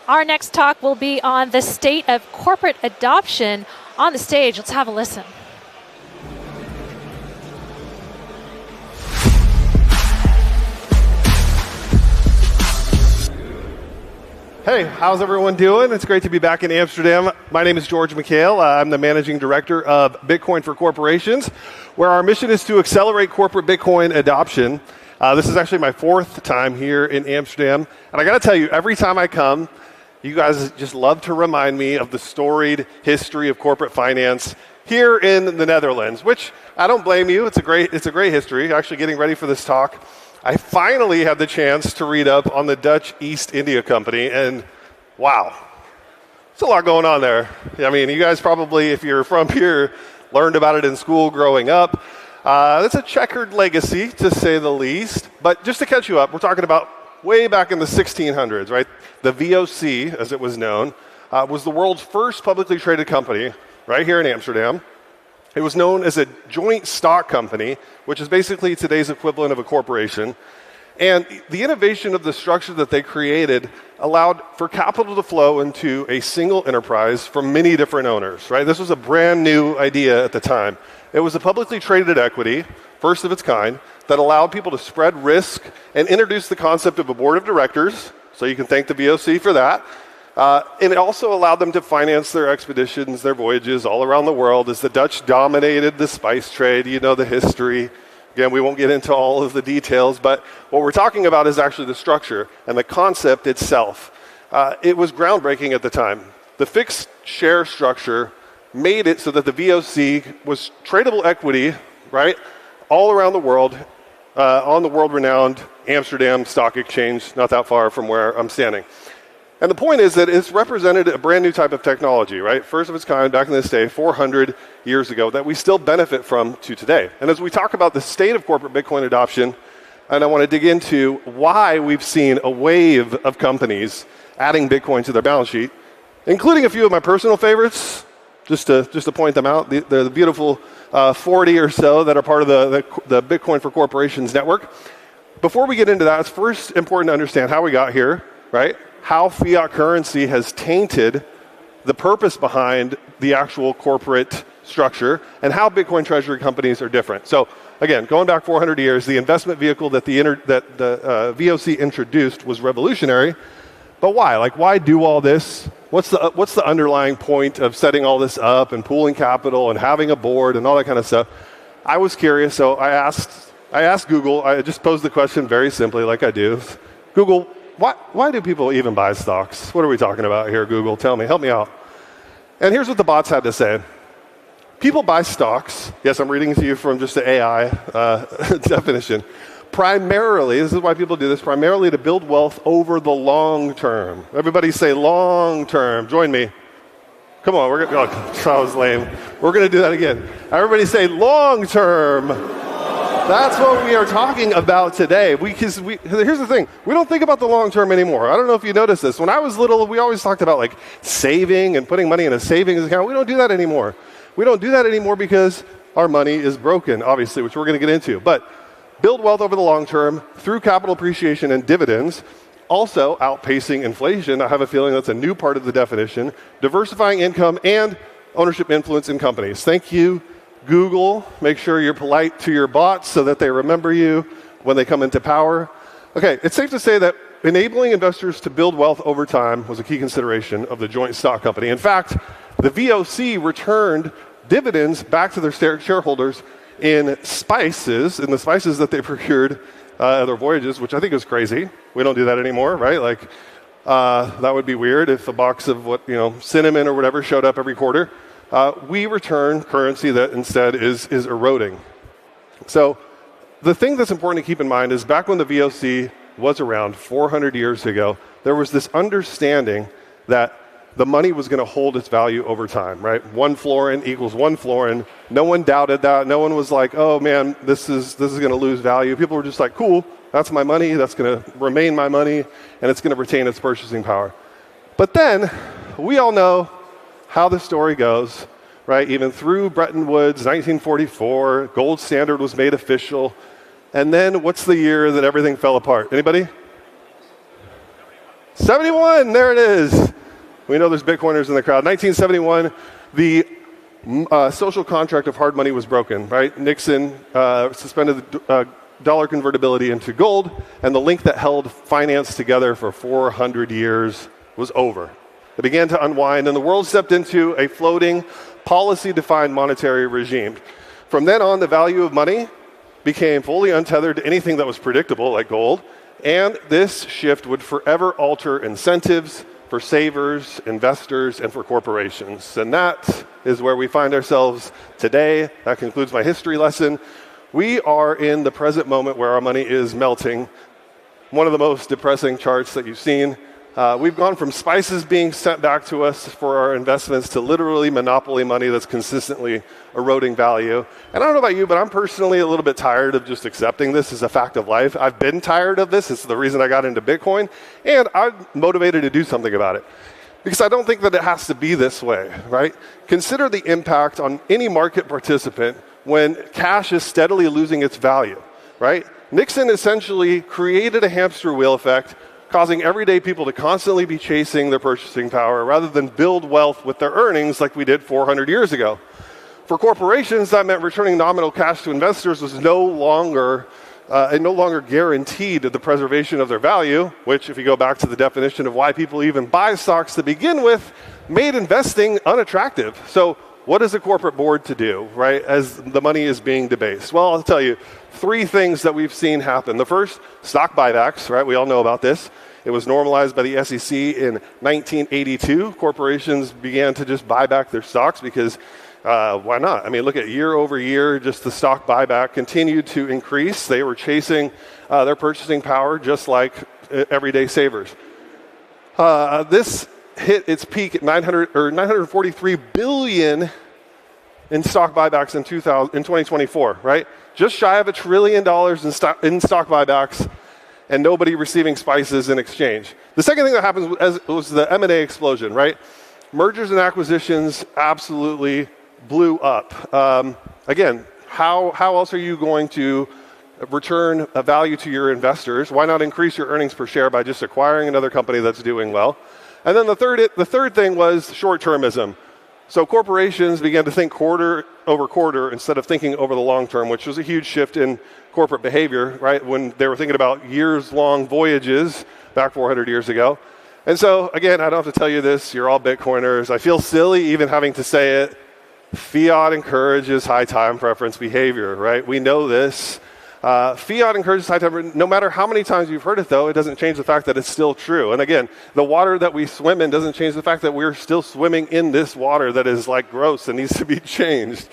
Our next talk will be on the state of corporate adoption. On the stage, let's have a listen. Hey, how's everyone doing? It's great to be back in Amsterdam. My name is George McHale. I'm the managing director of Bitcoin for Corporations, where our mission is to accelerate corporate Bitcoin adoption. This is actually my 4th time here in Amsterdam. And I got to tell you, every time I come, you guys just love to remind me of the storied history of corporate finance here in the Netherlands, which I don't blame you. It's a great history. Actually, getting ready for this talk, I finally had the chance to read up on the Dutch East India Company, and wow, there's a lot going on there. I mean, you guys probably, if you're from here, learned about it in school growing up. It's a checkered legacy, to say the least. But just to catch you up, we're talking about way back in the 1600s, right? The VOC, as it was known, was the world's first publicly traded company right here in Amsterdam. It was known as a joint stock company, which is basically today's equivalent of a corporation. And the innovation of the structure that they created allowed for capital to flow into a single enterprise from many different owners, right? This was a brand new idea at the time. It was a publicly traded equity, first of its kind, that allowed people to spread risk and introduce the concept of a board of directors, so you can thank the VOC for that. And it also allowed them to finance their expeditions, their voyages all around the world as the Dutch dominated the spice trade. You know the history. Again, we won't get into all of the details, but what we're talking about is actually the structure and the concept itself. It was groundbreaking at the time. The fixed share structure made it so that the VOC was tradable equity, right, all around the world on the world-renowned Amsterdam Stock Exchange, not that far from where I'm standing. And the point is that it's represented a brand new type of technology, right? First of its kind back in this day, 400 years ago, that we still benefit from to today. And as we talk about the state of corporate Bitcoin adoption, and I want to dig into why we've seen a wave of companies adding Bitcoin to their balance sheet, including a few of my personal favorites, just to point them out, the beautiful 40 or so that are part of the Bitcoin for Corporations network. Before we get into that, it's first important to understand how we got here, right? How fiat currency has tainted the purpose behind the actual corporate structure, and how Bitcoin treasury companies are different. So again, going back 400 years, the investment vehicle that the VOC introduced was revolutionary. But why? Like, why do all this? What's the underlying point of setting all this up and pooling capital and having a board and all that kind of stuff? I was curious, so I asked Google. I just posed the question very simply, like I do. Google, why do people even buy stocks? What are we talking about here, Google? Tell me, help me out. And here's what the bots had to say. People buy stocks. Yes, I'm reading to you from just the AI definition. Primarily, this is why people do this, primarily to build wealth over the long term. Everybody say long term. Join me. Come on, that was lame. We're going to do that again. Everybody say long term. That's what we are talking about today. Here's the thing. We don't think about the long term anymore. I don't know if you noticed this. When I was little, we always talked about like saving and putting money in a savings account. We don't do that anymore. We don't do that anymore because our money is broken, obviously, which we're going to get into. But build wealth over the long term through capital appreciation and dividends, also outpacing inflation. I have a feeling that's a new part of the definition. Diversifying income and ownership influence in companies. Thank you, Google. Make sure you're polite to your bots so that they remember you when they come into power. Okay, it's safe to say that enabling investors to build wealth over time was a key consideration of the joint stock company. In fact, the VOC returned dividends back to their shareholders in spices, in the spices that they procured at their voyages, which I think is crazy. We don't do that anymore, right? Like, that would be weird if a box of cinnamon or whatever showed up every quarter. We return currency that instead is eroding. So the thing that's important to keep in mind is back when the VOC was around 400 years ago, there was this understanding that the money was going to hold its value over time, right? 1 florin equals 1 florin. No one doubted that. No one was like, oh man, this is going to lose value. People were just like, cool, that's my money. That's going to remain my money, and it's going to retain its purchasing power. But then we all know how the story goes, right? Even through Bretton Woods, 1944, gold standard was made official. And then what's the year that everything fell apart? Anybody? 71, there it is. We know there's Bitcoiners in the crowd. 1971, the social contract of hard money was broken, right? Nixon suspended the dollar convertibility into gold, and the link that held finance together for 400 years was over. It began to unwind, and the world stepped into a floating, policy-defined monetary regime. From then on, the value of money became fully untethered to anything that was predictable, like gold, and this shift would forever alter incentives for savers, investors, and for corporations. And that is where we find ourselves today. That concludes my history lesson. We are in the present moment where our money is melting. One of the most depressing charts that you've seen. We've gone from spices being sent back to us for our investments to literally monopoly money that's consistently eroding value. And I don't know about you, but I'm personally a little bit tired of just accepting this as a fact of life. I've been tired of this. It's the reason I got into Bitcoin. And I'm motivated to do something about it. Because I don't think that it has to be this way, right? Consider the impact on any market participant when cash is steadily losing its value, right? Nixon essentially created a hamster wheel effect, causing everyday people to constantly be chasing their purchasing power rather than build wealth with their earnings like we did 400 years ago. For corporations, that meant returning nominal cash to investors was no longer guaranteed the preservation of their value, which, if you go back to the definition of why people even buy stocks to begin with, made investing unattractive. So what is a corporate board to do, right, as the money is being debased? Well, I'll tell you 3 things that we've seen happen. The first, stock buybacks, right? We all know about this. It was normalized by the SEC in 1982. Corporations began to just buy back their stocks because why not? I mean, look at year over year, just the stock buyback continued to increase. They were chasing their purchasing power just like everyday savers. This hit its peak at 943 billion in stock buybacks in 2024, right? Just shy of $1 trillion in stock buybacks, and nobody receiving spices in exchange. The second thing that happened was the M&A explosion, right? Mergers and acquisitions absolutely blew up. Again, how else are you going to return a value to your investors? Why not increase your earnings per share by just acquiring another company that's doing well? And then the third thing was short-termism. So corporations began to think quarter over quarter instead of thinking over the long term, which was a huge shift in corporate behavior, right? When they were thinking about years-long voyages back 400 years ago. And so, again, I don't have to tell you this. You're all Bitcoiners. I feel silly even having to say it. Fiat encourages high time preference behavior, right? We know this. Fiat encourages high time. No matter how many times you've heard it, though, it doesn't change the fact that it's still true. And again, the water that we swim in doesn't change the fact that we're still swimming in this water that is like gross and needs to be changed.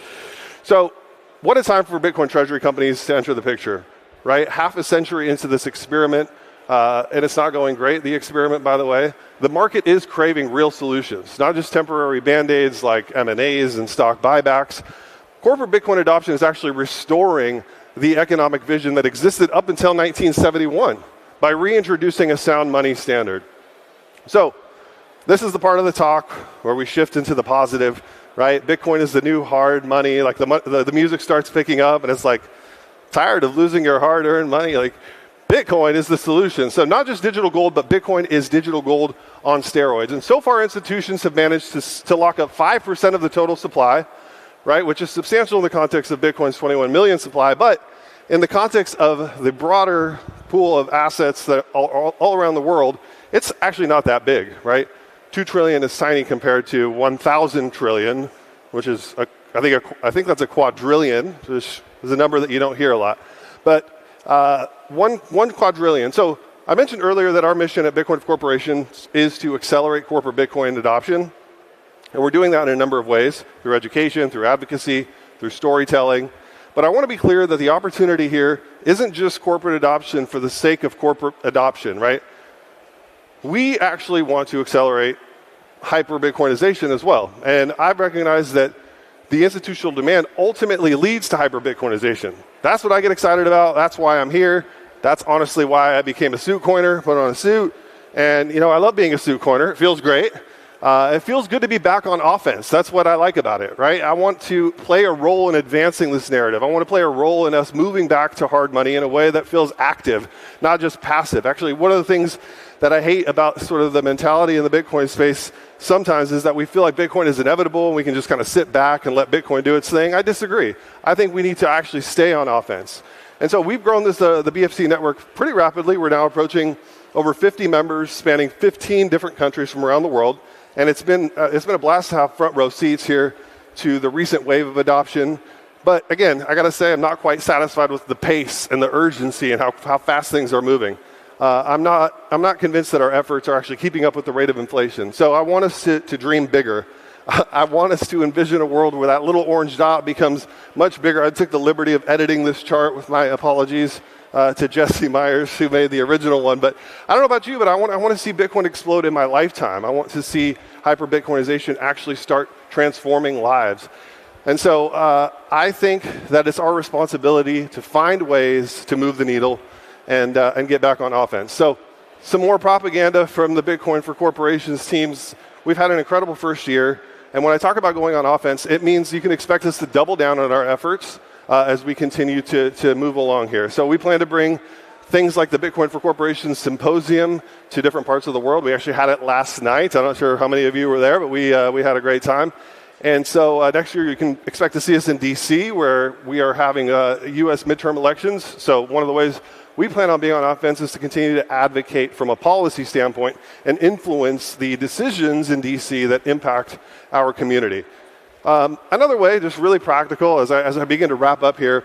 So what a time for Bitcoin treasury companies to enter the picture, right? Half a century into this experiment, and it's not going great, the experiment, by the way. The market is craving real solutions, not just temporary Band-Aids like M&As and stock buybacks. Corporate Bitcoin adoption is actually restoring the economic vision that existed up until 1971 by reintroducing a sound money standard. So this is the part of the talk where we shift into the positive, right? Bitcoin is the new hard money. Like the music starts picking up and it's like, tired of losing your hard-earned money. Like Bitcoin is the solution. So not just digital gold, but Bitcoin is digital gold on steroids. And so far institutions have managed to lock up 5% of the total supply, right, which is substantial in the context of Bitcoin's 21 million supply, but in the context of the broader pool of assets that all around the world, it's actually not that big, right? 2 trillion is tiny compared to 1,000 trillion, which is, I think that's a quadrillion, just It's a number that you don't hear a lot. But 1 quadrillion. So I mentioned earlier that our mission at Bitcoin for Corporations is to accelerate corporate Bitcoin adoption. And we're doing that in a number of ways, through education, through advocacy, through storytelling. But I want to be clear that the opportunity here isn't just corporate adoption for the sake of corporate adoption, right? We actually want to accelerate hyper-Bitcoinization as well. And I've recognized that the institutional demand ultimately leads to hyper-Bitcoinization. That's what I get excited about. That's why I'm here. That's honestly why I became a suit coiner, put on a suit. And, you know, I love being a suit coiner. It feels great. It feels good to be back on offense. That's what I like about it, right? I want to play a role in advancing this narrative. I want to play a role in us moving back to hard money in a way that feels active, not just passive. Actually, one of the things that I hate about sort of the mentality in the Bitcoin space sometimes is that we feel like Bitcoin is inevitable and we can just kind of sit back and let Bitcoin do its thing. I disagree. I think we need to actually stay on offense. And so we've grown this, the BFC network pretty rapidly. We're now approaching over 50 members spanning 15 different countries from around the world. And it's been a blast to have front row seats here to the recent wave of adoption. But again, I got to say, I'm not quite satisfied with the pace and the urgency and how fast things are moving. I'm not convinced that our efforts are actually keeping up with the rate of inflation. So I want us to dream bigger. I want us to envision a world where that little orange dot becomes much bigger. I took the liberty of editing this chart with my apologies to Jesse Myers, who made the original one. But I don't know about you, but I want to see Bitcoin explode in my lifetime. I want to see hyper-Bitcoinization actually start transforming lives. And so I think that it's our responsibility to find ways to move the needle and get back on offense. So some more propaganda from the Bitcoin for Corporations teams. We've had an incredible first year. And when I talk about going on offense, it means you can expect us to double down on our efforts as we continue to move along here. So we plan to bring things like the Bitcoin for Corporations Symposium to different parts of the world. We actually had it last night. I'm not sure how many of you were there, but we had a great time. And so next year you can expect to see us in DC, where we are having U.S. midterm elections. So one of the ways we plan on being on offense is to continue to advocate from a policy standpoint and influence the decisions in DC that impact our community. Another way, just really practical, as I begin to wrap up here,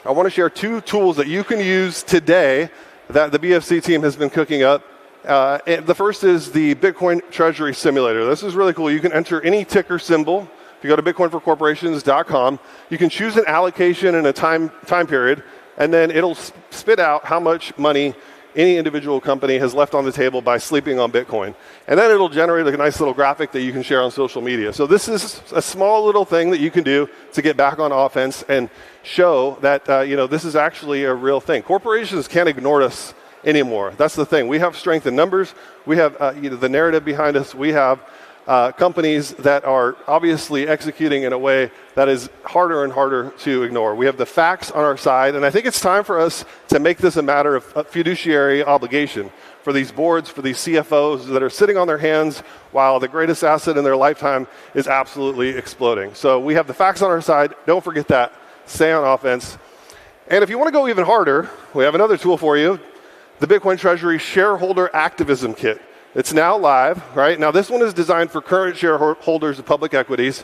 I want to share 2 tools that you can use today that the BFC team has been cooking up. The first is the Bitcoin Treasury Simulator. This is really cool. You can enter any ticker symbol. If you go to bitcoinforcorporations.com, you can choose an allocation and a time period, and then it'll spit out how much money any individual company has left on the table by sleeping on Bitcoin. And then it'll generate a nice little graphic that you can share on social media. So this is a small little thing that you can do to get back on offense and show that this is actually a real thing. Corporations can't ignore us anymore. That's the thing. We have strength in numbers. We have the narrative behind us. We have companies that are obviously executing in a way that is harder and harder to ignore. We have the facts on our side, and I think it's time for us to make this a matter of fiduciary obligation for these boards, for these CFOs that are sitting on their hands while the greatest asset in their lifetime is absolutely exploding. So we have the facts on our side. Don't forget that. Stay on offense. And if you want to go even harder, we have another tool for you, the Bitcoin Treasury Shareholder Activism Kit. It's now live, right? Now, this one is designed for current shareholders of public equities.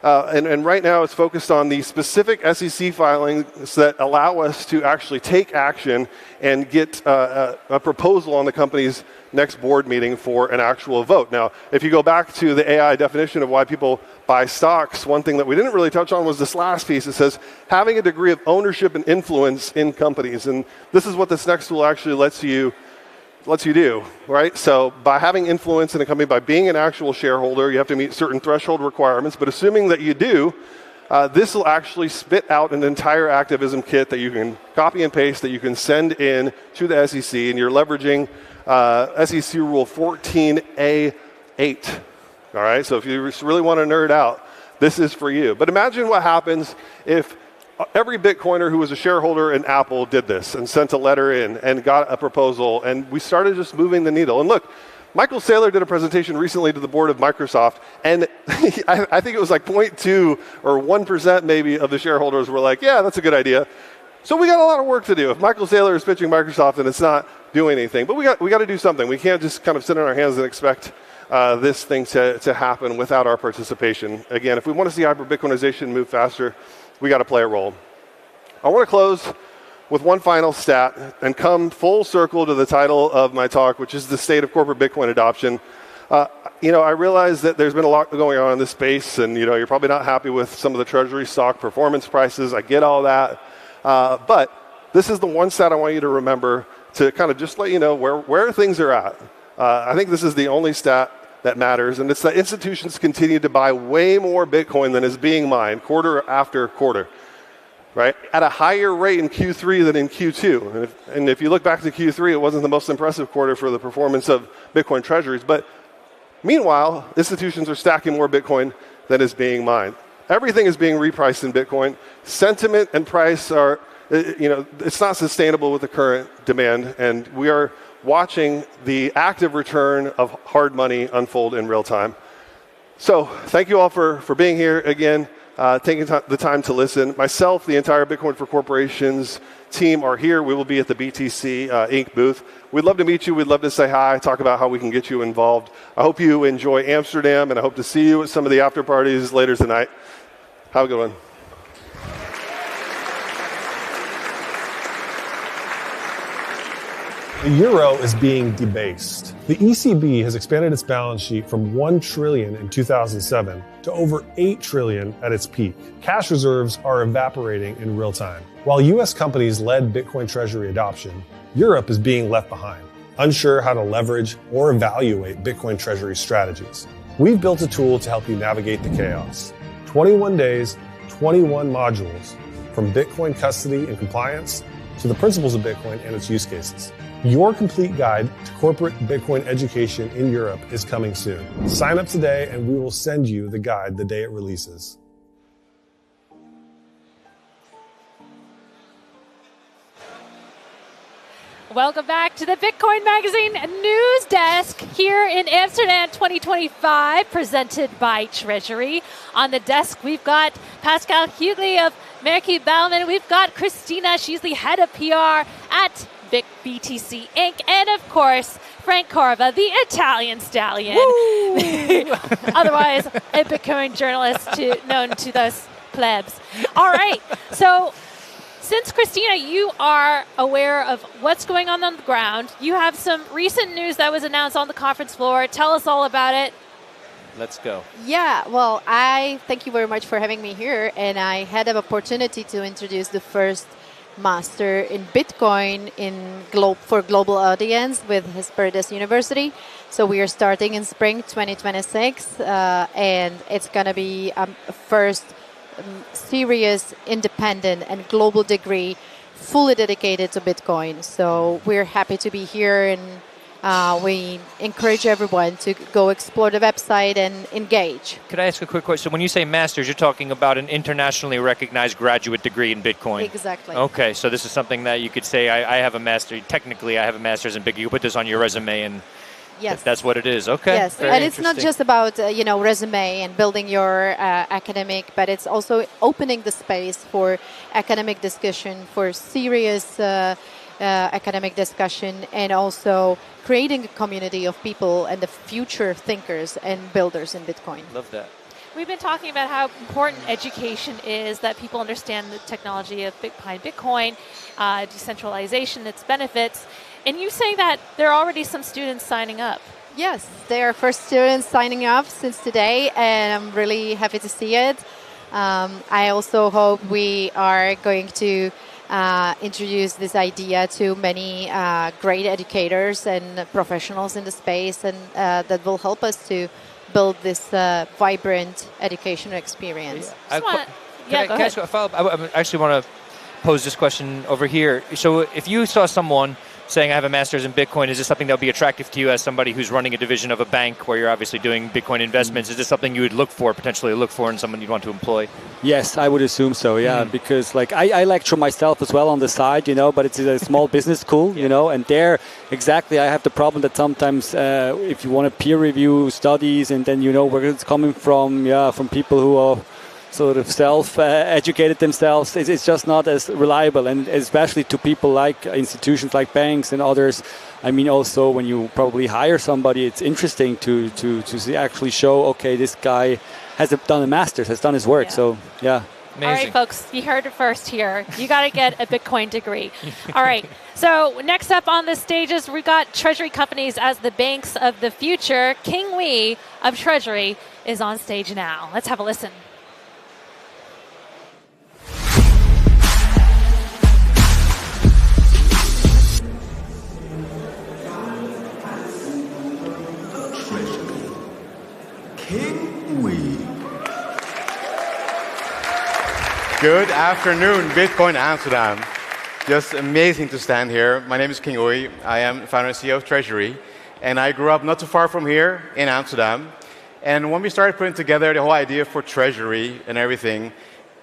And right now, it's focused on the specific SEC filings that allow us to actually take action and get a proposal on the company's next board meeting for an actual vote. Now, if you go back to the AI definition of why people buy stocks, one thing that we didn't really touch on was this last piece. It says having a degree of ownership and influence in companies. And this is what this next tool actually lets you do, right? So by having influence in a company, by being an actual shareholder, you have to meet certain threshold requirements. But assuming that you do, this will actually spit out an entire activism kit that you can copy and paste, that you can send in to the SEC, and you're leveraging SEC Rule 14A8. All right, so if you really want to nerd out, this is for you. But imagine what happens if every Bitcoiner who was a shareholder in Apple did this and sent a letter in and got a proposal, and we started just moving the needle. And look, Michael Saylor did a presentation recently to the board of Microsoft, and I think it was like 0.2 or 1% maybe of the shareholders were like, yeah, that's a good idea. So we got a lot of work to do. If Michael Saylor is pitching Microsoft and it's not doing anything, but we got to do something. We can't just kind of sit on our hands and expect this thing to happen without our participation. Again, if we want to see hyper-Bitcoinization move faster, we got to play a role. I want to close with one final stat and come full circle to the title of my talk, which is the state of corporate Bitcoin adoption. I realize that there's been a lot going on in this space, and you're probably not happy with some of the Treasury stock performance prices. I get all that, but this is the one stat I want you to remember to kind of just let you know where things are at. I think this is the only stat that matters, and it's that institutions continue to buy way more Bitcoin than is being mined quarter after quarter, right? At a higher rate in Q3 than in Q2. And if you look back to Q3, it wasn't the most impressive quarter for the performance of Bitcoin treasuries, but meanwhile, institutions are stacking more Bitcoin than is being mined. Everything is being repriced in Bitcoin. Sentiment and price are, it's not sustainable with the current demand, and we are watching the active return of hard money unfold in real time. So thank you all for being here again, taking the time to listen. Myself, the entire Bitcoin for Corporations team are here. We will be at the BTC Inc. booth. We'd love to meet you. We'd love to say hi, talk about how we can get you involved. I hope you enjoy Amsterdam, and I hope to see you at some of the after parties later tonight. Have a good one. The euro is being debased. The ECB has expanded its balance sheet from $1 trillion in 2007 to over $8 trillion at its peak. Cash reserves are evaporating in real time. While US companies led Bitcoin treasury adoption, Europe is being left behind, unsure how to leverage or evaluate Bitcoin treasury strategies. We've built a tool to help you navigate the chaos. 21 days, 21 modules, from Bitcoin custody and compliance to the principles of Bitcoin and its use cases. Your complete guide to corporate Bitcoin education in Europe is coming soon. Sign up today and we will send you the guide the day it releases. Welcome back to the Bitcoin Magazine News Desk here in Amsterdam 2025, presented by Treasury. On the desk, we've got Pascal Hughley of Merky Baumann. We've got Christina. She's the head of PR at BTC Inc. And, of course, Frank Corva, the Italian stallion. Otherwise, a Bitcoin journalist known to those plebs. All right. So, since, Christina, you are aware of what's going on the ground, you have some recent news that was announced on the conference floor. Tell us all about it. Let's go. Yeah, well, I thank you very much for having me here. And I had an opportunity to introduce the first master in Bitcoin for global audience with Hesperus University. So we are starting in spring 2026, and it's going to be a first serious, independent, and global degree fully dedicated to Bitcoin. So we're happy to be here, and we encourage everyone to go explore the website and engage. Could I ask a quick question? So when you say master's, you're talking about an internationally recognized graduate degree in Bitcoin? Exactly. Okay, so this is something that you could say, I have a master. Technically, I have a master's in Bitcoin. You put this on your resume, and yes, that's what it is. Okay. Yes, very and it's not just about resume and building your academic, but it's also opening the space for academic discussion, for serious academic discussion, and also creating a community of people and the future thinkers and builders in Bitcoin. Love that. We've been talking about how important education is, that people understand the technology of Bitcoin, decentralization, its benefits. And you say that there are already some students signing up. Yes, there are first students signing up since today, and I'm really happy to see it. I also hope we are going to introduce this idea to many great educators and professionals in the space, and that will help us to build this vibrant educational experience. Can I ask a follow-up? I actually want to pose this question over here. So if you saw someone saying, I have a master's in Bitcoin, is this something that would be attractive to you as somebody who's running a division of a bank where you're obviously doing Bitcoin investments? Is this something you would potentially look for in someone you'd want to employ? Yes, I would assume so, yeah, because I lecture myself as well on the side, but it's a small business school, and there, exactly, I have the problem that sometimes if you want to peer review studies and then where it's coming from people who are sort of self-educated themselves, it's just not as reliable, and especially to people like institutions like banks and others. I mean, also when you probably hire somebody, it's interesting to actually show, okay, this guy has done a master's, has done his work. Yeah. So, yeah. Amazing. All right, folks, you heard it first here. You got to get a Bitcoin degree. All right. So next up on the stages, we got Treasury companies as the banks of the future. Khing Oei of Treasury is on stage now. Let's have a listen. Khing Oei. Good afternoon, Bitcoin Amsterdam. Just amazing to stand here. My name is Khing Oei. I am founder and CEO of Treasury, and I grew up not too far from here in Amsterdam. And when we started putting together the whole idea for Treasury and everything,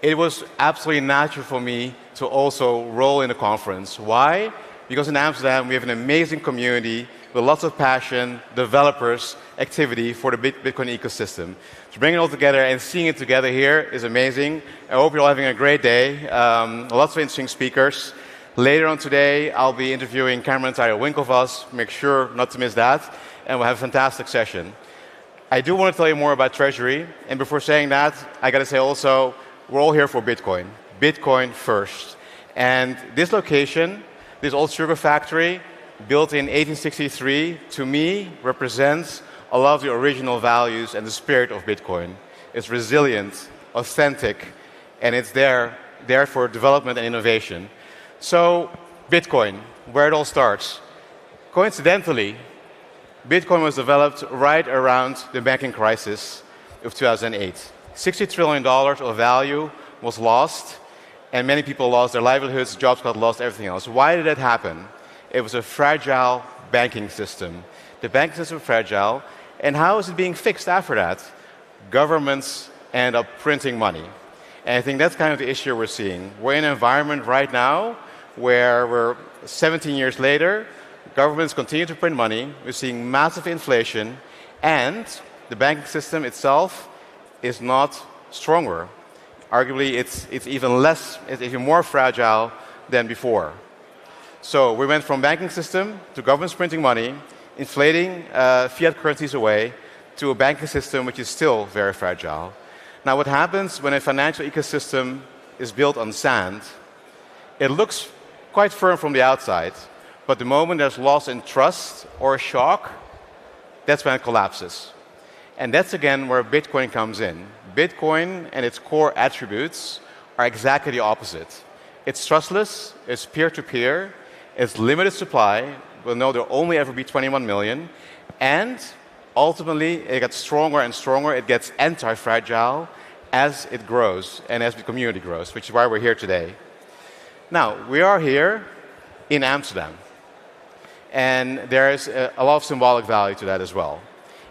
it was absolutely natural for me to also roll in the conference. Why? Because in Amsterdam, we have an amazing community with lots of passion, developers, activity for the Bitcoin ecosystem. To bring it all together and seeing it together here is amazing. I hope you're all having a great day. Lots of interesting speakers. Later on today, I'll be interviewing Cameron and Tyler Winklevoss. Make sure not to miss that. And we'll have a fantastic session. I do want to tell you more about Treasury. And before saying that, I got to say also, we're all here for Bitcoin. Bitcoin first. And this location, this old sugar factory, built in 1863, to me, represents a lot of the original values and the spirit of Bitcoin. It's resilient, authentic, and it's there for development and innovation. So, Bitcoin, where it all starts. Coincidentally, Bitcoin was developed right around the banking crisis of 2008. $60 trillion of value was lost, and many people lost their livelihoods, jobs got lost, everything else. Why did that happen? It was a fragile banking system. The banking system was fragile, and how is it being fixed after that? Governments end up printing money. And I think that's kind of the issue we're seeing. We're in an environment right now where we're 17 years later, governments continue to print money, we're seeing massive inflation, and the banking system itself is not stronger. Arguably, it's even more fragile than before. So we went from banking system to governments printing money, inflating fiat currencies away, to a banking system which is still very fragile. Now, what happens when a financial ecosystem is built on sand? It looks quite firm from the outside, but the moment there's loss in trust or a shock, that's when it collapses. And that's again where Bitcoin comes in. Bitcoin and its core attributes are exactly the opposite. It's trustless, it's peer-to-peer, it's limited supply. We'll know there'll only ever be 21 million. And ultimately, it gets stronger and stronger. It gets anti-fragile as it grows and as the community grows, which is why we're here today. Now, we are here in Amsterdam. And there is a lot of symbolic value to that as well.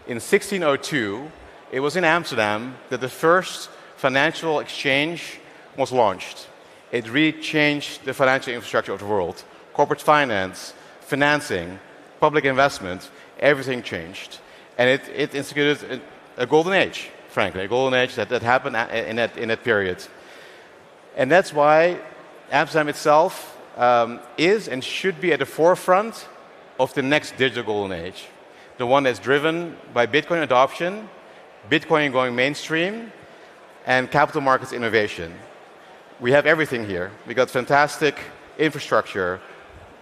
In 1602, it was in Amsterdam that the first financial exchange was launched. It really changed the financial infrastructure of the world. Corporate finance, financing, public investment, everything changed. And it instituted a golden age, frankly, a golden age that happened in that period. And that's why Amsterdam itself is and should be at the forefront of the next digital golden age. The one that's driven by Bitcoin adoption, Bitcoin going mainstream, and capital markets innovation. We have everything here. We got fantastic infrastructure,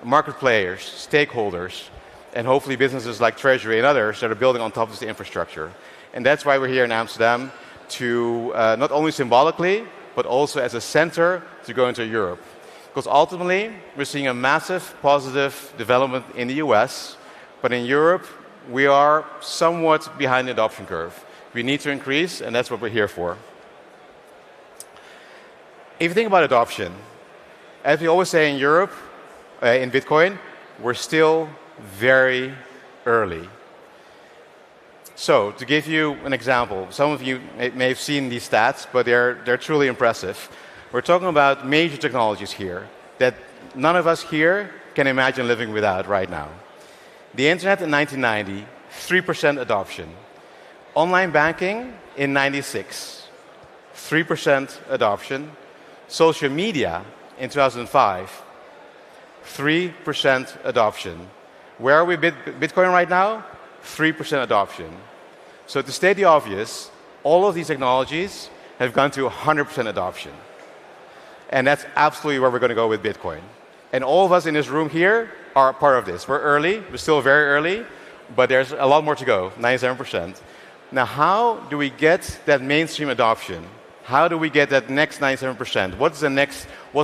market players, stakeholders, and hopefully businesses like Treasury and others that are building on top of this infrastructure. And that's why we're here in Amsterdam to not only symbolically, but also as a center to go into Europe. Because ultimately, we're seeing a massive positive development in the US, but in Europe, we are somewhat behind the adoption curve. We need to increase, and that's what we're here for. If you think about adoption, as we always say in Europe, in Bitcoin, we're still very early. So, to give you an example, some of you may have seen these stats, but they're truly impressive. We're talking about major technologies here that none of us here can imagine living without right now. The internet in 1990, 3% adoption. Online banking in 96, 3% adoption. Social media in 2005, 3% adoption. Where are we Bitcoin right now? 3% adoption. So to state the obvious, all of these technologies have gone to 100% adoption. And that's absolutely where we're going to go with Bitcoin. And all of us in this room here are part of this. We're early. We're still very early. But there's a lot more to go, 97%. Now, how do we get that mainstream adoption? How do we get that next 97%? What's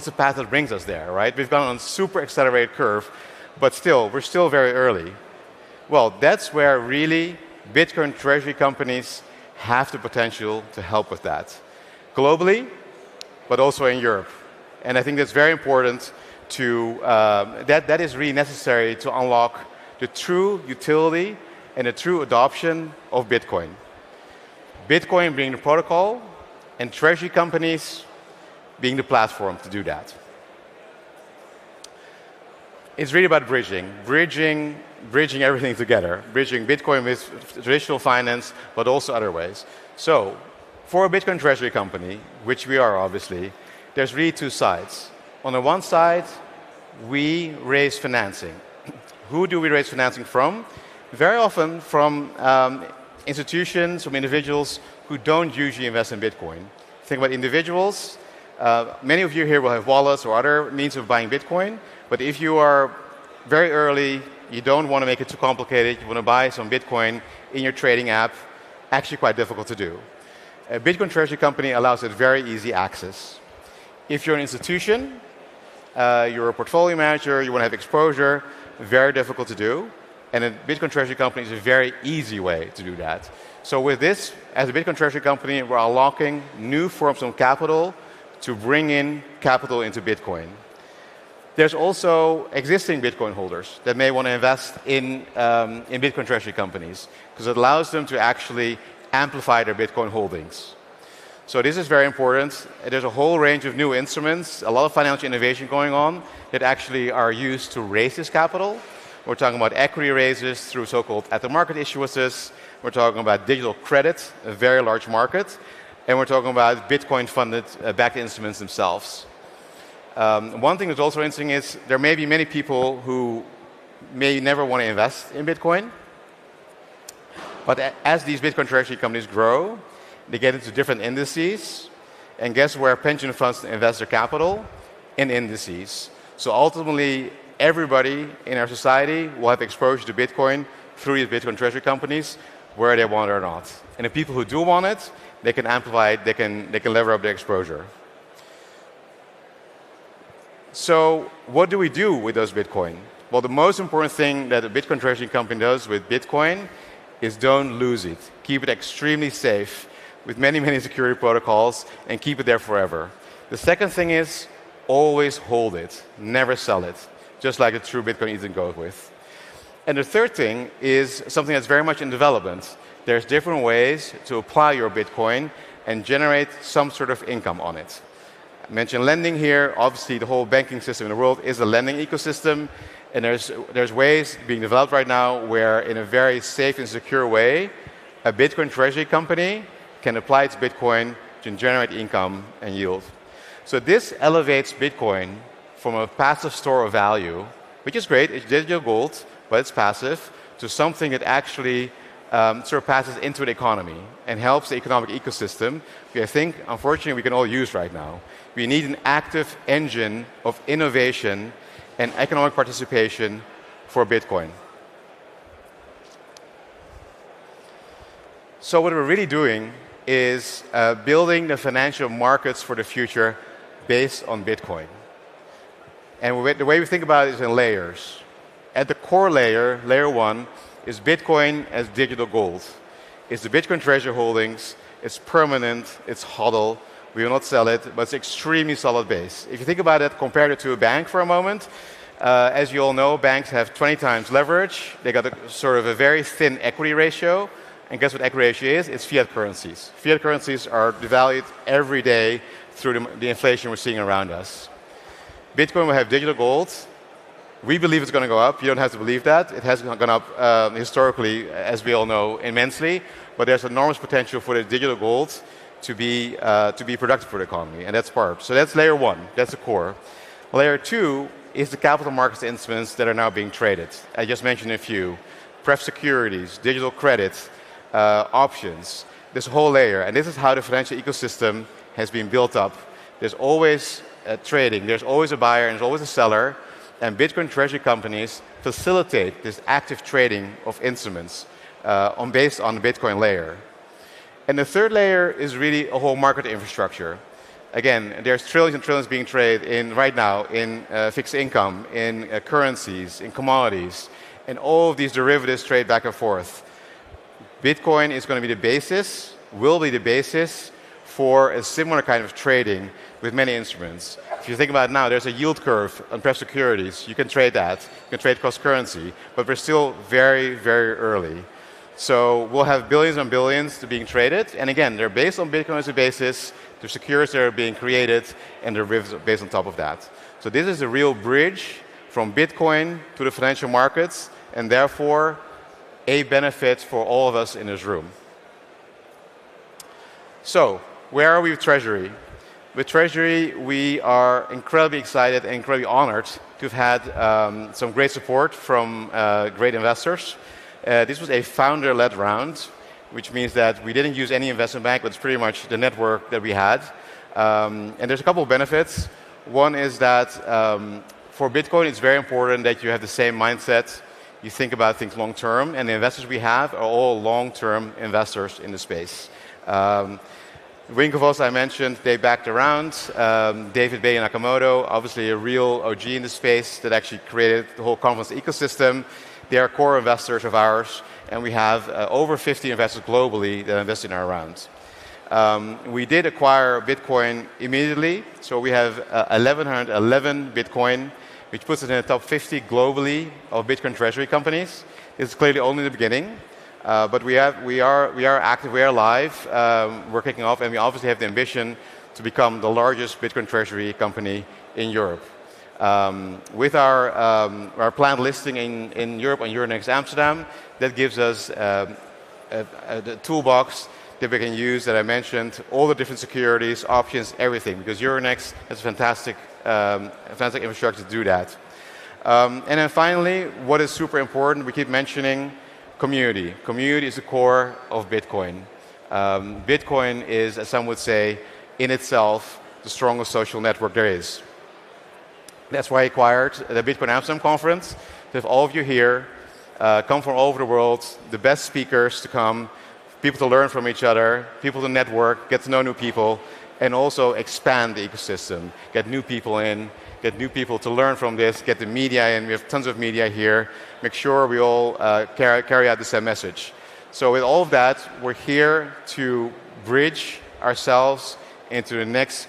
the path that brings us there, right? We've gone on a super accelerated curve, but still, we're still very early. Well, that's where really Bitcoin treasury companies have the potential to help with that. Globally, but also in Europe. And I think that's very important to, that is really necessary to unlock the true utility and the true adoption of Bitcoin. Bitcoin being the protocol, and treasury companies being the platform to do that. It's really about bridging everything together, bridging Bitcoin with traditional finance, but also other ways. So, for a Bitcoin treasury company, which we are obviously, there's really two sides. On the one side, we raise financing. Who do we raise financing from? Very often from institutions, from individuals who don't usually invest in Bitcoin. Think about individuals. Many of you here will have wallets or other means of buying Bitcoin. But if you are very early, you don't want to make it too complicated, you want to buy some Bitcoin in your trading app, actually quite difficult to do. A Bitcoin treasury company allows it very easy access. If you're an institution, you're a portfolio manager, you want to have exposure, very difficult to do. And a Bitcoin treasury company is a very easy way to do that. So with this, as a Bitcoin treasury company, we're unlocking new forms of capital to bring in capital into Bitcoin. There's also existing Bitcoin holders that may want to invest in Bitcoin treasury companies because it allows them to actually amplify their Bitcoin holdings. So this is very important. There's a whole range of new instruments, a lot of financial innovation going on that actually are used to raise this capital. We're talking about equity raises through so-called at-the-market issuances. We're talking about digital credit, a very large market. And we're talking about Bitcoin-funded backed instruments themselves. One thing that's also interesting is there may be many people who may never want to invest in Bitcoin. But as these Bitcoin treasury companies grow, they get into different indices. And guess where pension funds invest their capital? In indices. So ultimately, everybody in our society will have exposure to Bitcoin through these Bitcoin treasury companies, where they want it or not. And the people who do want it, they can amplify it, they can lever up their exposure. So what do we do with those Bitcoin? Well, the most important thing that a Bitcoin treasury company does with Bitcoin is don't lose it. Keep it extremely safe with many, many security protocols and keep it there forever. The second thing is always hold it, never sell it, just like the true Bitcoin Ethan goes with. And the third thing is something that's very much in development. There's different ways to apply your Bitcoin and generate some sort of income on it. I mentioned lending here. Obviously, the whole banking system in the world is a lending ecosystem. And there's ways being developed right now where, in a very safe and secure way, a Bitcoin treasury company can apply its Bitcoin to generate income and yield. So this elevates Bitcoin from a passive store of value, which is great. It's digital gold, but it's passive, to something that actually sort of passes into the economy and helps the economic ecosystem, which I think, unfortunately, we can all use right now. We need an active engine of innovation and economic participation for Bitcoin. So what we're really doing is building the financial markets for the future based on Bitcoin. And the way we think about it is in layers. At the core layer, layer one, is Bitcoin as digital gold. It's the Bitcoin treasury holdings. It's permanent. It's HODL. We will not sell it, but it's extremely solid base. If you think about it, compare it to a bank for a moment. As you all know, banks have 20 times leverage. They got sort of a very thin equity ratio. And guess what equity ratio is? It's fiat currencies. Fiat currencies are devalued every day through the inflation we're seeing around us. Bitcoin will have digital gold. We believe it's going to go up. You don't have to believe that. It has gone up historically, as we all know, immensely. But there's enormous potential for the digital gold to be productive for the economy, and that's part. So that's layer one. That's the core. Layer two is the capital markets instruments that are now being traded. I just mentioned a few. Pref securities, digital credit, options. This whole layer. And this is how the financial ecosystem has been built up. There's always trading. There's always a buyer and there's always a seller, and Bitcoin treasury companies facilitate this active trading of instruments based on the Bitcoin layer. And the third layer is really a whole market infrastructure. Again, there's trillions and trillions being traded right now in fixed income, in currencies, in commodities, and all of these derivatives trade back and forth. Bitcoin is going to be the basis, will be the basis for a similar kind of trading with many instruments. If you think about it now, there's a yield curve on pref securities. You can trade that. You can trade cross currency, but we're still very, very early. So we'll have billions and billions being traded. And again, they're based on Bitcoin as a basis. There's securities that are being created, and derivatives based on top of that. So this is a real bridge from Bitcoin to the financial markets, and therefore a benefit for all of us in this room. So where are we with Treasury? With Treasury, we are incredibly excited and incredibly honored to have had some great support from great investors. This was a founder-led round, which means that we didn't use any investment bank, but it's pretty much the network that we had. And there's a couple of benefits. One is that for Bitcoin, it's very important that you have the same mindset. You think about things long-term, and the investors we have are all long-term investors in the space. Winklevoss, I mentioned, they backed around. David Bay and Nakamoto, obviously a real OG in the space that actually created the whole conference ecosystem. They are core investors of ours, and we have over 50 investors globally that invest in our rounds. We did acquire Bitcoin immediately, so we have 1,111 Bitcoin, which puts us in the top 50 globally of Bitcoin treasury companies. This is clearly only the beginning, but we are active, we are live, we're kicking off, and we obviously have the ambition to become the largest Bitcoin treasury company in Europe. With our planned listing in Europe on Euronext Amsterdam, that gives us the toolbox that we can use that I mentioned, all the different securities, options, everything, because Euronext has a fantastic infrastructure to do that. And then finally, what is super important, we keep mentioning community. Community is the core of Bitcoin. Bitcoin is, as some would say, in itself, the strongest social network there is. That's why I acquired the Bitcoin Amsterdam conference. To have all of you here, come from all over the world, the best speakers to come, people to learn from each other, people to network, get to know new people, and also expand the ecosystem. Get new people in, get new people to learn from this, get the media in. We have tons of media here. Make sure we all carry out the same message. So with all of that, we're here to bridge ourselves into the next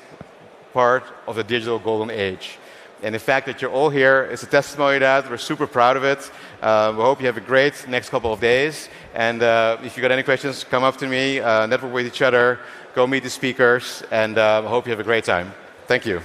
part of the digital golden age. And the fact that you're all here is a testimony to that. We're super proud of it. We hope you have a great next couple of days. And if you got any questions, come up to me, network with each other, go meet the speakers, and I hope you have a great time. Thank you.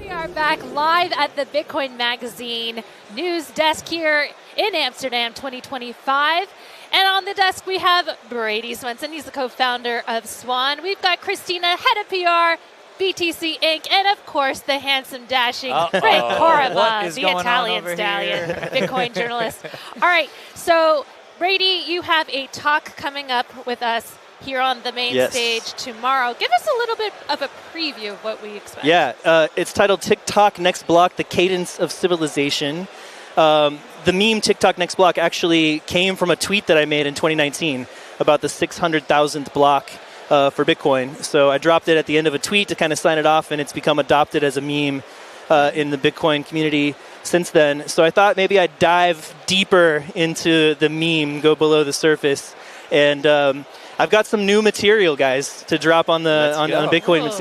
We are back live at the Bitcoin Magazine news desk here in Amsterdam 2025. And on the desk we have Brady Swenson. He's the co-founder of Swan. We've got Christina, head of PR, BTC Inc., and of course the handsome, dashing Frank Corava, the Italian stallion, Bitcoin journalist. All right, so Brady, you have a talk coming up with us here on the main stage tomorrow. Give us a little bit of a preview of what we expect. Yeah, it's titled TikTok Next Block, The Cadence of Civilization. The meme TikTok Next Block actually came from a tweet that I made in 2019 about the 600,000th block for Bitcoin. So I dropped it at the end of a tweet to kind of sign it off, and it's become adopted as a meme in the Bitcoin community since then. So I thought maybe I'd dive deeper into the meme, go below the surface, and I've got some new material, guys, to drop on Bitcoin.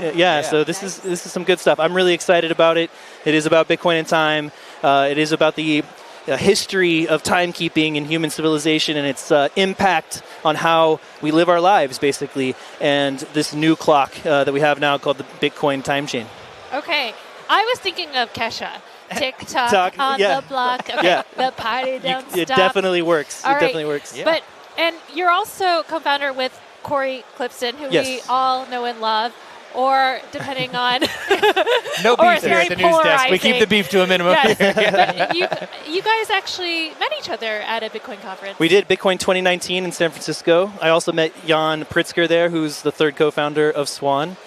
So this is some good stuff. I'm really excited about it. It is about Bitcoin and time. It is about the history of timekeeping in human civilization and its impact on how we live our lives, basically, and this new clock that we have now called the Bitcoin time chain. Okay, I was thinking of Kesha. TikTok on the block. Okay, the party don't stop. It definitely works. All it definitely works. Yeah. And you're also co-founder with Corey Clipson, who we all know and love. or depending on... No or beef it's here very at the news desk. We keep the polarizing. beef to a minimum. Yes. But you guys actually met each other at a Bitcoin conference. We did Bitcoin 2019 in San Francisco. I also met Jan Pritzker there, who's the third co-founder of Swan.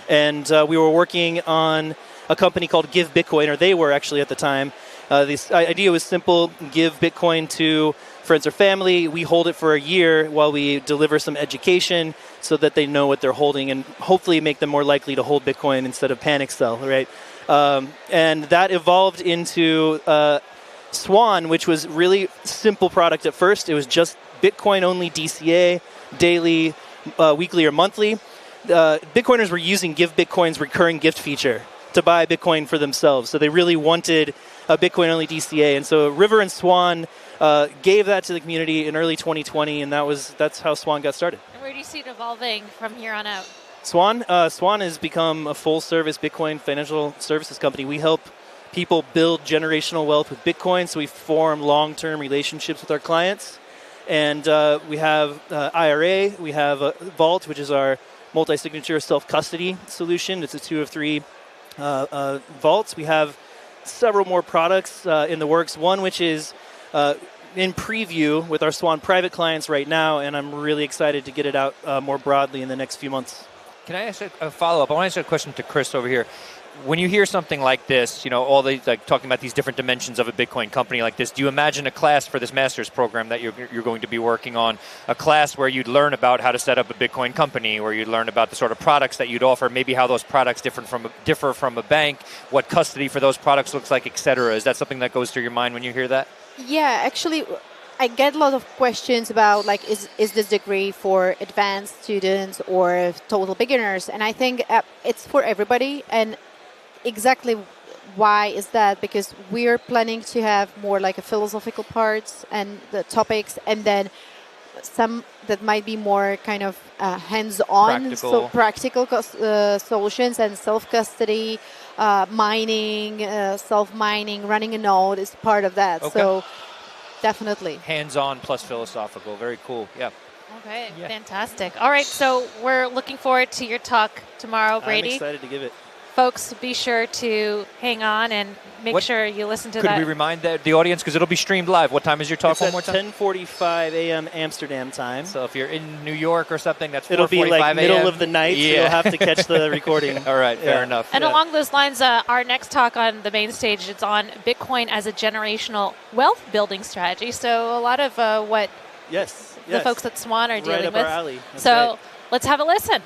And we were working on a company called Give Bitcoin, or they were actually at the time. This idea was simple: give Bitcoin to friends or family. We hold it for a year while we deliver some education so that they know what they're holding and hopefully make them more likely to hold Bitcoin instead of panic sell, right? And that evolved into Swan, which was really simple product at first. It was just Bitcoin-only DCA, daily, weekly, or monthly. Bitcoiners were using Give Bitcoin's recurring gift feature to buy Bitcoin for themselves. So they really wanted a Bitcoin-only DCA. And so River and Swan gave that to the community in early 2020, and that's how Swan got started. And where do you see it evolving from here on out? Swan has become a full-service Bitcoin financial services company. We help people build generational wealth with Bitcoin, so we form long-term relationships with our clients. And we have IRA, we have Vault, which is our multi-signature self-custody solution. It's a 2 of 3 vaults. We have several more products in the works. One which is in preview with our Swan private clients right now, and I'm really excited to get it out more broadly in the next few months. Can I ask a follow-up? I want to ask a question to Chris over here. When you hear something like this, all the talking about these different dimensions of a Bitcoin company like this, do you imagine a class for this master's program that you're going to be working on, a class where you'd learn about how to set up a Bitcoin company, where you'd learn about the sort of products that you'd offer, maybe how those products differ from a bank, what custody for those products looks like, et cetera? Is that something that goes through your mind when you hear that? Yeah, actually, I get a lot of questions about is this degree for advanced students or total beginners? And I think it's for everybody. And exactly why is that? Because we're planning to have more like a philosophical parts and the topics, and then some that might be more kind of hands-on, practical solutions and self-custody, mining, self-mining, running a node is part of that. Okay. So definitely. Hands-on plus philosophical. Very cool. Yeah. Okay, fantastic. All right, so we're looking forward to your talk tomorrow, Brady. I'm excited to give it. Folks, be sure to hang on and make sure you listen to that. Could we remind the audience, because it'll be streamed live, what time is your talk It's one at more time? 10:45 a.m. Amsterdam time. So if you're in New York or something, that's 4:45 it'll be like middle a.m. of the night, so you'll have to catch the recording. All right, fair enough. And along those lines, our next talk on the main stage is on Bitcoin as a generational wealth building strategy. So a lot of what the folks at Swan are dealing up with. our alley. That's So right. let's have a listen.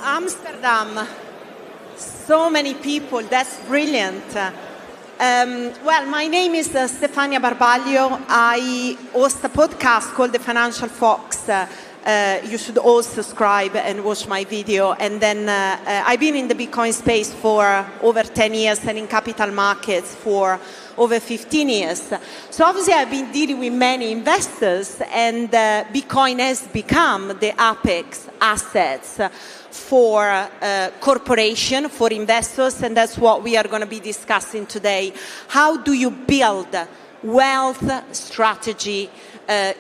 Amsterdam, so many people, that's brilliant. Well, my name is Stefania Barbaglio. I host a podcast called The Financial Fox. You should all subscribe and watch my video. And then I've been in the Bitcoin space for over 10 years and in capital markets for over 15 years. So obviously I've been dealing with many investors, and Bitcoin has become the apex assets for corporation, for investors, and that's what we are going to be discussing today. How do you build wealth strategy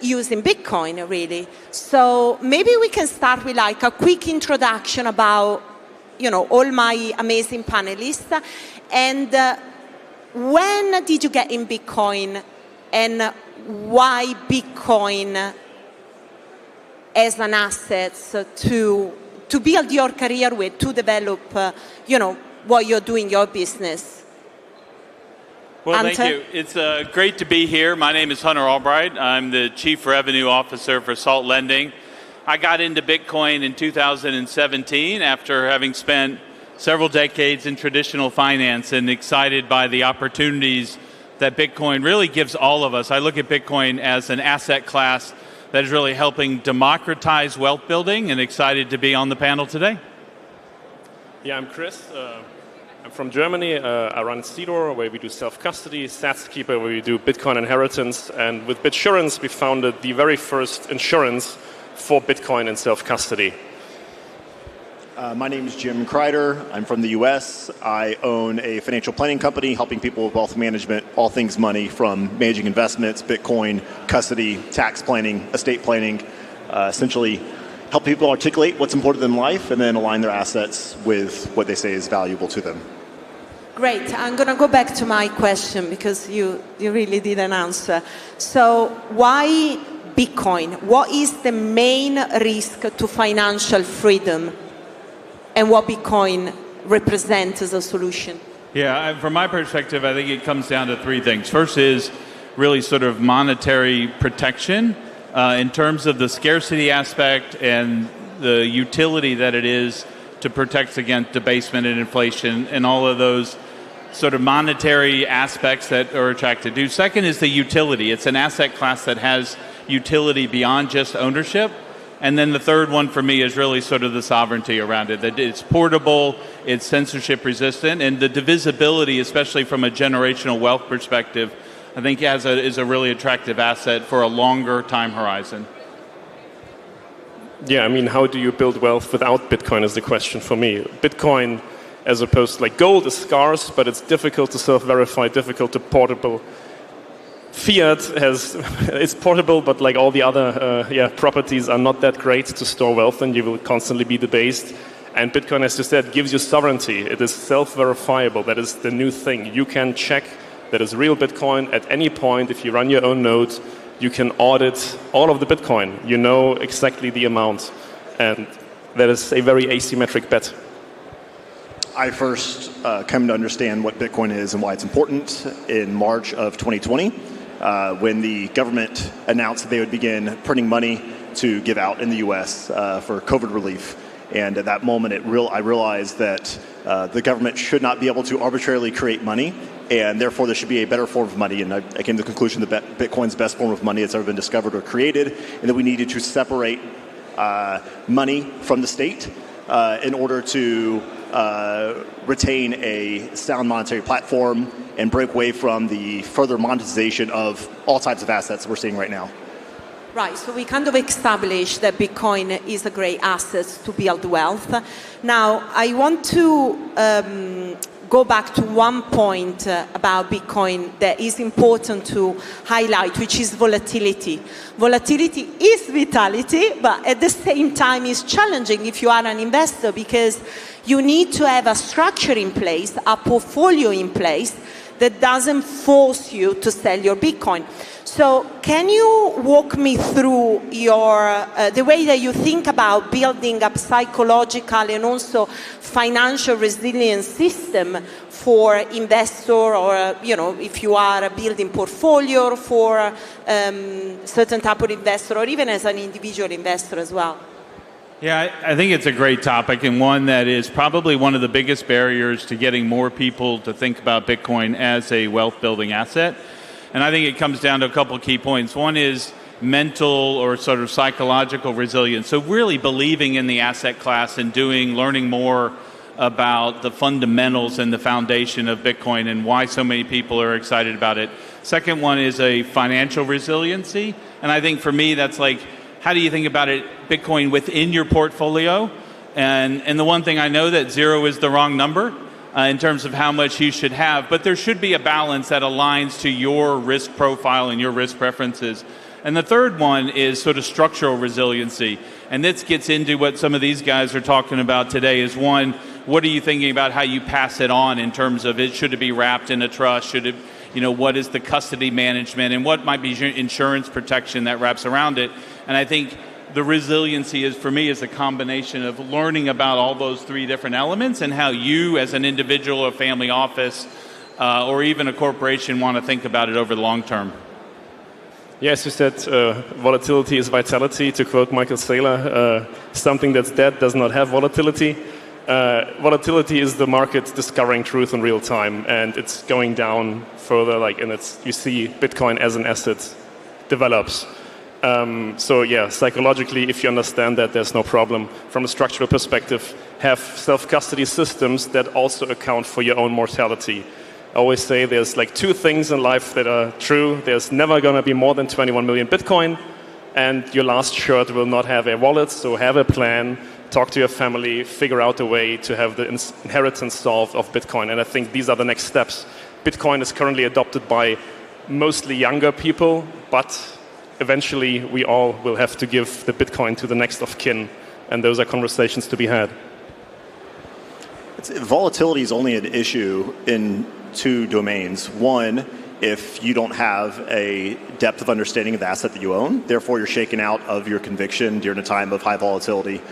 using Bitcoin, really? So maybe we can start with like a quick introduction about, all my amazing panelists. And when did you get in Bitcoin, and why Bitcoin as an asset to build your career with, to develop, what you're doing, your business? Well, thank you. It's great to be here. My name is Hunter Albright. I'm the Chief Revenue Officer for Salt Lending. I got into Bitcoin in 2017 after having spent several decades in traditional finance, and excited by the opportunities that Bitcoin really gives all of us. I look at Bitcoin as an asset class that is really helping democratize wealth building, and excited to be on the panel today. Yeah, I'm Chris. I'm from Germany. I run Cedar, where we do self-custody, StatsKeeper, where we do Bitcoin inheritance, and with Bitsurance, we founded the very first insurance for Bitcoin and self-custody. My name is Jim Kreider. I'm from the U.S. I own a financial planning company helping people with wealth management, all things money, from managing investments, Bitcoin, custody, tax planning, estate planning, essentially help people articulate what's important in life and then align their assets with what they say is valuable to them. Great. I'm going to go back to my question because you really didn't answer. So why Bitcoin? What is the main risk to financial freedom and what Bitcoin represents as a solution? Yeah, from my perspective, I think it comes down to three things. First is really sort of monetary protection in terms of the scarcity aspect and the utility that it is to protect against debasement and inflation and all of those sort of monetary aspects that are attracted to. Second is the utility. It's an asset class that has utility beyond just ownership. And then the third one for me is really sort of the sovereignty around it, that it's portable, it's censorship resistant, and the divisibility, especially from a generational wealth perspective, I think is a really attractive asset for a longer time horizon. Yeah, I mean, how do you build wealth without Bitcoin is the question for me. Bitcoin, as opposed to like gold, is scarce, but it's difficult to self-verify, difficult to portable. Fiat it's portable, but like all the other properties are not that great to store wealth in. You will constantly be debased. And Bitcoin, as you said, gives you sovereignty. It is self-verifiable. That is the new thing. You can check that is real Bitcoin at any point. If you run your own node, you can audit all of the Bitcoin. You know exactly the amount. And that is a very asymmetric bet. I first come to understand what Bitcoin is and why it's important in March of 2020 when the government announced that they would begin printing money to give out in the U.S. For COVID relief. And at that moment, I realized that the government should not be able to arbitrarily create money, and therefore there should be a better form of money. And I came to the conclusion that Bitcoin's the best form of money that's ever been discovered or created, and that we needed to separate money from the state in order to retain a sound monetary platform and break away from the further monetization of all types of assets we're seeing right now. Right, so we kind of established that Bitcoin is a great asset to build wealth. Now, I want to go back to one point about Bitcoin that is important to highlight, which is volatility. Volatility is vitality, but at the same time is challenging if you are an investor because you need to have a structure in place, a portfolio in place that doesn't force you to sell your Bitcoin. So can you walk me through the way that you think about building a psychological and also financial resilience system for investor or, if you are building portfolio for certain type of investor or even as an individual investor as well? Yeah, I think it's a great topic and one that is probably one of the biggest barriers to getting more people to think about Bitcoin as a wealth building asset. And I think it comes down to a couple of key points. One is mental or sort of psychological resilience. So really believing in the asset class and learning more about the fundamentals and the foundation of Bitcoin and why so many people are excited about it. Second one is a financial resiliency. And I think for me, that's like, how do you think about it, Bitcoin within your portfolio? And the one thing I know that zero is the wrong number in terms of how much you should have, but there should be a balance that aligns to your risk profile and your risk preferences. And the third one is sort of structural resiliency. And this gets into what some of these guys are talking about today is one, what are you thinking about how you pass it on in terms of should it be wrapped in a trust? Should it, what is the custody management and what might be insurance protection that wraps around it? And I think the resiliency is, for me, is a combination of learning about all those three different elements and how you as an individual or family office or even a corporation want to think about it over the long term. Yes, you said volatility is vitality, to quote Michael Saylor. Something that's dead does not have volatility. Volatility is the market discovering truth in real time, and it's going down further, you see Bitcoin as an asset develops. So yeah, psychologically, if you understand that, there's no problem. From a structural perspective, have self-custody systems that also account for your own mortality. I always say there's two things in life that are true. There's never going to be more than 21 million Bitcoin, and your last shirt will not have a wallet, so have a plan talk to your family, figure out a way to have the inheritance solved of Bitcoin. And I think these are the next steps. Bitcoin is currently adopted by mostly younger people, but eventually we all will have to give the Bitcoin to the next of kin. And those are conversations to be had. Volatility is only an issue in two domains. One, if you don't have a depth of understanding of the asset that you own, therefore you're shaken out of your conviction during a time of high volatility.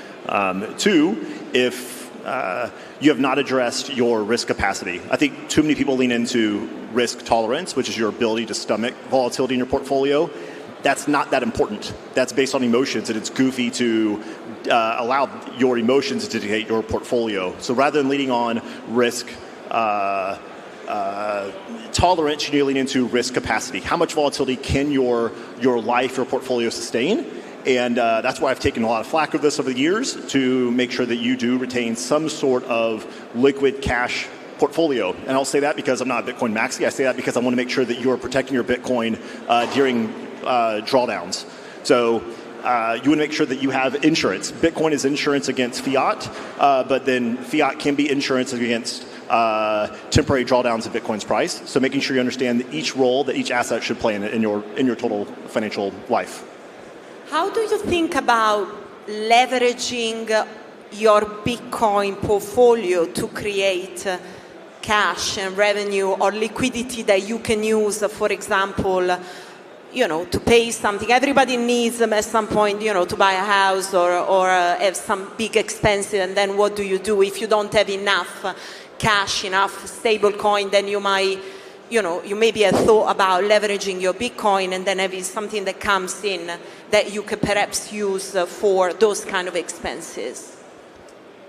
Two, if you have not addressed your risk capacity. I think too many people lean into risk tolerance, which is your ability to stomach volatility in your portfolio. That's not that important. That's based on emotions, and it's goofy to allow your emotions to dictate your portfolio. So rather than leaning on risk tolerance, you need to lean into risk capacity. How much volatility can your life, your portfolio sustain? And that's why I've taken a lot of flack of this over the years to make sure that you do retain some sort of liquid cash portfolio. And I'll say that because I'm not a Bitcoin maxi. I say that because I want to make sure that you are protecting your Bitcoin during drawdowns. So you want to make sure that you have insurance. Bitcoin is insurance against fiat, but then fiat can be insurance against temporary drawdowns of Bitcoin's price. So making sure you understand each role that each asset should play in your total financial life. How do you think about leveraging your Bitcoin portfolio to create cash and revenue or liquidity that you can use, for example, to pay something? Everybody needs them at some point, to buy a house or have some big expenses. And then what do? If you don't have enough cash, enough stable coin, then you might, you maybe have thought about leveraging your Bitcoin and then having something that comes in that you could perhaps use for those kind of expenses.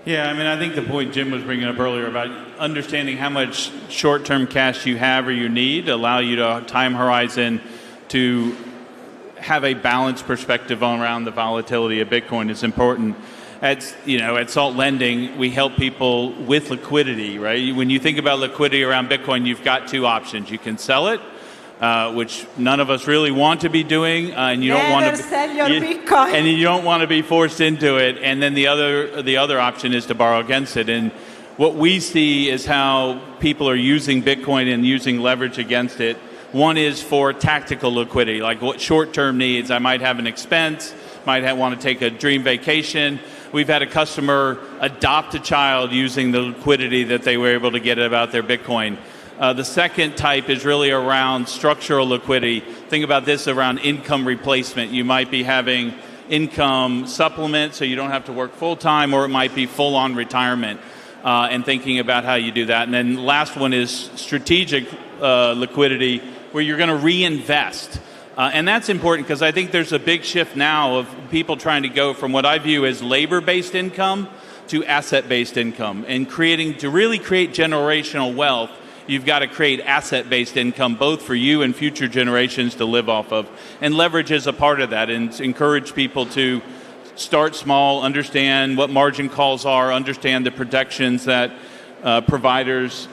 Yeah, I think the point Jim was bringing up earlier about understanding how much short-term cash you have or you need allow you to time horizon to have a balanced perspective around the volatility of Bitcoin is important. At Salt Lending, we help people with liquidity, right? When you think about liquidity around Bitcoin, you've got two options. You can sell it, which none of us really want to be doing, and you don't want to sell your Bitcoin, and you don't want to be forced into it. And then the other option is to borrow against it. And what we see is how people are using Bitcoin and using leverage against it. One is for tactical liquidity, like what short-term needs. I might have an expense, might want to take a dream vacation. We've had a customer adopt a child using the liquidity that they were able to get about their Bitcoin. The second type is really around structural liquidity. Think about this around income replacement. You might be having income supplement so you don't have to work full-time, or it might be full-on retirement, and thinking about how you do that. And then the last one is strategic liquidity, where you're going to reinvest. And that's important because I think there's a big shift now of people trying to go from what I view as labor-based income to asset-based income. And to really create generational wealth, you've got to create asset-based income, both for you and future generations to live off of. And leverage is a part of that, and encourage people to start small, understand what margin calls are, understand the protections that providers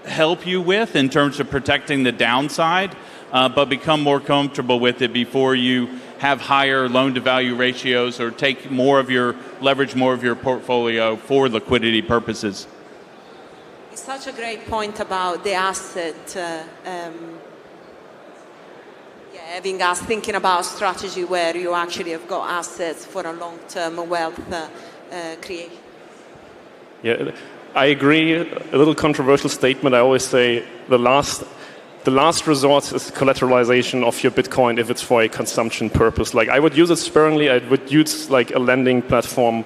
help you with in terms of protecting the downside, but become more comfortable with it before you have higher loan-to-value ratios or leverage more of your portfolio for liquidity purposes. It's such a great point about the asset, having us thinking about strategy where you actually have got assets for a long-term wealth creation. Yeah, I agree. A little controversial statement. I always say the last resort is collateralization of your Bitcoin if it's for a consumption purpose. Like, I would use it sparingly. I would use like a lending platform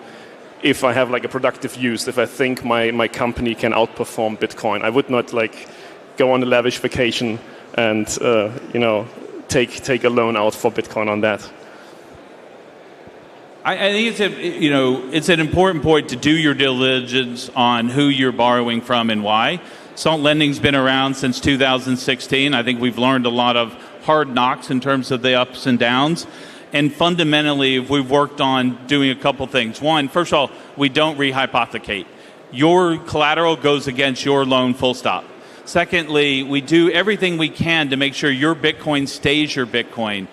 if I have like a productive use, if I think my company can outperform Bitcoin. I would not like go on a lavish vacation and take a loan out for Bitcoin on that. I think it's an important point to do your diligence on who you're borrowing from and why. Salt Lending's been around since 2016. I think we've learned a lot of hard knocks in terms of the ups and downs. And fundamentally, we've worked on doing a couple things. One, first of all, we don't rehypothecate. Your collateral goes against your loan, full stop. Secondly, we do everything we can to make sure your Bitcoin stays your Bitcoin.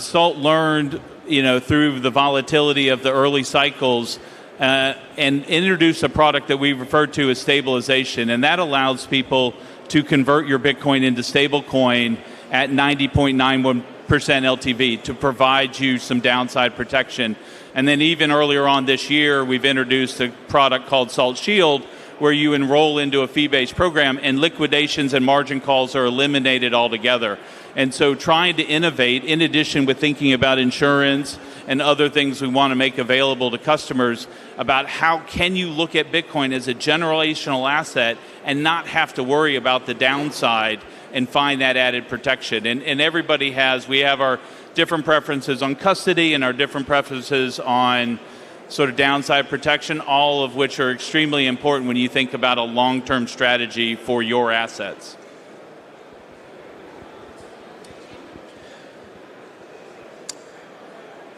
Salt learned, through the volatility of the early cycles, and introduce a product that we refer to as stabilization, and that allows people to convert your Bitcoin into stablecoin at 90.91% LTV to provide you some downside protection. And then even earlier on this year, we've introduced a product called Salt Shield, where you enroll into a fee-based program and liquidations and margin calls are eliminated altogether. And so trying to innovate, in addition with thinking about insurance and other things we want to make available to customers, about how can you look at Bitcoin as a generational asset and not have to worry about the downside and find that added protection. And everybody we have our different preferences on custody and our different preferences on sort of downside protection, all of which are extremely important when you think about a long-term strategy for your assets.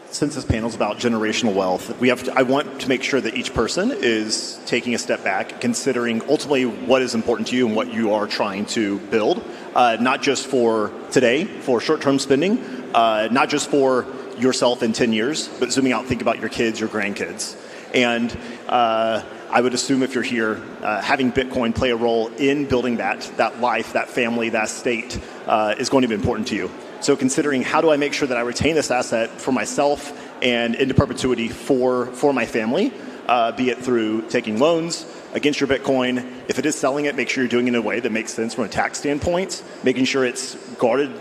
Since this panel is about generational wealth, I want to make sure that each person is taking a step back, considering ultimately what is important to you and what you are trying to build, not just for today, for short-term spending, not just for yourself in 10 years, but zooming out, think about your kids, your grandkids. And I would assume if you're here, having Bitcoin play a role in building that life, that family, that state is going to be important to you. So considering how do I make sure that I retain this asset for myself and into perpetuity for my family, be it through taking loans against your Bitcoin. If it is selling it, make sure you're doing it in a way that makes sense from a tax standpoint, making sure it's guarded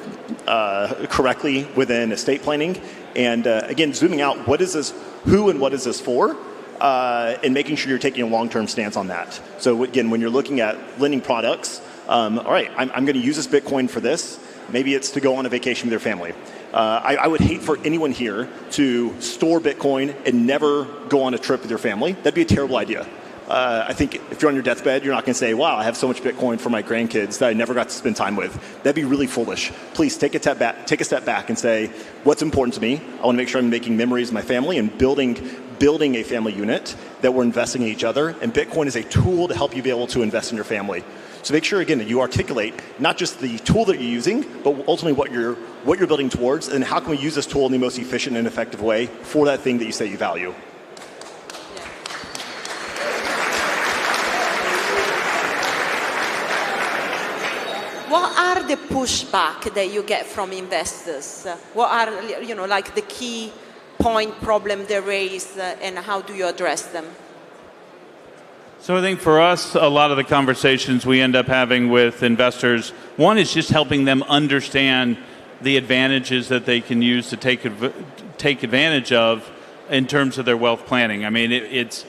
correctly within estate planning. And again, zooming out, what is this, who and what is this for? And making sure you're taking a long-term stance on that. So again, when you're looking at lending products, all right, I'm going to use this Bitcoin for this. Maybe it's to go on a vacation with your family. I would hate for anyone here to store Bitcoin and never go on a trip with your family. That'd be a terrible idea. I think if you're on your deathbed, you're not going to say, wow, I have so much Bitcoin for my grandkids that I never got to spend time with. That'd be really foolish. Please take a step back and say, what's important to me? I want to make sure I'm making memories of my family and building a family unit that we're investing in each other. And Bitcoin is a tool to help you be able to invest in your family. So make sure, again, that you articulate not just the tool that you're using, but ultimately what you're building towards, and how can we use this tool in the most efficient and effective way for that thing that you say you value. What are the pushback that you get from investors? What are, like the key problem they raise, and how do you address them? So I think for us, a lot of the conversations we end up having with investors, one is just helping them understand the advantages that they can use to take advantage of in terms of their wealth planning. I mean, it's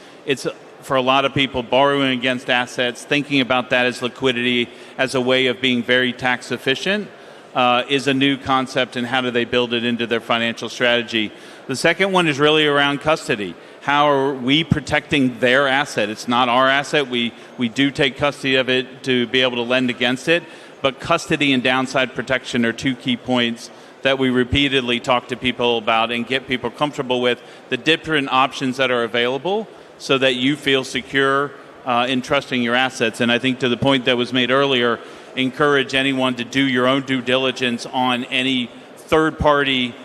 for a lot of people, borrowing against assets, thinking about that as liquidity, as a way of being very tax efficient, is a new concept, and how do they build it into their financial strategy. The second one is really around custody. How are we protecting their asset? It's not our asset. We do take custody of it to be able to lend against it, but custody and downside protection are two key points that we repeatedly talk to people about and get people comfortable with the different options that are available so that you feel secure in trusting your assets. And I think to the point that was made earlier, encourage anyone to do your own due diligence on any third-party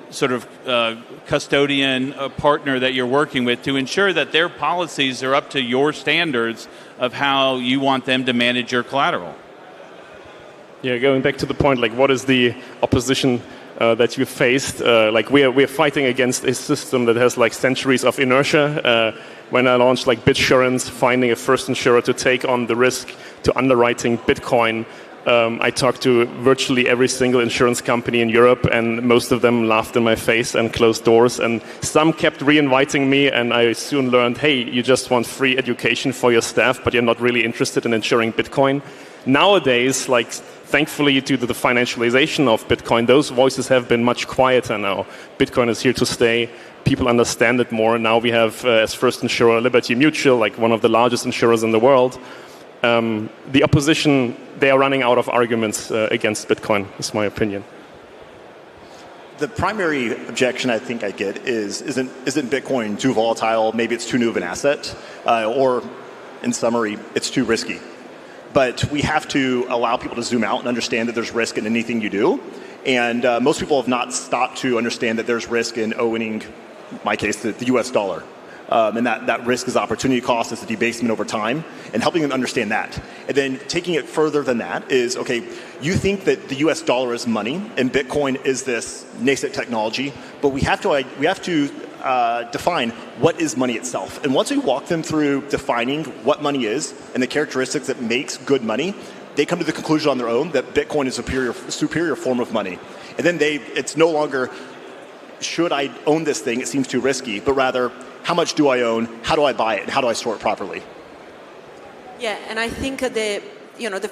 sort of custodian partner that you're working with to ensure that their policies are up to your standards of how you want them to manage your collateral. Yeah, going back to the point, like what is the opposition that you faced? Like we're fighting against a system that has like centuries of inertia. When I launched like Bitsurance, finding a first insurer to take on the risk to underwriting Bitcoin, I talked to virtually every single insurance company in Europe, and most of them laughed in my face and closed doors. And some kept re-inviting me, and I soon learned, hey, you just want free education for your staff, but you're not really interested in insuring Bitcoin. Nowadays, like thankfully due to the financialization of Bitcoin, those voices have been much quieter now. Bitcoin is here to stay. People understand it more. Now we have as first insurer Liberty Mutual, like one of the largest insurers in the world. The opposition, they are running out of arguments against Bitcoin, is my opinion. The primary objection I think I get is, isn't Bitcoin too volatile? Maybe it's too new of an asset, or in summary, it's too risky. But we have to allow people to zoom out and understand that there's risk in anything you do. And most people have not stopped to understand that there's risk in owning, in my case, the US dollar. and that risk is opportunity cost, is the debasement over time, and helping them understand that. And then taking it further than that is, okay, you think that the US dollar is money and Bitcoin is this nascent technology, but we have to define what is money itself. And once we walk them through defining what money is and the characteristics that makes good money, they come to the conclusion on their own that Bitcoin is a superior form of money. And then it's no longer, should I own this thing? It seems too risky, but rather, how much do I own? How do I buy it? And how do I store it properly? Yeah, and I think the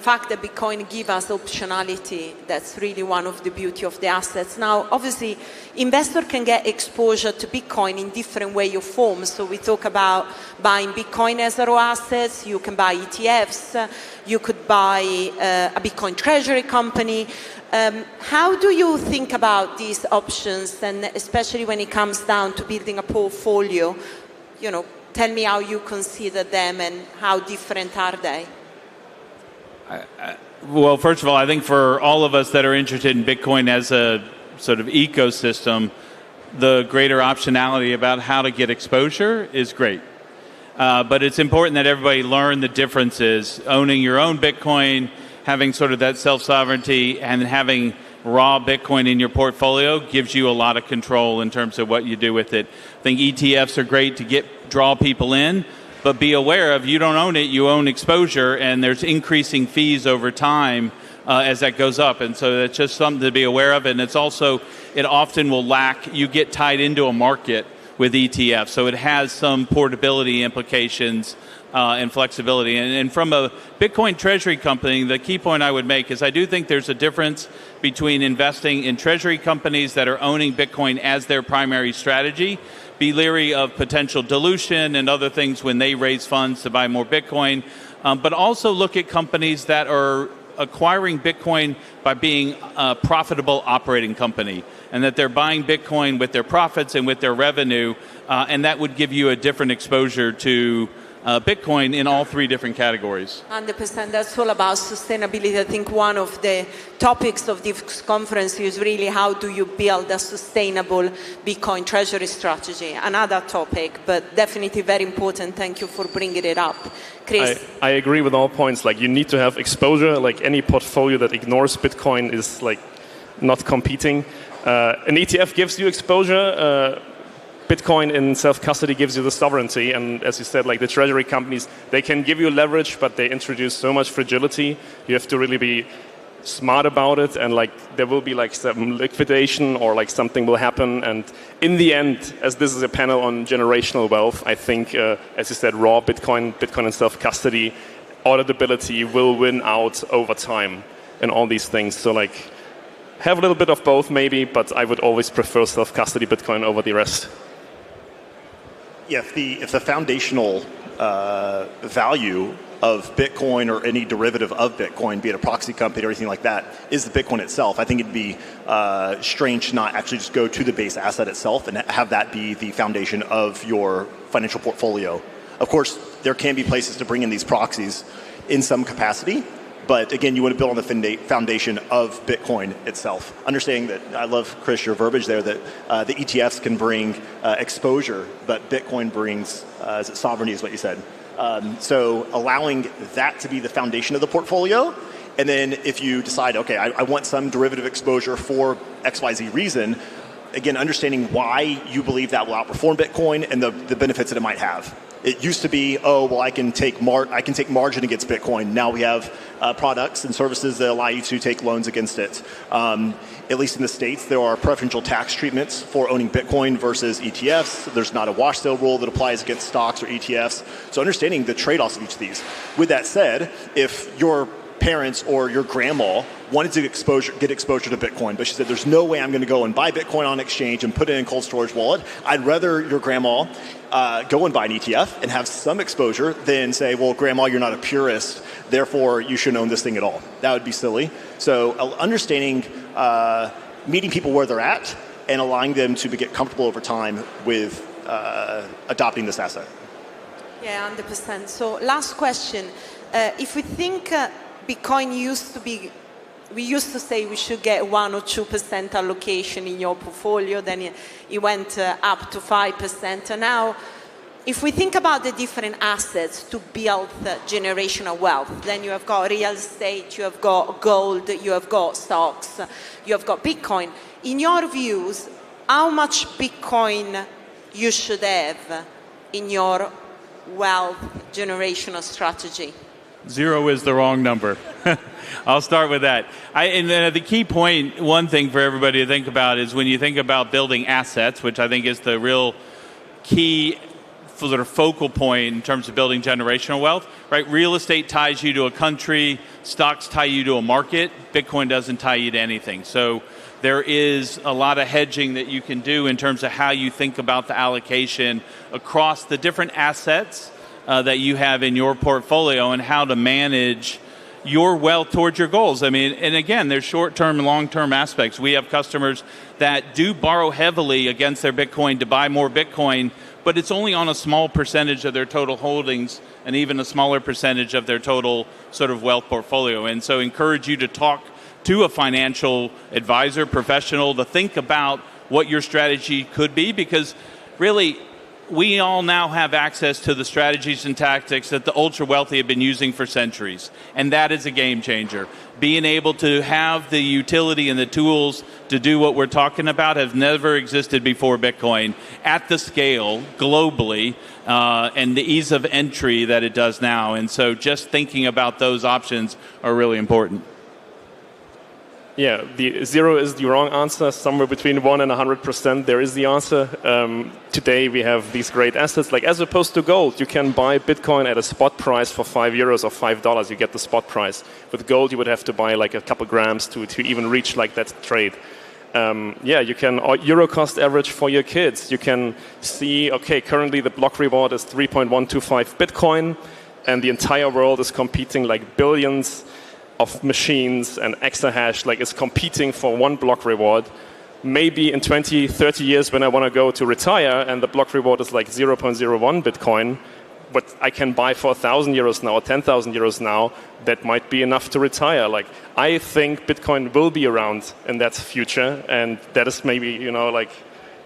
fact that Bitcoin gives us optionality, that's really one of the beauty of the assets. Now, obviously, investor can get exposure to Bitcoin in different way or forms. So we talk about buying Bitcoin as raw assets. You can buy ETFs. You could buy a Bitcoin Treasury company. How do you think about these options, and especially when it comes down to building a portfolio? Tell me how you consider them and how different are they? Well, first of all, I think for all of us that are interested in Bitcoin as a sort of ecosystem, the greater optionality about how to get exposure is great. But it's important that everybody learn the differences. Owning your own Bitcoin, having sort of that self-sovereignty, and having raw Bitcoin in your portfolio gives you a lot of control in terms of what you do with it. I think ETFs are great to draw people in, but be aware of, you don't own it, you own exposure, and there's increasing fees over time as that goes up. And so that's just something to be aware of. And it's also, it often will lack, you get tied into a market with ETFs. So it has some portability implications and flexibility. And from a Bitcoin Treasury company, the key point I would make is I do think there's a difference between investing in Treasury companies that are owning Bitcoin as their primary strategy. Be leery of potential dilution and other things when they raise funds to buy more Bitcoin. But also look at companies that are acquiring Bitcoin by being a profitable operating company, and that they're buying Bitcoin with their profits and with their revenue, and that would give you a different exposure to Bitcoin in all three different categories. 100%. That's all about sustainability. I think one of the topics of this conference is really how do you build a sustainable Bitcoin treasury strategy. Another topic, but definitely very important. Thank you for bringing it up. Chris? I agree with all points. Like, you need to have exposure. Like, any portfolio that ignores Bitcoin is like not competing. An ETF gives you exposure. Bitcoin in self-custody gives you the sovereignty, and as you said, like the treasury companies, they can give you leverage, but they introduce so much fragility. You have to really be smart about it, and like there will be like some liquidation or like something will happen. And in the end, as this is a panel on generational wealth, I think, as you said, raw Bitcoin and self-custody, auditability will win out over time and all these things. So like, have a little bit of both maybe, but I would always prefer self-custody Bitcoin over the rest. Yeah, if the foundational value of Bitcoin or any derivative of Bitcoin, be it a proxy company or anything like that, is the Bitcoin itself, I think it'd be strange to not actually just go to the base asset itself and have that be the foundation of your financial portfolio. Of course, there can be places to bring in these proxies in some capacity, but again, you want to build on the foundation of Bitcoin itself. Understanding that, I love, Chris, your verbiage there, that the ETFs can bring exposure, but Bitcoin brings sovereignty is what you said. So allowing that to be the foundation of the portfolio, and then if you decide, okay, I want some derivative exposure for XYZ reason, again, understanding why you believe that will outperform Bitcoin and the benefits that it might have. It used to be, oh, well, I can take margin against Bitcoin. Now we have products and services that allow you to take loans against it. At least in the States, there are preferential tax treatments for owning Bitcoin versus ETFs. There's not a wash sale rule that applies against stocks or ETFs. So understanding the trade-offs of each of these. With that said, if your parents or your grandma wanted to get exposure to Bitcoin, but she said, there's no way I'm going to go and buy Bitcoin on exchange and put it in a cold storage wallet, I'd rather your grandma go and buy an ETF and have some exposure than say, well, grandma, you're not a purist, therefore you shouldn't own this thing at all. That would be silly. So understanding, meeting people where they're at and allowing them to get comfortable over time with adopting this asset. Yeah, 100%. So last question. If we think Bitcoin we used to say we should get 1 or 2% allocation in your portfolio, then it went up to 5%. And now if we think about the different assets to build generational wealth, then you have got real estate, you have got gold, you have got stocks, you have got Bitcoin. In your views, how much Bitcoin you should have in your wealth generational strategy? 0 is the wrong number. I'll start with that. The key point, one thing for everybody to think about is when you think about building assets, which I think is the real key sort of focal point in terms of building generational wealth, right? Real estate ties you to a country, stocks tie you to a market, Bitcoin doesn't tie you to anything. So there is a lot of hedging that you can do in terms of how you think about the allocation across the different assets that you have in your portfolio and how to manage your wealth towards your goals. I mean, and again, there's short-term and long-term aspects. We have customers that do borrow heavily against their Bitcoin to buy more Bitcoin, but it's only on a small percentage of their total holdings and even a smaller percentage of their total sort of wealth portfolio. And so encourage you to talk to a financial advisor, professional, to think about what your strategy could be, because really, we all now have access to the strategies and tactics that the ultra-wealthy have been using for centuries. And that is a game changer. Being able to have the utility and the tools to do what we're talking about have never existed before Bitcoin at the scale, globally, and the ease of entry that it does now. And so just thinking about those options are really important. Yeah, the 0 is the wrong answer. Somewhere between 1 and 100%, there is the answer. Today we have these great assets. Like as opposed to gold, you can buy Bitcoin at a spot price for €5 or $5. You get the spot price. With gold, you would have to buy like a couple grams to even reach like that trade. You can Euro cost average for your kids. You can see, okay, currently the block reward is 3.125 Bitcoin, and the entire world is competing like billions of machines and exahash, like is competing for one block reward. Maybe in 20, 30 years when I want to go to retire and the block reward is like 0.01 Bitcoin, but I can buy for €1,000 now or €10,000 now, that might be enough to retire. Like I think Bitcoin will be around in that future, and that is maybe, like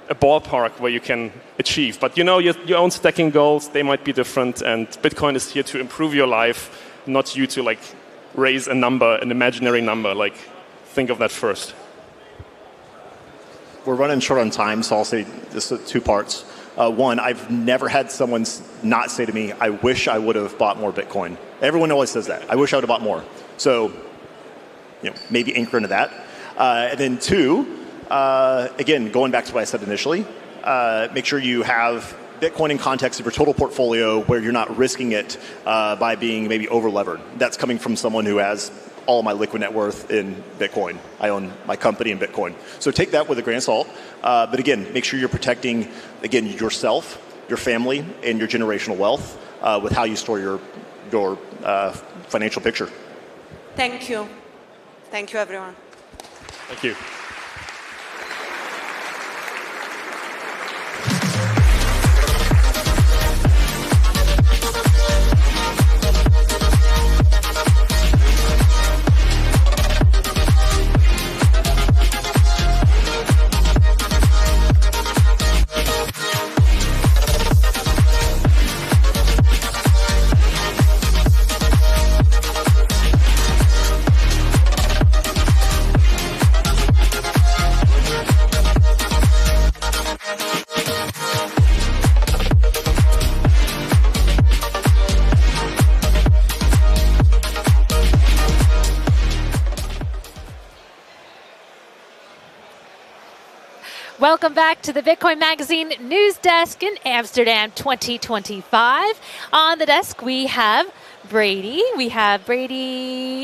a ballpark where you can achieve. But your own stacking goals, they might be different, and Bitcoin is here to improve your life, not you to like raise a number, an imaginary number. Like, think of that first. We're running short on time, so I'll say this in 2 parts. One, I've never had someone not say to me, I wish I would have bought more Bitcoin. Everyone always says that. I wish I would have bought more. So, maybe anchor into that. And then 2, again, going back to what I said initially, make sure you have Bitcoin in context of your total portfolio where you're not risking it by being maybe over-levered. That's coming from someone who has all my liquid net worth in Bitcoin. I own my company in Bitcoin. So take that with a grain of salt. But again, make sure you're protecting, again, yourself, your family, and your generational wealth with how you store your financial picture. Thank you. Thank you, everyone. Thank you. Welcome back to the Bitcoin Magazine News Desk in Amsterdam 2025. On the desk, we have Brady,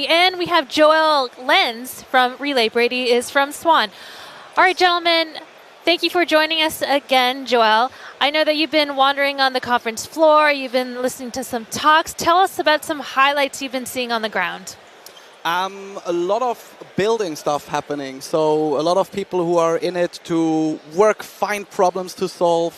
and we have Joel Lenz from Relay. Brady is from Swan. All right, gentlemen, thank you for joining us again, Joel. I know that you've been wandering on the conference floor. You've been listening to some talks. Tell us about some highlights you've been seeing on the ground. A lot of building stuff happening. So a lot of people who are in it to work, find problems to solve,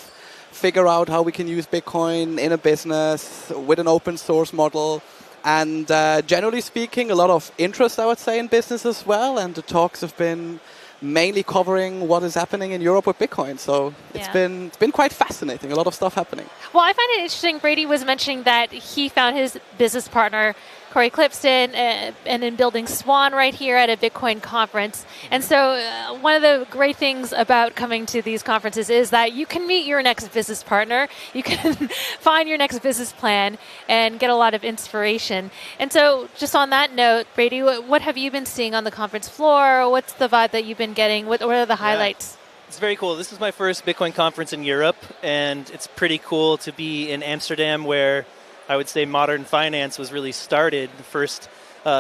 figure out how we can use Bitcoin in a business with an open source model. And generally speaking, a lot of interest, I would say, in business as well. And the talks have been mainly covering what is happening in Europe with Bitcoin. So it's been quite fascinating. A lot of stuff happening. Well, I find it interesting. Brady was mentioning that he found his business partner, Corey Clipston, and in building Swan right here at a Bitcoin conference. And so one of the great things about coming to these conferences is that you can meet your next business partner, you can find your next business plan, and get a lot of inspiration. And so just on that note, Brady, what have you been seeing on the conference floor? What's the vibe that you've been getting? What are the highlights? It's very cool. This is my first Bitcoin conference in Europe, and it's pretty cool to be in Amsterdam, where I would say modern finance was really started. The first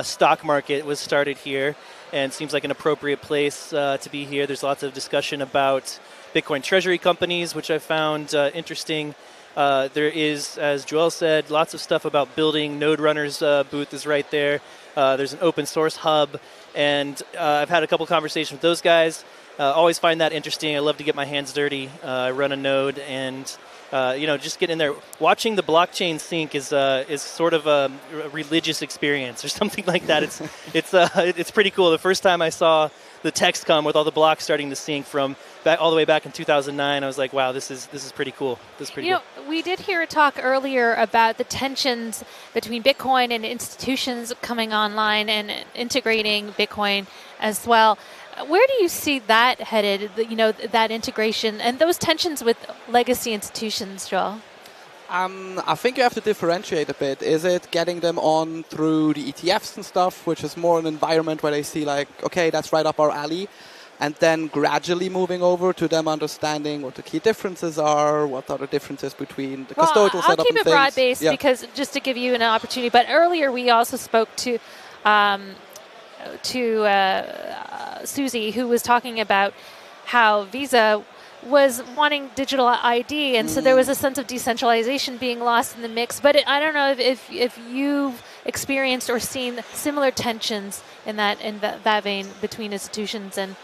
stock market was started here, and it seems like an appropriate place to be here. There's lots of discussion about Bitcoin Treasury companies, which I found interesting. There is, as Joel said, lots of stuff about building. Node Runner's booth is right there. There's an open source hub, and I've had a couple conversations with those guys. Always find that interesting. I love to get my hands dirty. I run a node, and just get in there. Watching the blockchain sync is sort of a religious experience or something like that. It's pretty cool. The first time I saw the text come with all the blocks starting to sync from all the way back in 2009, I was like, wow, this is pretty cool. This is pretty cool. We did hear a talk earlier about the tensions between Bitcoin and institutions coming online and integrating Bitcoin as well. Where do you see that headed, that integration and those tensions with legacy institutions, Joel? I think you have to differentiate a bit. Is it getting them on through the ETFs and stuff, which is more an environment where they see like, okay, that's right up our alley, and then gradually moving over to them understanding what the key differences are, what are the differences between the custodial setup and things. I'll keep it broad-based because just to give you an opportunity. But earlier we also spoke to Susie, who was talking about how Visa was wanting digital ID, and so there was a sense of decentralization being lost in the mix. But I don't know if you've experienced or seen similar tensions in that vein between institutions and,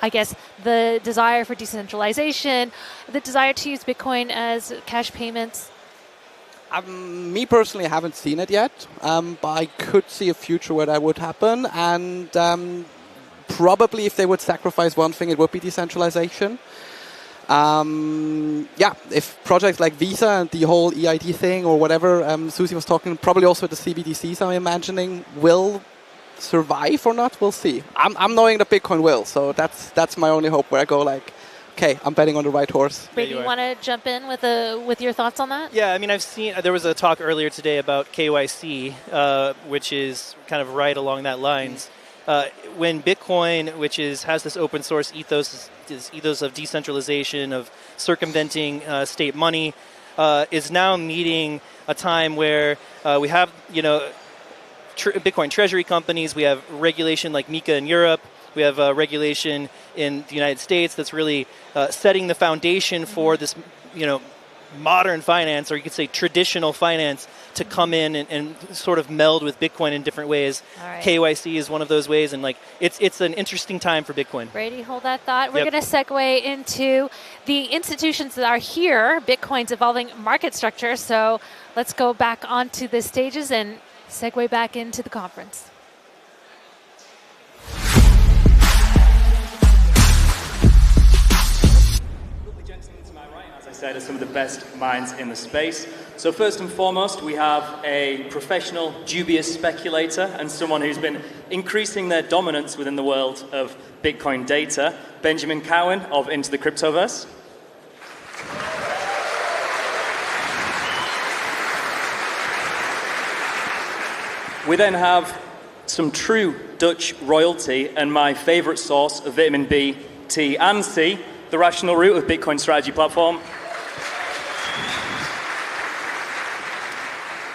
I guess, the desire for decentralization, the desire to use Bitcoin as cash payments. Me personally, I haven't seen it yet, but I could see a future where that would happen. And probably if they would sacrifice one thing, it would be decentralization. If projects like Visa and the whole EID thing or whatever Susie was talking, probably also the CBDCs I'm imagining, will survive or not, we'll see. I'm knowing that Bitcoin will, so that's my only hope, where I go like, okay, I'm betting on the right horse. Brady, you want to jump in with your thoughts on that? Yeah, I mean, I've seen, there was a talk earlier today about KYC, which is kind of right along that lines. When Bitcoin, which has this open source ethos of decentralization, of circumventing state money, is now meeting a time where we have, Bitcoin treasury companies, we have regulation like MiCA in Europe, we have regulation in the United States that's really setting the foundation for this, modern finance, or you could say traditional finance, to come in and sort of meld with Bitcoin in different ways. Right. KYC is one of those ways, and it's an interesting time for Bitcoin. Brady, hold that thought. We're going to segue into the institutions that are here, Bitcoin's evolving market structure. So let's go back onto the stages and segue back into the conference. Are some of the best minds in the space. So first and foremost, we have a professional dubious speculator and someone who's been increasing their dominance within the world of Bitcoin data, Benjamin Cowan of Into the Cryptoverse. We then have some true Dutch royalty and my favorite source of vitamin B, T, and C, the rational root of Bitcoin strategy platform.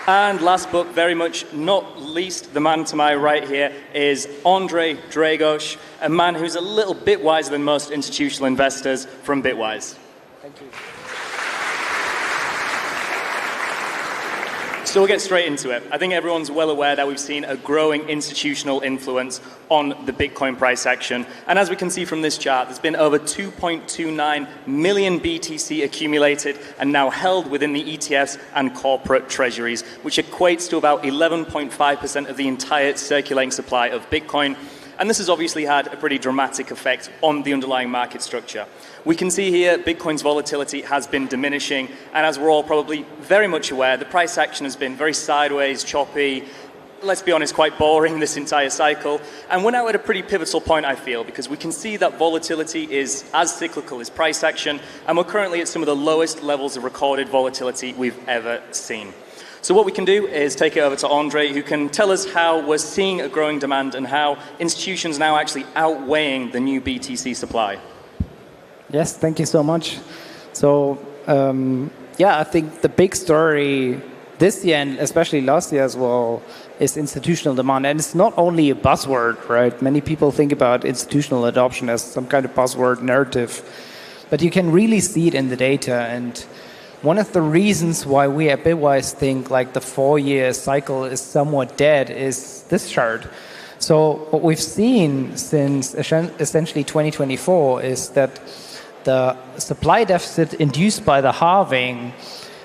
And last but very much not least, the man to my right here is Andre Dragos, a man who's a little bit wiser than most institutional investors from Bitwise. Thank you. So we'll get straight into it. I think everyone's well aware that we've seen a growing institutional influence on the Bitcoin price action. And as we can see from this chart, there's been over 2.29 million BTC accumulated and now held within the ETFs and corporate treasuries, which equates to about 11.5% of the entire circulating supply of Bitcoin. And this has obviously had a pretty dramatic effect on the underlying market structure. We can see here Bitcoin's volatility has been diminishing, and as we're all probably very much aware, the price action has been very sideways, choppy, let's be honest, quite boring this entire cycle. And we're now at a pretty pivotal point, I feel, because we can see that volatility is as cyclical as price action, and we're currently at some of the lowest levels of recorded volatility we've ever seen. So what we can do is take it over to Andre, who can tell us how we're seeing a growing demand and how institutions now actually outweighing the new BTC supply. Yes, thank you so much. So, I think the big story this year, and especially last year as well, is institutional demand. And it's not only a buzzword, right? Many people think about institutional adoption as some kind of buzzword narrative, but you can really see it in the data. And one of the reasons why we at Bitwise think like the 4-year cycle is somewhat dead is this chart. So what we've seen since essentially 2024 is that the supply deficit induced by the halving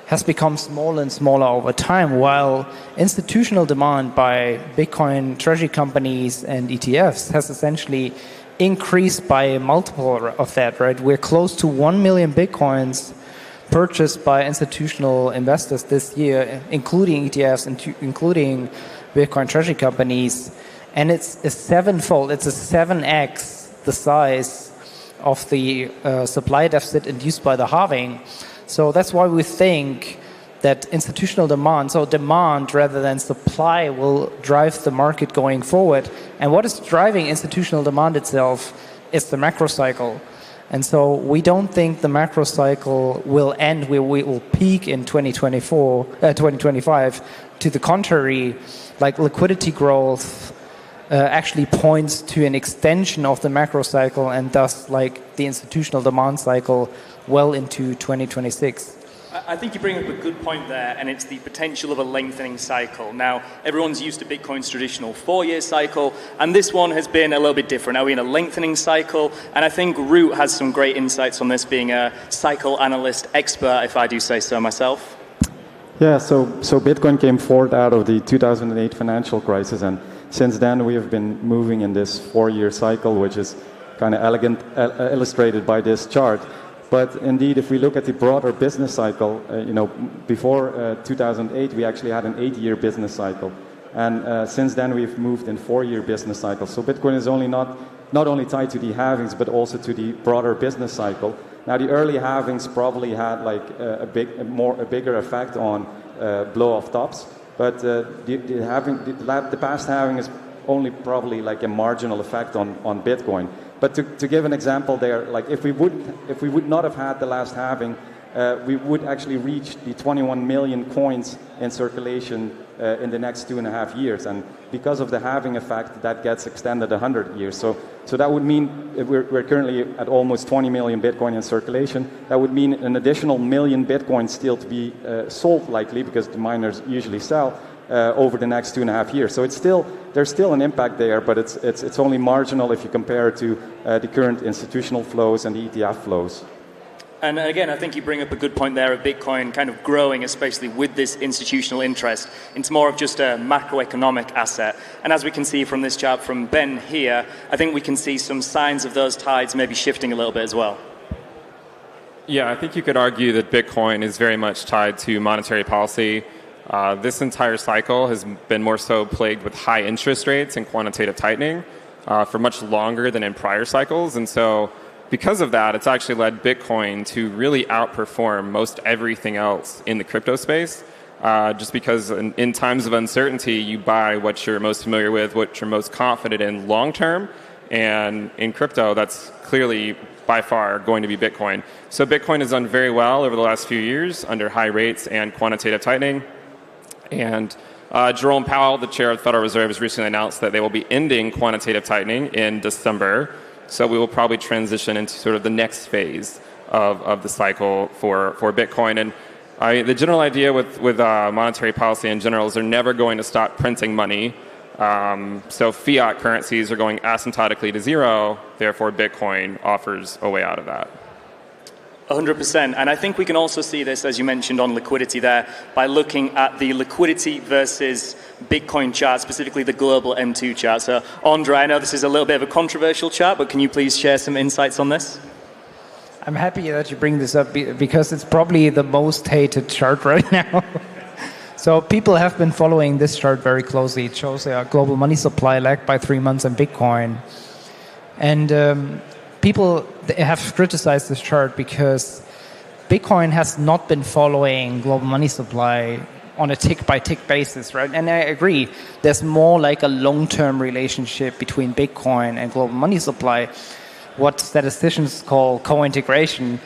has become smaller and smaller over time, while institutional demand by Bitcoin treasury companies and ETFs has essentially increased by a multiple of that, right? We're close to 1 million Bitcoins purchased by institutional investors this year, including ETFs and including Bitcoin treasury companies. And it's a 7x the size of the supply deficit induced by the halving. So that's why we think that institutional demand, so demand rather than supply, will drive the market going forward. And what is driving institutional demand itself is the macro cycle. And so we don't think the macro cycle will end, we will peak in 2025. To the contrary, like liquidity growth actually points to an extension of the macro cycle and thus like the institutional demand cycle well into 2026. I think you bring up a good point there, and it's the potential of a lengthening cycle. Now, everyone's used to Bitcoin's traditional 4-year cycle, and this one has been a little bit different. Now we're in a lengthening cycle, and I think Root has some great insights on this, being a cycle analyst expert, if I do say so myself. Yeah, so Bitcoin came forth out of the 2008 financial crisis, and since then we have been moving in this 4-year cycle, which is kind of illustrated by this chart. But indeed, if we look at the broader business cycle, before 2008, we actually had an 8-year business cycle. And since then, we've moved in 4-year business cycles. So Bitcoin is not only tied to the halvings, but also to the broader business cycle. Now, the early halvings probably had like a bigger effect on blow-off tops. But the past halving is only probably like a marginal effect on Bitcoin. But to give an example there, like if we would not have had the last halving, we would actually reach the 21 million coins in circulation in the next 2.5 years. And because of the halving effect, that gets extended 100 years. So that would mean we're currently at almost 20 million Bitcoin in circulation. That would mean an additional million Bitcoin still to be sold likely, because the miners usually sell over the next 2.5 years. So there's still an impact there, but it's only marginal if you compare it to the current institutional flows and the ETF flows. And again, I think you bring up a good point there of Bitcoin kind of growing, especially with this institutional interest. It's more of just a macroeconomic asset. And as we can see from this chart from Ben here, I think we can see some signs of those tides maybe shifting a little bit as well. Yeah, I think you could argue that Bitcoin is very much tied to monetary policy. This entire cycle has been more so plagued with high interest rates and quantitative tightening for much longer than in prior cycles. And so because of that, it's actually led Bitcoin to really outperform most everything else in the crypto space, just because in times of uncertainty, you buy what you're most familiar with, what you're most confident in long term. And in crypto, that's clearly by far going to be Bitcoin. So Bitcoin has done very well over the last few years under high rates and quantitative tightening. And Jerome Powell, the chair of the Federal Reserve, has recently announced that they will be ending quantitative tightening in December. So we will probably transition into sort of the next phase of the cycle for Bitcoin. And the general idea with monetary policy in general is they're never going to stop printing money. So fiat currencies are going asymptotically to zero. Therefore, Bitcoin offers a way out of that. 100%. And I think we can also see this, as you mentioned, on liquidity there, by looking at the liquidity versus Bitcoin chart, specifically the global M2 chart. So, Andre, I know this is a little bit of a controversial chart, but can you please share some insights on this? I'm happy that you bring this up because it's probably the most hated chart right now. So people have been following this chart very closely. It shows a global money supply lagged by 3 months in Bitcoin. And people have criticized this chart because Bitcoin has not been following global money supply on a tick-by-tick basis, right? And I agree. There's more like a long-term relationship between Bitcoin and global money supply, what statisticians call co-integration.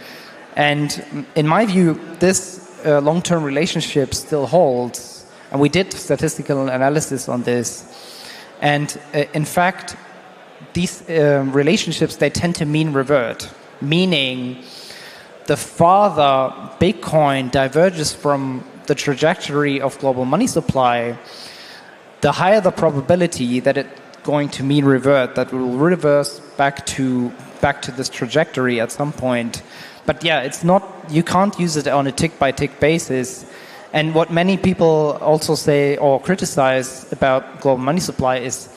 And in my view, this long-term relationship still holds. And we did statistical analysis on this. And in fact, these relationships, they tend to mean revert, meaning the farther Bitcoin diverges from the trajectory of global money supply, the higher the probability that it's going to mean revert, that will reverse back to this trajectory at some point. But yeah, it's not, you can't use it on a tick-by-tick basis. And what many people also say or criticize about global money supply is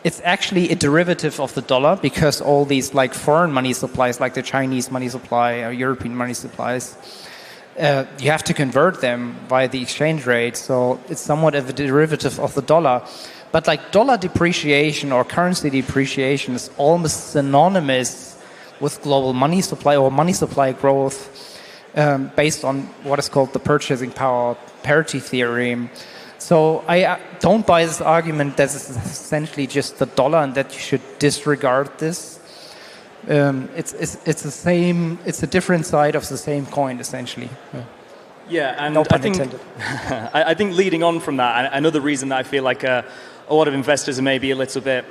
it's actually a derivative of the dollar, because all these like foreign money supplies, like the Chinese money supply or European money supplies, you have to convert them via the exchange rate. So it's somewhat of a derivative of the dollar. But like dollar depreciation or currency depreciation is almost synonymous with global money supply or money supply growth based on what is called the purchasing power parity theory. So I don't buy this argument that it's essentially just the dollar and that you should disregard this. It's the same. It's a different side of the same coin, essentially. Yeah, and no pun I think intended. I think leading on from that, another reason that I feel like a lot of investors are maybe a little bit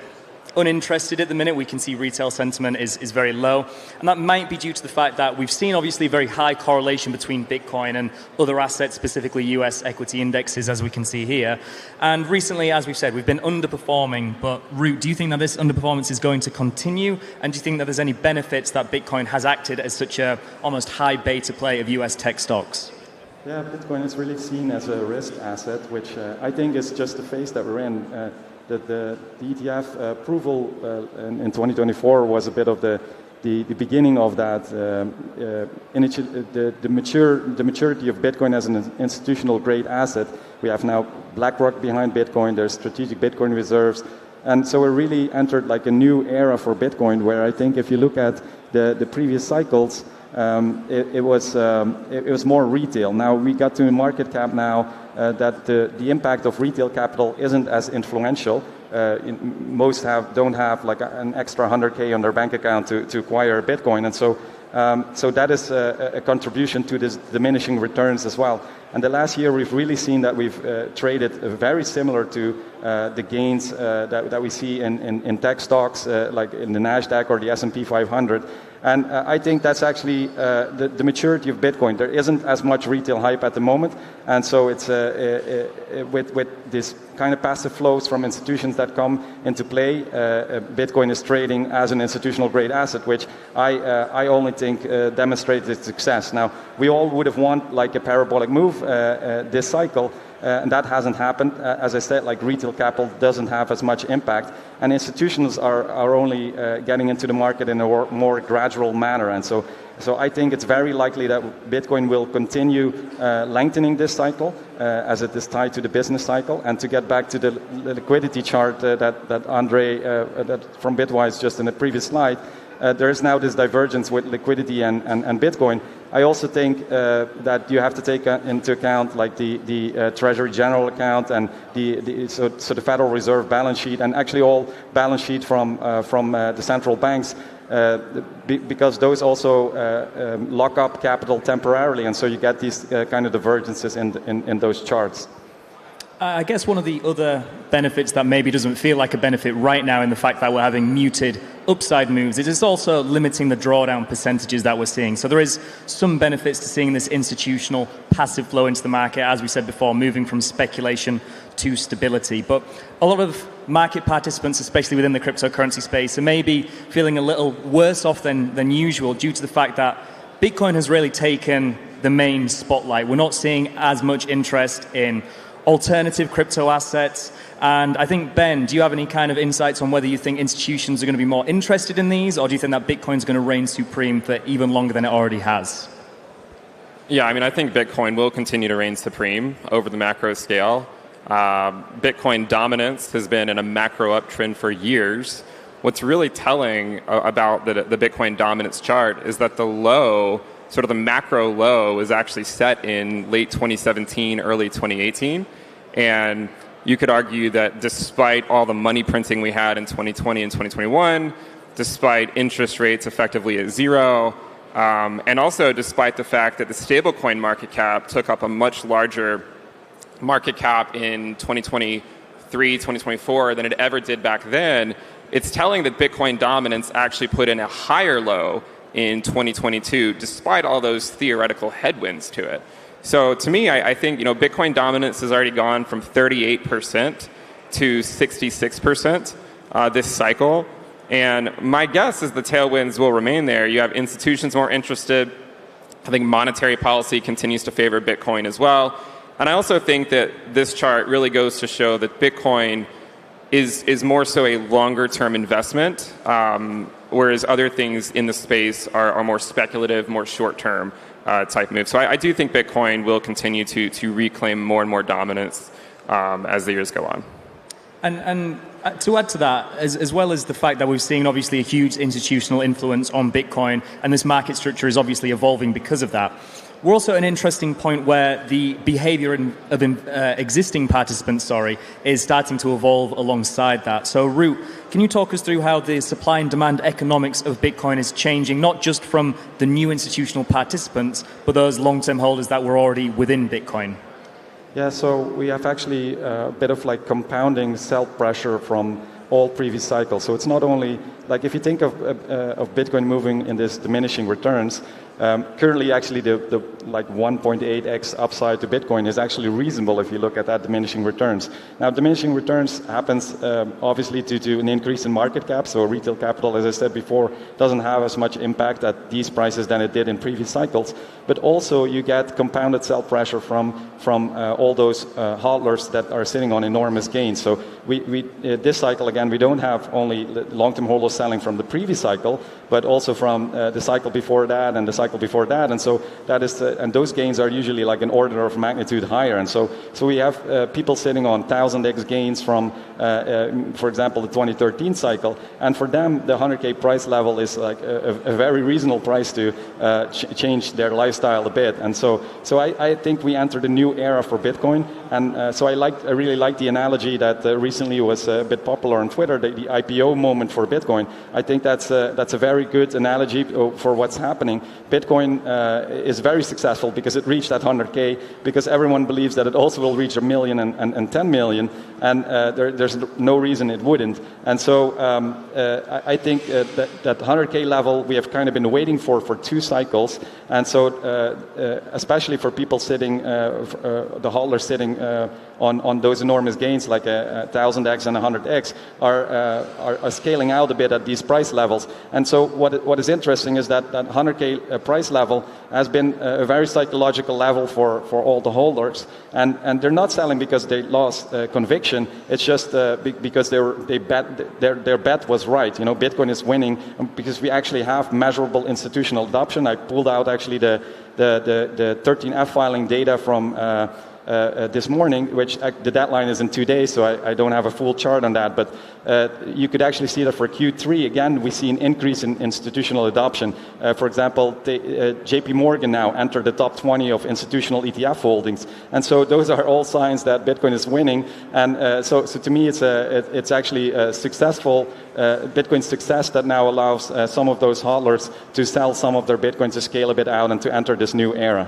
uninterested at the minute. We can see retail sentiment is very low. And that might be due to the fact that we've seen obviously a very high correlation between Bitcoin and other assets, specifically US equity indexes, as we can see here. And recently, as we've said, we've been underperforming. But Root, do you think that this underperformance is going to continue? And do you think that there's any benefits that Bitcoin has acted as such a almost high beta play of US tech stocks? Yeah, Bitcoin is really seen as a risk asset, which I think is just the phase that we're in. The ETF approval in 2024 was a bit of the beginning of that. The maturity of Bitcoin as an institutional grade asset. We have now BlackRock behind Bitcoin. There's strategic Bitcoin reserves. And so we really entered like a new era for Bitcoin, where I think if you look at the previous cycles, it was more retail. Now we got to a market cap now that the impact of retail capital isn't as influential. Most don't have like an extra 100K on their bank account to acquire Bitcoin, and so that is a contribution to this diminishing returns as well. And the last year we've really seen that we've traded very similar to the gains that we see in tech stocks like in the Nasdaq or the S&P 500. And I think that's actually the maturity of Bitcoin. There isn't as much retail hype at the moment, and so it's with this kind of passive flows from institutions that come into play. Bitcoin is trading as an institutional grade asset, which I only think demonstrates its success. Now we all would have wanted like a parabolic move this cycle. And that hasn't happened. As I said, like retail capital doesn't have as much impact, and institutions are only getting into the market in a more gradual manner. And so I think it's very likely that Bitcoin will continue lengthening this cycle as it is tied to the business cycle. And to get back to the liquidity chart that Andre that from Bitwise just in the previous slide, there is now this divergence with liquidity and Bitcoin. I also think that you have to take into account like the Treasury General account and so the Federal Reserve balance sheet, and actually all balance sheet from the central banks, because those also lock up capital temporarily, and so you get these kind of divergences in those charts. I guess one of the other benefits that maybe doesn't feel like a benefit right now in the fact that we're having muted upside moves is it's also limiting the drawdown percentages that we're seeing. So there is some benefits to seeing this institutional passive flow into the market, as we said before, moving from speculation to stability. But a lot of market participants, especially within the cryptocurrency space, are maybe feeling a little worse off than usual due to the fact that Bitcoin has really taken the main spotlight. We're not seeing as much interest in alternative crypto assets. And I think, Ben, do you have any kind of insights on whether you think institutions are going to be more interested in these, or do you think that Bitcoin's going to reign supreme for even longer than it already has? Yeah, I mean, I think Bitcoin will continue to reign supreme over the macro scale. Bitcoin dominance has been in a macro uptrend for years. What's really telling about the Bitcoin dominance chart is that the low, sort of the macro low, was actually set in late 2017, early 2018. And you could argue that despite all the money printing we had in 2020 and 2021, despite interest rates effectively at zero, and also despite the fact that the stablecoin market cap took up a much larger market cap in 2023, 2024 than it ever did back then, it's telling that Bitcoin dominance actually put in a higher low in 2022, despite all those theoretical headwinds to it. So to me, I think Bitcoin dominance has already gone from 38% to 66% this cycle. And my guess is the tailwinds will remain there. You have institutions more interested. I think monetary policy continues to favor Bitcoin as well. And I also think that this chart really goes to show that Bitcoin is more so a longer-term investment, whereas other things in the space are more speculative, more short-term type moves. So I do think Bitcoin will continue to reclaim more and more dominance as the years go on. And to add to that, as well as the fact that we've seen obviously a huge institutional influence on Bitcoin, and this market structure is obviously evolving because of that, we're also at an interesting point where the behavior of existing participants, is starting to evolve alongside that. So, Root, can you talk us through how the supply and demand economics of Bitcoin is changing, not just from the new institutional participants, but those long-term holders that were already within Bitcoin? Yeah, so we have actually a bit of like compounding sell pressure from all previous cycles. So it's not only like if you think of Bitcoin moving in this diminishing returns, currently actually the like 1.8x upside to Bitcoin is actually reasonable if you look at that diminishing returns. Now diminishing returns happens obviously due to an increase in market cap. So retail capital, as I said before, doesn't have as much impact at these prices than it did in previous cycles. But also you get compounded sell pressure from all those hodlers that are sitting on enormous gains. So we this cycle again, we don't have only long-term holders selling from the previous cycle, but also from the cycle before that and the cycle before that, and so that is, and those gains are usually like an order of magnitude higher, and so we have people sitting on 1000x gains from, for example, the 2013 cycle, and for them the 100K price level is like a very reasonable price to change their lifestyle a bit, and so I think we entered a new era for Bitcoin, and so I really like the analogy that recently was a bit popular on Twitter, the IPO moment for Bitcoin. I think that's a very good analogy for what's happening. Bitcoin is very successful because it reached that 100K, because everyone believes that it also will reach 1 million and 10 million, and there's no reason it wouldn't. And so I think that 100K level we have kind of been waiting for 2 cycles, and so especially for people sitting, the holders sitting on those enormous gains like 1000x and 100x are scaling out a bit at these price levels. And so what is interesting is that 100K price level has been a very psychological level for all the holders, and they're not selling because they lost conviction. It's just because their bet was right. Bitcoin is winning because we actually have measurable institutional adoption. I pulled out actually the 13F filing data from this morning, which the deadline is in 2 days, so I don't have a full chart on that, but you could actually see that for Q3, again, we see an increase in institutional adoption. For example, JP Morgan now entered the top 20 of institutional ETF holdings, and so those are all signs that Bitcoin is winning, and so to me it's actually a successful Bitcoin success that now allows some of those hodlers to sell some of their Bitcoin to scale a bit out and to enter this new era.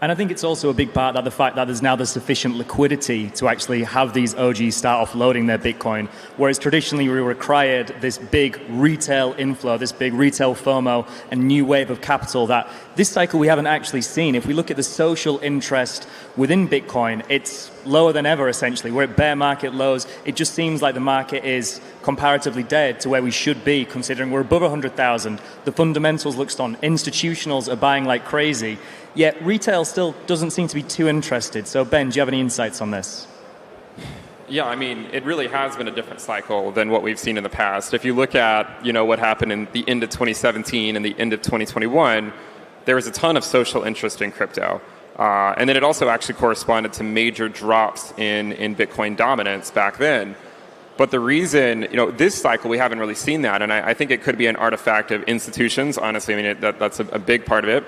And I think it's also a big part of the fact that there's now the sufficient liquidity to actually have these OGs start offloading their Bitcoin, whereas traditionally we required this big retail inflow, this big retail FOMO, and new wave of capital that this cycle we haven't actually seen. If we look at the social interest within Bitcoin, it's lower than ever, essentially. We're at bear market lows. It just seems like the market is comparatively dead to where we should be, considering we're above 100,000. The fundamentals look strong. Institutionals are buying like crazy. Yet retail still doesn't seem to be too interested. So, Ben, do you have any insights on this? Yeah, I mean, it really has been a different cycle than what we've seen in the past. If you look at, what happened in the end of 2017 and the end of 2021, there was a ton of social interest in crypto. And then it also actually corresponded to major drops in Bitcoin dominance back then. But the reason, this cycle, we haven't really seen that. And I think it could be an artifact of institutions, honestly. I mean, that's a big part of it.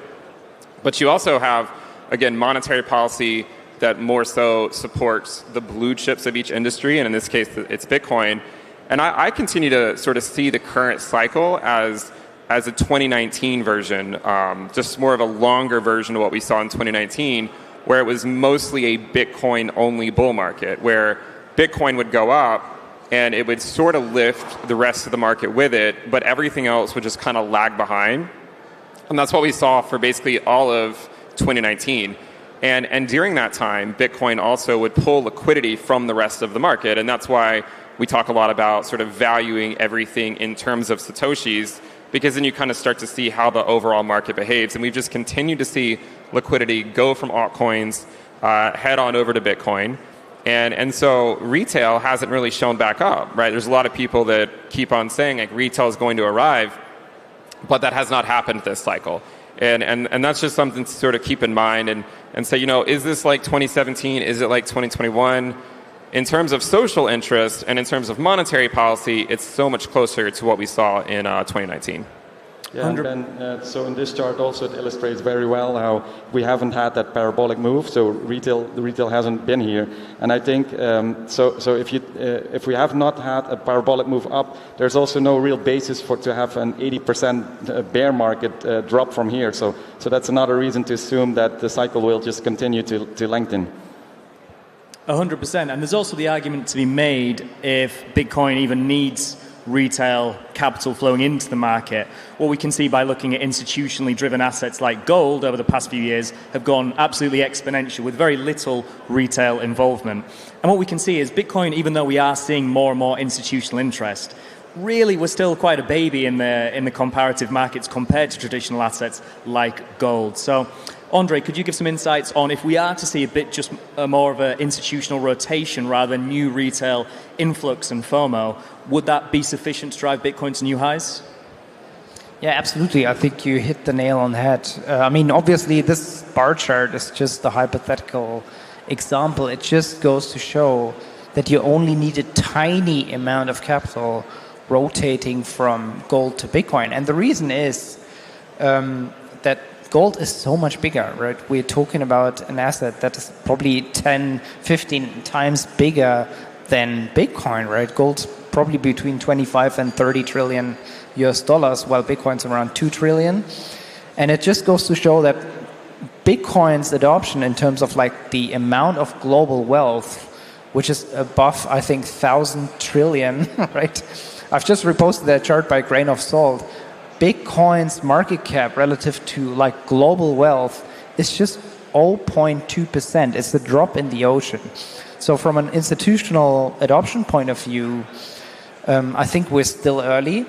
But you also have, again, monetary policy that more so supports the blue chips of each industry, and in this case, it's Bitcoin. And I continue to sort of see the current cycle as a 2019 version, just more of a longer version of what we saw in 2019, where it was mostly a Bitcoin-only bull market, where Bitcoin would go up, and it would sort of lift the rest of the market with it, but everything else would just kind of lag behind. And that's what we saw for basically all of 2019. And during that time, Bitcoin also would pull liquidity from the rest of the market. And that's why we talk a lot about sort of valuing everything in terms of Satoshis, because then you kind of start to see how the overall market behaves. And we've just continued to see liquidity go from altcoins, head on over to Bitcoin. And so retail hasn't really shown back up, right? There's a lot of people that keep on saying like retail is going to arrive, but that has not happened this cycle. And that's just something to sort of keep in mind and say, is this like 2017? Is it like 2021? In terms of social interest and in terms of monetary policy, it's so much closer to what we saw in 2019. Yeah, and then, so in this chart also it illustrates very well how we haven't had that parabolic move. So the retail hasn't been here, and I think so if we have not had a parabolic move up, there's also no real basis to have an 80% bear market drop from here. So that's another reason to assume that the cycle will just continue to lengthen. 100%, and there's also the argument to be made if Bitcoin even needs retail capital flowing into the market. What we can see by looking at institutionally driven assets like gold over the past few years have gone absolutely exponential with very little retail involvement. And what we can see is Bitcoin, even though we are seeing more and more institutional interest, really we're still quite a baby in the comparative markets compared to traditional assets like gold. So Andre, could you give some insights on if we are to see a bit just more of an institutional rotation rather than new retail influx and FOMO, would that be sufficient to drive Bitcoin to new highs? Yeah, absolutely. I think you hit the nail on the head. I mean, obviously, this bar chart is just a hypothetical example. It just goes to show that you only need a tiny amount of capital rotating from gold to Bitcoin. And the reason is that gold is so much bigger, right? We're talking about an asset that is probably 10, 15 times bigger than Bitcoin, right? Gold's probably between 25 and 30 trillion US dollars, while Bitcoin's around 2 trillion. And it just goes to show that Bitcoin's adoption in terms of like the amount of global wealth, which is above, I think, 1,000 trillion, right? I've just reposted that chart by grain of salt. Bitcoin's market cap relative to like global wealth is just 0.2%. It's a drop in the ocean. So from an institutional adoption point of view, I think we're still early.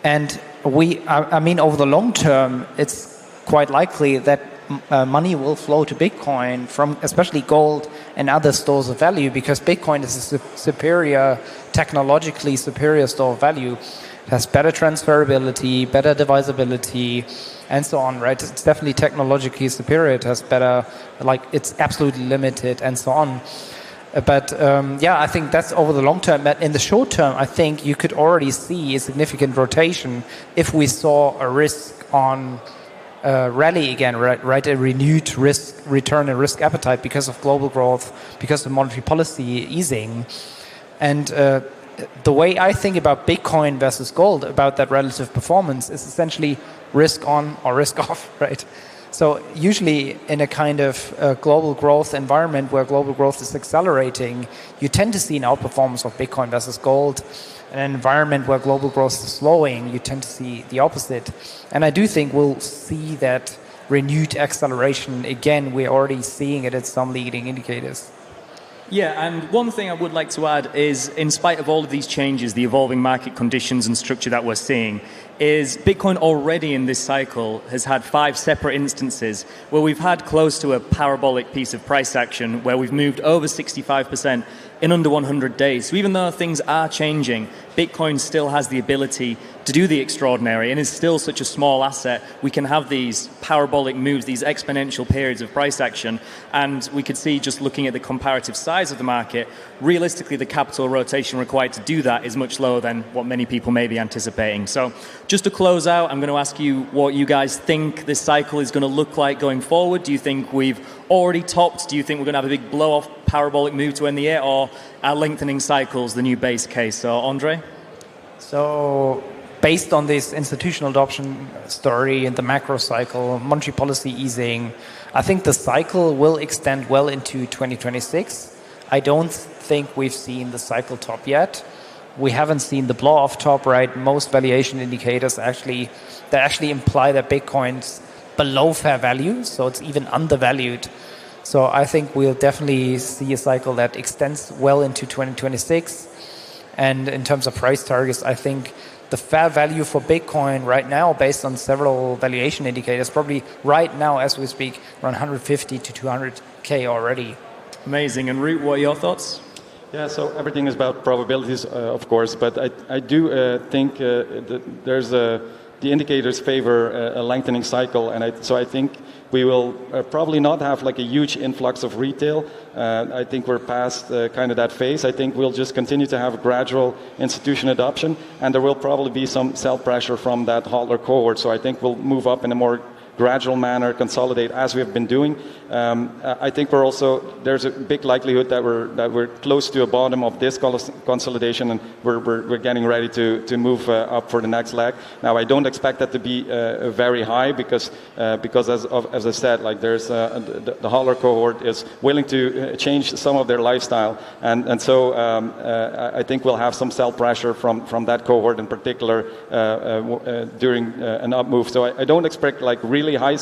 And I mean, over the long term, it's quite likely that money will flow to Bitcoin from especially gold and other stores of value, because Bitcoin is a technologically superior store of value. It has better transferability, better divisibility, and so on, right? It's definitely technologically superior. It has better, like, it's absolutely limited, and so on. But yeah, I think that's over the long term. But in the short term, I think you could already see a significant rotation if we saw a risk on rally again, right? A renewed return and risk appetite because of global growth, because of monetary policy easing. And the way I think about Bitcoin versus gold, about that relative performance, is essentially risk on or risk off, right? So usually in a kind of global growth environment where global growth is accelerating, you tend to see an outperformance of Bitcoin versus gold. In an environment where global growth is slowing, you tend to see the opposite. And I do think we'll see that renewed acceleration again. We're already seeing it at some leading indicators. Yeah, and one thing I would like to add is, in spite of all of these changes, the evolving market conditions and structure that we're seeing, is Bitcoin already in this cycle has had 5 separate instances where we've had close to a parabolic piece of price action where we've moved over 65% in under 100 days. So even though things are changing, Bitcoin still has the ability to do the extraordinary and is still such a small asset. We can have these parabolic moves, these exponential periods of price action, and we could see, just looking at the comparative size of the market, realistically the capital rotation required to do that is much lower than what many people may be anticipating. So just to close out, I'm going to ask you what you guys think this cycle is going to look like going forward. Do you think we've already topped? Do you think we're going to have a big blow-off parabolic move to end the year, or are lengthening cycles the new base case? So, Andre? So, based on this institutional adoption story and the macro cycle, monetary policy easing, I think the cycle will extend well into 2026. I don't think we've seen the cycle top yet. We haven't seen the blow-off top, right? Most valuation indicators actually imply that Bitcoin's below fair value, so it's even undervalued. So I think we'll definitely see a cycle that extends well into 2026. And in terms of price targets, I think the fair value for Bitcoin right now, based on several valuation indicators, probably right now as we speak, around 150 to 200K already. Amazing. And Root, what are your thoughts? Yeah, so everything is about probabilities, of course, but I do think that there's the indicators favor a lengthening cycle, and so I think we will probably not have like a huge influx of retail. I think we're past kind of that phase. I think we'll just continue to have a gradual institution adoption, and there will probably be some sell pressure from that hodler cohort. So I think we'll move up in a more gradual manner, consolidate as we have been doing. I think there's a big likelihood that we're close to a bottom of this consolidation, and we're getting ready to move up for the next leg. Now, I don't expect that to be very high because as I said, like there's the hodler cohort is willing to change some of their lifestyle, and so I think we'll have some sell pressure from that cohort in particular during an up move. So I don't expect like really high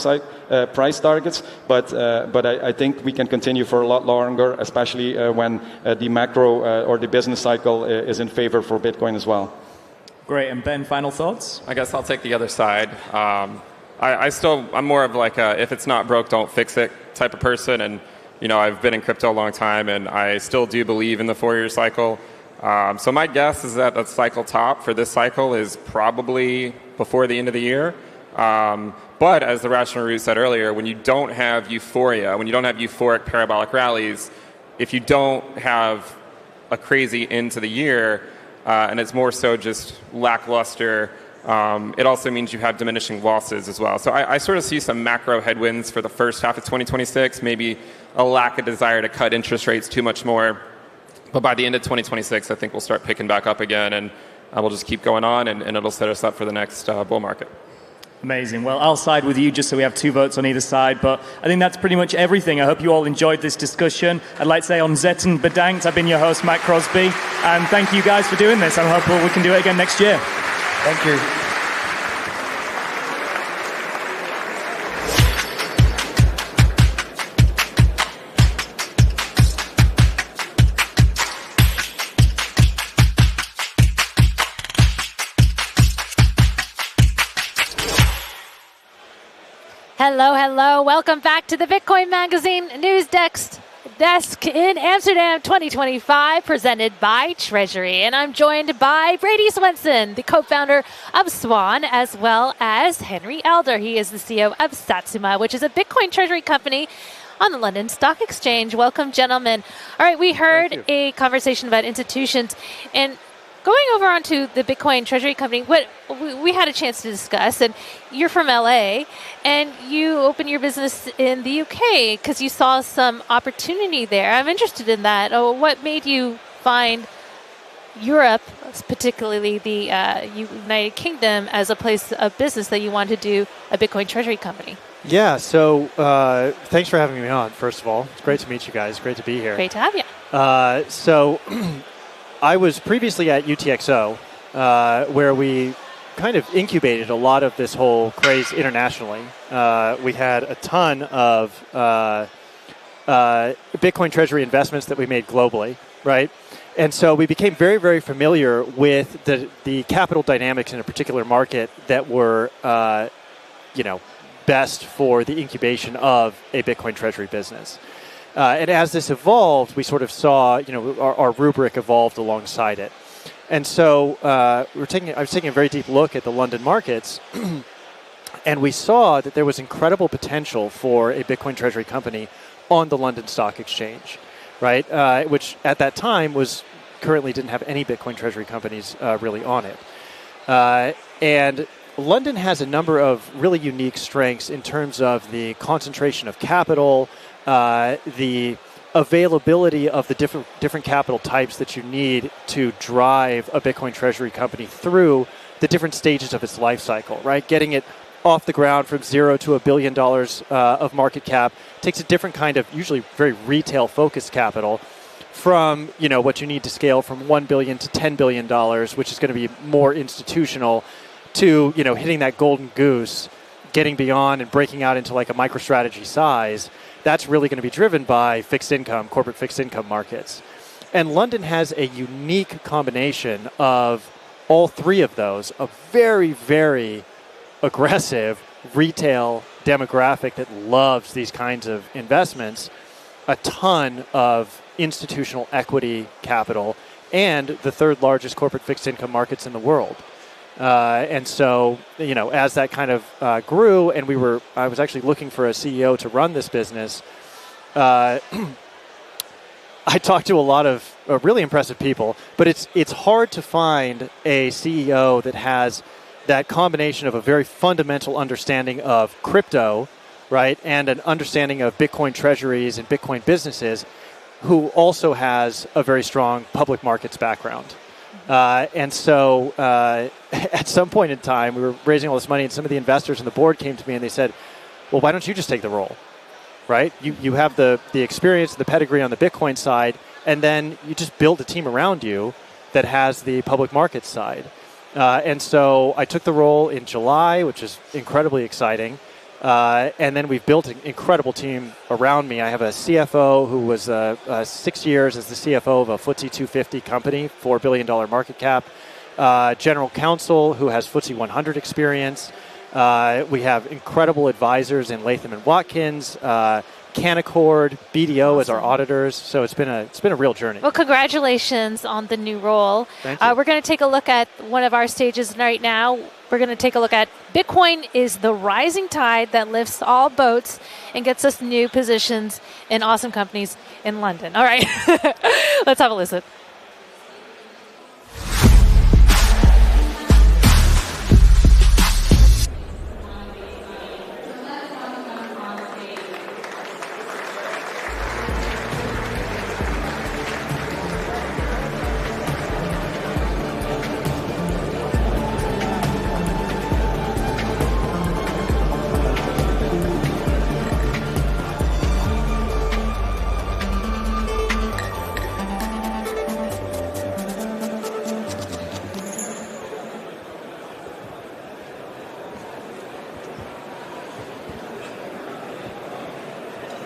price targets, but I think we can continue for a lot longer, especially when the macro or the business cycle is in favor for Bitcoin as well. Great. And Ben, final thoughts? I guess I'll take the other side. I'm more of like a if it's not broke, don't fix it type of person, and I've been in crypto a long time, and I still do believe in the 4-year cycle. So my guess is that the cycle top for this cycle is probably before the end of the year. But as the rational Root said earlier, when you don't have euphoria, when you don't have euphoric parabolic rallies, if you don't have a crazy end to the year, and it's more so just lackluster, it also means you have diminishing losses as well. So I sort of see some macro headwinds for the first half of 2026, maybe a lack of desire to cut interest rates too much more. But by the end of 2026, I think we'll start picking back up again, and we'll just keep going on, and it'll set us up for the next bull market. Amazing. Well, I'll side with you just so we have 2 votes on either side, but I think that's pretty much everything. I hope you all enjoyed this discussion. I'd like to say on Zetten bedankt. I've been your host, Matt Crosby, and thank you guys for doing this. I'm hopeful we can do it again next year. Thank you. Hello, hello. Welcome back to the Bitcoin Magazine News Desk in Amsterdam 2025, presented by Treasury. And I'm joined by Brady Swenson, the co-founder of Swan, as well as Henry Elder. He is the CEO of Satsuma, which is a Bitcoin Treasury company on the London Stock Exchange. Welcome, gentlemen. All right, we heard a conversation about institutions, and going over onto the Bitcoin Treasury company, what we had a chance to discuss, and you're from LA, and you opened your business in the UK because you saw some opportunity there. I'm interested in that. What made you find Europe, particularly the United Kingdom, as a place of business that you want to do a Bitcoin Treasury company? Yeah, so thanks for having me on, first of all. It's great to meet you guys. Great to be here. Great to have you. So I was previously at UTXO, where we kind of incubated a lot of this whole craze internationally. We had a ton of Bitcoin Treasury investments that we made globally, right? And so we became very, very familiar with the capital dynamics in a particular market that were, best for the incubation of a Bitcoin Treasury business. And as this evolved, we sort of saw, our rubric evolved alongside it. And so I was taking a very deep look at the London markets, and we saw that there was incredible potential for a Bitcoin Treasury company on the London Stock Exchange, right? Which at that time currently didn't have any Bitcoin Treasury companies really on it. And London has a number of really unique strengths in terms of the concentration of capital, the availability of the different capital types that you need to drive a Bitcoin Treasury company through the different stages of its life cycle, right? Getting it off the ground from $0 to $1 billion of market cap takes a different kind of, usually very retail-focused capital from, what you need to scale from $1 billion to $10 billion, which is going to be more institutional, to, hitting that golden goose, getting beyond and breaking out into like a MicroStrategy size. That's really going to be driven by corporate fixed income markets. And London has a unique combination of all three of those, a very, very aggressive retail demographic that loves these kinds of investments, a ton of institutional equity capital, and the third largest corporate fixed income markets in the world. And so, as that kind of grew, and I was actually looking for a CEO to run this business, I talked to a lot of really impressive people, but it's hard to find a CEO that has that combination of a very fundamental understanding of crypto, right, and an understanding of Bitcoin treasuries and Bitcoin businesses, who also has a very strong public markets background. And so at some point in time, we were raising all this money, and some of the investors on the board came to me and they said, well, why don't you just take the role, right? You have the experience, the pedigree on the Bitcoin side, and then you just build a team around you that has the public markets side. And so I took the role in July, which is incredibly exciting. And then we've built an incredible team around me. I have a CFO who was 6 years as the CFO of a FTSE 250 company, $4 billion market cap. General counsel who has FTSE 100 experience. We have incredible advisors in Latham & Watkins, Canaccord, BDO as our auditors. So it's been a real journey. Well, congratulations on the new role. Thank you. We're going to take a look at one of our stages right now. We're going to take a look at Bitcoin is the rising tide that lifts all boats and gets us new positions in awesome companies in London. All right, let's have a listen.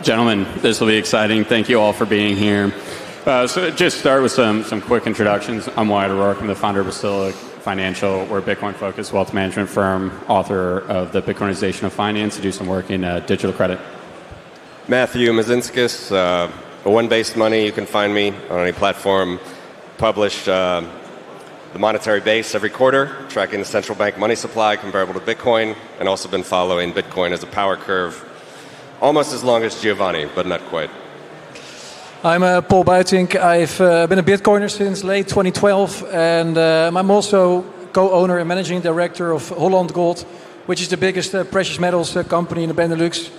Gentlemen, this will be exciting. Thank you all for being here. So just start with some quick introductions. I'm Wyatt O'Rourke. I'm the founder of Basilic Financial. We're a Bitcoin-focused wealth management firm, author of the Bitcoinization of Finance, to do some work in digital credit. Matthew Mazinskis, One-Based Money. You can find me on any platform. Publish the monetary base every quarter, tracking the central bank money supply comparable to Bitcoin, and also been following Bitcoin as a power curve almost as long as Giovanni, but not quite. I'm Paul Buitink. I've been a Bitcoiner since late 2012, and I'm also co-owner and managing director of Holland Gold, which is the biggest precious metals company in the Benelux.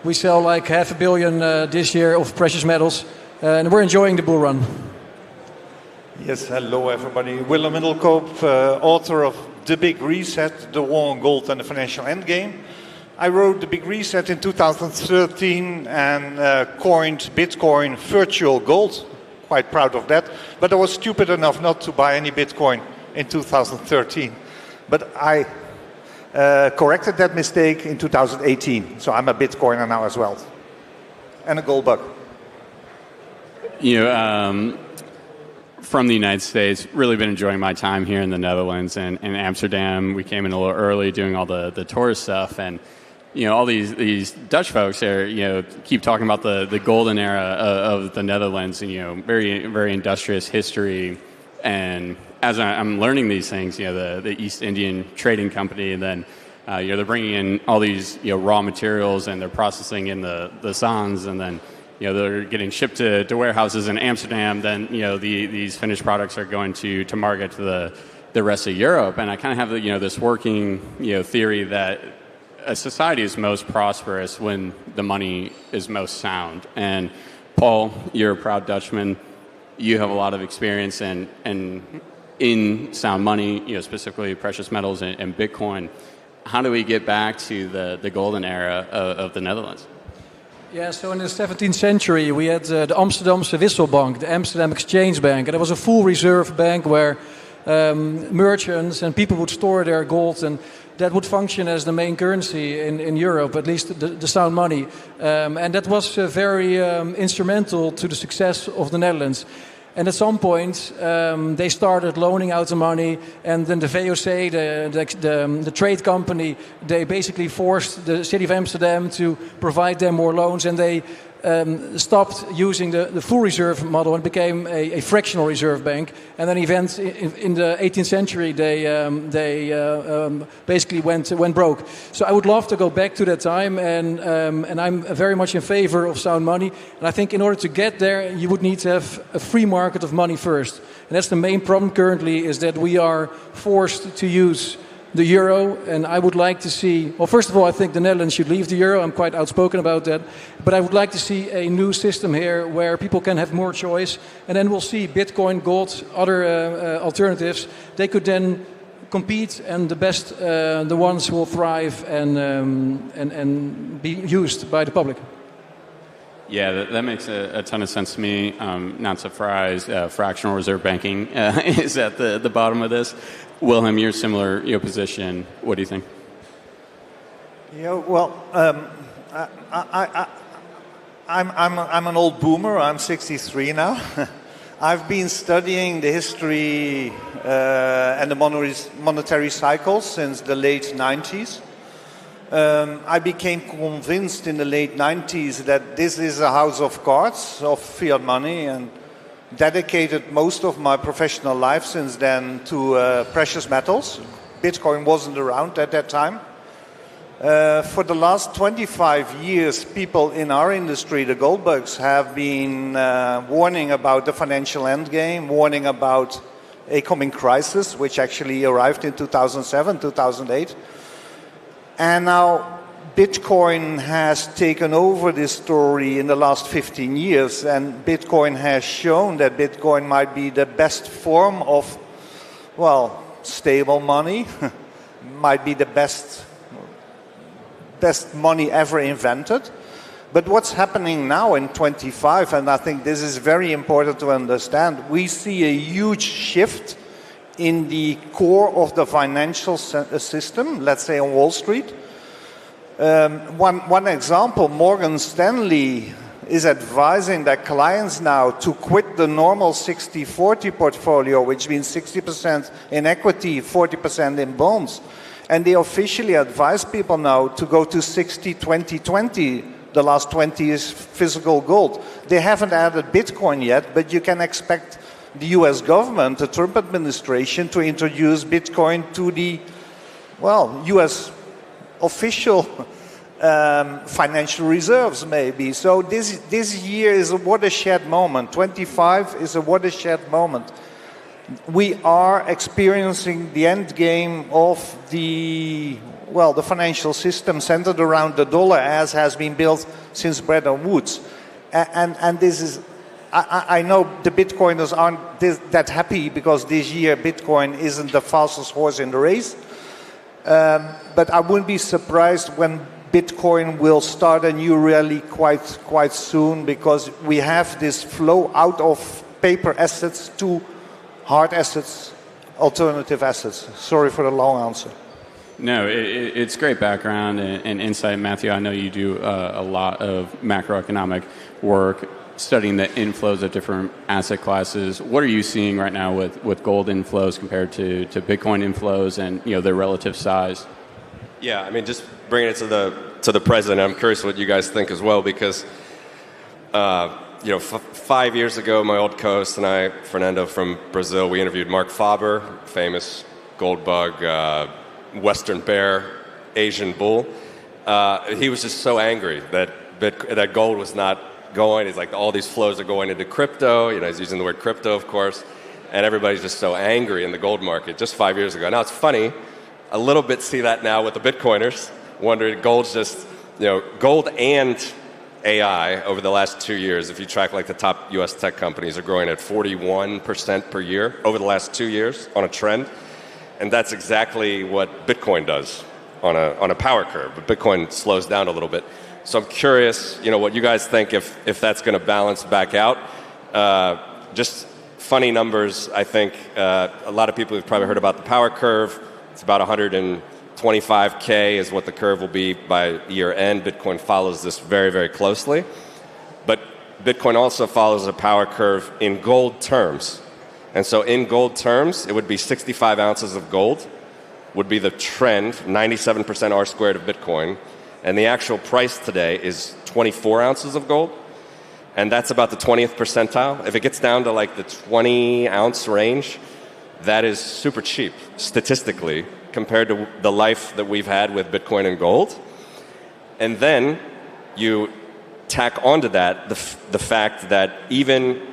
We sell like $500 million this year of precious metals, and we're enjoying the bull run. Yes, hello everybody. Willem Middelkoop, author of The Big Reset, The War on Gold and the Financial Endgame. I wrote The Big Reset in 2013 and coined Bitcoin virtual gold. Quite proud of that. But I was stupid enough not to buy any Bitcoin in 2013. But I corrected that mistake in 2018. So I'm a Bitcoiner now as well. And a gold bug. From the United States, really been enjoying my time here in the Netherlands and in Amsterdam. We came in a little early doing all the tourist stuff, and all these Dutch folks are keep talking about the golden era of the Netherlands, and very very industrious history. And as I'm learning these things, the East Indian Trading Company, and then they're bringing in all these raw materials and they're processing in the sands, and then they're getting shipped to warehouses in Amsterdam. Then these finished products are going to market to the rest of Europe. And I kind of have this working theory that a society is most prosperous when the money is most sound. And Paul, you're a proud Dutchman. You have a lot of experience in sound money, specifically precious metals and Bitcoin. How do we get back to the golden era of the Netherlands? Yeah, so in the 17th century, we had the Amsterdamse Wisselbank, the Amsterdam Exchange Bank. And it was a full reserve bank where merchants and people would store their gold, and that would function as the main currency in Europe, at least the sound money. And that was very instrumental to the success of the Netherlands. And at some point, they started loaning out the money, and then the VOC, the trade company, they basically forced the city of Amsterdam to provide them more loans, and they stopped using the full reserve model and became a fractional reserve bank. And then events in the 18th century, they basically went broke. So I would love to go back to that time, and I'm very much in favor of sound money. And I think in order to get there, you would need to have a free market of money first. And that's the main problem currently, is that we are forced to use the euro, and I would like to see, well, first of all, I think the Netherlands should leave the euro. I'm quite outspoken about that. But I would like to see a new system here where people can have more choice, and then we'll see Bitcoin, gold, other alternatives. They could then compete, and the best, the ones will thrive and be used by the public. Yeah, that makes a ton of sense to me. Not surprised, fractional reserve banking is at the bottom of this. Wilhelm, you're similar position. What do you think? I'm an old boomer. I'm 63 now. I've been studying the history and the monetary cycle since the late 90s. I became convinced in the late 90s that this is a house of cards, of fiat money, and dedicated most of my professional life since then to precious metals. Bitcoin wasn't around at that time. For the last 25 years, people in our industry, the gold bugs, have been warning about the financial endgame, warning about a coming crisis, which actually arrived in 2007, 2008. And now Bitcoin has taken over this story in the last 15 years, and Bitcoin has shown that Bitcoin might be the best form of, well, stable money, might be the best money ever invented. But what's happening now in 25, and I think this is very important to understand, we see a huge shift in the core of the financial system, let's say on Wall Street. One example, Morgan Stanley is advising their clients now to quit the normal 60-40 portfolio, which means 60% in equity, 40% in bonds. And they officially advise people now to go to 60-20-20. The last 20 is physical gold. They haven't added Bitcoin yet, but you can expect the US government, the Trump administration, to introduce Bitcoin to the, well, US official financial reserves maybe. So this year is a watershed moment. 25 is a watershed moment. We are experiencing the end game of the financial system centered around the dollar, as has been built since Bretton Woods. And this is, I know the Bitcoiners aren't that happy because this year Bitcoin isn't the fastest horse in the race. But I wouldn't be surprised when Bitcoin will start a new rally quite soon, because we have this flow out of paper assets to hard assets, alternative assets. Sorry for the long answer. No, it's great background and insight, Matthew. I know you do a lot of macroeconomic work. studying the inflows of different asset classes. What are you seeing right now with gold inflows compared to Bitcoin inflows and their relative size? Yeah, I mean, just bringing it to the present, I'm curious what you guys think as well, because 5 years ago, my old co-host and I, Fernando from Brazil, we interviewed Mark Faber, famous gold bug, Western bear, Asian bull. He was just so angry that gold was not going. He's like, all these flows are going into crypto. He's using the word crypto, of course, and everybody's just so angry in the gold market just 5 years ago. Now it's funny, a little bit see that now with the Bitcoiners, wondering gold's just, gold and AI over the last 2 years, if you track like the top US tech companies, are growing at 41% per year over the last 2 years on a trend. And that's exactly what Bitcoin does on a power curve. But Bitcoin slows down a little bit. So I'm curious, what you guys think if that's going to balance back out. Just funny numbers, I think. A lot of people have probably heard about the power curve. It's about 125K is what the curve will be by year end. Bitcoin follows this very, very closely. But Bitcoin also follows a power curve in gold terms. And so in gold terms, it would be 65 ounces of gold would be the trend, 97% R squared of Bitcoin. And the actual price today is 24 ounces of gold. And that's about the 20th percentile. If it gets down to like the 20 ounce range, that is super cheap statistically compared to the life that we've had with Bitcoin and gold. And then you tack onto that the fact that even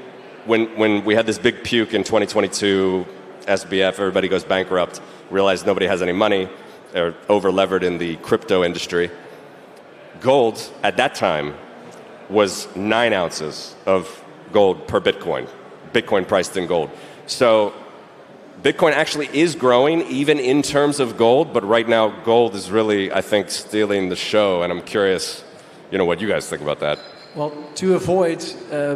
when we had this big puke in 2022, SBF, everybody goes bankrupt, realize nobody has any money, they're over-levered in the crypto industry. Gold, at that time, was 9 ounces of gold per Bitcoin, Bitcoin priced in gold. So Bitcoin actually is growing, even in terms of gold, but right now gold is really, I think, stealing the show, and I'm curious, what you guys think about that. Well, to avoid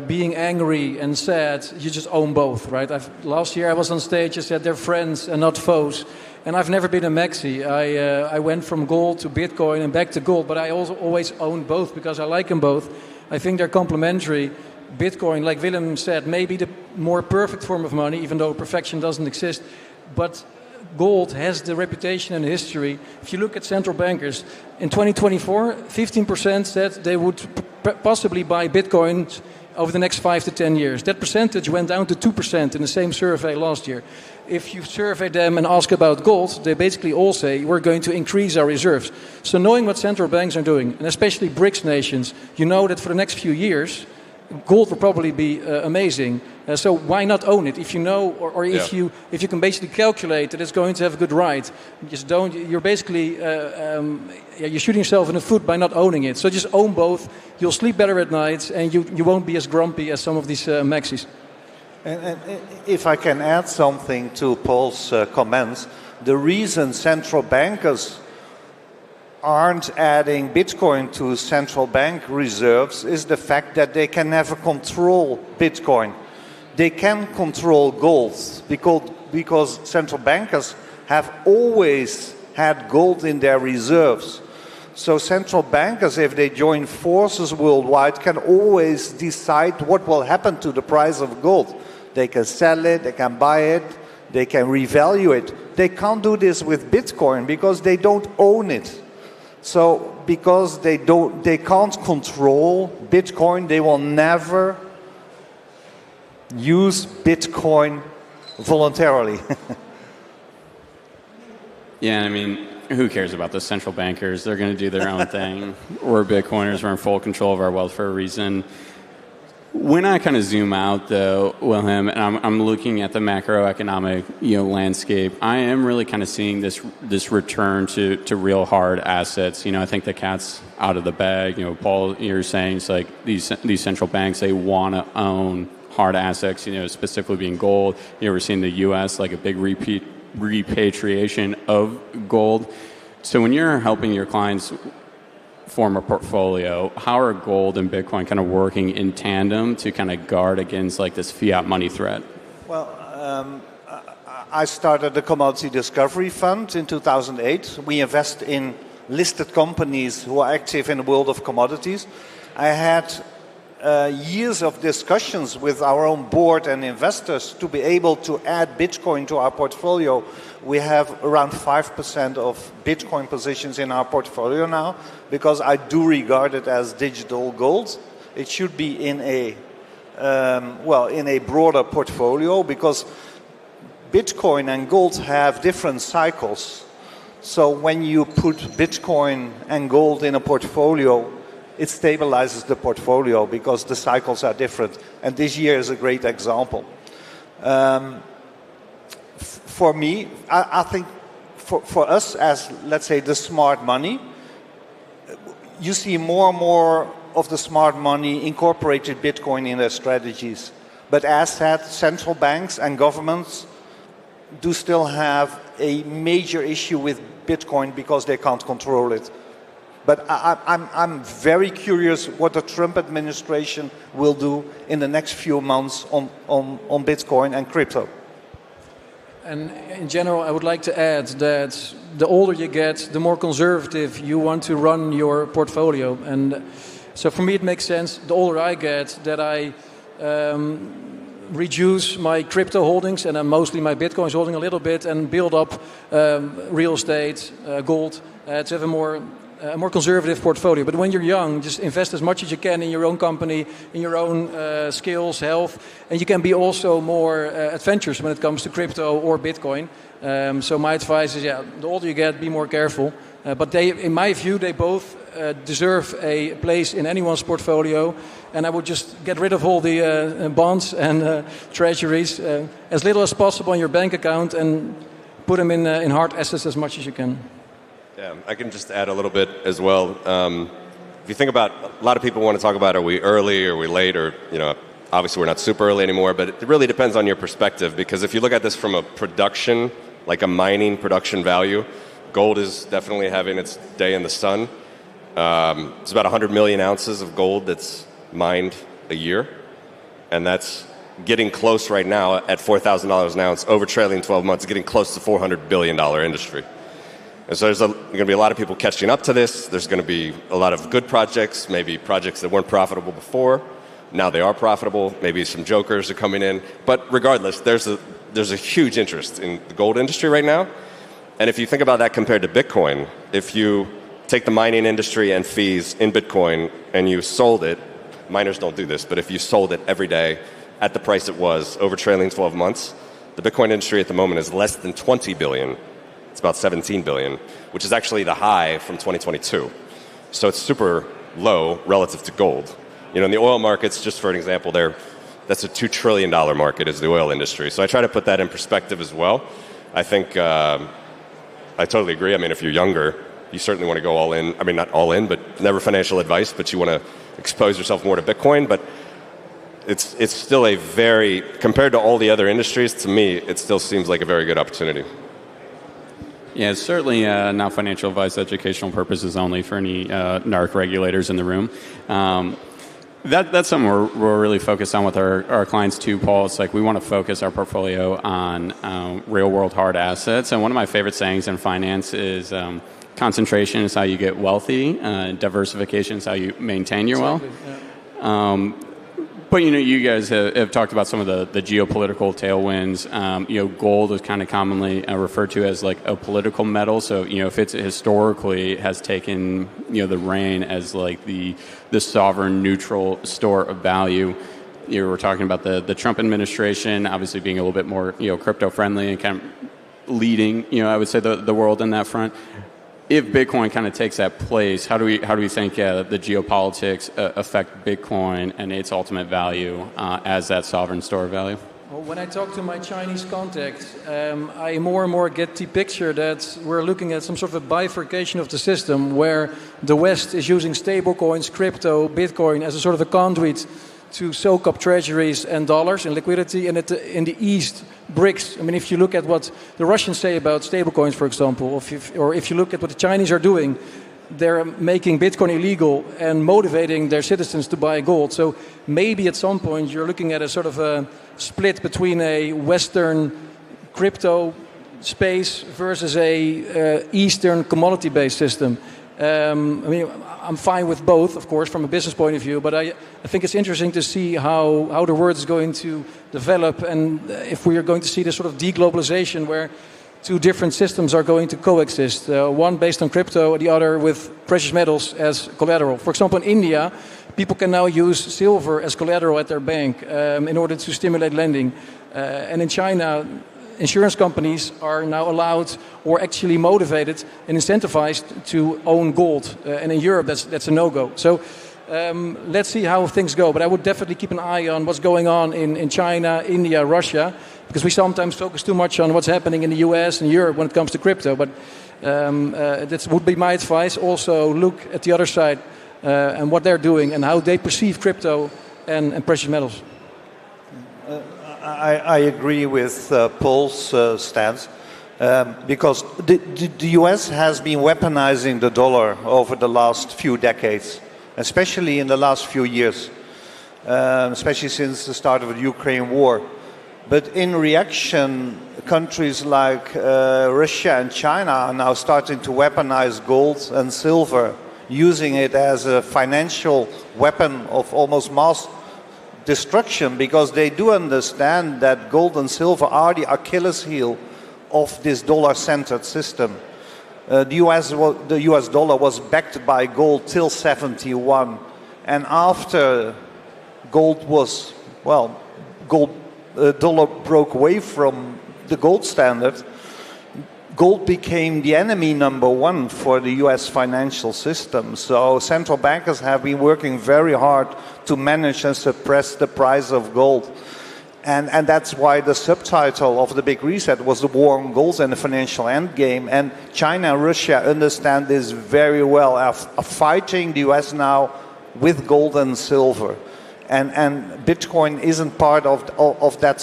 being angry and sad, you just own both, right? Last year I was on stage, I said they're friends and not foes. And I've never been a maxi. I went from gold to Bitcoin and back to gold, but I also always own both because I like them both. I think they're complementary. Bitcoin, like Willem said, may be the more perfect form of money, even though perfection doesn't exist. But gold has the reputation and history. If you look at central bankers, in 2024, 15% said they would possibly buy Bitcoin over the next 5 to 10 years. That percentage went down to 2% in the same survey last year. If you survey them and ask about gold, they basically all say we're going to increase our reserves. So knowing what central banks are doing, and especially BRICS nations, you know that for the next few years, gold will probably be amazing. So why not own it? If you know, or if you can basically calculate that it's going to have a good ride, just don't. You're basically you're shooting yourself in the foot by not owning it. So just own both. You'll sleep better at night, and you won't be as grumpy as some of these maxis. And if I can add something to Paul's comments, the reason central bankers aren't adding Bitcoin to central bank reserves is the fact that they can never control Bitcoin. They can control gold because central bankers have always had gold in their reserves. So central bankers, if they join forces worldwide, can always decide what will happen to the price of gold. They can sell it, they can buy it, they can revalue it. They can't do this with Bitcoin because they don't own it. So because they can't control Bitcoin, they will never use Bitcoin voluntarily. Yeah, I mean, who cares about the central bankers? They're going to do their own thing. We're Bitcoiners. We're in full control of our wealth for a reason. When I kind of zoom out, though, Wilhelm, and I'm looking at the macroeconomic landscape, I am really kind of seeing this return to real hard assets. I think the cat's out of the bag. Paul, you're saying it's like these central banks, they want to own hard assets. Specifically being gold. We're seeing the U.S. like a big repatriation of gold. So when you're helping your clients form a portfolio, how are gold and Bitcoin kind of working in tandem to kind of guard against like this fiat money threat? Well, I started the Commodity Discovery Fund in 2008. We invest in listed companies who are active in the world of commodities. I had years of discussions with our own board and investors to be able to add Bitcoin to our portfolio. We have around 5% of Bitcoin positions in our portfolio now, because I do regard it as digital gold. It should be in a in a broader portfolio, because Bitcoin and gold have different cycles. So when you put Bitcoin and gold in a portfolio, it stabilizes the portfolio because the cycles are different. And this year is a great example. For me, I think for us as, let's say, the smart money, you see more and more of the smart money incorporated Bitcoin in their strategies. But as said, central banks and governments do still have a major issue with Bitcoin because they can't control it. But I'm very curious what the Trump administration will do in the next few months on Bitcoin and crypto. And in general, I would like to add that the older you get, the more conservative you want to run your portfolio. And so for me, it makes sense, the older I get, that I reduce my crypto holdings and mostly my Bitcoins holding a little bit, and build up real estate, gold, to have a more conservative portfolio. But when you're young, just invest as much as you can in your own company, in your own skills, health, and you can be also more adventurous when it comes to crypto or Bitcoin. So my advice is, the older you get, be more careful. But in my view, they both deserve a place in anyone's portfolio. And I would just get rid of all the bonds and treasuries, as little as possible in your bank account, and put them in hard assets as much as you can. Yeah, I can just add a little bit as well. If you think about, a lot of people want to talk about, are we early, are we late, or, obviously we're not super early anymore, but it really depends on your perspective, because if you look at this from a production, like a mining production value, gold is definitely having its day in the sun. It's about 100 million ounces of gold that's mined a year, and that's getting close right now at $4,000 an ounce over trailing 12 months, getting close to $400 billion industry. And so there's going to be a lot of people catching up to this. There's going to be a lot of good projects, maybe projects that weren't profitable before. Now they are profitable. Maybe some jokers are coming in. But regardless, there's a huge interest in the gold industry right now. And if you think about that compared to Bitcoin, if you take the mining industry and fees in Bitcoin and you sold it, miners don't do this, but if you sold it every day at the price it was over trailing 12 months, the Bitcoin industry at the moment is less than 20 billion. It's about 17 billion, which is actually the high from 2022. So it's super low relative to gold. In the oil markets, just for an example, that's a $2 trillion market is the oil industry. So I try to put that in perspective as well. I think I totally agree. I mean, if you're younger, you certainly want to go all in. I mean, not all in, but never financial advice, but you want to expose yourself more to Bitcoin. But it's still a very, compared to all the other industries, to me, it still seems like a very good opportunity. Yeah, it's certainly not financial advice, educational purposes only for any NARC regulators in the room. That's something we're really focused on with our clients too, Paul. It's like we want to focus our portfolio on real-world hard assets. And one of my favorite sayings in finance is concentration is how you get wealthy, diversification is how you maintain your wealth. Yeah. But, you guys have talked about some of the geopolitical tailwinds. Gold is kind of commonly referred to as like a political metal. So, if it's historically has taken, the reign as like the sovereign neutral store of value. We're talking about the Trump administration obviously being a little bit more, crypto friendly and kind of leading, I would say the world in that front. If Bitcoin kind of takes that place, how do we think the geopolitics affect Bitcoin and its ultimate value as that sovereign store of value? Well, when I talk to my Chinese contacts, I more and more get the picture that we're looking at some sort of a bifurcation of the system where the West is using stablecoins, crypto, Bitcoin as a sort of a conduit to soak up treasuries and dollars and liquidity, and in the East, BRICS. I mean, if you look at what the Russians say about stablecoins, for example, or if you look at what the Chinese are doing, they're making Bitcoin illegal and motivating their citizens to buy gold. So maybe at some point you're looking at a sort of a split between a Western crypto space versus a Eastern commodity-based system. I mean, I'm fine with both, of course, from a business point of view, but I think it's interesting to see how the world is going to develop, and if we are going to see this sort of deglobalization where two different systems are going to coexist, one based on crypto, the other with precious metals as collateral. For example, in India, people can now use silver as collateral at their bank in order to stimulate lending. And in China, insurance companies are now allowed or actually motivated and incentivized to own gold. And in Europe, that's a no-go. So let's see how things go. But I would definitely keep an eye on what's going on in China, India, Russia, because we sometimes focus too much on what's happening in the US and Europe when it comes to crypto. But that would be my advice. Also, look at the other side and what they're doing and how they perceive crypto and precious metals. I agree with Paul's stance because the US has been weaponizing the dollar over the last few decades, especially in the last few years, especially since the start of the Ukraine war. But in reaction, countries like Russia and China are now starting to weaponize gold and silver, using it as a financial weapon of almost mass destruction, because they do understand that gold and silver are the Achilles heel of this dollar-centered system. The US dollar was backed by gold till 71, and after gold was, dollar broke away from the gold standard, gold became the enemy number one for the US financial system. So central bankers have been working very hard to manage and suppress the price of gold. And that's why the subtitle of the Big Reset was the war on gold and the financial endgame. And China and Russia understand this very well, are fighting the US now with gold and silver. And Bitcoin isn't part of that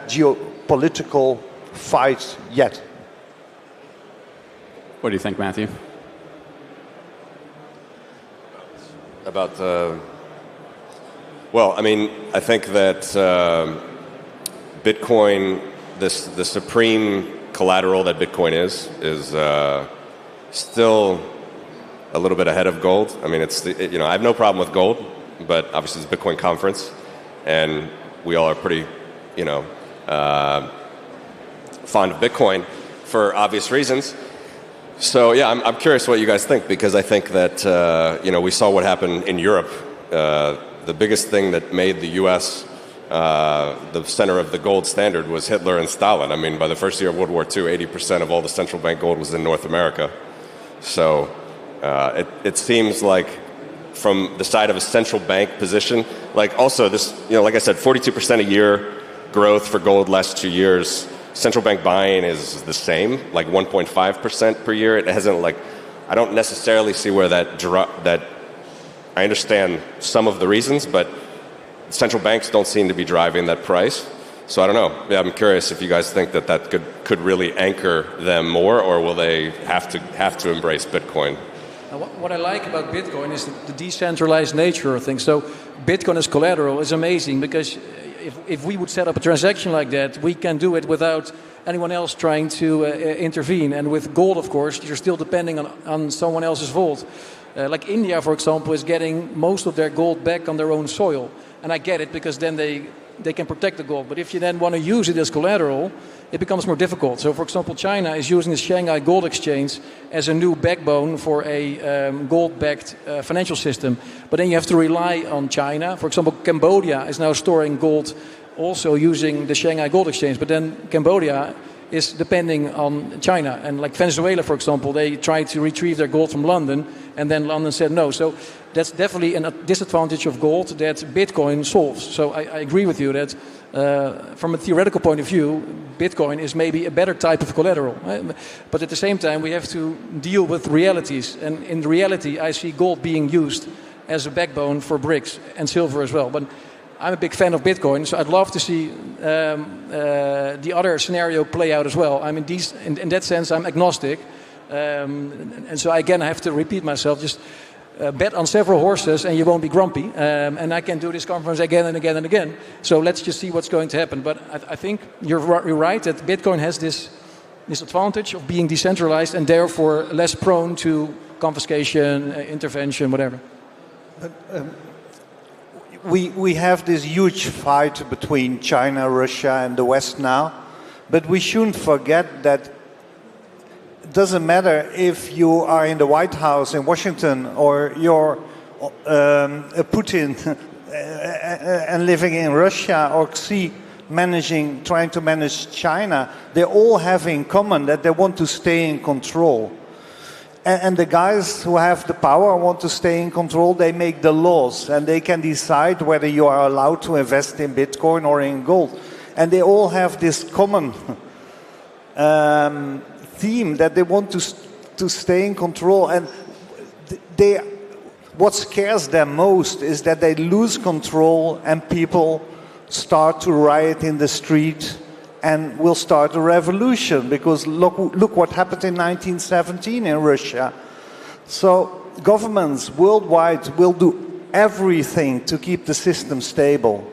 geopolitical fight yet. What do you think, Matthew? About well, I mean, I think that Bitcoin, the supreme collateral that Bitcoin is still a little bit ahead of gold. I mean, I have no problem with gold, but obviously it's a Bitcoin conference, and we all are pretty, fond of Bitcoin for obvious reasons. So yeah, I'm curious what you guys think, because I think that we saw what happened in Europe. The biggest thing that made the U.S. The center of the gold standard was Hitler and Stalin. I mean, by the first year of World War II, 80% of all the central bank gold was in North America. So it seems like from the side of a central bank position, like also this, like I said, 42% a year growth for gold last 2 years. Central bank buying is the same, like 1.5% per year. It hasn't I don't necessarily see where that I understand some of the reasons, but central banks don't seem to be driving that price. So I don't know. Yeah, I'm curious if you guys think that could really anchor them more, or will they have to embrace Bitcoin? What I like about Bitcoin is the decentralized nature of things. So Bitcoin as collateral is amazing, because if we would set up a transaction like that, we can do it without anyone else trying to intervene. And with gold, of course, you're still depending on someone else's vault. Like India, for example, is getting most of their gold back on their own soil. And I get it, because then they can protect the gold. But if you then want to use it as collateral, it becomes more difficult. So, for example, China is using the Shanghai Gold Exchange as a new backbone for a gold-backed financial system. But then you have to rely on China. For example, Cambodia is now storing gold also using the Shanghai Gold Exchange. But then Cambodia is depending on China. And like Venezuela, for example, they tried to retrieve their gold from London, and then London said no. So that's definitely a disadvantage of gold that Bitcoin solves. So I agree with you that from a theoretical point of view, Bitcoin is maybe a better type of collateral. Right? But at the same time, we have to deal with realities. And in reality, I see gold being used as a backbone for bricks and silver as well. But I'm a big fan of Bitcoin, so I'd love to see the other scenario play out as well. I mean, in that sense, I'm agnostic. And so again, I have to repeat myself, just bet on several horses and you won't be grumpy. And I can do this conference again and again and again. So let's just see what's going to happen. But I think you're right that Bitcoin has this advantage of being decentralized and therefore less prone to confiscation, intervention, whatever. But, we have this huge fight between China, Russia, and the West now, but we shouldn't forget that it doesn't matter if you are in the White House in Washington or you're Putin and living in Russia, or Xi trying to manage China. They all have in common that they want to stay in control. And the guys who have the power want to stay in control. They make the laws, and they can decide whether you are allowed to invest in Bitcoin or in gold. And they all have this common theme that they want to stay in control. And what scares them most is that they lose control and people start to riot in the street and will start a revolution, because look what happened in 1917 in Russia. So governments worldwide will do everything to keep the system stable.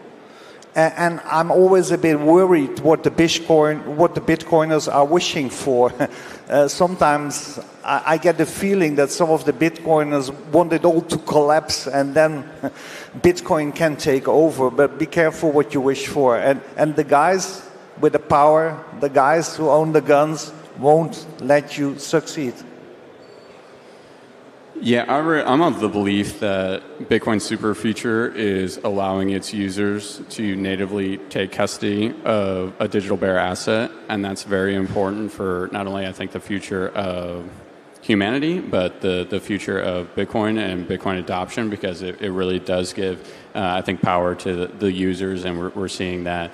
And I'm always a bit worried what the Bitcoiners are wishing for. Sometimes I get the feeling that some of the Bitcoiners want it all to collapse and then Bitcoin can take over. But be careful what you wish for. And the guys with the power, the guys who own the guns, won't let you succeed. Yeah, I'm of the belief that Bitcoin's super feature is allowing its users to natively take custody of a digital bearer asset, and that's very important for not only, I think, the future of humanity, but the future of Bitcoin and Bitcoin adoption, because it really does give, I think, power to the users, and we're seeing that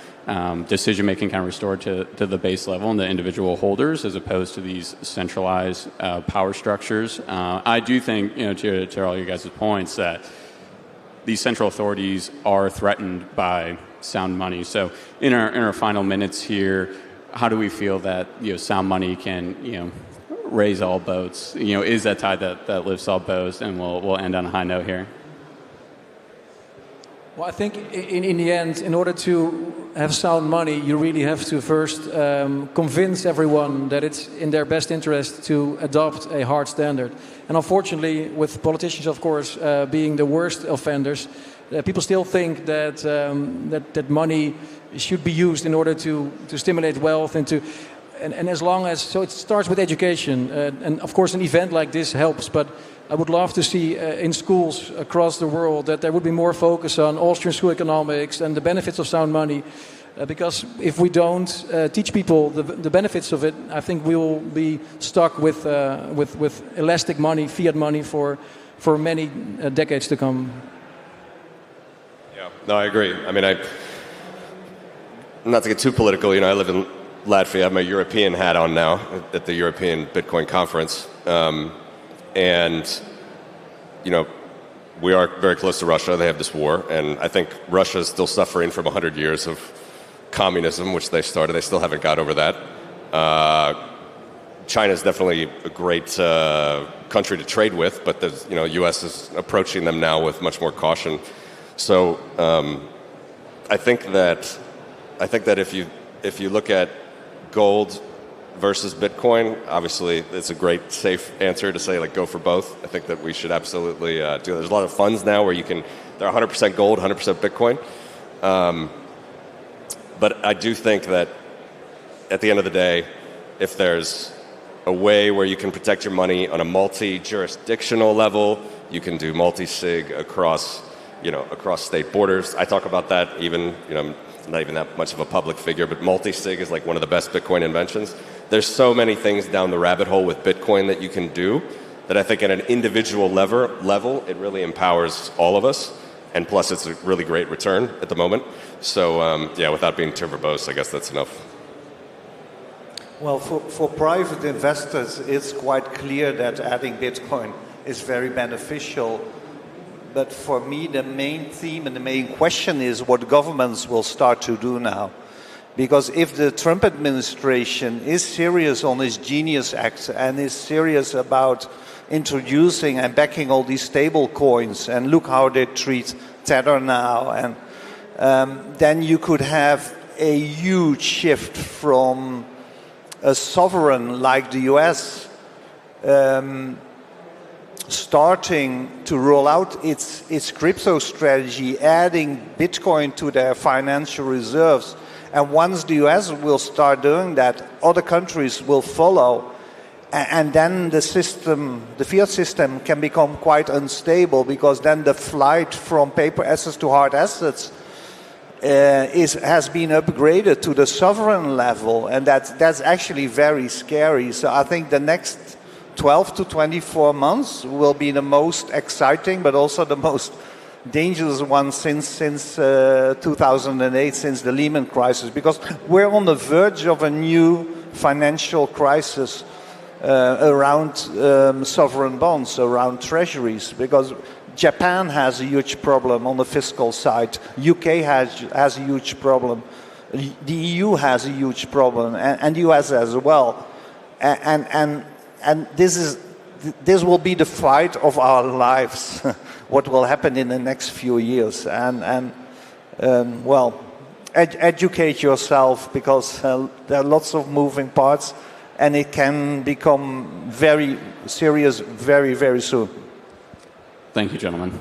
decision-making kind of restored to the base level and the individual holders, as opposed to these centralized power structures. I do think, to all you guys' points, that these central authorities are threatened by sound money. So in our final minutes here, how do we feel that sound money can raise all boats? Is that tide that lifts all boats? And we'll end on a high note here. Well, I think in the end, in order to have sound money, you really have to first convince everyone that it's in their best interest to adopt a hard standard. And unfortunately, with politicians, of course, being the worst offenders, people still think that that money should be used in order to stimulate wealth and as long as, so it starts with education, and of course an event like this helps, but I would love to see in schools across the world that there would be more focus on Austrian school economics and the benefits of sound money, because if we don't teach people the benefits of it, I think we will be stuck with elastic money, fiat money for many decades to come. Yeah, no, I agree. I mean, not to get too political, I live in Latvia. I have my European hat on now at the European Bitcoin conference. And, we are very close to Russia. They have this war. And I think Russia is still suffering from 100 years of communism, which they started. They still haven't got over that. China is definitely a great country to trade with, but the U.S. is approaching them now with much more caution. So I think that if you look at gold versus Bitcoin, obviously it's a great safe answer to say go for both. I think that we should absolutely do that. There's a lot of funds now where they're 100% gold, 100% Bitcoin. But I do think that at the end of the day, if there's a way where you can protect your money on a multi-jurisdictional level, you can do multi-sig across state borders. I talk about that even, not even that much of a public figure, but multi-sig is one of the best Bitcoin inventions. There's so many things down the rabbit hole with Bitcoin that you can do that I think at an individual level, it really empowers all of us. And plus, it's a really great return at the moment. So, without being too verbose, I guess that's enough. Well, for private investors, it's quite clear that adding Bitcoin is very beneficial. But for me, the main theme and the main question is what governments will start to do now. Because if the Trump administration is serious on its Genius Act and is serious about introducing and backing all these stable coins, and look how they treat Tether now, and then you could have a huge shift from a sovereign like the US starting to roll out its crypto strategy, adding Bitcoin to their financial reserves. And once the US will start doing that, other countries will follow. And then the fiat system can become quite unstable, because then the flight from paper assets to hard assets has been upgraded to the sovereign level, and that's actually very scary. So I think the next 12 to 24 months will be the most exciting, but also the most dangerous one since 2008, since the Lehman crisis, because we're on the verge of a new financial crisis around sovereign bonds, around treasuries, because Japan has a huge problem on the fiscal side. UK has a huge problem. The EU has a huge problem, and US as well. And this will be the fight of our lives. What will happen in the next few years? Educate yourself, because there are lots of moving parts, and it can become very serious very, very soon. Thank you, gentlemen.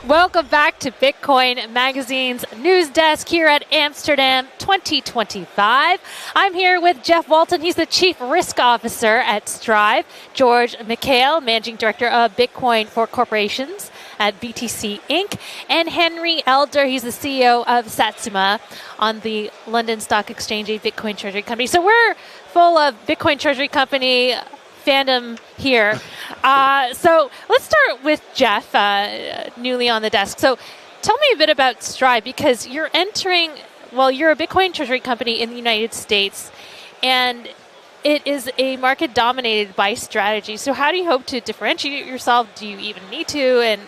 Welcome back to Bitcoin Magazine's news desk here at Amsterdam 2025. I'm here with Jeff Walton. He's the Chief Risk Officer at Strive. George McHale, Managing Director of Bitcoin for Corporations at BTC Inc. And Henry Elder, he's the CEO of Satsuma on the London Stock Exchange, a Bitcoin Treasury company. So we're full of Bitcoin Treasury company fandom here. So let's start with Jeff, newly on the desk. So tell me a bit about Strive, because you're a Bitcoin Treasury company in the United States, and it is a market dominated by strategy. So how do you hope to differentiate yourself? Do you even need to? And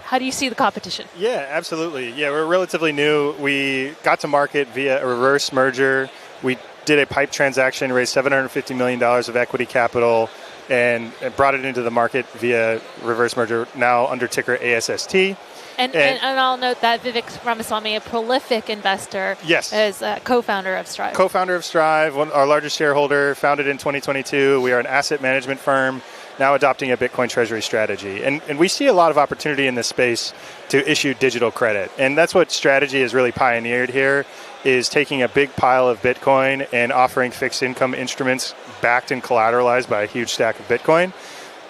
how do you see the competition? Yeah, absolutely. Yeah, we're relatively new. We got to market via a reverse merger. We did a PIPE transaction, raised $750 million of equity capital, and brought it into the market via reverse merger, now under ticker ASST. And I'll note that Vivek Ramaswamy, a prolific investor, yes, is a co-founder of Strive. Co-founder of Strive, our largest shareholder, founded in 2022. We are an asset management firm, now adopting a Bitcoin Treasury strategy. And we see a lot of opportunity in this space to issue digital credit. And that's what strategy has really pioneered here, is taking a big pile of Bitcoin and offering fixed income instruments backed and collateralized by a huge stack of Bitcoin.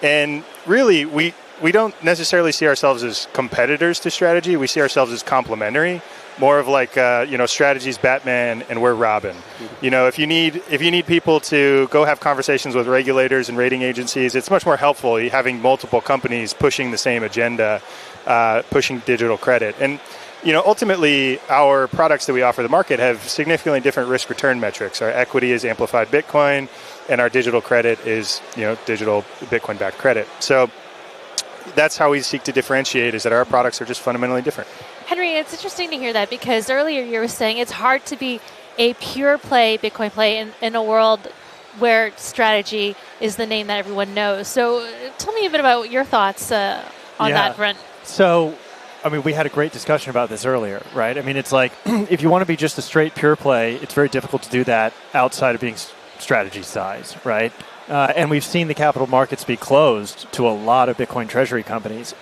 And really, we don't necessarily see ourselves as competitors to strategy. We see ourselves as complementary, more of like, strategy's Batman and we're Robin. You know, if you need people to go have conversations with regulators and rating agencies, it's much more helpful having multiple companies pushing the same agenda, pushing digital credit. And ultimately, our products that we offer the market have significantly different risk-return metrics. Our equity is amplified Bitcoin, and our digital credit is, digital Bitcoin-backed credit. So that's how we seek to differentiate, is that our products are just fundamentally different. Henry, it's interesting to hear that, because earlier you were saying it's hard to be a pure play Bitcoin play in a world where strategy is the name that everyone knows. So tell me a bit about your thoughts on that front. So, we had a great discussion about this earlier, right? It's like, if you want to be just a straight pure play, it's very difficult to do that outside of being strategy size, right? And we've seen the capital markets be closed to a lot of Bitcoin Treasury companies.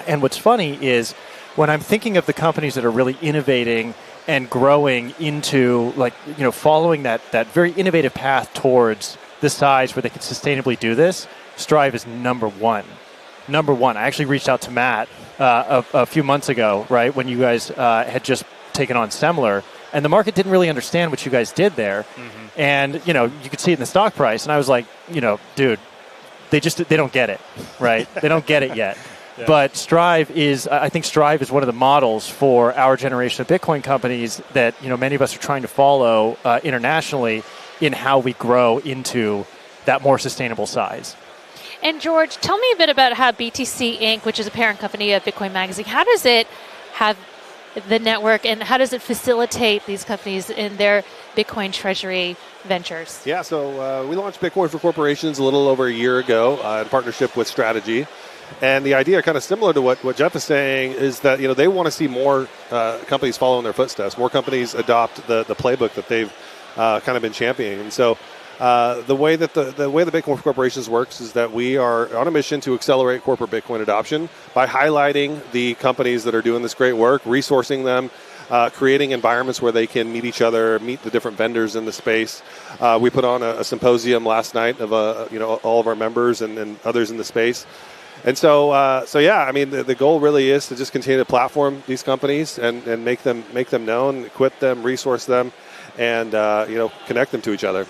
And what's funny is, when I'm thinking of the companies that are really innovating and growing into, following that very innovative path towards the size where they can sustainably do this, Strive is number one. Number one. I actually reached out to Matt a few months ago, right, when you guys had just taken on Semler, and the market didn't really understand what you guys did there. Mm-hmm. And, you could see it in the stock price, and I was like, dude, they don't get it, right? They don't get it yet. Yeah. But I think Strive is one of the models for our generation of Bitcoin companies that, many of us are trying to follow internationally in how we grow into that more sustainable size. And George, tell me a bit about how BTC Inc., which is a parent company of Bitcoin Magazine, how does it have the network, and how does it facilitate these companies in their Bitcoin Treasury ventures? Yeah, so we launched Bitcoin for Corporations a little over a year ago in partnership with Strategy. And the idea, kind of similar to what Jeff is saying, is that they want to see more companies follow in their footsteps, more companies adopt the playbook that they've kind of been championing. And so the way the Bitcoin Corporations works is that we are on a mission to accelerate corporate Bitcoin adoption by highlighting the companies that are doing this great work, resourcing them, creating environments where they can meet each other, meet the different vendors in the space. We put on a symposium last night of all of our members and others in the space. And so yeah, I mean, the goal really is to just continue to platform these companies and make them known, equip them, resource them, and connect them to each other.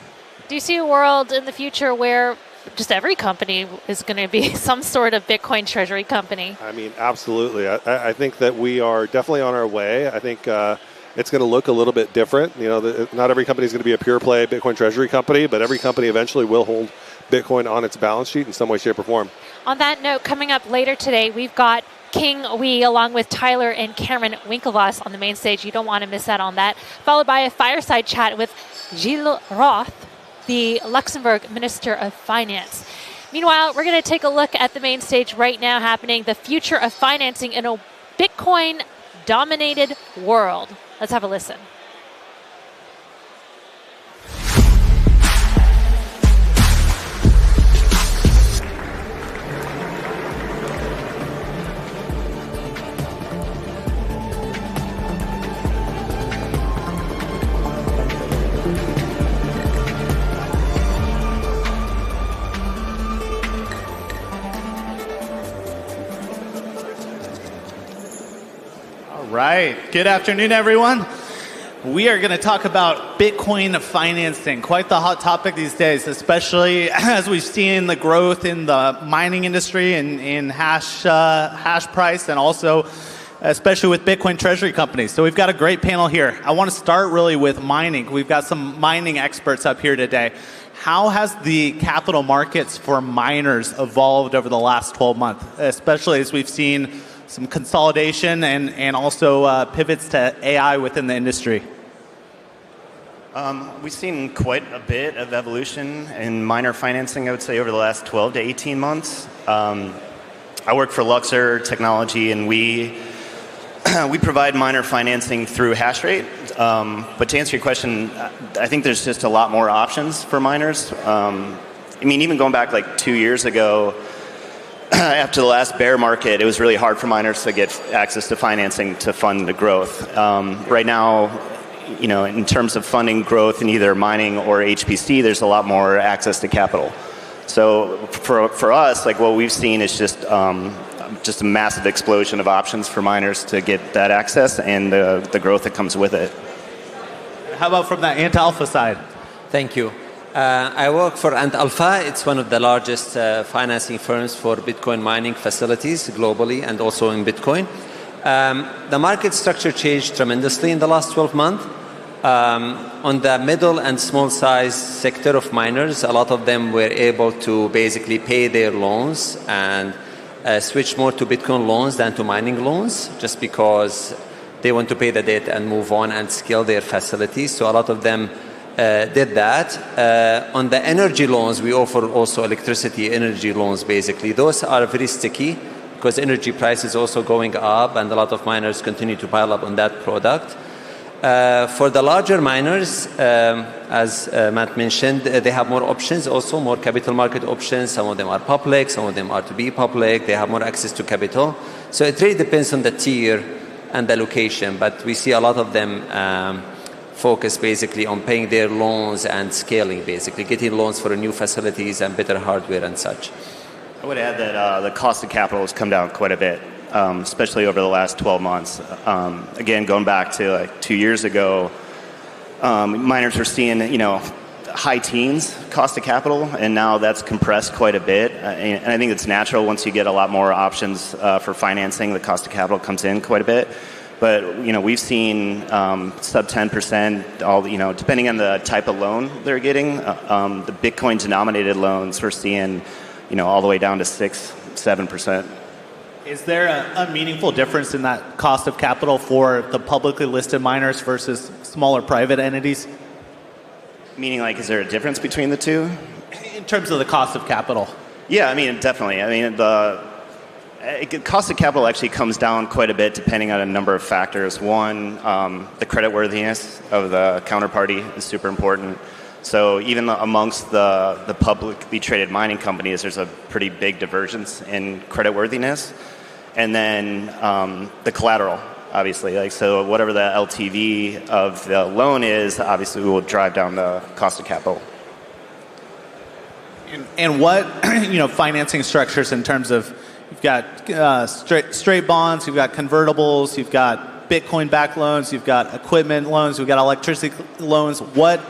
Do you see a world in the future where just every company is going to be some sort of Bitcoin treasury company? I mean, absolutely. I think that we are definitely on our way. I think it's going to look a little bit different. Not every company is going to be a pure play Bitcoin treasury company, but every company eventually will hold Bitcoin on its balance sheet in some way, shape, or form. On that note, coming up later today, we've got Khing Oei along with Tyler and Cameron Winklevoss on the main stage. You don't want to miss out on that. Followed by a fireside chat with Gilles Roth, the Luxembourg Minister of Finance. Meanwhile, we're going to take a look at the main stage right now happening, the future of financing in a Bitcoin-dominated world. Let's have a listen. Right. Good afternoon, everyone. We are going to talk about Bitcoin financing, quite the hot topic these days, especially as we've seen the growth in the mining industry and in hash price, and also especially with Bitcoin treasury companies. So we've got a great panel here. I want to start really with mining. We've got some mining experts up here today. How has the capital markets for miners evolved over the last 12 months, especially as we've seen some consolidation and also pivots to AI within the industry? We've seen quite a bit of evolution in miner financing, I would say, over the last 12 to 18 months. I work for Luxor Technology, and we provide miner financing through hash rate. But to answer your question, I think there's just a lot more options for miners. I mean, even going back like 2 years ago, after the last bear market, it was really hard for miners to get access to financing to fund the growth. Right now, in terms of funding growth in either mining or HPC, there's a lot more access to capital. So for us, like what we've seen is just a massive explosion of options for miners to get that access and the growth that comes with it. How about from the Ant Alpha side? Thank you. I work for Ant Alpha. It's one of the largest financing firms for Bitcoin mining facilities globally and also in Bitcoin. The market structure changed tremendously in the last 12 months. On the middle and small size sector of miners, a lot of them were able to basically pay their loans and switch more to Bitcoin loans than to mining loans, just because they want to pay the debt and move on and scale their facilities. So a lot of them did that. On the energy loans, we offer also electricity energy loans, basically. Those are very sticky because energy price is also going up, and a lot of miners continue to pile up on that product. For the larger miners, as Matt mentioned, they have more options, also more capital market options. Some of them are public, some of them are to be public. They have more access to capital. So it really depends on the tier and the location, but we see a lot of them focus basically on paying their loans and scaling, basically getting loans for new facilities and better hardware and such. I would add that the cost of capital has come down quite a bit, especially over the last 12 months. Again, going back to like 2 years ago, miners were seeing, high teens cost of capital, and now that's compressed quite a bit. And I think it's natural once you get a lot more options for financing, the cost of capital comes in quite a bit. But we've seen sub 10%. Depending on the type of loan they're getting, the Bitcoin denominated loans we're seeing, all the way down to 6-7%. Is there a meaningful difference in that cost of capital for the publicly listed miners versus smaller private entities? Meaning, like, is there a difference between the two? In terms of the cost of capital? Yeah, I mean, definitely. I mean, Cost of capital actually comes down quite a bit depending on a number of factors. One, the creditworthiness of the counterparty is super important. So even amongst the publicly traded mining companies, there's a pretty big divergence in creditworthiness. And then the collateral, obviously. Like, so whatever the LTV of the loan is, obviously will drive down the cost of capital. And what financing structures in terms of you've got straight bonds, you've got convertibles, you've got Bitcoin-backed loans, you've got equipment loans, you've got electricity loans. What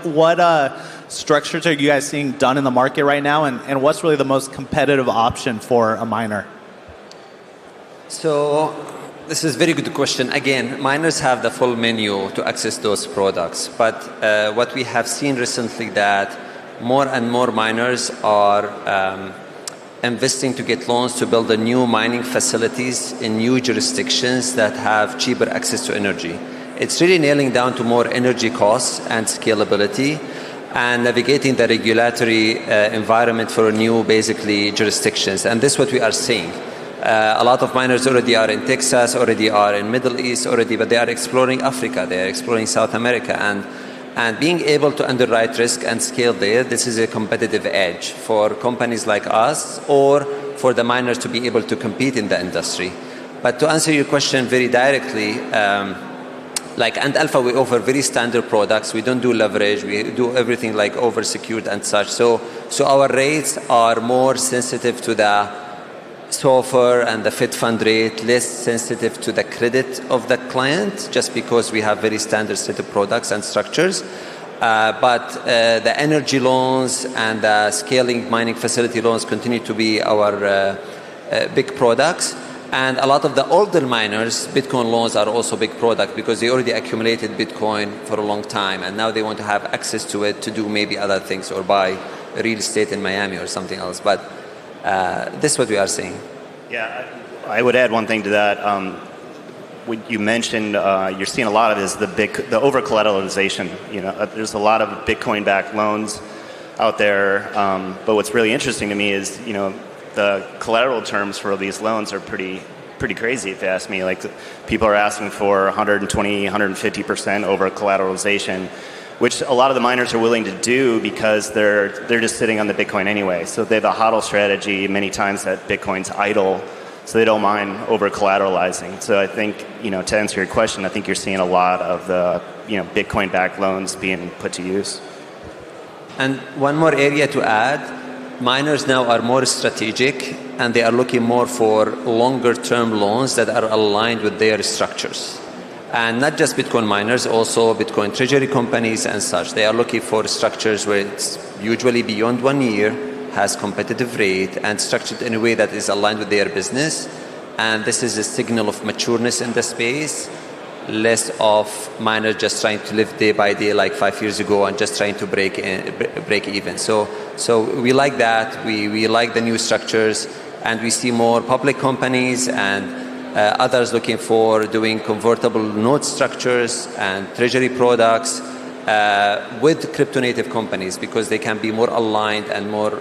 structures are you guys seeing done in the market right now, and what's really the most competitive option for a miner? So this is a very good question. Again, miners have the full menu to access those products, but what we have seen recently that more and more miners are investing to get loans to build new mining facilities in new jurisdictions that have cheaper access to energy. It's really nailing down to more energy costs and scalability and navigating the regulatory environment for new, basically, jurisdictions. And this is what we are seeing. A lot of miners already are in Texas, already are in Middle East, already, but they are exploring Africa, they are exploring South America. And being able to underwrite risk and scale there, this is a competitive edge for companies like us or for the miners to be able to compete in the industry. But to answer your question very directly, like Ant Alpha, we offer very standard products. We don't do leverage. We do everything like over-secured and such. So our rates are more sensitive to the SOFR and the Fed fund rate, less sensitive to the credit of the client, just because we have very standard set of products and structures. But the energy loans and the scaling mining facility loans continue to be our big products. And a lot of the older miners, Bitcoin loans are also big product because they already accumulated Bitcoin for a long time, and now they want to have access to it to do maybe other things or buy real estate in Miami or something else. But this is what we are seeing. Yeah, I would add one thing to that. What you mentioned, you're seeing a lot of is the over collateralization. There's a lot of Bitcoin-backed loans out there. But what's really interesting to me is, the collateral terms for these loans are pretty crazy, if you ask me. Like, people are asking for 120, 150% over collateralization, which a lot of the miners are willing to do because they're just sitting on the Bitcoin anyway. So they have a hodl strategy many times that Bitcoin's idle, so they don't mind over collateralizing. So I think, to answer your question, I think you're seeing a lot of the Bitcoin-backed loans being put to use. And one more area to add, miners now are more strategic and they are looking more for longer-term loans that are aligned with their structures. And not just Bitcoin miners, also Bitcoin treasury companies and such. They are looking for structures where it's usually beyond 1 year, has competitive rate, and structured in a way that is aligned with their business. And this is a signal of matureness in the space, less of miners just trying to live day by day like 5 years ago and just trying to break even. So we like that. We like the new structures, and we see more public companies and others looking for doing convertible note structures and treasury products with crypto-native companies because they can be more aligned and more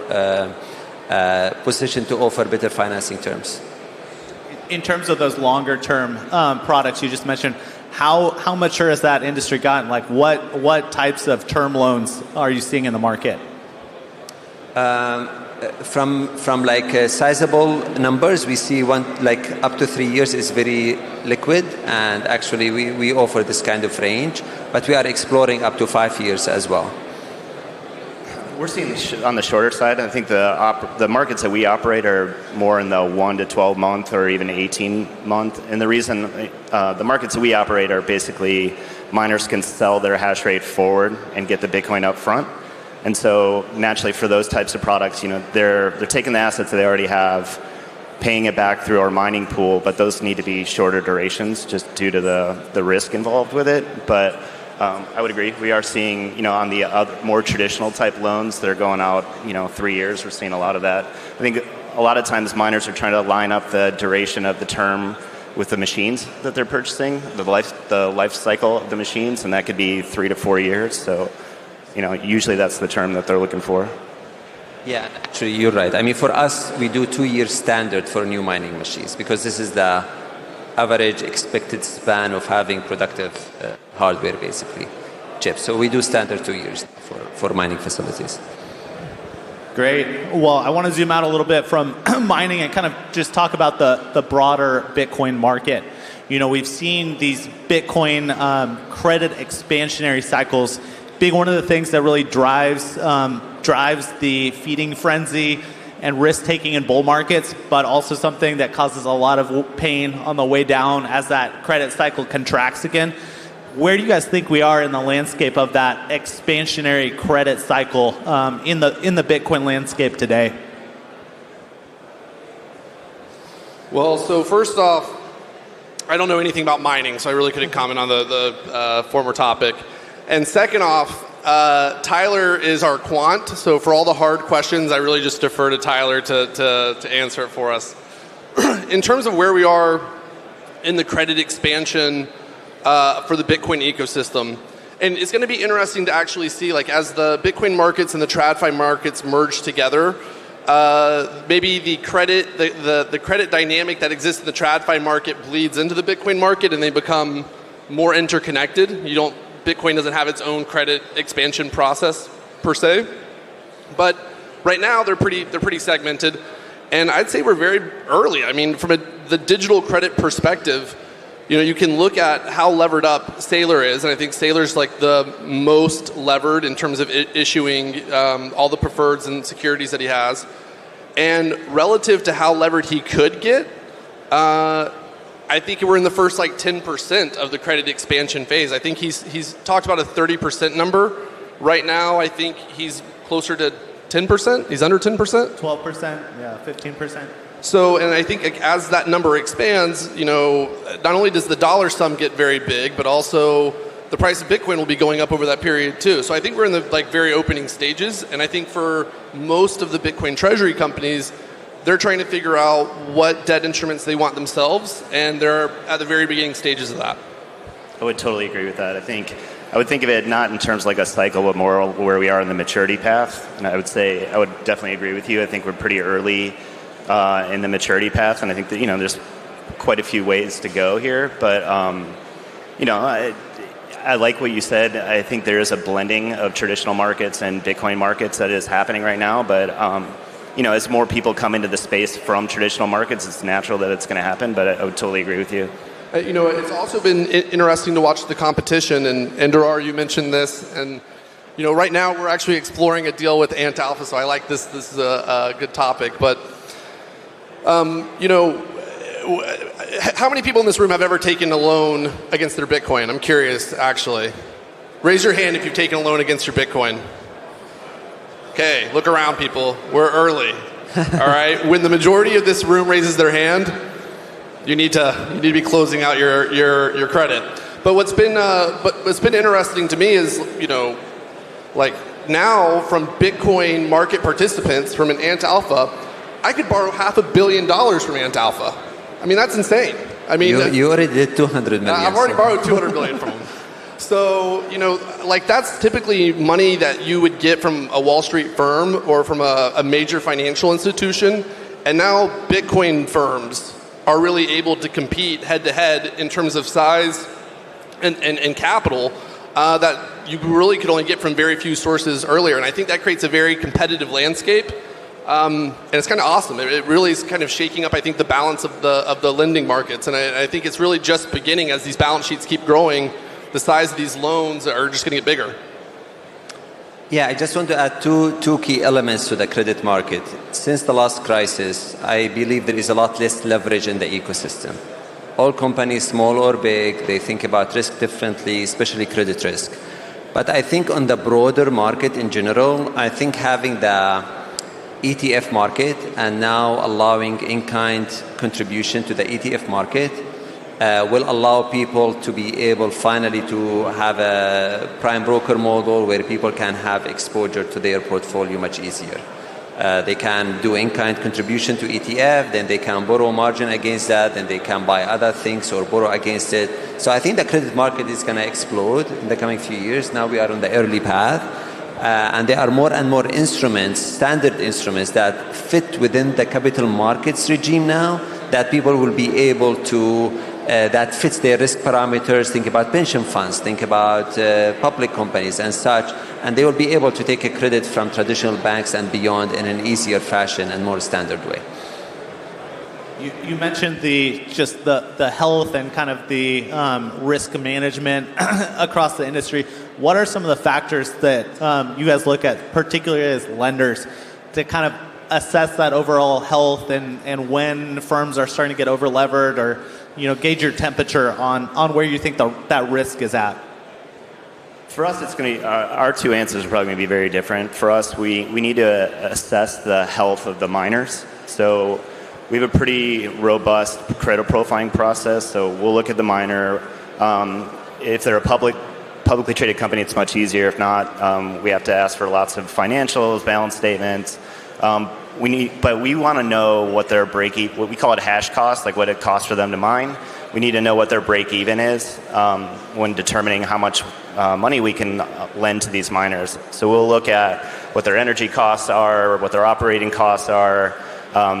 positioned to offer better financing terms. In terms of those longer-term products you just mentioned, how mature has that industry gotten? Like, what types of term loans are you seeing in the market? From like sizable numbers, we see one like up to 3 years is very liquid, and actually we offer this kind of range, but we are exploring up to 5 years as well. We're seeing on the shorter side. I think the markets that we operate are more in the 1 to 12 month or even 18 month. And the reason the markets that we operate are basically miners can sell their hash rate forward and get the Bitcoin up front. And so naturally for those types of products, they're taking the assets that they already have, paying it back through our mining pool, but those need to be shorter durations just due to the risk involved with it. But I would agree. We are seeing, on the other, more traditional type loans that are going out, 3 years. We're seeing a lot of that. I think a lot of times miners are trying to line up the duration of the term with the machines that they're purchasing, the life cycle of the machines, and that could be 3 to 4 years. So, usually that's the term that they're looking for. Yeah, actually, you're right. I mean, for us, we do 2-year standard for new mining machines because this is the average expected span of having productive hardware, basically, chips. So we do standard 2 years for mining facilities. Great. Well, I want to zoom out a little bit from mining and kind of just talk about the broader Bitcoin market. You know, we've seen these Bitcoin credit expansionary cycles being one of the things that really drives the feeding frenzy and risk-taking in bull markets, but also something that causes a lot of pain on the way down as that credit cycle contracts again. Where do you guys think we are in the landscape of that expansionary credit cycle in the Bitcoin landscape today? Well, so first off, I don't know anything about mining, so I really couldn't comment on the former topic. And second off, Tyler is our quant, so for all the hard questions, I really just defer to Tyler to answer it for us. In terms of where we are in the credit expansion for the Bitcoin ecosystem, and it's going to be interesting to actually see, like, as the Bitcoin markets and the TradFi markets merge together, maybe the credit dynamic that exists in the TradFi market bleeds into the Bitcoin market, and they become more interconnected. Bitcoin doesn't have its own credit expansion process per se, but right now they're pretty segmented, and I'd say we're very early. I mean, from the digital credit perspective, you can look at how levered up Saylor is, and I think Saylor's like the most levered in terms of issuing all the preferreds and securities that he has, and relative to how levered he could get, I think we're in the first 10% of the credit expansion phase. I think he's talked about a 30% number. Right now, I think he's closer to 10%. He's under 10%. 12%, yeah, 15%. So, and I think as that number expands, not only does the dollar sum get very big, but also the price of Bitcoin will be going up over that period too. So I think we're in the very opening stages, and I think for most of the Bitcoin treasury companies, they're trying to figure out what debt instruments they want themselves, and they're at the very beginning stages of that. I would totally agree with that. I would think of it not in terms like a cycle, but more where we are in the maturity path. And I would definitely agree with you. I think we're pretty early in the maturity path, and I think that there's quite a few ways to go here. But I like what you said. I think there is a blending of traditional markets and Bitcoin markets that is happening right now, but as more people come into the space from traditional markets, it's natural that it's going to happen, but I would totally agree with you. It's also been interesting to watch the competition, and Durar, you mentioned this, and right now we're actually exploring a deal with Ant Alpha, so I like this. This is a good topic, but how many people in this room have ever taken a loan against their Bitcoin? I'm curious, actually. Raise your hand if you've taken a loan against your Bitcoin. Okay, look around, people. We're early. All right. When the majority of this room raises their hand, you need to be closing out your credit. But what's been interesting to me is now from Bitcoin market participants from an Ant Alpha, I could borrow $500 million from Ant Alpha. I mean, that's insane. I mean, you already did 200 million. I've already borrowed 200 million from them. So, that's typically money that you would get from a Wall Street firm or from a major financial institution. And now Bitcoin firms are really able to compete head-to-head in terms of size and capital that you really could only get from very few sources earlier. And I think that creates a very competitive landscape. And it's kind of awesome. It really is kind of shaking up, I think, the balance of the lending markets. And I think it's really just beginning as these balance sheets keep growing. The size of these loans are just going to get bigger. Yeah, I just want to add two key elements to the credit market. Since the last crisis, I believe there is a lot less leverage in the ecosystem. All companies, small or big, they think about risk differently, especially credit risk. But I think on the broader market in general, I think having the ETF market and now allowing in-kind contribution to the ETF market will allow people to be able finally to have a prime broker model where people can have exposure to their portfolio much easier. They can do in-kind contribution to ETF, then they can borrow margin against that, then they can buy other things or borrow against it. So I think the credit market is going to explode in the coming few years. Now we are on the early path. And there are more and more instruments, standard instruments, that fit within the capital markets regime now, that people will be able to, that fits their risk parameters. Think about pension funds, think about public companies and such, and they will be able to take a credit from traditional banks and beyond in an easier fashion and more standard way. You mentioned the health and kind of the risk management across the industry. What are some of the factors that you guys look at, particularly as lenders, to kind of assess that overall health and when firms are starting to get over levered, or gauge your temperature on where you think that risk is at? For us, it's going to be, our two answers are probably going to be very different. For us, we need to assess the health of the miners. So we have a pretty robust credit profiling process. So we'll look at the miner. If they're a publicly traded company, it's much easier. If not, we have to ask for lots of financials, balance statements. But we want to know what their break-even, what we call it hash cost, like what it costs for them to mine. We need to know what their break-even is when determining how much money we can lend to these miners. So we'll look at what their energy costs are, what their operating costs are.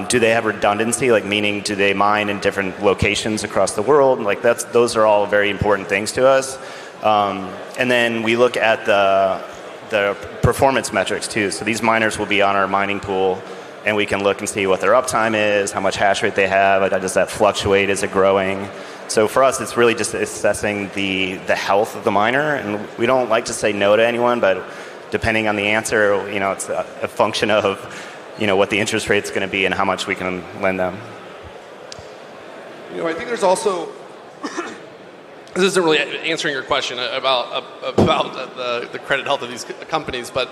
Do they have redundancy, like meaning do they mine in different locations across the world? Like those are all very important things to us. And then we look at the performance metrics too. So these miners will be on our mining pool, and we can look and see what their uptime is, how much hash rate they have, does that fluctuate, is it growing? So for us, it's really just assessing the health of the miner, and we don't like to say no to anyone, but depending on the answer, it's a function of what the interest rate's going to be and how much we can lend them. I think there's also, this isn't really answering your question about the credit health of these companies, but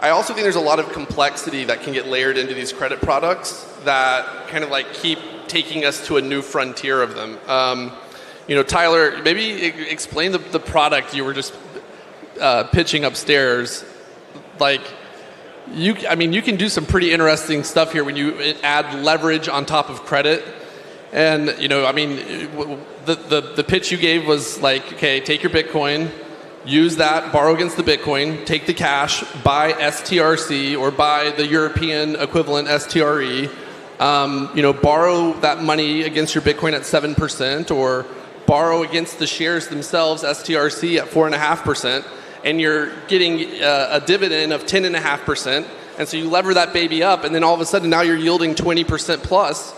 I also think there's a lot of complexity that can get layered into these credit products that kind of like keep taking us to a new frontier of them. Tyler, maybe explain the product you were just pitching upstairs. You can do some pretty interesting stuff here when you add leverage on top of credit. And, the pitch you gave was like, okay, take your Bitcoin, use that, borrow against the Bitcoin, take the cash, buy STRC or buy the European equivalent STRE, borrow that money against your Bitcoin at 7%, or borrow against the shares themselves, STRC, at 4.5%. And you're getting a dividend of 10.5%, and so you lever that baby up, and then all of a sudden now you're yielding 20% plus.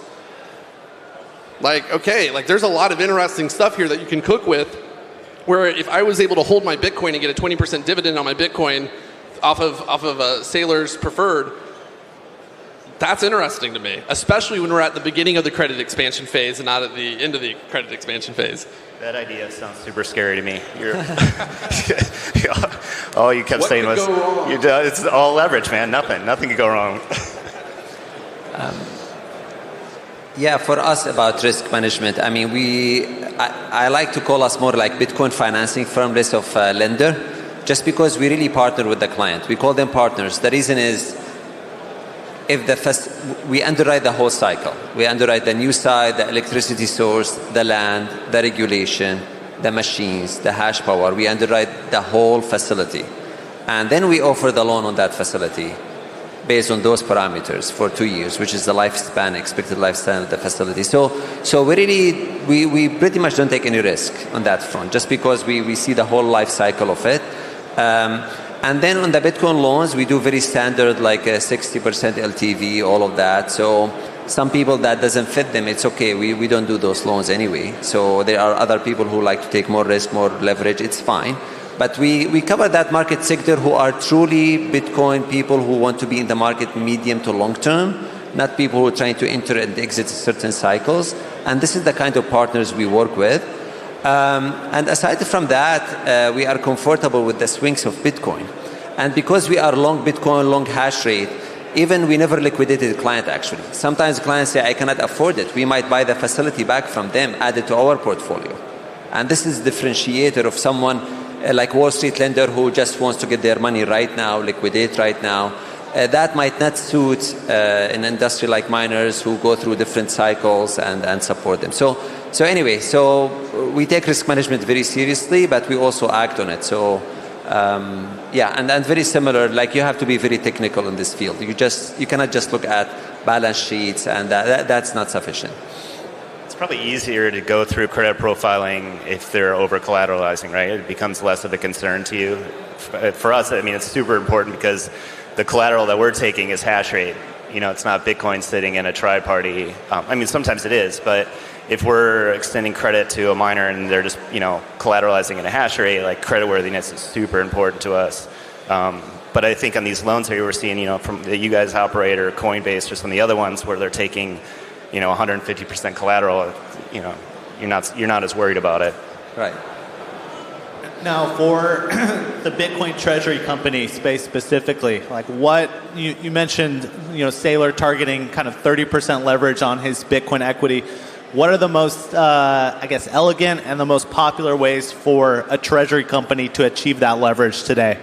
There's a lot of interesting stuff here that you can cook with, where if I was able to hold my Bitcoin and get a 20% dividend on my Bitcoin off of a Sailor's Preferred, that's interesting to me, especially when we're at the beginning of the credit expansion phase and not at the end of the credit expansion phase. That idea sounds super scary to me. All you kept saying was, it's all leverage, man. Nothing could go wrong. For us about risk management, I like to call us more like Bitcoin financing firm, less of a lender, just because we really partner with the client. We call them partners. The reason is, we underwrite the whole cycle. We underwrite the new side, the electricity source, the land, the regulation, the machines, the hash power. We underwrite the whole facility. And then we offer the loan on that facility based on those parameters for 2 years, which is the lifespan, expected lifespan of the facility. So we pretty much don't take any risk on that front, just because we see the whole life cycle of it. And then on the Bitcoin loans, we do very standard, like a 60% LTV, all of that. So some people that doesn't fit them, it's okay. We don't do those loans anyway. So there are other people who like to take more risk, more leverage. It's fine. But we cover that market sector who are truly Bitcoin people who want to be in the market medium to long term, not people who are trying to enter and exit certain cycles. And this is the kind of partners we work with. And aside from that, we are comfortable with the swings of Bitcoin. And because we are long Bitcoin, long hash rate, even we never liquidated the client actually. Sometimes clients say, I cannot afford it. We might buy the facility back from them, add it to our portfolio. And this is the differentiator of someone like Wall Street lender who just wants to get their money right now, liquidate right now. That might not suit an industry like miners who go through different cycles and support them. So we take risk management very seriously, but we also act on it. So Yeah, and very similar. Like you have to be very technical in this field. You cannot just look at balance sheets, and that's not sufficient. It's probably easier to go through credit profiling if they're over collateralizing, right? It becomes less of a concern to you. For us, I mean, it's super important because the collateral that we're taking is hash rate. You know, it's not Bitcoin sitting in a tri-party. I mean, sometimes it is, but if we're extending credit to a miner and they're just, you know, collateralizing in a hash rate, like creditworthiness is super important to us. But I think on these loans that you were seeing, you know, from the you guys operate or Coinbase or some of the other ones where they're taking, you know, 150% collateral, you know, you're not as worried about it. Right. Now, for the Bitcoin Treasury company space specifically, like what you mentioned, you know, Saylor targeting kind of 30% leverage on his Bitcoin equity. What are the most, I guess, elegant and the most popular ways for a treasury company to achieve that leverage today?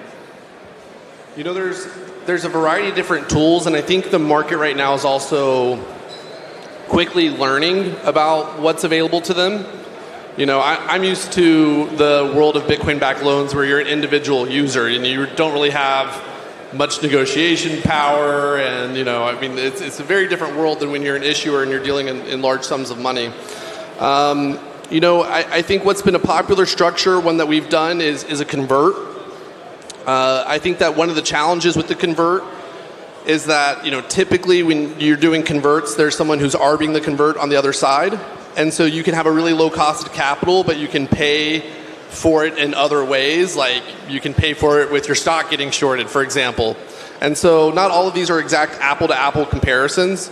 You know, there's a variety of different tools, and I think the market right now is also quickly learning about what's available to them. You know, I'm used to the world of Bitcoin-backed loans where you're an individual user and you don't really have much negotiation power, and you know, I mean, it's a very different world than when you're an issuer and you're dealing in large sums of money. You know, I think what's been a popular structure, one that we've done, is a convert. I think that one of the challenges with the convert is that, you know, typically when you're doing converts, there's someone who's arbing the convert on the other side, and so you can have a really low cost of capital, but you can pay for it in other ways, like you can pay for it with your stock getting shorted, for example. And so not all of these are exact apple-to-apple comparisons.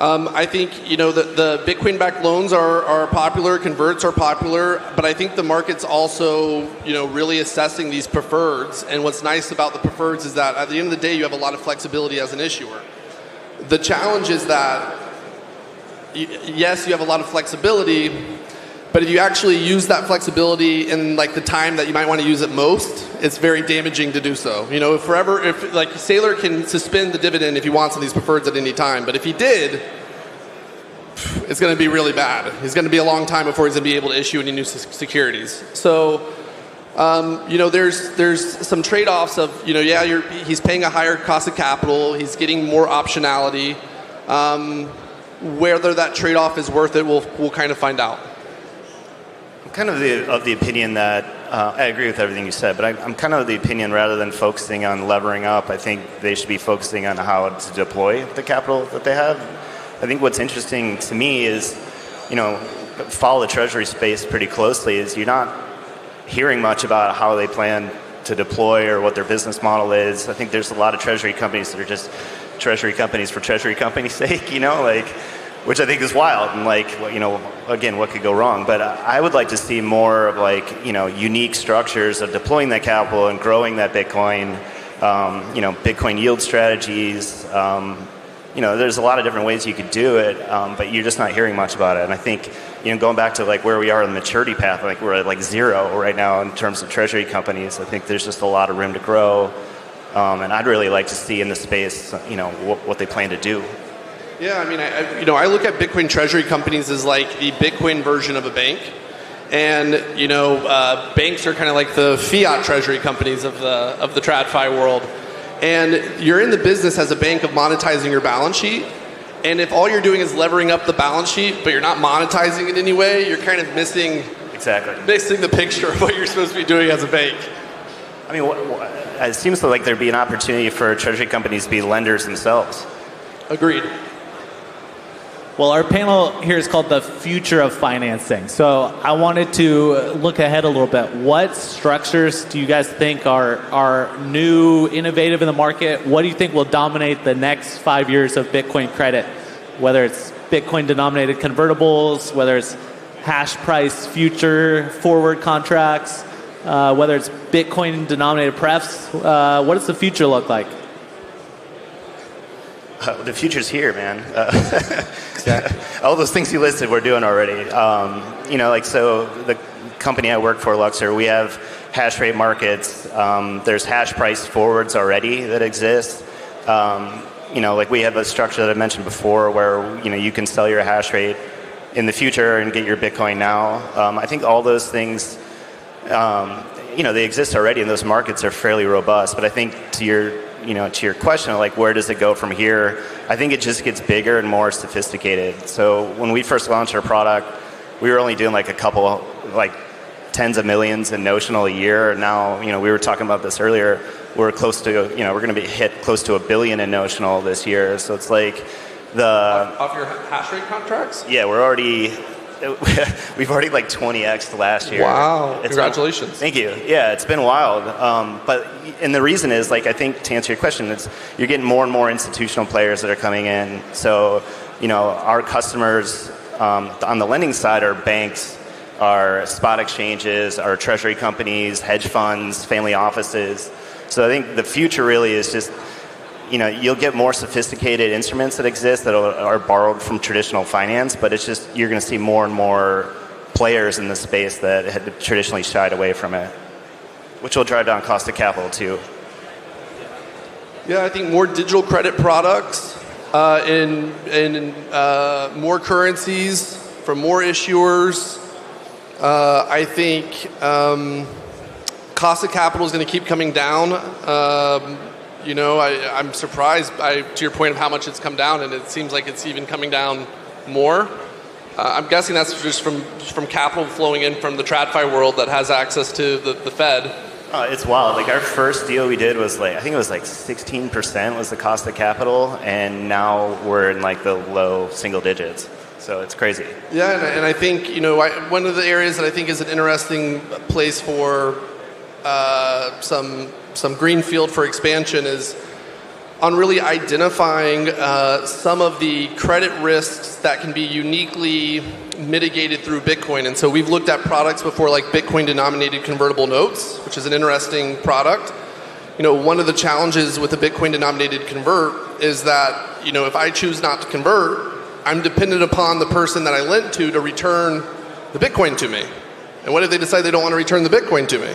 I think, you know, the Bitcoin-backed loans are popular, converts are popular, but I think the market's also, you know, really assessing these preferreds. And what's nice about the preferreds is that at the end of the day, you have a lot of flexibility as an issuer. The challenge is that, yes, you have a lot of flexibility, but if you actually use that flexibility in like the time that you might want to use it most, it's very damaging to do so. You know, if like Saylor can suspend the dividend if he wants on these preferreds at any time, but if he did, it's going to be really bad. It's going to be a long time before he's going to be able to issue any new securities. So, you know, there's some trade-offs of, you know, yeah, he's paying a higher cost of capital, he's getting more optionality. Whether that trade-off is worth it, we'll kind of find out. I'm kind of the opinion that I agree with everything you said, but I'm kind of the opinion rather than focusing on levering up, I think they should be focusing on how to deploy the capital that they have. I think what's interesting to me is, you know, follow the treasury space pretty closely, is you're not hearing much about how they plan to deploy or what their business model is. I think there's a lot of treasury companies that are just treasury companies for treasury company's sake, you know, like, which I think is wild, and like, you know, again, what could go wrong? But I would like to see more of like, you know, unique structures of deploying that capital and growing that Bitcoin, you know, Bitcoin yield strategies. You know, there's a lot of different ways you could do it, but you're just not hearing much about it. And I think, you know, going back to like where we are in the maturity path, like we're at like 0 right now in terms of treasury companies. I think there's just a lot of room to grow, and I'd really like to see in the space, you know, what they plan to do. Yeah, I mean, I look at Bitcoin treasury companies as like the Bitcoin version of a bank. And, you know, banks are kind of like the fiat treasury companies of the TradFi world. And you're in the business as a bank of monetizing your balance sheet. And if all you're doing is levering up the balance sheet, but you're not monetizing it anyway, you're kind of missing the picture of what you're supposed to be doing as a bank. I mean, it seems like there'd be an opportunity for treasury companies to be lenders themselves. Agreed. Well, our panel here is called The Future of Financing. So I wanted to look ahead a little bit. What structures do you guys think are new, innovative in the market? What do you think will dominate the next 5 years of Bitcoin credit? Whether it's Bitcoin-denominated convertibles, whether it's hash price future forward contracts, whether it's Bitcoin-denominated prefs. What does the future look like? The future's here, man. Exactly. All those things you listed, we're doing already. You know, like, so the company I work for, Luxembourg, we have hash rate markets. There's hash price forwards already that exist. You know, like we have a structure that I mentioned before where, you know, you can sell your hash rate in the future and get your Bitcoin now. I think all those things, they exist already, and those markets are fairly robust. But I think to your question, like where does it go from here? I think it just gets bigger and more sophisticated. So when we first launched our product, we were only doing like a couple, like tens of millions in notional a year. Now, we were talking about this earlier. We're close to, we're going to be hit close to $1 billion in notional this year. So it's like off your hash rate contracts? Yeah, we've already like 20x last year. Wow! Congratulations. Thank you. Yeah, it's been wild. And the reason is, like, I think to answer your question, is you're getting more and more institutional players that are coming in. So, our customers on the lending side are banks, are spot exchanges, are treasury companies, hedge funds, family offices. So I think the future really is just, you'll get more sophisticated instruments that exist that are borrowed from traditional finance, but it's just you're going to see more and more players in the space that had traditionally shied away from it, which will drive down cost of capital too. Yeah, I think more digital credit products in more currencies from more issuers. I think cost of capital is going to keep coming down. I'm surprised to your point of how much it's come down, and it seems like it's even coming down more. I'm guessing that's just from capital flowing in from the TradFi world that has access to the Fed. It's wild. Like our first deal we did was I think it was like 16% was the cost of capital, and now we're in like the low single digits. So it's crazy. Yeah, and I think one of the areas that I think is an interesting place for some greenfield for expansion is on really identifying some of the credit risks that can be uniquely mitigated through Bitcoin. And so we've looked at products before like Bitcoin denominated convertible notes, which is an interesting product. One of the challenges with a Bitcoin denominated convert is that, if I choose not to convert, I'm dependent upon the person that I lent to return the Bitcoin to me. And what if they decide they don't want to return the Bitcoin to me?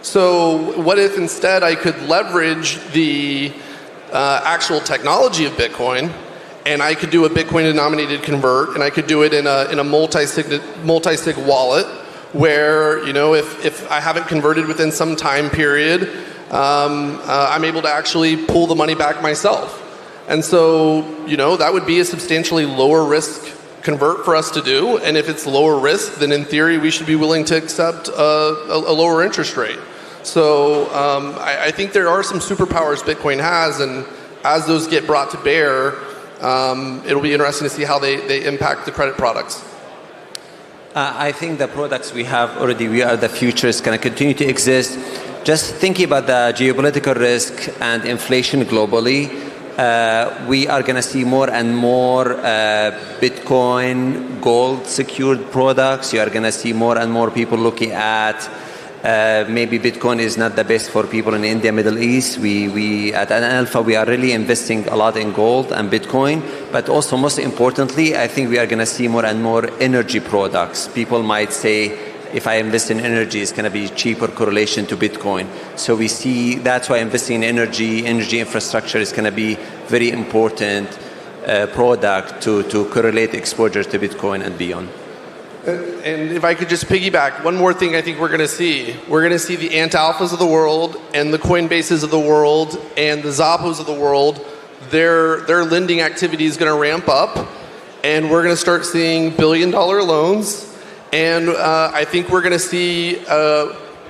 So what if instead I could leverage the actual technology of Bitcoin, and I could do a Bitcoin denominated convert, and I could do it in a multi-sig wallet where, if I haven't converted within some time period, I'm able to actually pull the money back myself. And so, that would be a substantially lower risk convert for us to do. And if it's lower risk, then in theory, we should be willing to accept a lower interest rate. So I think there are some superpowers Bitcoin has, and as those get brought to bear, it'll be interesting to see how they impact the credit products. I think the products we have already, we are the future, is going to continue to exist. Just thinking about the geopolitical risk and inflation globally, we are going to see more and more Bitcoin gold secured products. You are going to see more and more people looking at maybe Bitcoin is not the best for people in India, Middle East. We at Alpha, we are really investing a lot in gold and Bitcoin, but also most importantly, I think we are going to see more and more energy products. People might say, if I invest in energy, it's going to be cheaper correlation to Bitcoin. So we see that's why investing in energy infrastructure is going to be very important product to correlate exposure to Bitcoin and beyond. And if I could just piggyback, one more thing I think we're going to see. We're going to see the Ant Alphas of the world and the Coinbases of the world and the Zappos of the world. Their lending activity is going to ramp up, and we're going to start seeing billion-dollar loans. And I think we're going to see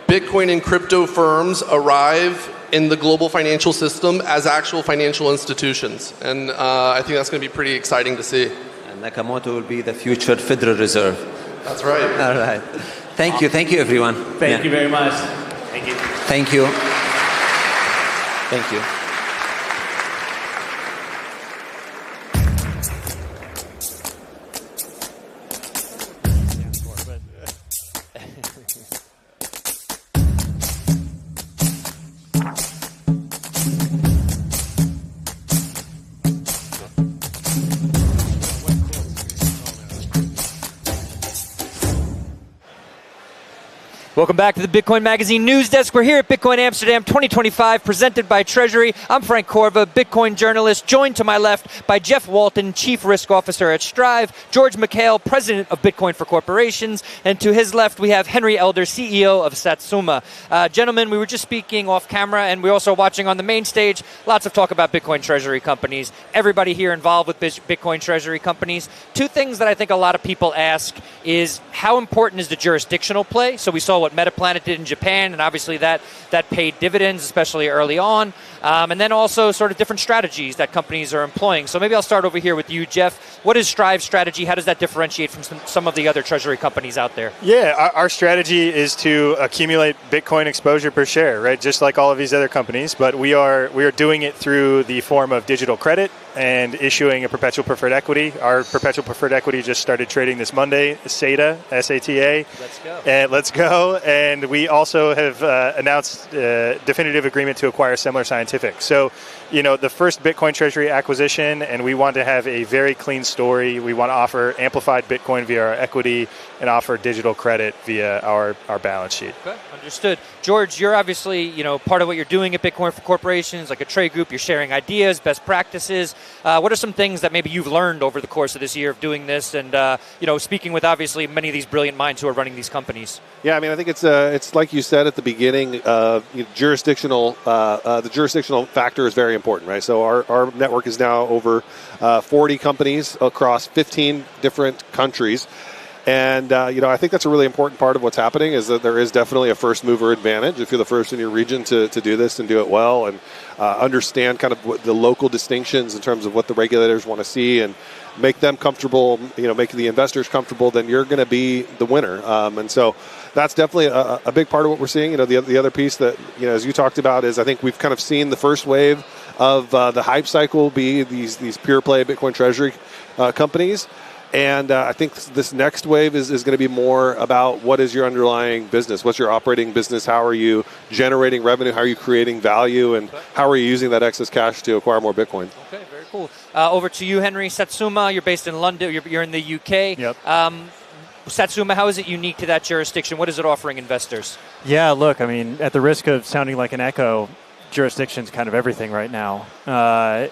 Bitcoin and crypto firms arrive in the global financial system as actual financial institutions. And I think that's going to be pretty exciting to see. And Nakamoto will be the future Federal Reserve. That's right. All right. Thank you, everyone. Thank you very much. Thank you. Thank you. Thank you. Welcome back to the Bitcoin Magazine News Desk. We're here at Bitcoin Amsterdam 2025, presented by Treasury. I'm Frank Corva, Bitcoin journalist, joined to my left by Jeff Walton, Chief Risk Officer at Strive, George McHale, President of Bitcoin for Corporations, and to his left we have Henry Elder, CEO of Satsuma. Gentlemen, we were just speaking off camera, and we're also watching on the main stage. Lots of talk about Bitcoin Treasury companies. Everybody here involved with Bitcoin Treasury companies. Two things that I think a lot of people ask is how important is the jurisdictional play? So we saw what Metaplanet did in Japan, and obviously that paid dividends, especially early on. And then also sort of different strategies that companies are employing. So maybe I'll start over here with you, Jeff. What is Strive's strategy? How does that differentiate from some of the other treasury companies out there? Yeah, our strategy is to accumulate Bitcoin exposure per share, right? Just like all of these other companies, but we are doing it through the form of digital credit and issuing a perpetual preferred equity. Our perpetual preferred equity just started trading this Monday, SATA, S-A-T-A. Let's go. And let's go. And we also have announced a definitive agreement to acquire Semler Scientific. So, the first Bitcoin Treasury acquisition, and we want to have a very clean story. We want to offer amplified Bitcoin via our equity and offer digital credit via our balance sheet. Okay, understood. George, you're obviously, part of what you're doing at Bitcoin for Corporations, like a trade group. You're sharing ideas, best practices. What are some things that maybe you've learned over the course of this year of doing this and, speaking with obviously many of these brilliant minds who are running these companies? Yeah, I think it's like you said at the beginning, the jurisdictional factor is very important, right? So our network is now over 40 companies across 15 different countries. And, I think that's a really important part of what's happening is that there is definitely a first mover advantage if you're the first in your region to do this and do it well and understand kind of what the local distinctions in terms of what the regulators want to see and make them comfortable, make the investors comfortable, then you're going to be the winner. And so that's definitely a big part of what we're seeing. The other piece that, as you talked about is I think we've kind of seen the first wave of the hype cycle be these pure play Bitcoin Treasury companies. And I think this next wave is going to be more about what is your underlying business? What's your operating business? How are you generating revenue? How are you creating value? And how are you using that excess cash to acquire more Bitcoin? Okay, very cool. Over to you, Henry. Satsuma, you're based in London. You're in the UK. Yep. Satsuma, how is it unique to that jurisdiction? What is it offering investors? Yeah, look, at the risk of sounding like an echo, jurisdiction's kind of everything right now.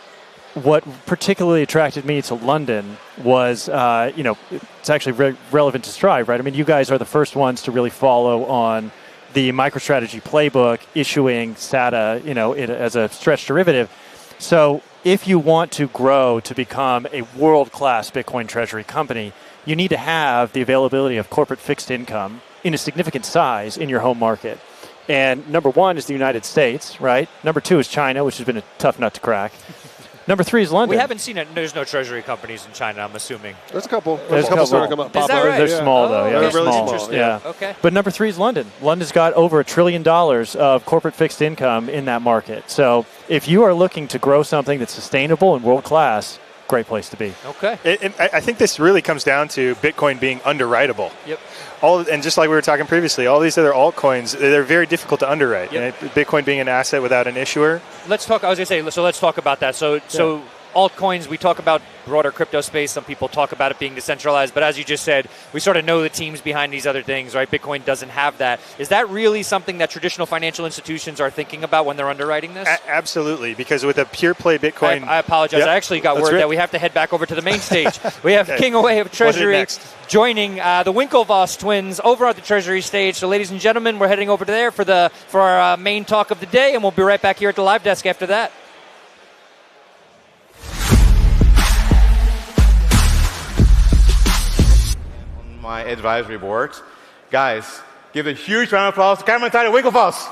What particularly attracted me to London was, it's actually very relevant to Strive, right? You guys are the first ones to really follow on the MicroStrategy playbook, issuing SATA, as a stretch derivative. So if you want to grow to become a world-class Bitcoin Treasury company, you need to have the availability of corporate fixed income in a significant size in your home market. And number one is the United States, right? Number two is China, which has been a tough nut to crack. Number three is London. We haven't seen it. There's no treasury companies in China, I'm assuming. There's a couple. There's a couple starting to come up. Is that right? They're small, though. Yeah, they're really small. small. Yeah. Okay. But number three is London. London's got over $1 trillion of corporate fixed income in that market. So if you are looking to grow something that's sustainable and world-class, great place to be. Okay. I think this really comes down to Bitcoin being underwritable. Yep. And just like we were talking previously, all these other altcoins, they're very difficult to underwrite. Yep. Bitcoin being an asset without an issuer. Let's talk about that. So altcoins, we talk about broader crypto space. Some people talk about it being decentralized, but as you just said, we sort of know the teams behind these other things, right? Bitcoin doesn't have that. Is that really something that traditional financial institutions are thinking about when they're underwriting this? Absolutely, because with a pure play Bitcoin... I apologize. Yep. I actually got word that we have to head back over to the main stage. We have Khing Oei of Treasury joining the Winklevoss twins over at the Treasury stage. So ladies and gentlemen, we're heading over to there for our main talk of the day, and we'll be right back here at the live desk after that. My advisory board. Guys, give a huge round of applause to Cameron Tyler Winklevoss.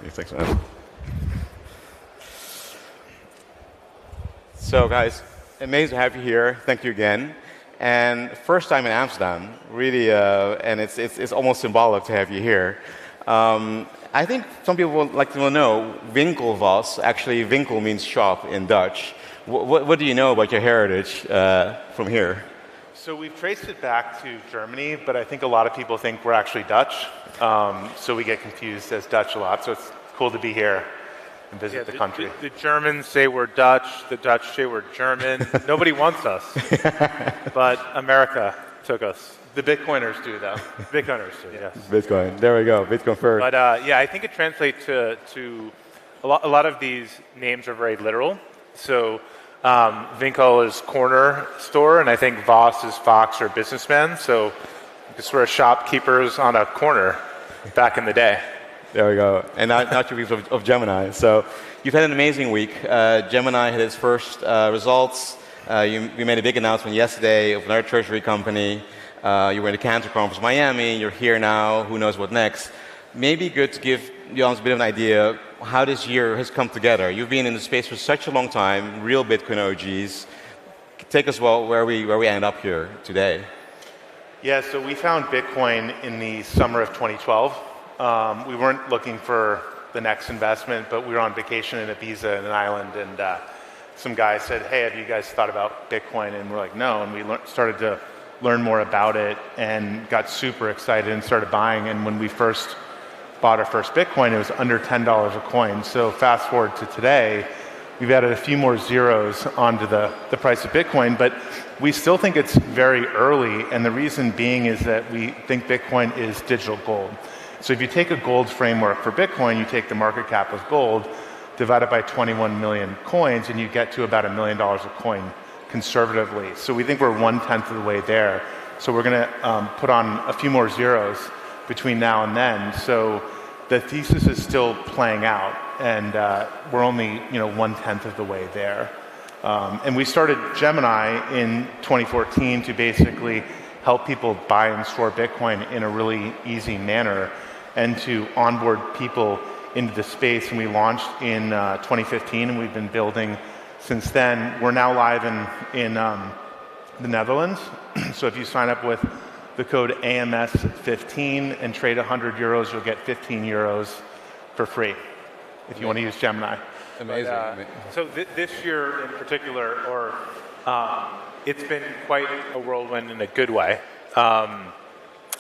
Thanks, man. So, guys, amazing to have you here. Thank you again. And first time in Amsterdam, really, and it's almost symbolic to have you here. I think some people would like to know Winklevoss. Actually, Winkel means shop in Dutch. What do you know about your heritage from here? So we've traced it back to Germany, but I think a lot of people think we're actually Dutch. So we get confused as Dutch a lot. So it's cool to be here. and visit the country. The Germans say we're Dutch. The Dutch say we're German. Nobody wants us, but America took us. The Bitcoiners do, though. Bitcoiners do, yes. Bitcoin. There we go. Bitcoin first. But yeah, I think it translates to a lot of these names are very literal. So Winkel is corner store, and I think Voss is fox or businessman. So it's sort of shopkeepers on a corner back in the day. There we go. And now two weeks of Gemini. So you've had an amazing week. Gemini had its first results. You made a big announcement yesterday of another treasury company. You were in the Cantor Conference in Miami. You're here now. Who knows what next? Maybe good to give the audience a bit of an idea how this year has come together. You've been in the space for such a long time, real Bitcoin OGs. Take us where we end up here today. Yeah, so we found Bitcoin in the summer of 2012. We weren't looking for the next investment, but we were on vacation in Ibiza in an island, and some guy said, hey, have you guys thought about Bitcoin? And we're like, no, and we started to learn more about it and got super excited and started buying. And when we first bought our first Bitcoin, it was under $10 a coin. So fast forward to today, we've added a few more zeros onto the price of Bitcoin, but we still think it's very early, and the reason being is that we think Bitcoin is digital gold. So if you take a gold framework for Bitcoin, you take the market cap of gold, divide it by 21 million coins, and you get to about $1 million a coin conservatively. So we think we're 1/10 of the way there. So we're going to put on a few more zeros between now and then. So the thesis is still playing out, and we're only 1/10 of the way there. And we started Gemini in 2014 to basically help people buy and store Bitcoin in a really easy manner and to onboard people into the space. And we launched in 2015, and we've been building since then. We're now live in the Netherlands. So if you sign up with the code AMS15 and trade 100 euros, you'll get 15 euros for free if you want to use Gemini. Amazing. So this year in particular, it's been quite a whirlwind in a good way.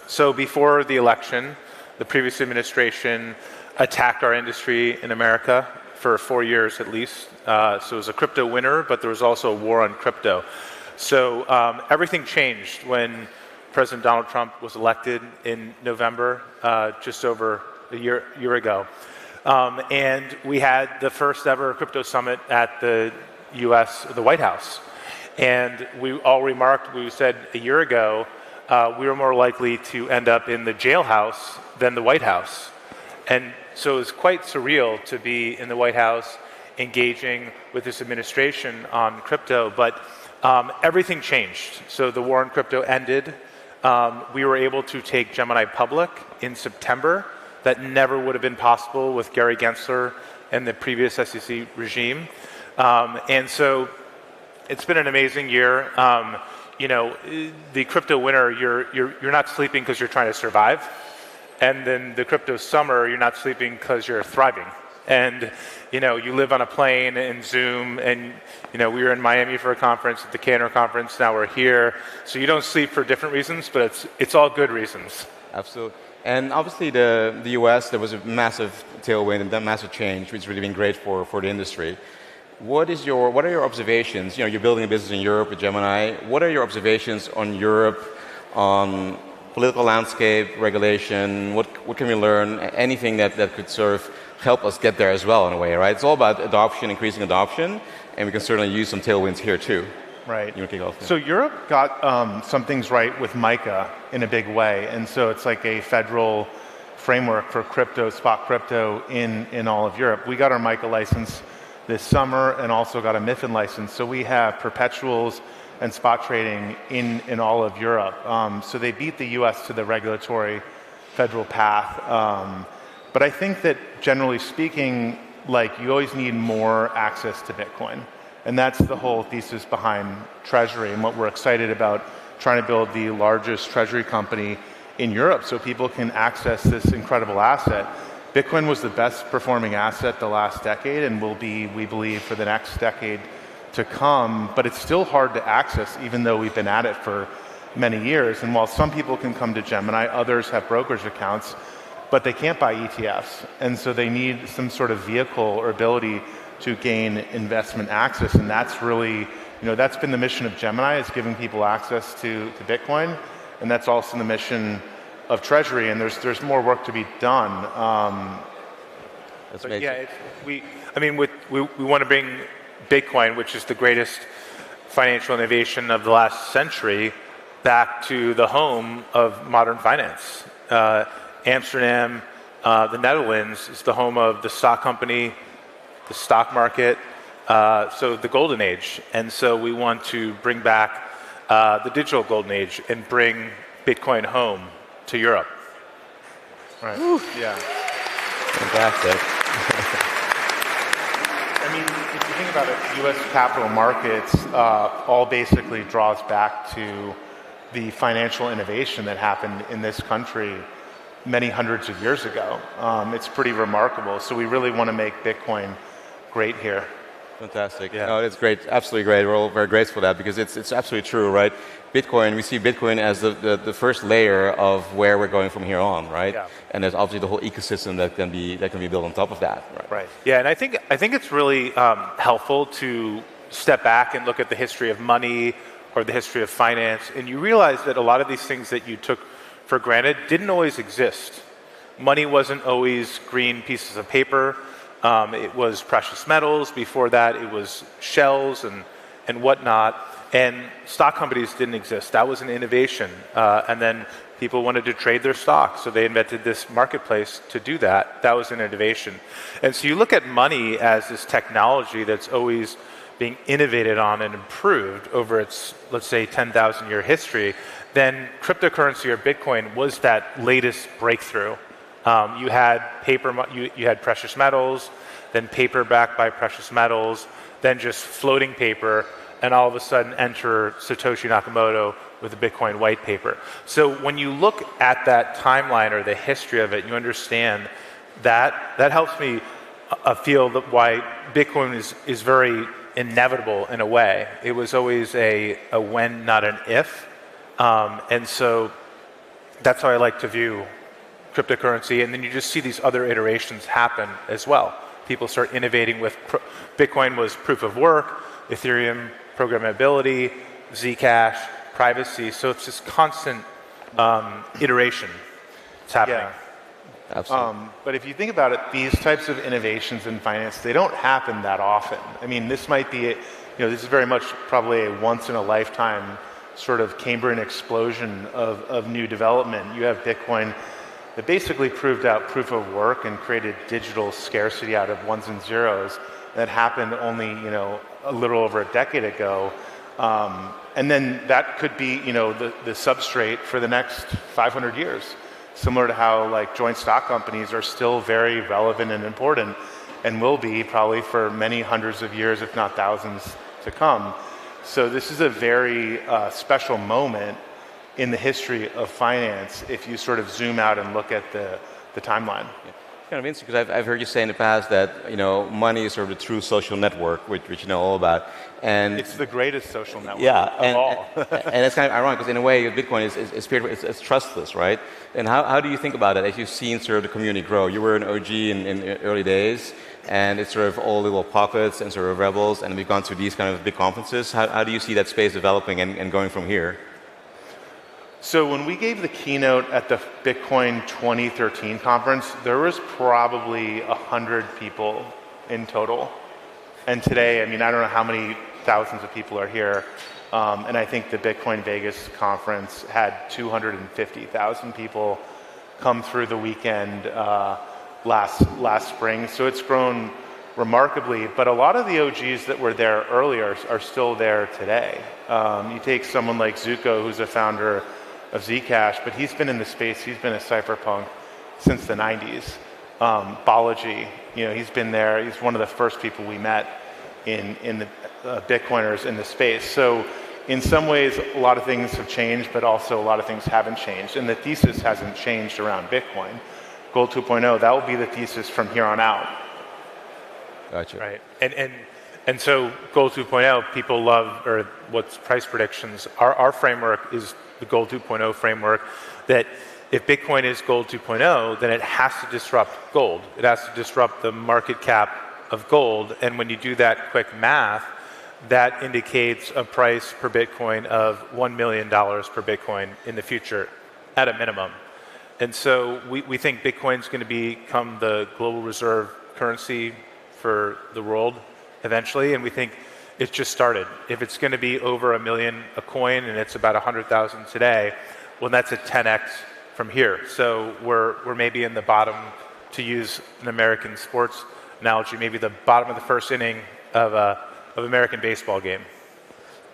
So before the election, the previous administration attacked our industry in America for 4 years at least. So it was a crypto winter, but there was also a war on crypto. So everything changed when President Donald Trump was elected in November, just over a year ago. And we had the first ever crypto summit at the White House. And we all remarked, we said a year ago, we were more likely to end up in the jailhouse than the White House. And so it was quite surreal to be in the White House engaging with this administration on crypto. But everything changed. So the war on crypto ended. We were able to take Gemini public in September. That never would have been possible with Gary Gensler and the previous SEC regime. And so it's been an amazing year. The crypto winter, you're not sleeping because you're trying to survive. And then the crypto summer, you're not sleeping because you're thriving. And, you live on a plane and Zoom, and, we were in Miami for a conference, at the Cantor Conference, now we're here. So you don't sleep for different reasons, but it's all good reasons. Absolutely. And obviously the US, there was a massive tailwind and that massive change, which has really been great for the industry. What are your observations? You're building a business in Europe with Gemini. What are your observations on Europe, on political landscape, regulation? What can we learn? Anything that could sort of help us get there as well in a way, right? It's all about adoption, increasing adoption, and we can certainly use some tailwinds here too. Right. You want to kick off? So Europe got some things right with MiCA in a big way, and so it's like a federal framework for crypto, spot crypto in all of Europe. We got our MiCA license this summer and also got a MiFID license, so we have perpetuals and spot trading in all of Europe. So they beat the US to the regulatory federal path. But I think that generally speaking, you always need more access to Bitcoin. And that's the whole thesis behind Treasury and what we're excited about, trying to build the largest Treasury company in Europe so people can access this incredible asset. Bitcoin was the best performing asset the last decade and will be, we believe, for the next decade to come. But it's still hard to access, even though we've been at it for many years. And while some people can come to Gemini, others have brokerage accounts. but they can't buy ETFs. And so they need some sort of vehicle or ability to gain investment access. And that's really, that's been the mission of Gemini, is giving people access to Bitcoin. And that's also the mission of Treasury. And there's more work to be done. We want to bring Bitcoin, which is the greatest financial innovation of the last century, back to the home of modern finance. Amsterdam, the Netherlands, is the home of the stock company, the stock market, so the golden age. And so we want to bring back the digital golden age and bring Bitcoin home to Europe. Right. Yeah. Fantastic. I mean, if you think about it, U.S. capital markets all basically draws back to the financial innovation that happened in this country many hundreds of years ago. It's pretty remarkable. So we really want to make Bitcoin great here. Fantastic. Yeah. No, it's great. Absolutely great. We're all very grateful for that, because it's absolutely true, right? Bitcoin, we see Bitcoin as the first layer of where we're going from here on, right? Yeah. And there's obviously the whole ecosystem that can be built on top of that. Right. Yeah, and I think it's really helpful to step back and look at the history of money or the history of finance, and you realize that a lot of these things that you took for granted didn't always exist. Money wasn't always green pieces of paper. It was precious metals. Before that, it was shells and whatnot. And stock companies didn't exist. That was an innovation. And then people wanted to trade their stocks, so they invented this marketplace to do that. That was an innovation. And so you look at money as this technology that's always being innovated on and improved over its, let's say, 10,000-year history, then cryptocurrency or Bitcoin was that latest breakthrough. You had paper, you had precious metals, then paper backed by precious metals, then just floating paper, and all of a sudden enter Satoshi Nakamoto with the Bitcoin white paper. So when you look at that timeline or the history of it, you understand that helps me feel that why Bitcoin is very inevitable in a way. It was always a when, not an if. And so that's how I like to view cryptocurrency. And then you just see these other iterations happen as well. People start innovating with Bitcoin was proof of work, Ethereum programmability, Zcash, privacy. So it's this constant iteration. It's happening. Yeah. Absolutely. But if you think about it, these types of innovations in finance, they don't happen that often. I mean, this might be, this is very much probably a once-in-a-lifetime sort of Cambrian explosion of new development. You have Bitcoin that basically proved out proof of work and created digital scarcity out of ones and zeros. That happened only, a little over a decade ago. And then that could be, the substrate for the next 500 years. Similar to how joint stock companies are still very relevant and important and will be probably for many hundreds of years, if not thousands to come. So this is a very special moment in the history of finance if you sort of zoom out and look at the timeline. Yeah. Kind of interesting, because I've heard you say in the past that money is sort of the true social network, which you know all about, and it's the greatest social network of all. And it's kind of ironic, because in a way, Bitcoin is trustless, right? And how do you think about it as you've seen sort of the community grow? You were an OG in the early days, and it's sort of all little pockets and sort of rebels, and we've gone to these kind of big conferences. How do you see that space developing and going from here? So when we gave the keynote at the Bitcoin 2013 conference, there was probably 100 people in total. And today, I don't know how many thousands of people are here. And I think the Bitcoin Vegas conference had 250,000 people come through the weekend last spring. So it's grown remarkably. But a lot of the OGs that were there earlier are still there today. You take someone like Zuko, who's a founder of Zcash, but he's been in the space, he's been a cypherpunk since the 90s. Balaji, he's been there, he's one of the first people we met in the Bitcoiners in the space. So in some ways, a lot of things have changed, but also a lot of things haven't changed. And the thesis hasn't changed around Bitcoin. Gold 2.0, that will be the thesis from here on out. Gotcha. Right. And so Gold 2.0, people love, or what's price predictions. Our framework is the Gold 2.0 framework that if Bitcoin is gold 2.0, then it has to disrupt gold. It has to disrupt the market cap of gold. And when you do that quick math, that indicates a price per Bitcoin of $1 million per Bitcoin in the future at a minimum. And so we think Bitcoin's going to become the global reserve currency for the world eventually, and we think it's just started. If it's going to be over $1 million a coin and it's about 100,000 today, well, that's a 10x from here. So we're maybe in the bottom, to use an American sports analogy, maybe the bottom of the first inning of American baseball game.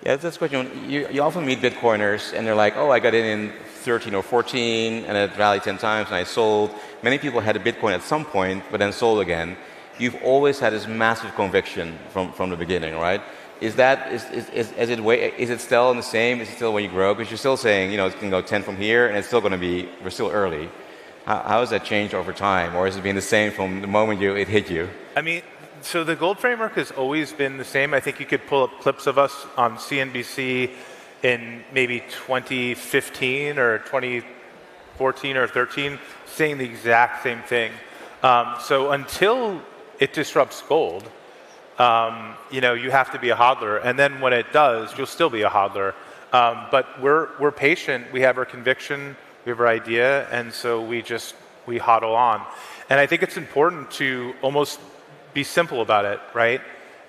Yeah, that's a question. You often meet Bitcoiners and they're like, oh, I got in 13 or 14 and it rallied 10 times and I sold. Many people had a Bitcoin at some point but then sold again. You've always had this massive conviction from the beginning, right? Is it still the same? Is it still when you grow? Because you're still saying, it can go 10 from here and it's still going to be, we're still early. How has that changed over time? Or has it been the same from the moment it hit you? I mean, so the gold framework has always been the same. I think you could pull up clips of us on CNBC in maybe 2015 or 2014 or 13 saying the exact same thing. So until it disrupts gold, you have to be a hodler. And then when it does, you'll still be a hodler. But we're patient. We have our conviction. We have our idea. And so we hodl on. And I think it's important to almost be simple about it, right?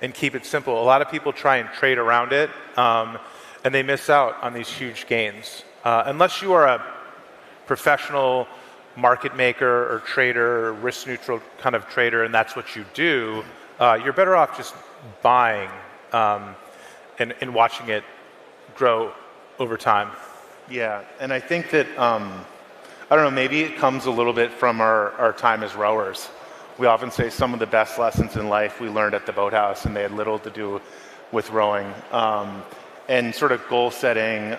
And keep it simple. A lot of people try and trade around it, and they miss out on these huge gains. Unless you are a professional market maker or trader, or risk neutral kind of trader, and that's what you do, you're better off just buying and watching it grow over time. Yeah, and I think that, I don't know, maybe it comes a little bit from our time as rowers. We often say some of the best lessons in life we learned at the boathouse, and they had little to do with rowing. And sort of goal setting,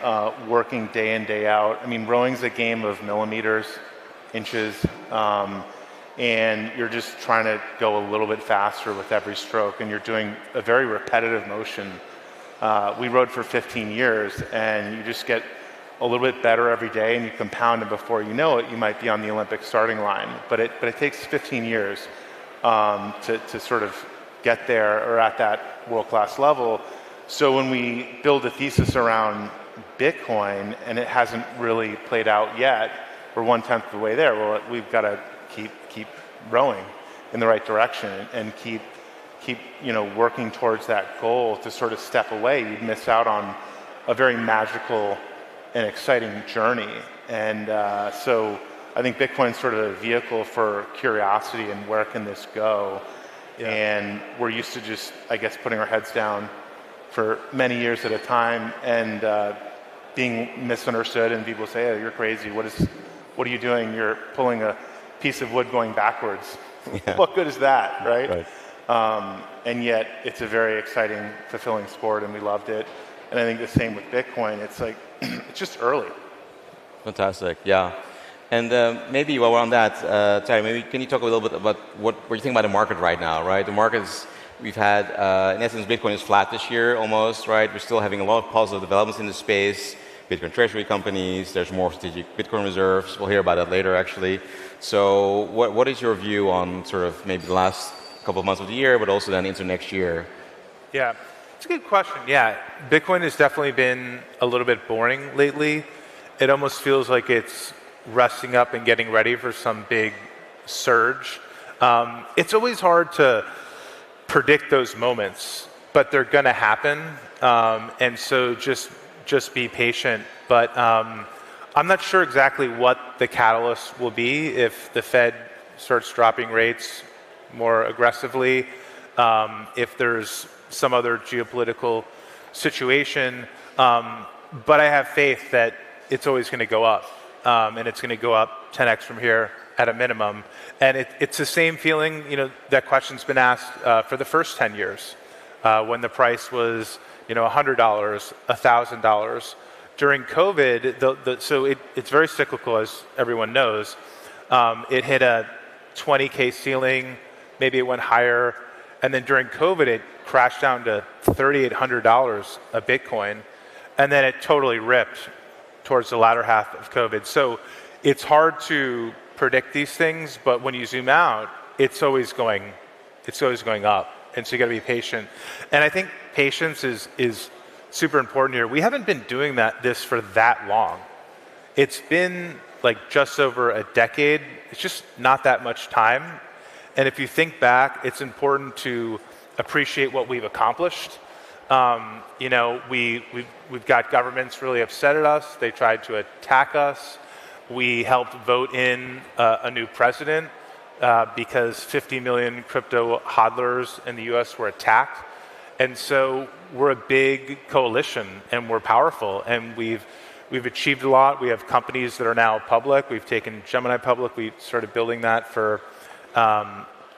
working day in, day out. I mean, rowing's a game of millimeters, inches, and you're just trying to go a little bit faster with every stroke, and you're doing a very repetitive motion. We rowed for 15 years, and you just get a little bit better every day, and you compound, and before you know it, you might be on the Olympic starting line. But it takes 15 years to sort of get there or at that world-class level. So when we build a thesis around Bitcoin, and it hasn't really played out yet, we're 1/10 of the way there. Well, we've got to keep rowing in the right direction and keep working towards that goal. To sort of step away, you'd miss out on a very magical and exciting journey. And so I think Bitcoin's sort of a vehicle for curiosity and where can this go. Yeah. And we're used to just, I guess, putting our heads down for many years at a time and being misunderstood, and people say, oh, you're crazy. What are you doing? You're pulling a piece of wood going backwards. Yeah. What good is that, right? And yet it's a very exciting, fulfilling sport, and we loved it. And I think the same with Bitcoin. It's like, it's just early. Fantastic, yeah. And maybe while we're on that, Terry, maybe can you talk a little bit about what you think about the market right now, right? The markets, we've had, in essence, Bitcoin is flat this year almost, right? We're still having a lot of positive developments in the space. Bitcoin Treasury companies, there's more strategic Bitcoin reserves. We'll hear about that later, actually. So what is your view on sort of maybe the last couple of months of the year, but also then into next year? Yeah, it's a good question. Yeah, Bitcoin has definitely been a little bit boring lately. It almost feels like it's resting up and getting ready for some big surge. It's always hard to predict those moments, but they're going to happen. And so just be patient. But I'm not sure exactly what the catalyst will be if the Fed starts dropping rates more aggressively, if there's some other geopolitical situation. But I have faith that it's always going to go up, and it's going to go up 10x from here at a minimum. And it's the same feeling, that question's been asked for the first 10 years, when the price was, $100, $1,000. During COVID, so it's very cyclical, as everyone knows. It hit a 20K ceiling, maybe it went higher, and then during COVID, it crashed down to $3,800 a Bitcoin, and then it totally ripped towards the latter half of COVID. So it's hard to predict these things, but when you zoom out, it's always going up. And so you got to be patient. And I think patience is super important here. We haven't been doing this for that long. It's been like just over a decade. It's just not that much time. And if you think back, it's important to appreciate what we've accomplished. You know, we've got governments really upset at us. They tried to attack us. We helped vote in a new president because 50 million crypto hodlers in the US were attacked. And so we're a big coalition and we're powerful and we've achieved a lot. We have companies that are now public. We've taken Gemini public. We started building that for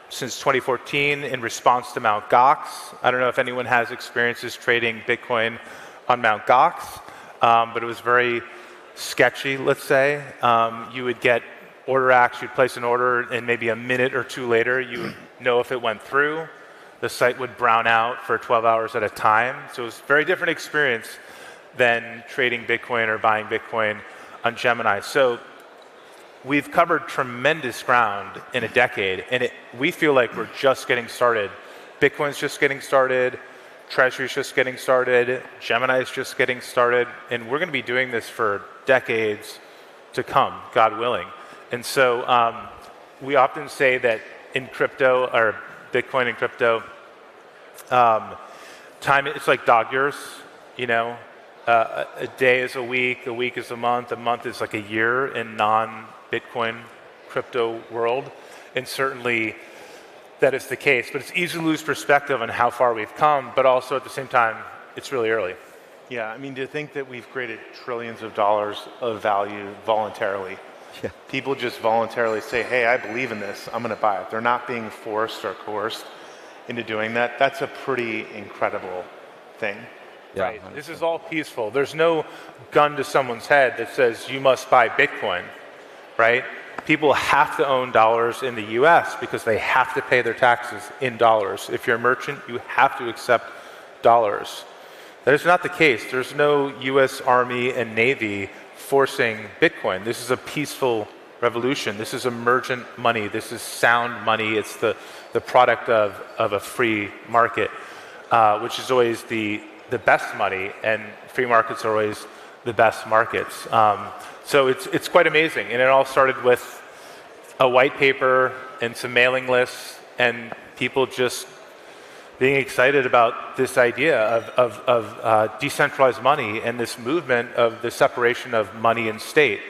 since 2014 in response to Mt. Gox. I don't know if anyone has experiences trading Bitcoin on Mt. Gox, but it was very sketchy, let's say. You would get order acts, you'd place an order, and maybe a minute or two later, you would know if it went through. The site would brown out for 12 hours at a time. So it was a very different experience than trading Bitcoin or buying Bitcoin on Gemini. So we've covered tremendous ground in a decade, and we feel like we're just getting started. Bitcoin's just getting started. Treasury's just getting started. Gemini's just getting started. And we're going to be doing this for decades to come, God willing. And so we often say that in crypto, or Bitcoin and crypto, time, it's like dog years, you know. A day is a week is a month is like a year in non-Bitcoin crypto world. And certainly that is the case. But it's easy to lose perspective on how far we've come, but also at the same time, it's really early. Yeah, I mean, to think that we've created trillions of dollars of value voluntarily. Yeah. People just voluntarily say, hey, I believe in this, I'm going to buy it. They're not being forced or coerced into doing that. That's a pretty incredible thing. Yeah, right. 100%. This is all peaceful. There's no gun to someone's head that says you must buy Bitcoin, right? People have to own dollars in the US because they have to pay their taxes in dollars. If you're a merchant, you have to accept dollars. That is not the case. There's no US Army and Navy forcing Bitcoin. This is a peaceful revolution. This is emergent money. This is sound money. It's the product of a free market, which is always the best money, and free markets are always the best markets. So it's quite amazing. And it all started with a white paper and some mailing lists and people just being excited about this idea of decentralized money and this movement of the separation of money and state.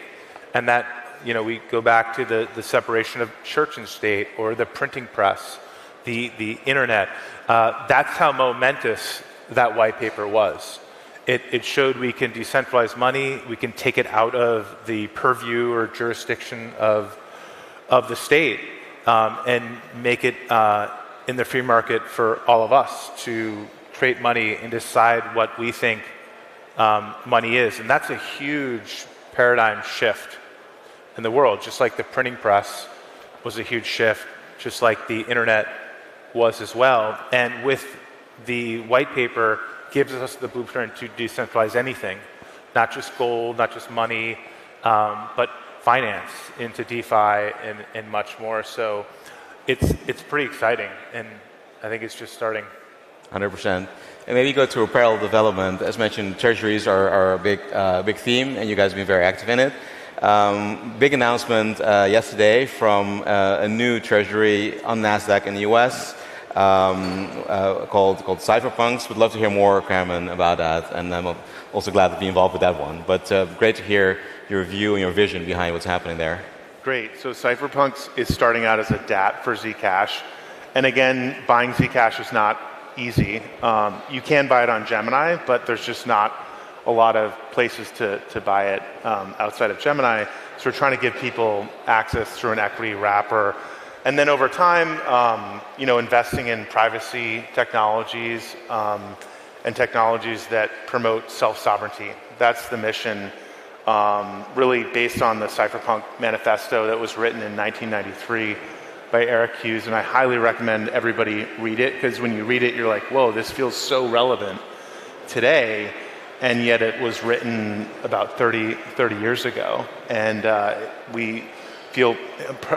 And that, you know, we go back to the separation of church and state, or the printing press, the internet. That's how momentous that white paper was. It showed we can decentralize money, we can take it out of the purview or jurisdiction of the state, and make it in the free market for all of us to create money and decide what we think money is. And that's a huge paradigm shift in the world, just like the printing press was a huge shift, just like the internet was as well. And with the white paper gives us the blueprint to decentralize anything, not just gold, not just money, but finance into DeFi and much more. So it's pretty exciting, and I think it's just starting. 100%. And maybe go to a parallel development. As mentioned, treasuries are a big theme, and you guys have been very active in it. Big announcement yesterday from a new treasury on NASDAQ in the US called Cypherpunks. Would love to hear more, Cameron, about that, and I'm also glad to be involved with that one. But great to hear your view and your vision behind what's happening there. Great. So Cypherpunks is starting out as a DApp for Zcash. And again, buying Zcash is not easy. You can buy it on Gemini, but there's just not a lot of places to buy it outside of Gemini. So we're trying to give people access through an equity wrapper. And then over time, investing in privacy technologies and technologies that promote self-sovereignty. That's the mission, really based on the Cypherpunk manifesto that was written in 1993 by Eric Hughes. And I highly recommend everybody read it, because when you read it, you're like, whoa, this feels so relevant today. and yet it was written about 30 years ago. And we feel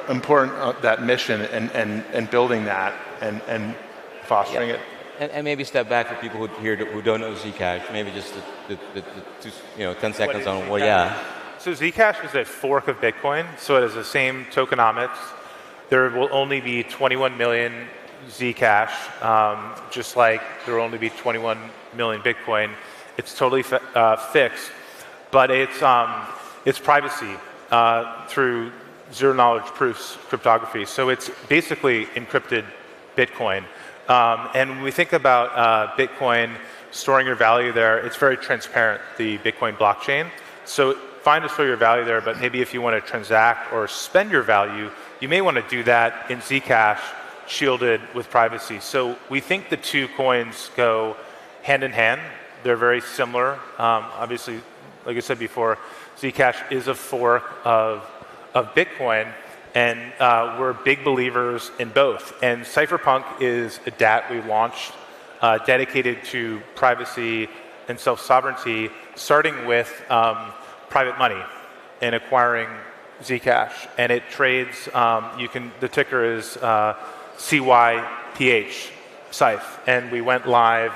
important that mission and building that and fostering it. And maybe step back for people who don't know Zcash. Maybe just the 10 seconds on So Zcash is a fork of Bitcoin. So it has the same tokenomics. There will only be 21 million Zcash, just like there will only be 21 million Bitcoin. It's totally fixed, but it's privacy through zero knowledge proofs cryptography. So it's basically encrypted Bitcoin. And when we think about Bitcoin storing your value there, it's very transparent, the Bitcoin blockchain. So fine to store your value there, but maybe if you want to transact or spend your value, you may want to do that in Zcash, shielded with privacy. So we think the two coins go hand in hand. They're very similar. Obviously, like I said before, Zcash is a fork of Bitcoin, and we're big believers in both. And Cypherpunk is a DAT we launched dedicated to privacy and self-sovereignty, starting with private money and acquiring Zcash. And it trades, the ticker is CYPH, Saif. And we went live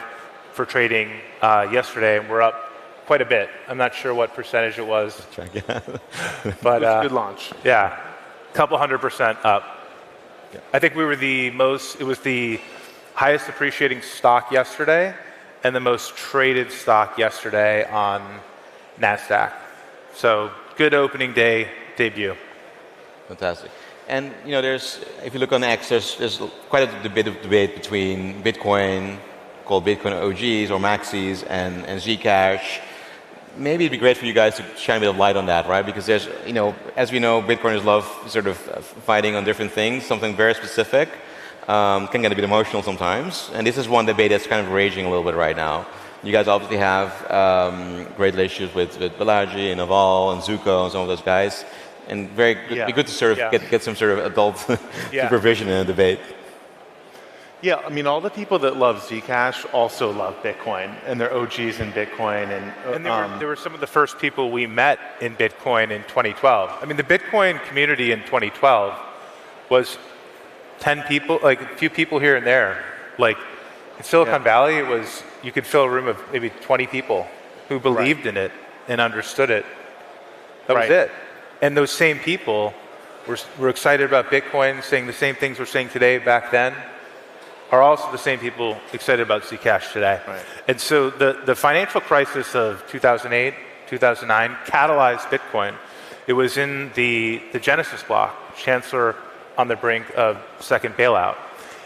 for trading yesterday, and we're up quite a bit. I'm not sure what percentage it was. But it was a good launch. Yeah, a couple 100% up. Yeah. I think we were it was the highest appreciating stock yesterday and the most traded stock yesterday on NASDAQ. So good opening day debut. Fantastic. And if you look on X, there's quite a bit of debate between Bitcoin, called Bitcoin OGs or Maxis, and Zcash. Maybe it'd be great for you guys to shine a bit of light on that, right? Because there's, as we know, Bitcoiners love sort of fighting on different things, something very specific. Can get a bit emotional sometimes. And this is one debate that's kind of raging a little bit right now. You guys obviously have great relationships with Balaji and Naval and Zuko and some of those guys. And very good, be good to sort of get some sort of adult supervision in a debate. Yeah, I mean, all the people that love Zcash also love Bitcoin, and they're OGs in Bitcoin. And there were some of the first people we met in Bitcoin in 2012. I mean, the Bitcoin community in 2012 was 10 people, like a few people here and there. Like in Silicon Valley, it was, you could fill a room of maybe 20 people who believed in it and understood it. That was it. And those same people were excited about Bitcoin, saying the same things we're saying today back then, are also the same people excited about Zcash today. Right. And so the financial crisis of 2008, 2009 catalyzed Bitcoin. It was in the Genesis block, Chancellor on the brink of second bailout.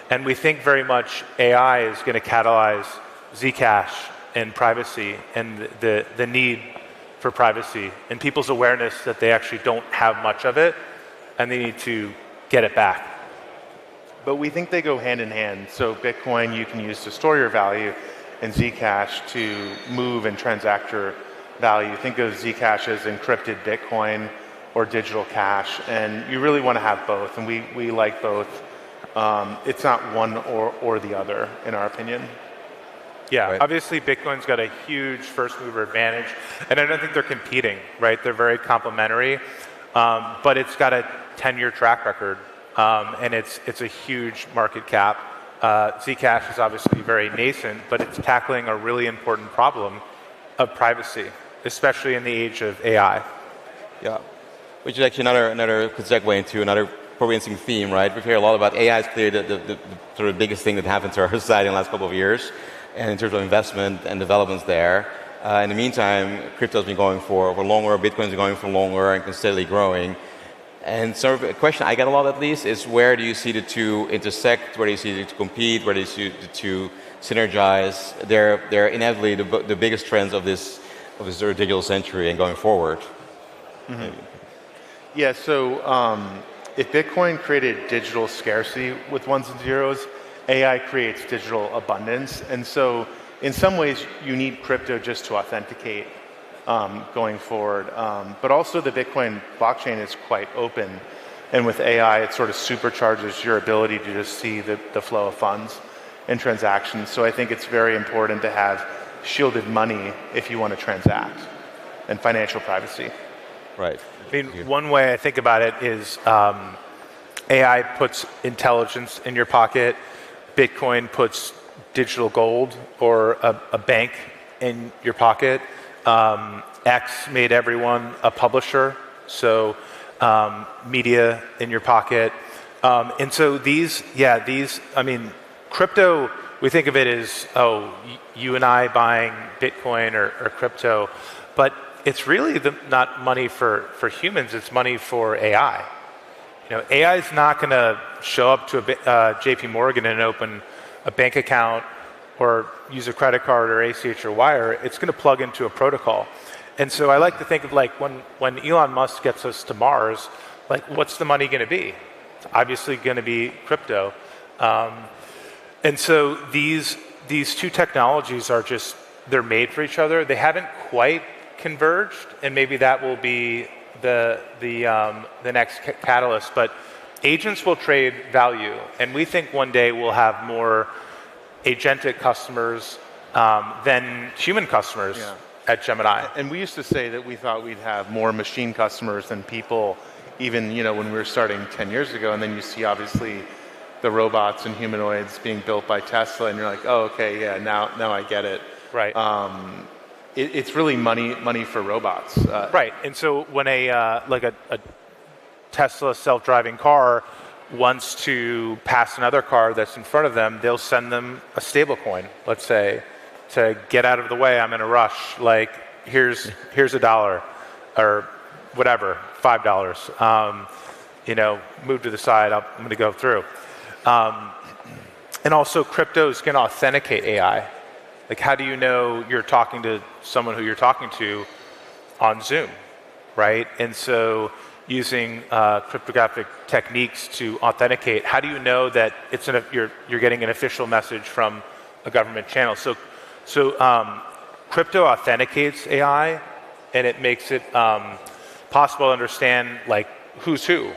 And we think very much AI is going to catalyze Zcash and privacy and the need for privacy and people's awareness that they actually don't have much of it and they need to get it back. But we think they go hand in hand. So Bitcoin you can use to store your value and Zcash to move and transact your value. Think of Zcash as encrypted Bitcoin or digital cash. And you really want to have both. And we like both. It's not one or the other, in our opinion. Yeah, obviously Bitcoin's got a huge first mover advantage. And I don't think they're competing, right? They're very complementary. But it's got a 10-year track record. And it's a huge market cap. Zcash is obviously very nascent, but it's tackling a really important problem of privacy, especially in the age of AI. Yeah, which is actually another good segue into another probably interesting theme, right? We hear a lot about AI is clearly the sort of biggest thing that happened to our society in the last couple of years, and in terms of investment and developments there. In the meantime, crypto's been going for longer, Bitcoin's been going for longer and steadily growing. And sort of a question I get a lot at least is where do you see the two intersect? Where do you see the two compete? Where do you see the two synergize? They're inevitably the biggest trends of this sort of digital century and going forward. Mm-hmm. Yeah. So if Bitcoin created digital scarcity with ones and zeros, AI creates digital abundance. And so in some ways you need crypto just to authenticate. Going forward. But also the Bitcoin blockchain is quite open. And with AI, it sort of supercharges your ability to just see the flow of funds and transactions. So I think it's very important to have shielded money if you want to transact, and financial privacy. Right. I mean, one way I think about it is AI puts intelligence in your pocket. Bitcoin puts digital gold or a bank in your pocket. X made everyone a publisher, so media in your pocket. And so I mean, crypto, we think of it as, you and I buying Bitcoin or crypto, but it's really not money for humans, it's money for AI. You know, AI is not going to show up to a JP Morgan and open a bank account or use a credit card or ACH or wire. It's going to plug into a protocol. And so I like to think of like when Elon Musk gets us to Mars, like what's the money going to be? It's obviously going to be crypto. And so these two technologies are they're made for each other. They haven't quite converged, and maybe that will be the next catalyst. But agents will trade value, and we think one day we'll have more agentic customers than human customers at Gemini. And we used to say that we thought we'd have more machine customers than people, even when we were starting 10 years ago. And then you see obviously the robots and humanoids being built by Tesla, and you're like, oh, okay, yeah, now I get it. Right. It's really money for robots. Right. And so when a Tesla self-driving car wants to pass another car that's in front of them, they'll send them a stable coin, let's say, to get out of the way. I'm in a rush. Like, here's $1 or whatever, $5. Move to the side. I'm going to go through. And also, cryptos can authenticate AI. Like, how do you know you're talking to someone who you're talking to on Zoom, right? And so using cryptographic techniques to authenticate, how do you know that you're getting an official message from a government channel? So crypto authenticates AI, and it makes it possible to understand like who's who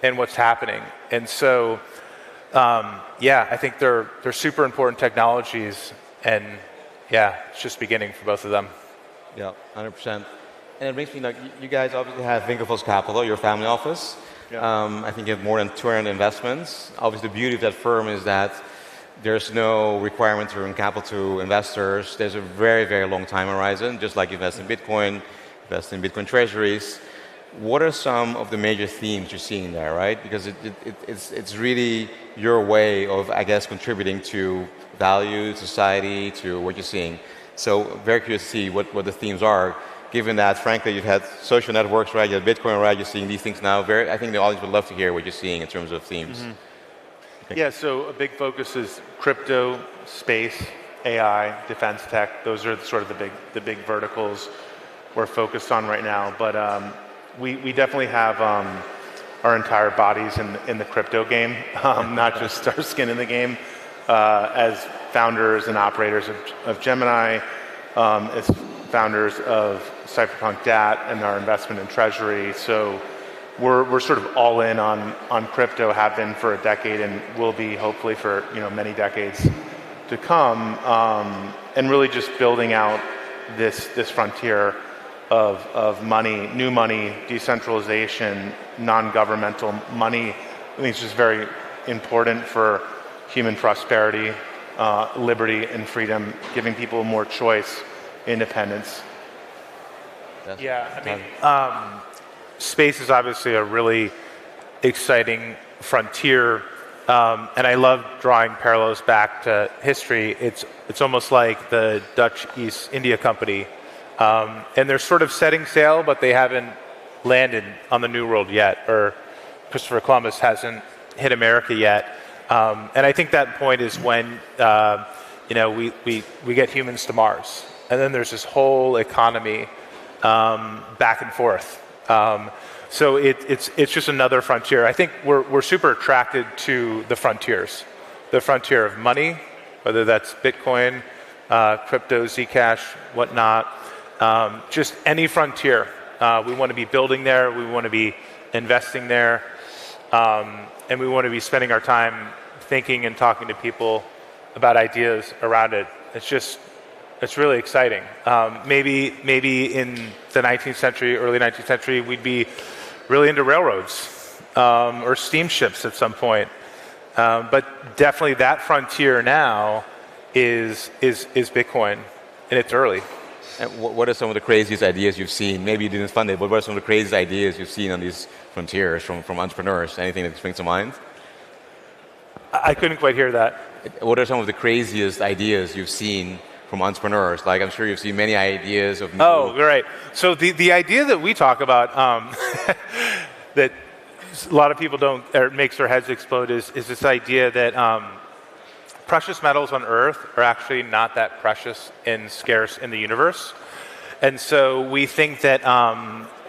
and what's happening. And so, I think they're super important technologies, and it's just beginning for both of them. Yeah, 100%. And it brings me, you guys obviously have Winklevoss Capital, your family office. Yeah. I think you have more than 200 investments. Obviously, the beauty of that firm is that there's no requirement to return capital to investors. There's a very, very long time horizon, just like you invest in Bitcoin, invest in Bitcoin treasuries. What are some of the major themes you're seeing there, right? Because it's really your way of, I guess, contributing to value, society, to what you're seeing. So very curious to see what the themes are, given that, frankly, you've had social networks, right? You have Bitcoin, right? You're seeing these things now. I think the audience would love to hear what you're seeing in terms of themes. Mm-hmm. Okay. Yeah, so a big focus is crypto, space, AI, defense tech. Those are sort of the big verticals we're focused on right now. But we definitely have our entire bodies in the crypto game, not just our skin in the game. As founders and operators of Gemini, as founders of Cypherpunk DAT and our investment in Treasury. So we're sort of all in on crypto, have been for a decade and will be hopefully for many decades to come, and really just building out this frontier of money, new money, decentralization, non-governmental money. I think it's just very important for human prosperity, liberty, and freedom, giving people more choice, independence. Yeah, I mean, space is obviously a really exciting frontier, and I love drawing parallels back to history. It's almost like the Dutch East India Company, and they're sort of setting sail, but they haven't landed on the New World yet, or Christopher Columbus hasn't hit America yet. And I think that point is when we get humans to Mars, and then there's this whole economy back and forth. So it's just another frontier. I think we're super attracted to the frontiers, the frontier of money, whether that's Bitcoin, crypto, Zcash, whatnot, just any frontier. We want to be building there. We want to be investing there, and we want to be spending our time thinking and talking to people about ideas around it. It's It's really exciting. Maybe in the 19th century, early 19th century, we'd be really into railroads or steamships at some point. But definitely that frontier now is Bitcoin, and it's early. And what are some of the craziest ideas you've seen? Maybe you didn't fund it, but what are some of the craziest ideas you've seen on these frontiers from entrepreneurs? Anything that springs to mind? I couldn't quite hear that. What are some of the craziest ideas you've seen from entrepreneurs? Like, I'm sure you've seen many ideas of new... Oh, right. So the idea that we talk about that a lot of people don't, or makes their heads explode is this idea that precious metals on Earth are actually not that precious and scarce in the universe. And so we think that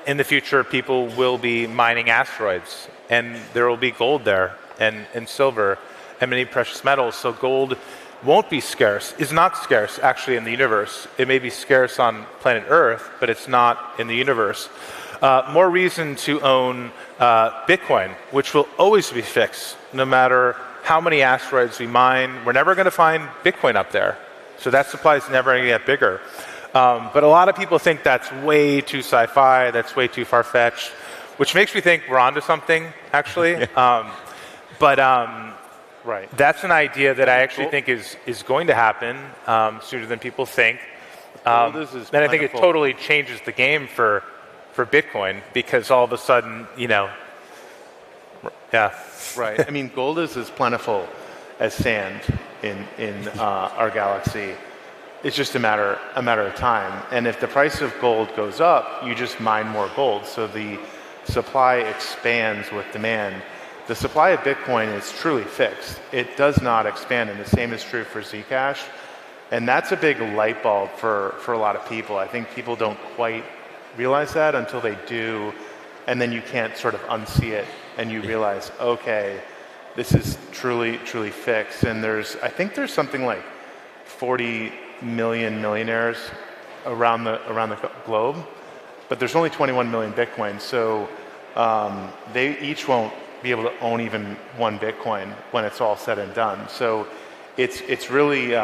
in the future people will be mining asteroids, and there will be gold there, and silver, and many precious metals. So gold won't be scarce, is not scarce actually in the universe. It may be scarce on planet Earth, but it's not in the universe. More reason to own Bitcoin, which will always be fixed, no matter how many asteroids we mine. We're never going to find Bitcoin up there. So that supply is never going to get bigger. But a lot of people think that's way too sci-fi, that's way too far-fetched, which makes me think we're onto something, actually. Right. That's an idea that I actually think is going to happen sooner than people think. And I think it totally changes the game for Bitcoin, because all of a sudden, Right. I mean, gold is as plentiful as sand in our galaxy. It's just a matter of time. And if the price of gold goes up, you just mine more gold. So the supply expands with demand. The supply of Bitcoin is truly fixed. It does not expand, and the same is true for Zcash. And that's a big light bulb for a lot of people. I think people don't quite realize that until they do, and then you can't sort of unsee it, and you realize, okay, this is truly fixed. And I think there's something like 40 million millionaires around the globe, but there's only 21 million Bitcoin, so they each won't be able to own even one Bitcoin when it's all said and done. So it's really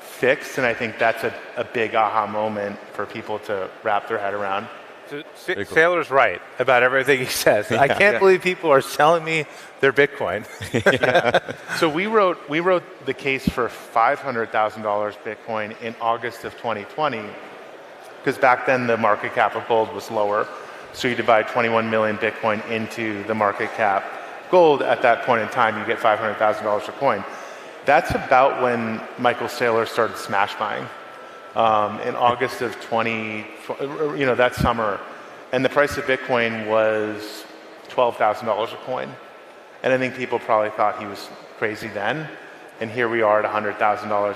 fixed, and I think that's a big aha moment for people to wrap their head around. Saylor's right about everything he says. I can't believe people are selling me their Bitcoin. So we wrote the case for $500,000 Bitcoin in August of 2020, because back then the market cap of gold was lower. So you divide 21 million Bitcoin into the market cap. Gold at that point in time, you get $500,000 a coin. That's about when Michael Saylor started smash buying in August of that summer. And the price of Bitcoin was $12,000 a coin. And I think people probably thought he was crazy then. And here we are at $100,000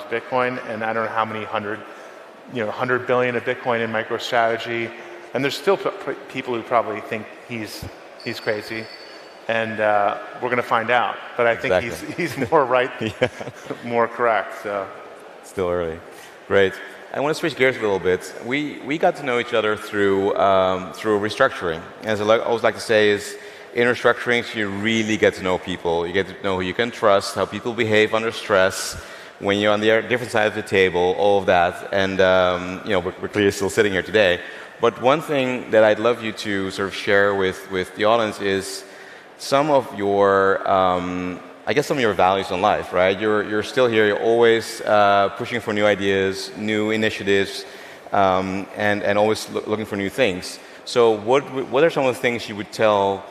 Bitcoin. And I don't know how many 100 billion of Bitcoin in MicroStrategy. And there's still people who probably think he's crazy, and we're going to find out. But I think he's more right, more correct. So. Still early. Great. I want to switch gears a little bit. We got to know each other through restructuring. As I always like to say, is in restructurings you really get to know people. You get to know who you can trust, how people behave under stress, when you're on the different side of the table, all of that. And we're clearly still sitting here today. But one thing that I'd love you to sort of share with the audience is some of your, some of your values in life, right? You're still here. You're always pushing for new ideas, new initiatives, and always looking for new things. So what are some of the things you would tell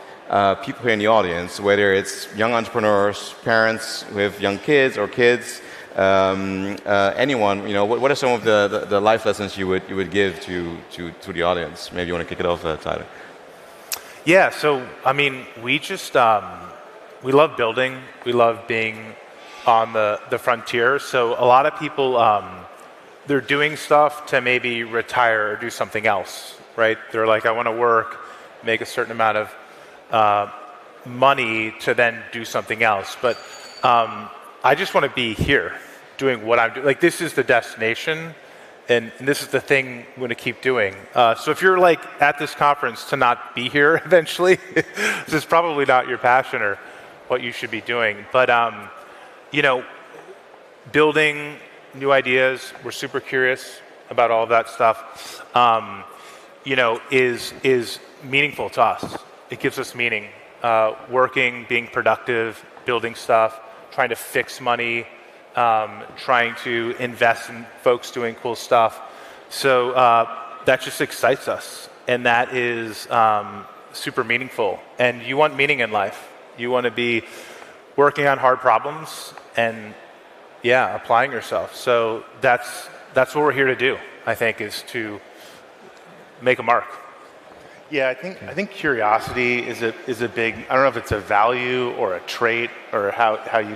people here in the audience, whether it's young entrepreneurs, parents with young kids or kids, anyone, what are some of the life lessons you would give to the audience? Maybe you want to kick it off, Tyler. Yeah, so I mean, we just we love building, we love being on the frontier. So a lot of people they're doing stuff to maybe retire or do something else, right? They're like, I want to work, make a certain amount of money to then do something else, but I just want to be here doing what I'm doing. Like, this is the destination, and this is the thing I'm going to keep doing. So if you're like at this conference to not be here eventually, this is probably not your passion or what you should be doing. But, building new ideas. We're super curious about all of that stuff. Is meaningful to us. It gives us meaning. Working, being productive, building stuff, trying to fix money, trying to invest in folks doing cool stuff. So that just excites us, and that is super meaningful. And you want meaning in life. You want to be working on hard problems and, applying yourself. So that's what we're here to do, I think, is to make a mark. Yeah, I think curiosity is a big, I don't know if it's a value or a trait or how you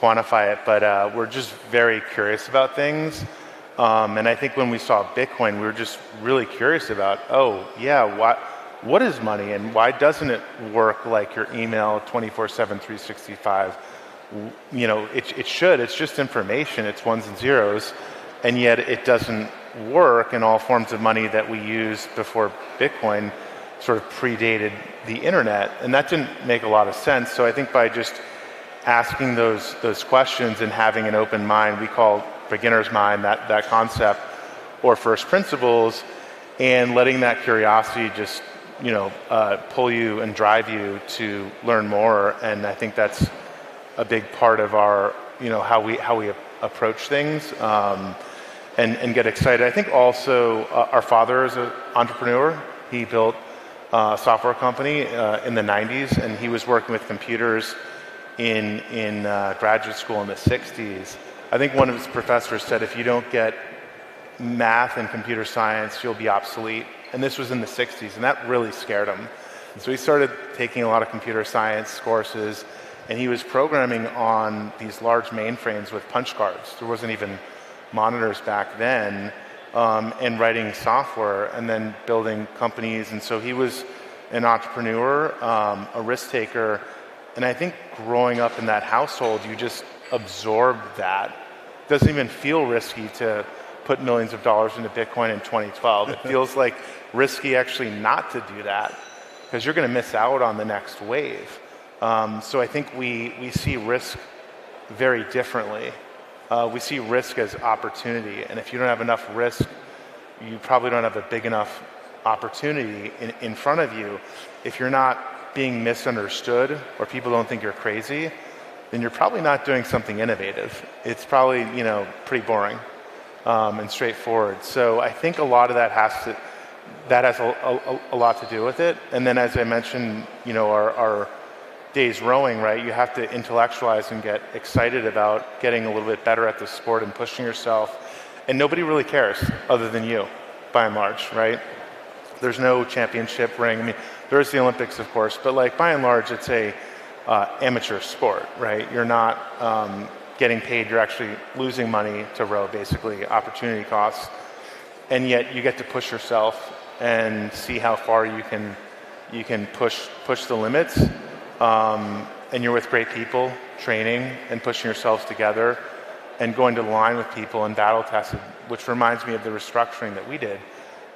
quantify it, but we're just very curious about things. And I think when we saw Bitcoin, we were just really curious about, what is money and why doesn't it work like your email 24/7, 365? It should. It's just information. It's ones and zeros. And yet it doesn't work, and all forms of money that we used before Bitcoin sort of predated the internet. And that didn't make a lot of sense. So I think by just asking those questions and having an open mind, we call beginner's mind that concept, or first principles, and letting that curiosity just pull you and drive you to learn more. And I think that's a big part of our how we approach things and get excited. I think also our father is an entrepreneur. He built a software company in the 90s, and he was working with computers in graduate school in the 60s. I think one of his professors said, if you don't get math and computer science, you'll be obsolete. And this was in the 60s, and that really scared him. And so he started taking a lot of computer science courses, and he was programming on these large mainframes with punch cards. There wasn't even monitors back then, and writing software and then building companies. And so he was an entrepreneur, a risk taker. And I think growing up in that household, you just absorbed that. It doesn't even feel risky to put millions of dollars into Bitcoin in 2012. It feels like risky actually not to do that, because you're going to miss out on the next wave. So I think we see risk very differently. We see risk as opportunity, and if you don't have enough risk, you probably don't have a big enough opportunity in front of you. If you're not being misunderstood or people don't think you're crazy, then you're probably not doing something innovative. It's probably pretty boring and straightforward. So I think a lot of that has a lot to do with it. And then, as I mentioned, our days rowing, right? You have to intellectualize and get excited about getting a little bit better at the sport and pushing yourself. And nobody really cares other than you, by and large, right? There's no championship ring. I mean, there's the Olympics, of course, but by and large, it's a amateur sport, right? You're not getting paid. You're actually losing money to row, basically, opportunity costs. And yet you get to push yourself and see how far you can push the limits. And you're with great people, training and pushing yourselves together and going to the line with people and battle tested, which reminds me of the restructuring that we did.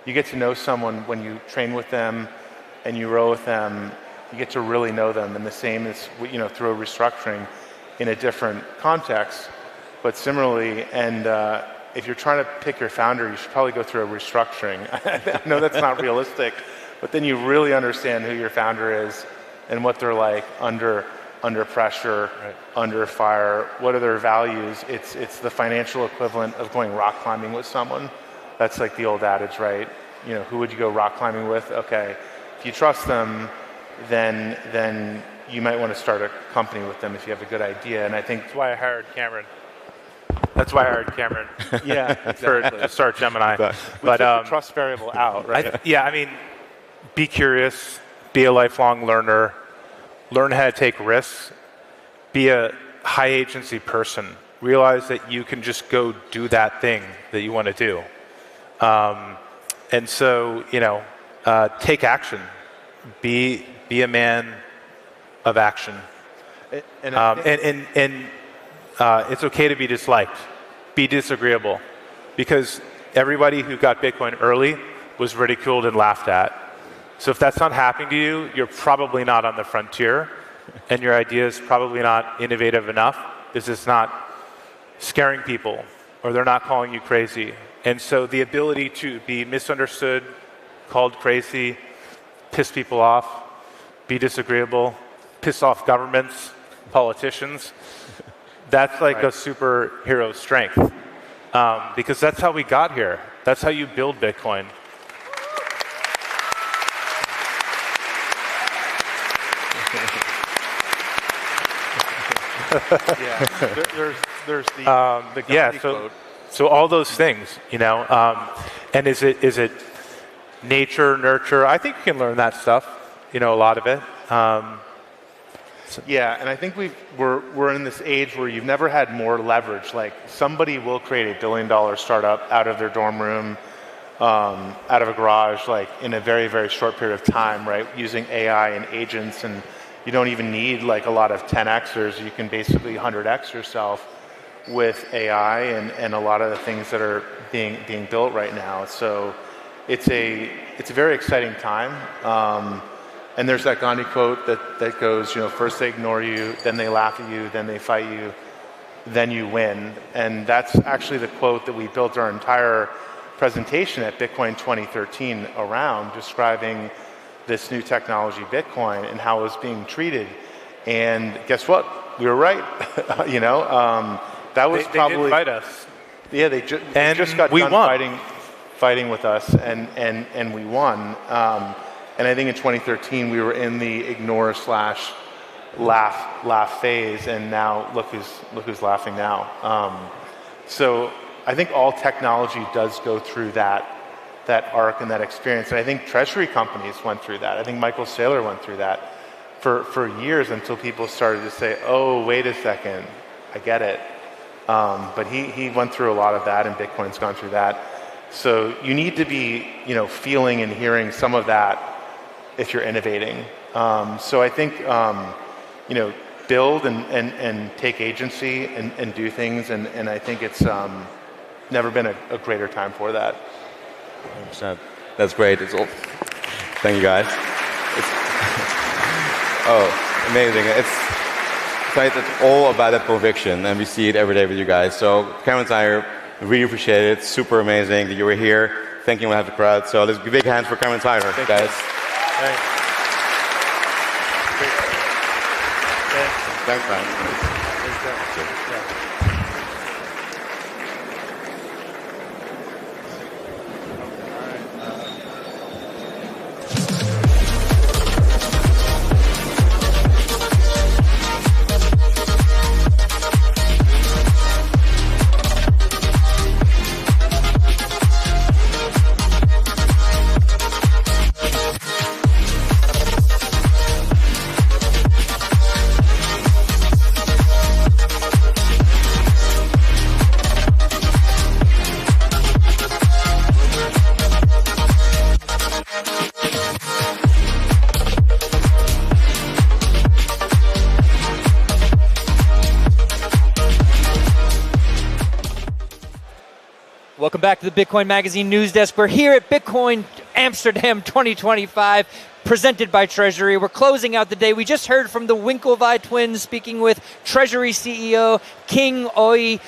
You get to know someone when you train with them and you row with them. You get to really know them, and the same is through a restructuring in a different context, but similarly. And if you're trying to pick your founder, you should probably go through a restructuring. I know that's not realistic, but then you really understand who your founder is and what they're like under pressure, right, under fire. What are their values? It's the financial equivalent of going rock climbing with someone. That's like the old adage, right? Who would you go rock climbing with? Okay, if you trust them, then you might want to start a company with them if you have a good idea. And I think that's why I hired Cameron. Yeah, exactly. To start Gemini. But we took the trust variable out, right? Be curious, be a lifelong learner, learn how to take risks, be a high agency person. Realize that you can just go do that thing that you want to do. And so, take action. Be a man of action. And it's okay to be disliked. Be disagreeable. Because everybody who got Bitcoin early was ridiculed and laughed at. So if that's not happening to you, you're probably not on the frontier, and your idea is probably not innovative enough. This is not scaring people. or they're not calling you crazy. And so the ability to be misunderstood, called crazy, piss people off, be disagreeable, piss off governments, politicians, that's like a superhero strength. Because that's how we got here. That's how you build Bitcoin. There's the Gandhi quote. So all those things, you know, and is it nature, nurture? I think you can learn that stuff, you know, a lot of it. Yeah, and I think we're in this age where you've never had more leverage. Like somebody will create $1 billion startup out of their dorm room, out of a garage, like in a very, very short period of time, right? Using AI and agents, and you don't even need like a lot of 10xers. You can basically 100x yourself with AI and a lot of the things that are being built right now. So it's a very exciting time. And there's that Gandhi quote that goes, you know, first they ignore you, then they laugh at you, then they fight you, then you win. And that's actually the quote that we built our entire presentation at Bitcoin 2013 around, describing this new technology, Bitcoin, and how it was being treated. And guess what? We were right. You know, that was probably... They did fight us. Yeah, they just got done fighting with us, and we won. And I think in 2013 we were in the ignore / laugh phase, and now look who's laughing now. So I think all technology does go through that arc and that experience, and I think treasury companies went through that. I think Michael Saylor went through that for years until people started to say, "Oh, wait a second, I get it." But he went through a lot of that, and Bitcoin's gone through that. So you need to be, you know, feeling and hearing some of that if you're innovating. So I think, you know, build and take agency and do things, and I think it's never been a greater time for that. 100%. That's great. Thank you, guys. Amazing. It's all about that conviction, and we see it every day with you guys. So Cameron and I really appreciate it. Super amazing that you were here. Thank you. We'll have the crowd. So let's give big hands for Cameron Tyler, guys. Thanks, man. Welcome back to the Bitcoin Magazine News Desk. We're here at Bitcoin Amsterdam 2025, presented by Treasury. We're closing out the day. We just heard from the Winklevoss twins speaking with Treasury CEO Khing Oei.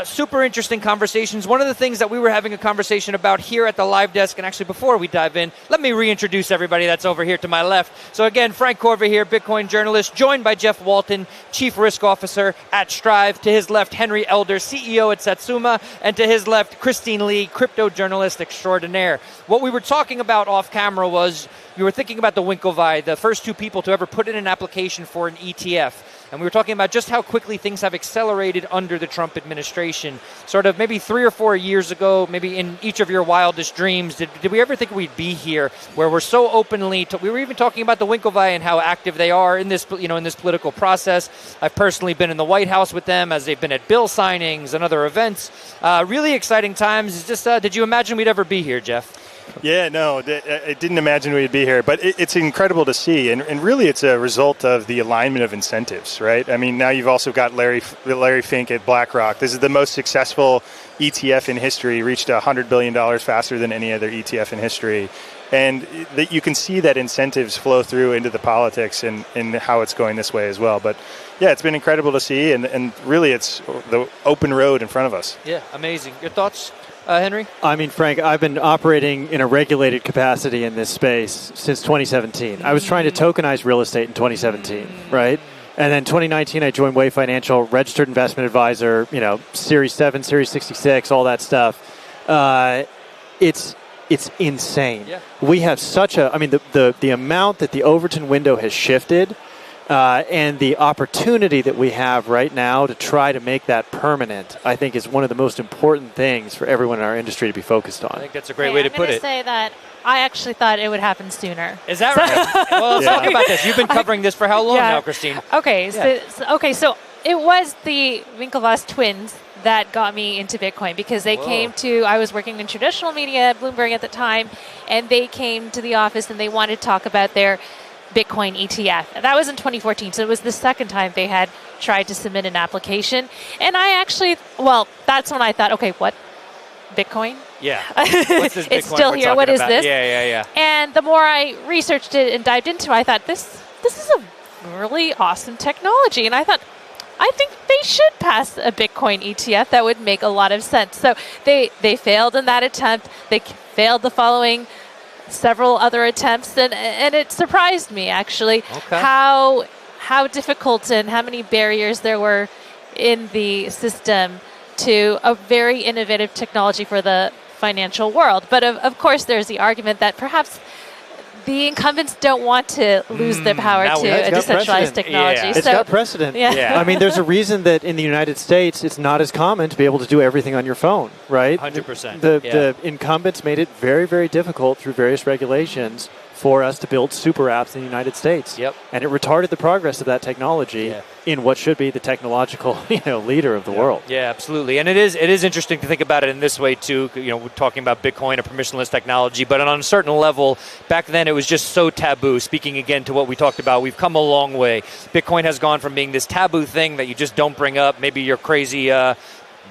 Super interesting conversations. One of the things that we were having a conversation about here at the live desk, and actually before we dive in, let me reintroduce everybody that's over here to my left. So again, Frank Korva here, Bitcoin journalist, joined by Jeff Walton, Chief Risk Officer at Strive. To his left, Henry Elder, CEO at Satsuma. And to his left, Christine Lee, crypto journalist extraordinaire. What we were talking about off camera was you were thinking about the Winklevoss, the first two people to ever put in an application for an ETF. And we were talking about just how quickly things have accelerated under the Trump administration. Sort of maybe 3 or 4 years ago, maybe in each of your wildest dreams, did we ever think we'd be here where we're so openly, we were even talking about the Winklevoss and how active they are in this, in this political process. I've personally been in the White House with them as they've been at bill signings and other events. Really exciting times. It's just, did you imagine we'd ever be here, Jeff? Yeah, no, I didn't imagine we'd be here, but it's incredible to see, and really it's a result of the alignment of incentives, right? I mean, now you've also got Larry Fink at BlackRock. This is the most successful ETF in history, reached $100 billion faster than any other ETF in history. And you can see that incentives flow through into the politics and how it's going this way as well. But yeah, it's been incredible to see, and really it's the open road in front of us. Yeah, amazing. Your thoughts, Henry? I mean, Frank, I've been operating in a regulated capacity in this space since 2017. I was trying to tokenize real estate in 2017, right? And then 2019, I joined Way Financial, registered investment advisor, Series 7, Series 66, all that stuff. It's insane. Yeah. We have the amount that the Overton window has shifted and the opportunity that we have right now to try to make that permanent, I think is one of the most important things for everyone in our industry to be focused on. I think that's a great way to put it. I'm going to say that I actually thought it would happen sooner. Is that right? Well, let's talk about this. You've been covering this for how long now, Christine? Okay, so it was the Winklevoss twins that got me into Bitcoin because they I was working in traditional media, Bloomberg at the time, and they came to the office and they wanted to talk about their Bitcoin ETF. That was in 2014, so it was the second time they had tried to submit an application. And that's when I thought, okay, what? Bitcoin? Yeah. What's this Bitcoin it's still here. What is about? this? Yeah. And the more I researched it and dived into it, I thought, this is a really awesome technology. And I thought, I think they should pass a Bitcoin ETF. That would make a lot of sense. So they failed in that attempt. They failed the following several other attempts, and it surprised me actually how difficult and how many barriers there were in the system to a very innovative technology for the financial world. But of course, there's the argument that perhaps the incumbents don't want to lose their power to a decentralized technology. Yeah. It's got precedent. Yeah. I mean, there's a reason that in the United States, it's not as common to be able to do everything on your phone, right? 100%. The incumbents made it very, very difficult through various regulations for us to build super apps in the United States. Yep. And it retarded the progress of that technology in what should be the technological leader of the world. Yeah, absolutely. And it is interesting to think about it in this way too. We're talking about Bitcoin, a permissionless technology, but on a certain level, back then it was just so taboo. Speaking again to what we talked about, we've come a long way. Bitcoin has gone from being this taboo thing that you just don't bring up. Maybe you're crazy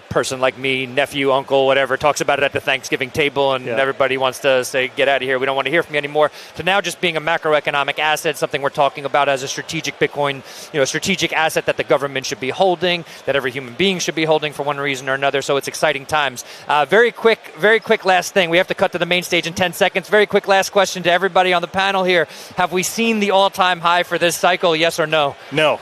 person like me, nephew, uncle, whatever, talks about it at the Thanksgiving table and everybody wants to say, get out of here, we don't want to hear from you anymore, to now just being a macroeconomic asset, something we're talking about as a strategic Bitcoin, strategic asset that the government should be holding, that every human being should be holding for one reason or another. So it's exciting times. Very quick last thing. We have to cut to the main stage in 10 seconds. Very quick last question to everybody on the panel here. Have we seen the all-time high for this cycle, yes or no? No.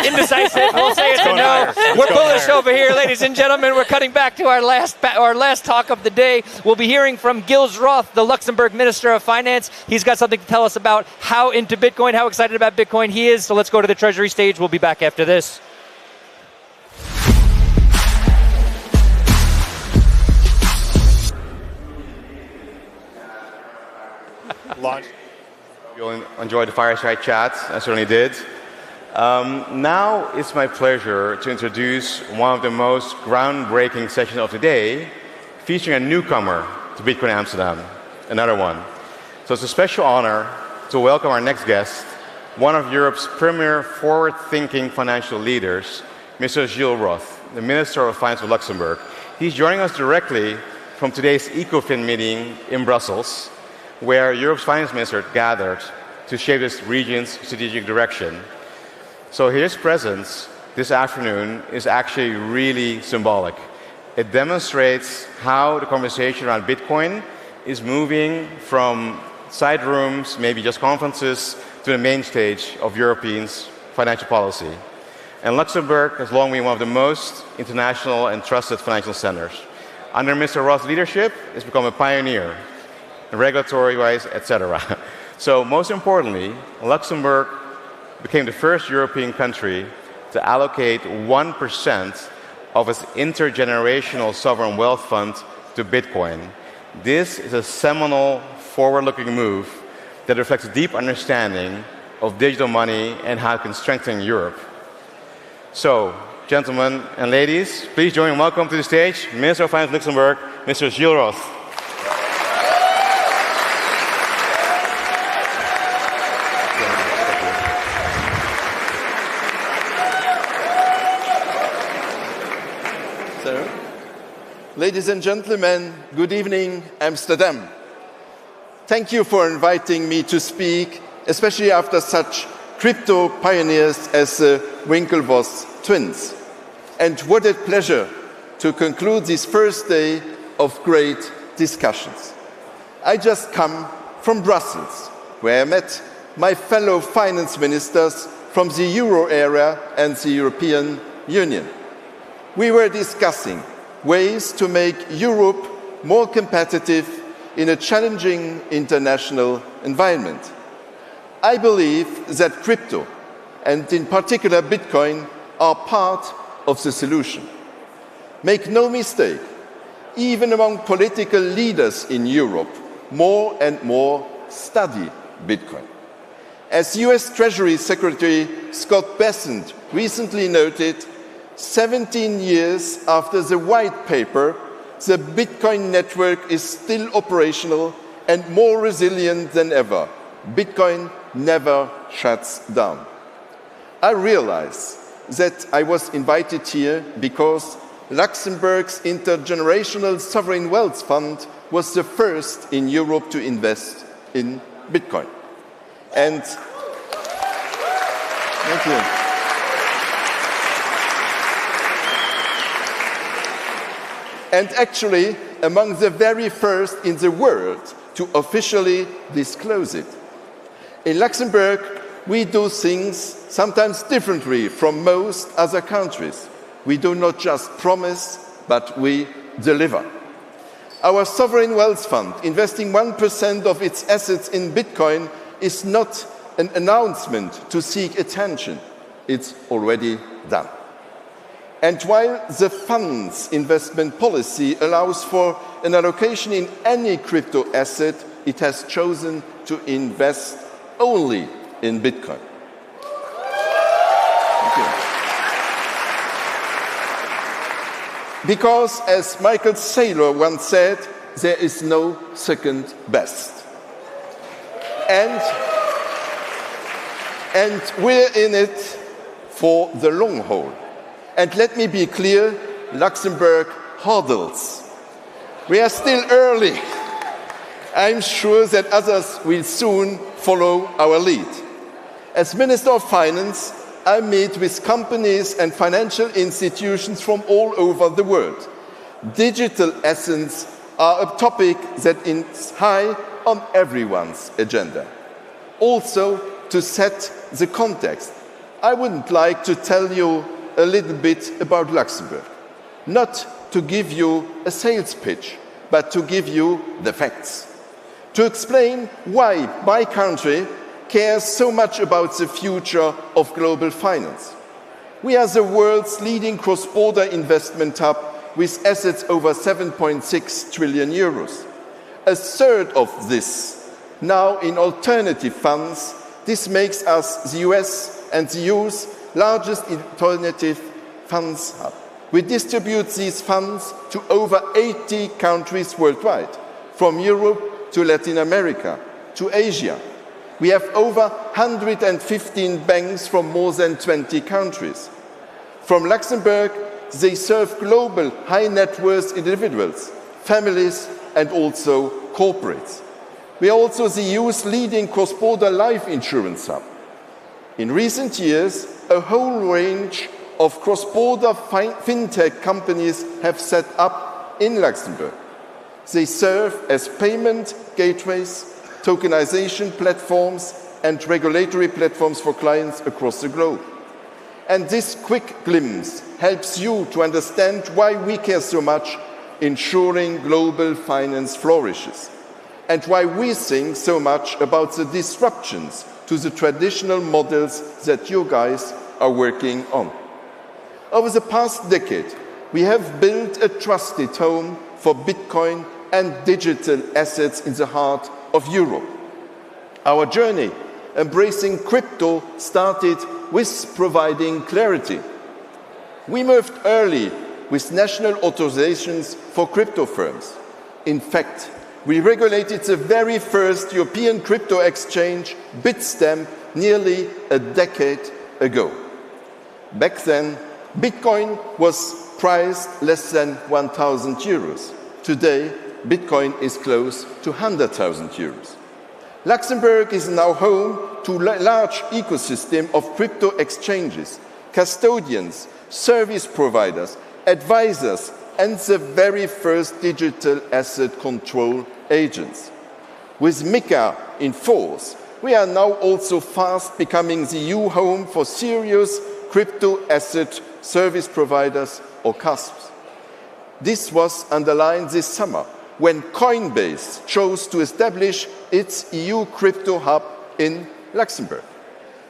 Indecisive. We'll say it's a no. We're bullish over here, ladies and gentlemen. We're cutting back to our last talk of the day. We'll be hearing from Gilles Roth, the Luxembourg Minister of Finance. He's got something to tell us about how into Bitcoin, how excited about Bitcoin he is. So let's go to the Treasury stage. We'll be back after this. Launch. You'll enjoy the fireside chat. I certainly did. Now it's my pleasure to introduce one of the most groundbreaking sessions of the day, featuring a newcomer to Bitcoin Amsterdam, another one. So it's a special honor to welcome our next guest, one of Europe's premier forward-thinking financial leaders, Mr. Gilles Roth, the Minister of Finance of Luxembourg. He's joining us directly from today's ECOFIN meeting in Brussels, where Europe's finance ministers gathered to shape this region's strategic direction. So his presence this afternoon is actually really symbolic. It demonstrates how the conversation around Bitcoin is moving from side rooms, maybe just conferences, to the main stage of Europeans' financial policy. And Luxembourg has long been one of the most international and trusted financial centers. Under Mr. Roth's leadership, it's become a pioneer, regulatory-wise, etc. So most importantly, Luxembourg became the first European country to allocate 1% of its intergenerational sovereign wealth fund to Bitcoin. This is a seminal, forward-looking move that reflects a deep understanding of digital money and how it can strengthen Europe. So, gentlemen and ladies, please join and welcome to the stage Minister of Finance of Luxembourg, Mr. Gilles Roth. Ladies and gentlemen, good evening, Amsterdam. Thank you for inviting me to speak, especially after such crypto pioneers as the Winklevoss twins. And what a pleasure to conclude this first day of great discussions. I just come from Brussels, where I met my fellow finance ministers from the euro area and the European Union. We were discussing ways to make Europe more competitive in a challenging international environment. I believe that crypto, and in particular Bitcoin, are part of the solution. Make no mistake, even among political leaders in Europe, more and more study Bitcoin. As US Treasury Secretary Scott Bessent recently noted, 17 years after the white paper, the Bitcoin network is still operational and more resilient than ever. Bitcoin never shuts down. I realize that I was invited here because Luxembourg's Intergenerational Sovereign Wealth Fund was the first in Europe to invest in Bitcoin. And thank you. And actually, among the very first in the world to officially disclose it. In Luxembourg, we do things sometimes differently from most other countries. We do not just promise, but we deliver. Our sovereign wealth fund, investing 1% of its assets in Bitcoin, is not an announcement to seek attention. It's already done. And while the fund's investment policy allows for an allocation in any crypto asset, it has chosen to invest only in Bitcoin. Thank you. Because, as Michael Saylor once said, there is no second best. And we're in it for the long haul. And let me be clear, Luxembourg hodls. We are still early. I'm sure that others will soon follow our lead. As Minister of Finance, I meet with companies and financial institutions from all over the world. Digital assets are a topic that is high on everyone's agenda. Also, to set the context, I would like to tell you a little bit about Luxembourg. Not to give you a sales pitch, but to give you the facts. To explain why my country cares so much about the future of global finance. We are the world's leading cross-border investment hub with assets over 7.6 trillion euros. A third of this now in alternative funds. This makes us the US and the EU's largest alternative funds hub. We distribute these funds to over 80 countries worldwide, from Europe to Latin America to Asia. We have over 115 banks from more than 20 countries. From Luxembourg, they serve global high net worth individuals, families, and also corporates. We are also the EU's leading cross-border life insurance hub. In recent years, a whole range of cross-border fintech companies have set up in Luxembourg. They serve as payment gateways, tokenization platforms, and regulatory platforms for clients across the globe. And this quick glimpse helps you to understand why we care so much ensuring global finance flourishes, and why we think so much about the disruptions to the traditional models that you guys are working on. Over the past decade, we have built a trusted home for Bitcoin and digital assets in the heart of Europe. Our journey, embracing crypto, started with providing clarity. We moved early with national authorizations for crypto firms. In fact, we regulated the very first European crypto exchange, Bitstamp, nearly a decade ago. Back then, Bitcoin was priced less than 1,000 euros. Today, Bitcoin is close to 100,000 euros. Luxembourg is now home to a large ecosystem of crypto exchanges, custodians, service providers, advisors, and the very first digital asset control agents. With MiCA in force, we are now also fast becoming the EU home for serious crypto asset service providers or CASPs. This was underlined this summer when Coinbase chose to establish its EU crypto hub in Luxembourg.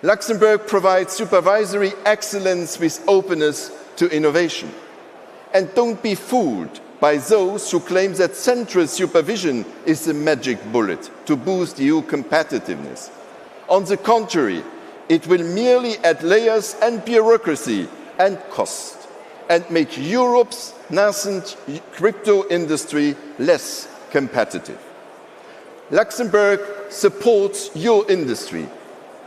Luxembourg provides supervisory excellence with openness to innovation. And don't be fooled by those who claim that central supervision is the magic bullet to boost EU competitiveness. On the contrary, it will merely add layers and bureaucracy and cost and make Europe's nascent crypto industry less competitive. Luxembourg supports your industry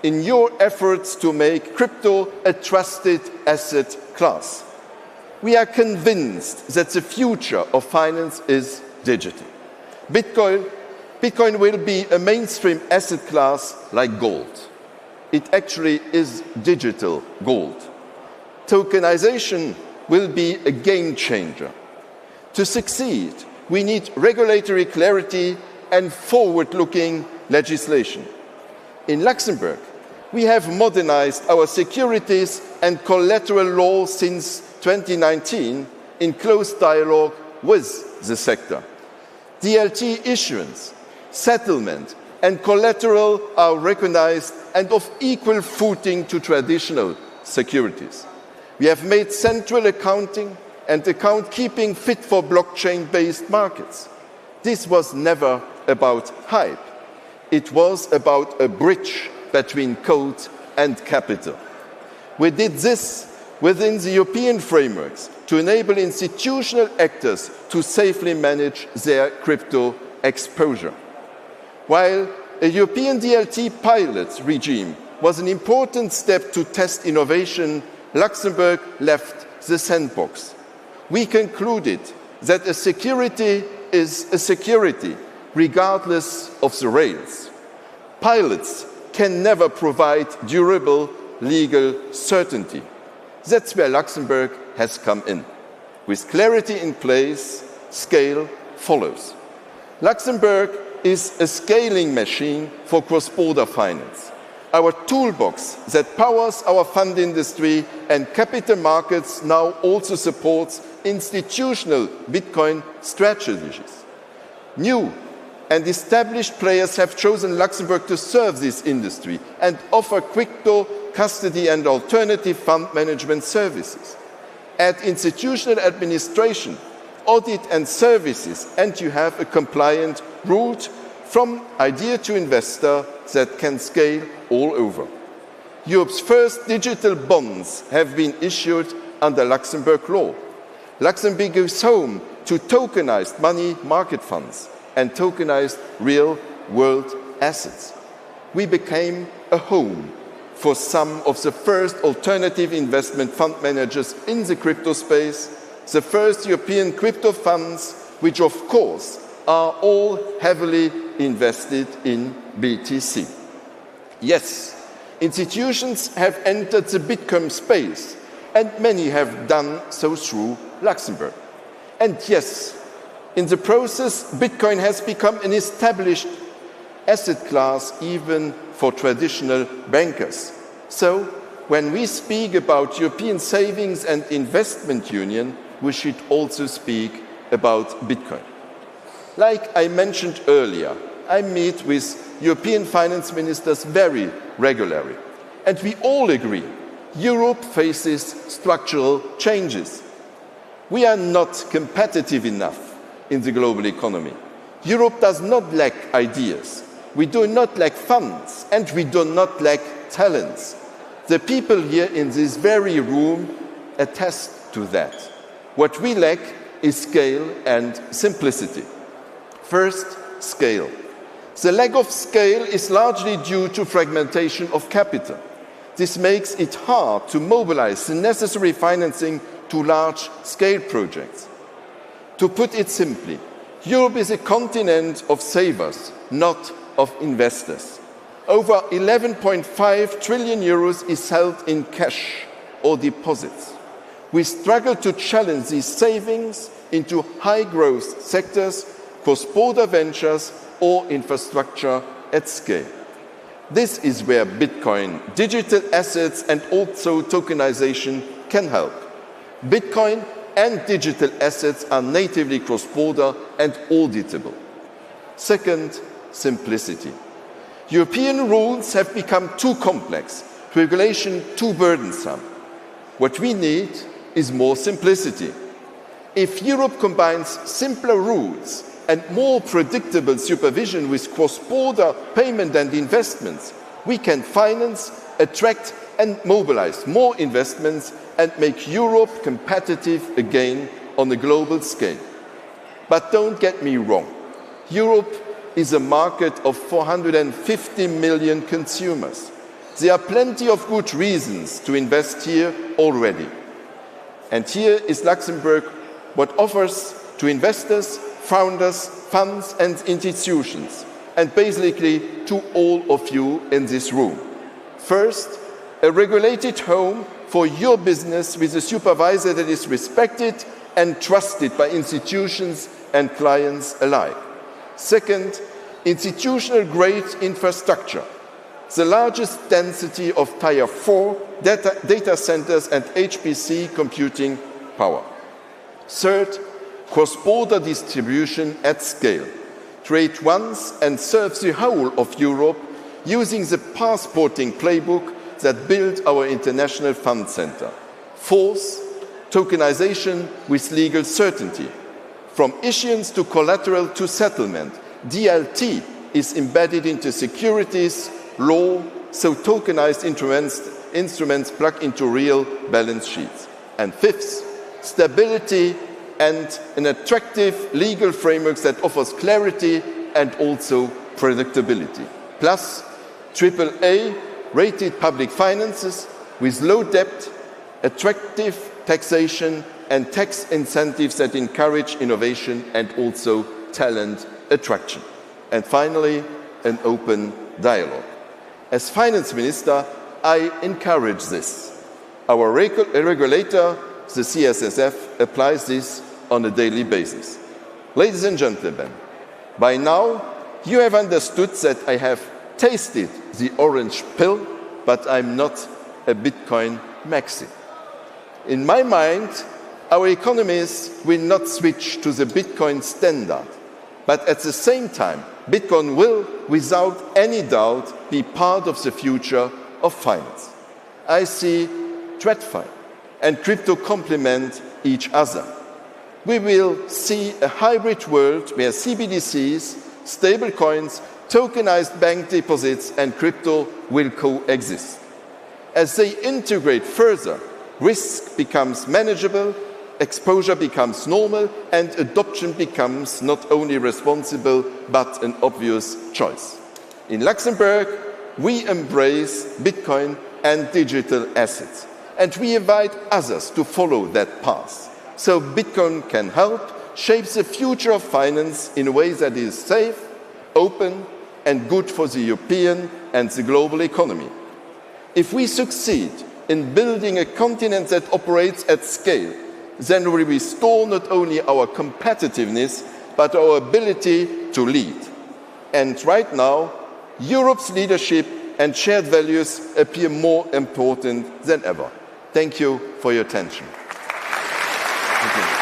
in your efforts to make crypto a trusted asset class. We are convinced that the future of finance is digital. Bitcoin will be a mainstream asset class like gold. It actually is digital gold. Tokenization will be a game changer. To succeed, we need regulatory clarity and forward-looking legislation. In Luxembourg, we have modernized our securities and collateral law since 2019 in close dialogue with the sector. DLT issuance, settlement, and collateral are recognized and of equal footing to traditional securities. We have made central accounting and account keeping fit for blockchain-based markets. This was never about hype. It was about a bridge between code and capital. We did this within the European frameworks to enable institutional actors to safely manage their crypto exposure. While a European DLT pilot regime was an important step to test innovation, Luxembourg left the sandbox. We concluded that a security is a security, regardless of the rails. Pilots can never provide durable legal certainty. That's where Luxembourg has come in. With clarity in place, scale follows. Luxembourg is a scaling machine for cross-border finance. Our toolbox that powers our fund industry and capital markets now also supports institutional Bitcoin strategies. New and established players have chosen Luxembourg to serve this industry and offer crypto custody and alternative fund management services. Add institutional administration, audit and services, and you have a compliant route from idea to investor that can scale all over. Europe's first digital bonds have been issued under Luxembourg law. Luxembourg is home to tokenized money market funds and tokenized real-world assets. We became a home for some of the first alternative investment fund managers in the crypto space, the first European crypto funds, which of course are all heavily invested in BTC. Yes, institutions have entered the Bitcoin space, and many have done so through Luxembourg. And yes, in the process, Bitcoin has become an established asset class even for traditional bankers. So, when we speak about European Savings and Investment Union, we should also speak about Bitcoin. Like I mentioned earlier, I meet with European finance ministers very regularly, and we all agree Europe faces structural changes. We are not competitive enough in the global economy. Europe does not lack ideas. We do not lack funds, and we do not lack talents. The people here in this very room attest to that. What we lack is scale and simplicity. First, scale. The lack of scale is largely due to fragmentation of capital. This makes it hard to mobilize the necessary financing to large-scale projects. To put it simply, Europe is a continent of savers, not of investors. Over 11.5 trillion euros is held in cash or deposits. We struggle to challenge these savings into high-growth sectors, cross-border ventures, or infrastructure at scale. This is where Bitcoin, digital assets, and also tokenization can help. Bitcoin and digital assets are natively cross-border and auditable. Second, simplicity. European rules have become too complex, regulation too burdensome. What we need is more simplicity. If Europe combines simpler rules and more predictable supervision with cross-border payment and investments, we can finance, attract and mobilize more investments and make Europe competitive again on a global scale. But don't get me wrong, Europe is a market of 450 million consumers. There are plenty of good reasons to invest here already. And here is Luxembourg what offers to investors, founders, funds and institutions, and basically to all of you in this room. First, a regulated home for your business with a supervisor that is respected and trusted by institutions and clients alike. Second, institutional-grade infrastructure, the largest density of Tier 4 data centers and HPC computing power. Third, cross-border distribution at scale. Trade once and serve the whole of Europe using the passporting playbook that built our international fund center. Fourth, tokenization with legal certainty. From issuance to collateral to settlement, DLT is embedded into securities, law, so tokenized instruments plug into real balance sheets. And fifth, stability and an attractive legal framework that offers clarity and also predictability. Plus, AAA rated public finances with low debt, attractive taxation and tax incentives that encourage innovation and also talent attraction. And finally, an open dialogue. As finance minister, I encourage this. Our regulator, the CSSF, applies this on a daily basis. Ladies and gentlemen, by now you have understood that I have tasted the orange pill, but I'm not a Bitcoin maxi. In my mind, our economists will not switch to the Bitcoin standard, but at the same time, Bitcoin will, without any doubt, be part of the future of finance. I see TradFi and crypto complement each other. We will see a hybrid world where CBDCs, stablecoins, tokenized bank deposits and crypto will coexist. As they integrate further, risk becomes manageable, exposure becomes normal, and adoption becomes not only responsible but an obvious choice. In Luxembourg, we embrace Bitcoin and digital assets, and we invite others to follow that path. So Bitcoin can help shape the future of finance in a way that is safe, open, and good for the European and the global economy. If we succeed in building a continent that operates at scale, then we restore not only our competitiveness, but our ability to lead. And right now, Europe's leadership and shared values appear more important than ever. Thank you for your attention. Thank you.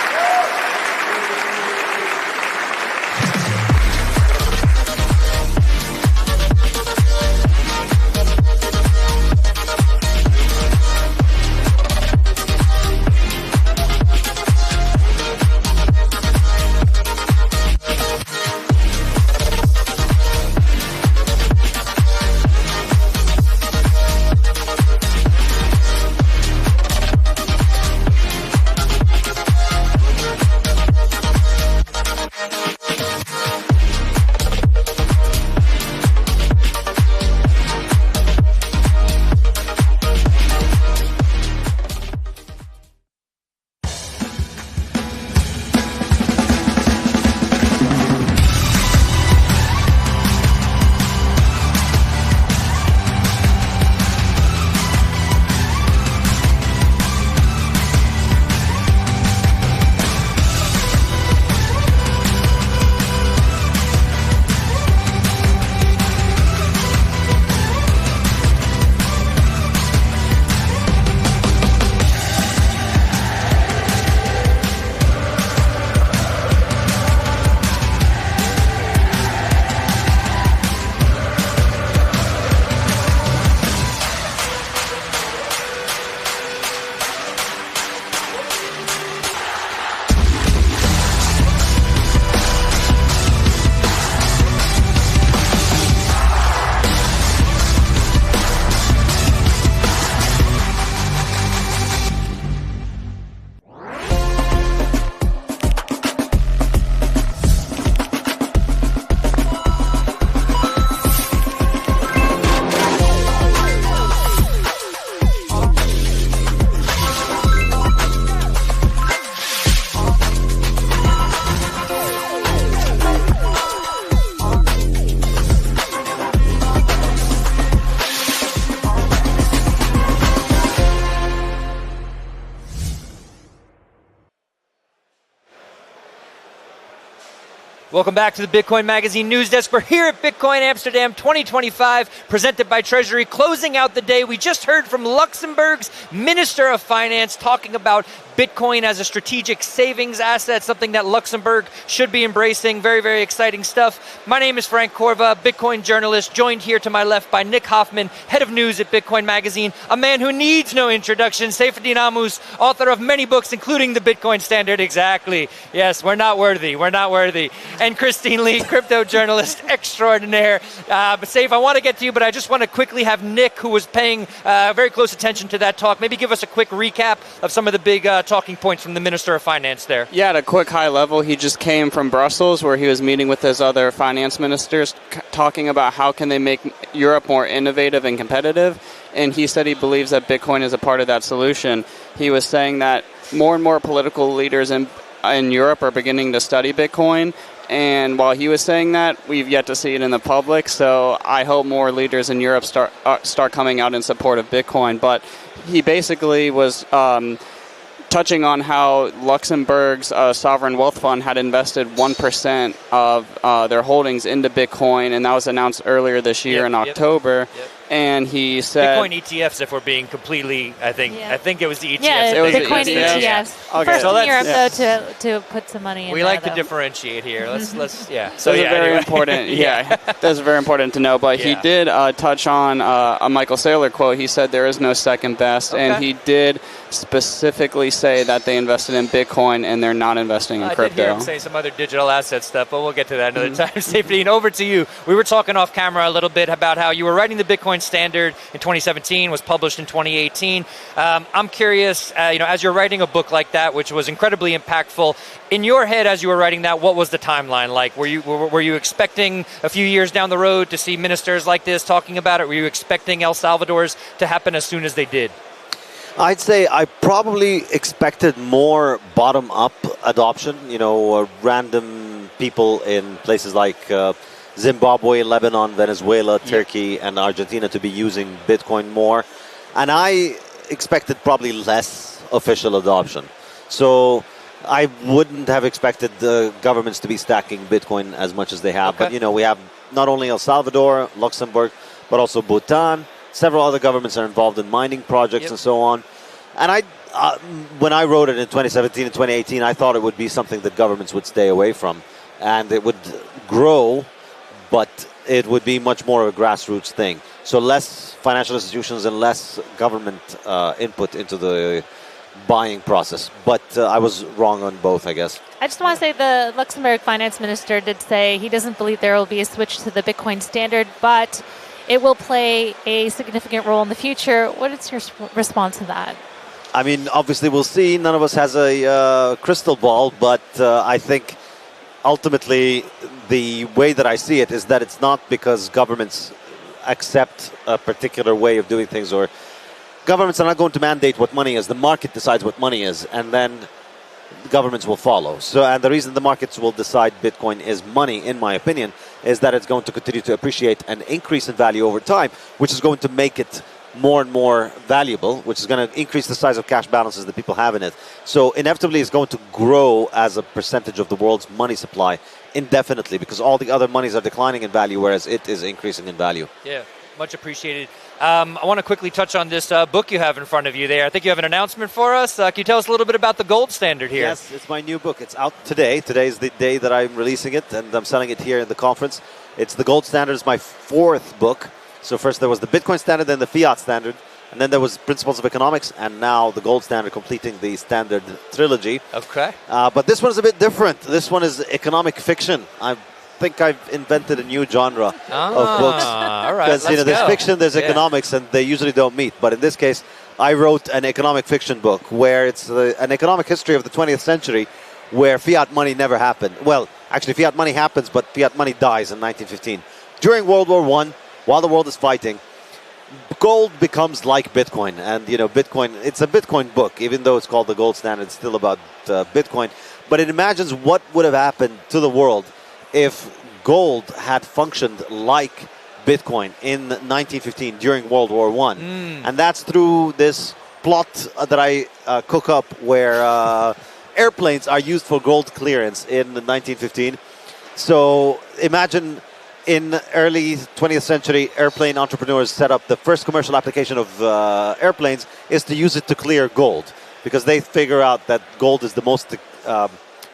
Welcome back to the Bitcoin Magazine News Desk. We're here at Bitcoin Amsterdam 2025, presented by Treasury, closing out the day. We just heard from Luxembourg's Minister of Finance talking about Bitcoin as a strategic savings asset, something that Luxembourg should be embracing. Very, very exciting stuff. My name is Frank Corva, Bitcoin journalist, joined here to my left by Nick Hoffman, head of news at Bitcoin Magazine, a man who needs no introduction, Saifedean Ammous, author of many books, including The Bitcoin Standard. Exactly. Yes, we're not worthy. We're not worthy. And Christine Lee, crypto journalist extraordinaire. But Saif, I want to get to you, but I just want to quickly have Nick, who was paying very close attention to that talk, maybe give us a quick recap of some of the big talking points from the Minister of Finance there. Yeah, at a quick high level, he just came from Brussels where he was meeting with his other finance ministers talking about how can they make Europe more innovative and competitive. And he said he believes that Bitcoin is a part of that solution. He was saying that more and more political leaders in Europe are beginning to study Bitcoin. And while he was saying that, we've yet to see it in the public. So I hope more leaders in Europe start coming out in support of Bitcoin. But he basically was touching on how Luxembourg's sovereign wealth fund had invested 1% of their holdings into Bitcoin, and that was announced earlier this year in October. And he said Bitcoin ETFs, if we're being completely, I think it was the ETFs. Yeah, that they Bitcoin invested. ETFs. Okay. First So in Europe, though, to put some money in. We there, like to though. differentiate here. Let's yeah. So very important. Yeah, that's very important to know. But he did touch on a Michael Saylor quote. He said there is no second best, and he did specifically say that they invested in Bitcoin and they're not investing in crypto. I did hear him say some other digital asset stuff, but we'll get to that another time. Saifedean, over to you. We were talking off camera a little bit about how you were writing the Bitcoin Standard in 2017, was published in 2018. I'm curious, as you're writing a book like that, which was incredibly impactful, in your head as you were writing that, what was the timeline like? Were you expecting a few years down the road to see ministers like this talking about it? Were you expecting El Salvador's to happen as soon as they did? I'd say I probably expected more bottom-up adoption, random people in places like Zimbabwe, Lebanon, Venezuela, Turkey, and Argentina to be using Bitcoin more. And I expected probably less official adoption. So I wouldn't have expected the governments to be stacking Bitcoin as much as they have. But, we have not only El Salvador, Luxembourg, but also Bhutan. Several other governments are involved in mining projects and so on. And when I wrote it in 2017 and 2018, I thought it would be something that governments would stay away from. And it would grow, but it would be much more of a grassroots thing. So less financial institutions and less government input into the buying process. But I was wrong on both, I guess. I just want to say the Luxembourg finance minister did say he doesn't believe there will be a switch to the Bitcoin standard, but it will play a significant role in the future. What is your response to that? I mean, obviously we'll see. None of us has a crystal ball, but I think ultimately the way that I see it is that it's not because governments accept a particular way of doing things, or governments are not going to mandate what money is. The market decides what money is, and then governments will follow. So, and the reason the markets will decide Bitcoin is money, in my opinion, is that it's going to continue to appreciate and increase in value over time, which is going to make it more and more valuable, which is going to increase the size of cash balances that people have in it. So inevitably it's going to grow as a percentage of the world's money supply indefinitely, because all the other monies are declining in value, whereas it is increasing in value. Yeah, much appreciated. I want to quickly touch on this book you have in front of you there. I think you have an announcement for us. Can you tell us a little bit about the gold standard here? Yes, it's my new book. It's out today. Today is the day that I'm releasing it, and I'm selling it here in the conference. It's the gold standard. It's my fourth book. So first there was the Bitcoin standard, then the fiat standard, and then there was Principles of Economics, and now the gold standard, completing the standard trilogy. Okay. But this one is a bit different. This one is economic fiction. I think I've invented a new genre of books. All right, because there's fiction, there's economics, and they usually don't meet. But in this case, I wrote an economic fiction book where it's an economic history of the 20th century, where fiat money never happened. Well, actually, fiat money happens, but fiat money dies in 1915. During World War I, while the world is fighting, gold becomes like Bitcoin. And, Bitcoin, it's a Bitcoin book, even though it's called the gold standard, it's still about Bitcoin. But it imagines what would have happened to the world if gold had functioned like Bitcoin in 1915 during World War I. And that's through this plot that I cook up where airplanes are used for gold clearance in 1915. So imagine in early 20th century, airplane entrepreneurs set up the first commercial application of airplanes is to use it to clear gold, because they figure out that gold is the most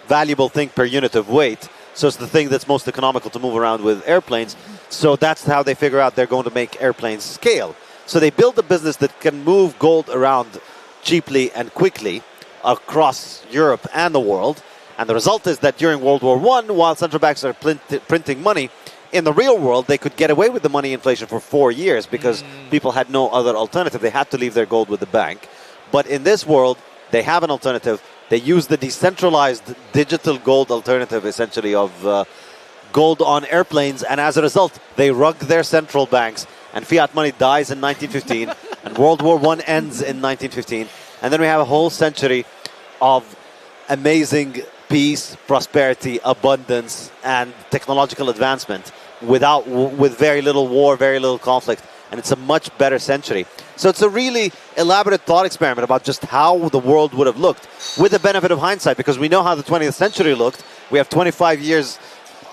valuable thing per unit of weight. So it's the thing that's most economical to move around with airplanes. So that's how they figure out they're going to make airplanes scale. So they build a business that can move gold around cheaply and quickly across Europe and the world. And the result is that during World War I, while central banks are printing money, in the real world, they could get away with the money inflation for 4 years because people had no other alternative. They had to leave their gold with the bank. But in this world, they have an alternative. They use the decentralized digital gold alternative, essentially, of gold on airplanes. And as a result, they rug their central banks. And fiat money dies in 1915. And World War I ends in 1915. And then we have a whole century of amazing peace, prosperity, abundance, and technological advancement with very little war, very little conflict. And it's a much better century. So it's a really elaborate thought experiment about just how the world would have looked with the benefit of hindsight, because we know how the 20th century looked. We have 25 years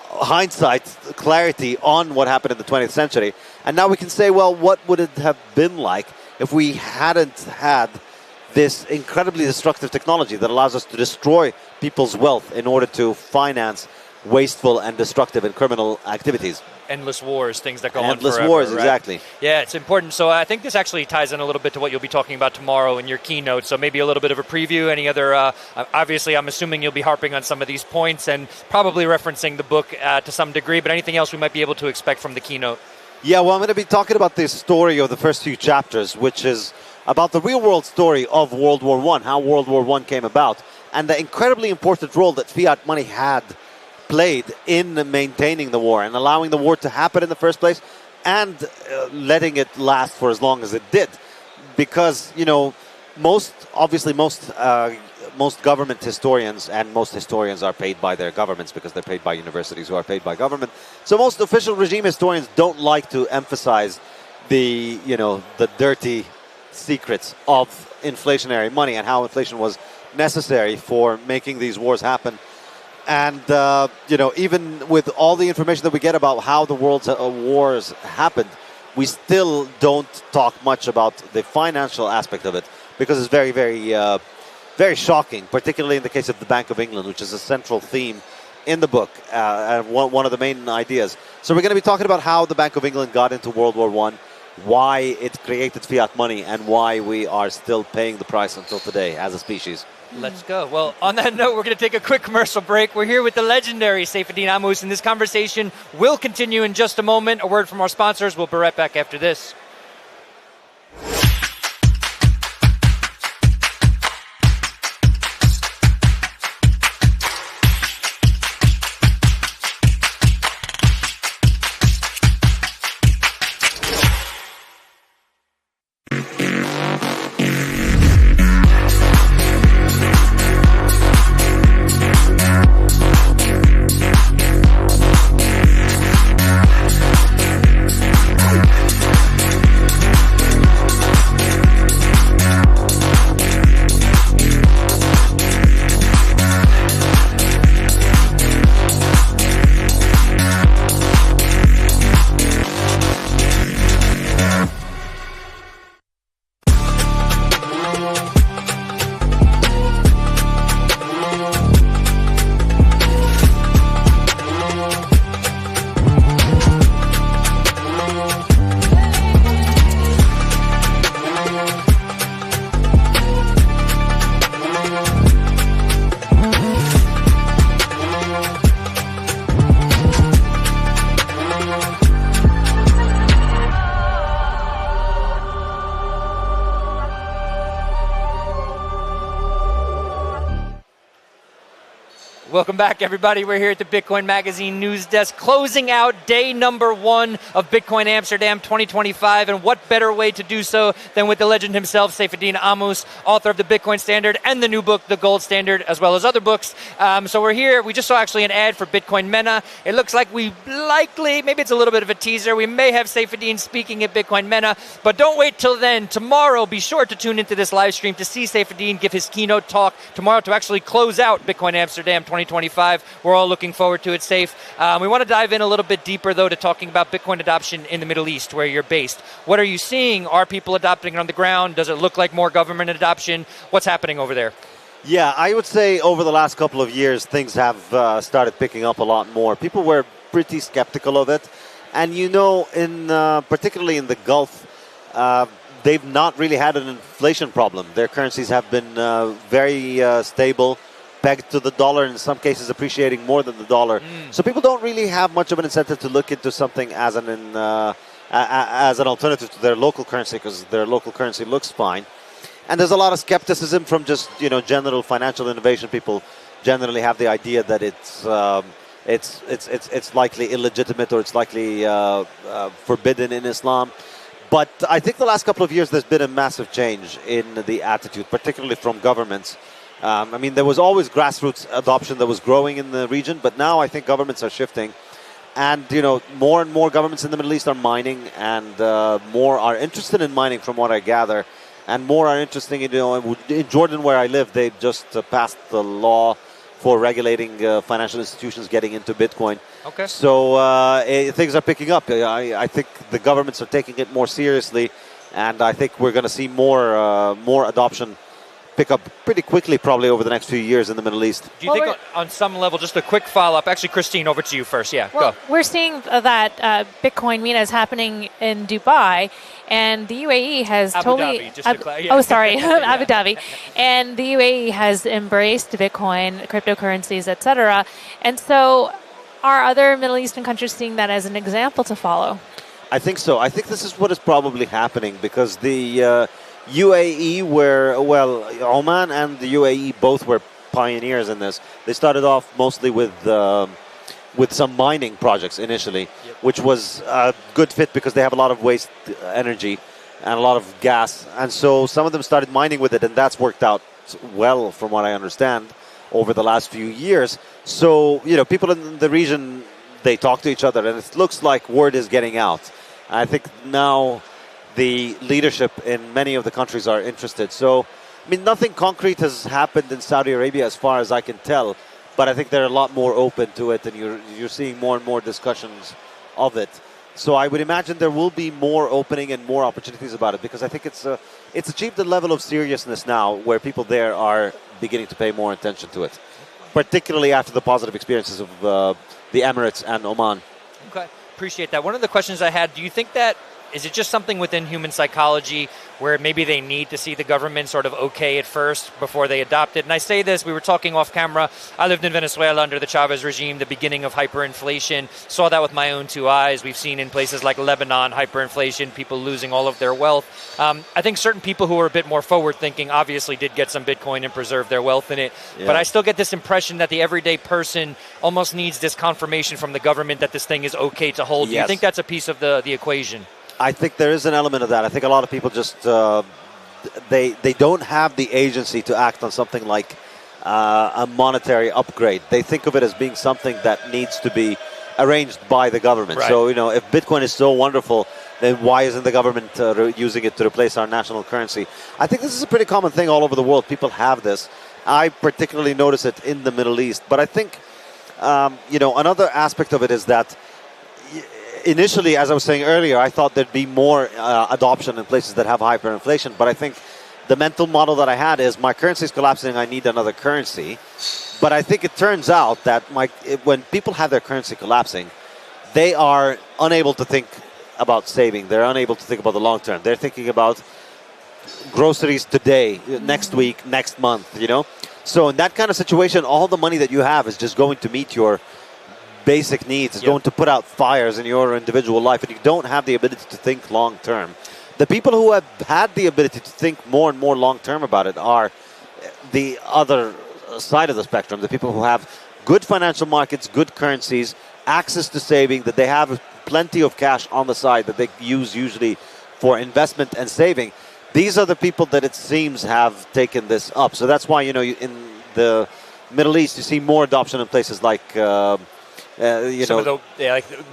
hindsight, clarity on what happened in the 20th century. And now we can say, well, what would it have been like if we hadn't had this incredibly destructive technology that allows us to destroy people's wealth in order to finance wasteful and destructive and criminal activities. Endless wars, things that go on Endless forever, wars, right? exactly. Yeah, it's important. So I think this actually ties in a little bit to what you'll be talking about tomorrow in your keynote. So maybe a little bit of a preview. Any other, obviously I'm assuming you'll be harping on some of these points and probably referencing the book to some degree, but anything else we might be able to expect from the keynote? Yeah, well, I'm going to be talking about the story of the first few chapters, which is about the real-world story of World War I, how World War I came about, and the incredibly important role that fiat money had played in maintaining the war and allowing the war to happen in the first place and letting it last for as long as it did. Because, you know, most government historians and most historians are paid by their governments because they're paid by universities who are paid by government. So most official regime historians don't like to emphasize the dirty secrets of inflationary money and how inflation was necessary for making these wars happen. And, even with all the information that we get about how the world's wars happened, we still don't talk much about the financial aspect of it because it's very, very, very shocking, particularly in the case of the Bank of England, which is a central theme in the book, one of the main ideas. So we're going to be talking about how the Bank of England got into World War I, why it created fiat money, and why we are still paying the price until today as a species. Let's go. Well, on that note, we're going to take a quick commercial break. We're here with the legendary Saifedean Ammous, and this conversation will continue in just a moment. A word from our sponsors. We'll be right back after this. Welcome back, everybody. We're here at the Bitcoin Magazine news desk, closing out day number 1 of Bitcoin Amsterdam 2025. And what better way to do so than with the legend himself, Saifedean Ammous, author of the Bitcoin Standard and the new book, The Gold Standard, as well as other books. So we're here. We just saw actually an ad for Bitcoin Mena. It looks like we likely, maybe it's a little bit of a teaser, we may have Saifedean speaking at Bitcoin Mena. But don't wait till then. Tomorrow, be sure to tune into this live stream to see Saifedean give his keynote talk tomorrow to actually close out Bitcoin Amsterdam 2025. 2025. We're all looking forward to it, Safe. We want to dive in a little bit deeper, though, to talking about Bitcoin adoption in the Middle East, where you're based. What are you seeing? Are people adopting it on the ground? Does it look like more government adoption? What's happening over there? Yeah, I would say over the last couple of years, things have started picking up a lot more. People were pretty skeptical of it. And particularly in the Gulf, they've not really had an inflation problem. Their currencies have been very stable, pegged to the dollar, in some cases appreciating more than the dollar. So people don't really have much of an incentive to look into something as an alternative to their local currency, because their local currency looks fine. And there's a lot of skepticism from just general financial innovation. People generally have the idea that it's likely illegitimate, or it's likely forbidden in Islam. But I think the last couple of years there's been a massive change in the attitude, particularly from governments. There was always grassroots adoption that was growing in the region, but now I think governments are shifting. And, more and more governments in the Middle East are mining, and more are interested in mining from what I gather. And more are interested in Jordan, where I live, they've just passed the law for regulating financial institutions getting into Bitcoin. Okay. So things are picking up. I think the governments are taking it more seriously, and I think we're going to see more adoption pick up pretty quickly, probably over the next few years in the Middle East. Do you think on some level, just a quick follow-up, actually, Christine, over to you first. Yeah, well, go. We're seeing that Bitcoin MENA is happening in Dubai, and the UAE has Abu Dhabi, just to clarify. Oh, sorry, Abu Dhabi. And the UAE has embraced Bitcoin, cryptocurrencies, etc. And so are other Middle Eastern countries seeing that as an example to follow? I think so. I think this is what is probably happening, because the UAE Oman and the UAE both were pioneers in this. They started off mostly with some mining projects initially, which was a good fit because they have a lot of waste energy and a lot of gas. And so some of them started mining with it, and that's worked out well, from what I understand, over the last few years. So, people in the region, they talk to each other, and it looks like word is getting out. I think now the leadership in many of the countries are interested. So, nothing concrete has happened in Saudi Arabia as far as I can tell, but I think they're a lot more open to it, and you're seeing more and more discussions of it. So I would imagine there will be more opening and more opportunities about it, because I think it's achieved a level of seriousness now where people there are beginning to pay more attention to it, particularly after the positive experiences of the Emirates and Oman. Okay, appreciate that. One of the questions I had, do you think that, is it just something within human psychology where maybe they need to see the government sort of okay it first before they adopt it? And I say this, we were talking off camera, I lived in Venezuela under the Chavez regime, the beginning of hyperinflation, saw that with my own two eyes. We've seen in places like Lebanon, hyperinflation, people losing all of their wealth. I think certain people who are a bit more forward-thinking obviously did get some Bitcoin and preserve their wealth in it. Yeah. But I still get this impression that the everyday person almost needs this confirmation from the government that this thing is okay to hold. Yes. Do you think that's a piece of the equation? I think there is an element of that. I think a lot of people just they don't have the agency to act on something like a monetary upgrade. They think of it as being something that needs to be arranged by the government. Right. So, if Bitcoin is so wonderful, then why isn't the government using it to replace our national currency? I think this is a pretty common thing all over the world. People have this. I particularly notice it in the Middle East. But I think, another aspect of it is that initially, as I was saying earlier, I thought there'd be more adoption in places that have hyperinflation. But I think the mental model that I had is my currency is collapsing, I need another currency. But I think it turns out that when people have their currency collapsing, they are unable to think about saving. They're unable to think about the long term. They're thinking about groceries today, next week, next month, So in that kind of situation, all the money that you have is just going to meet your basic needs, is going to put out fires in your individual life, and you don't have the ability to think long term. The people who have had the ability to think more and more long term about it are the other side of the spectrum, the people who have good financial markets, good currencies, access to saving, that they have plenty of cash on the side that they use usually for investment and saving. These are the people that it seems have taken this up. So that's why, in the Middle East, you see more adoption in places like some of the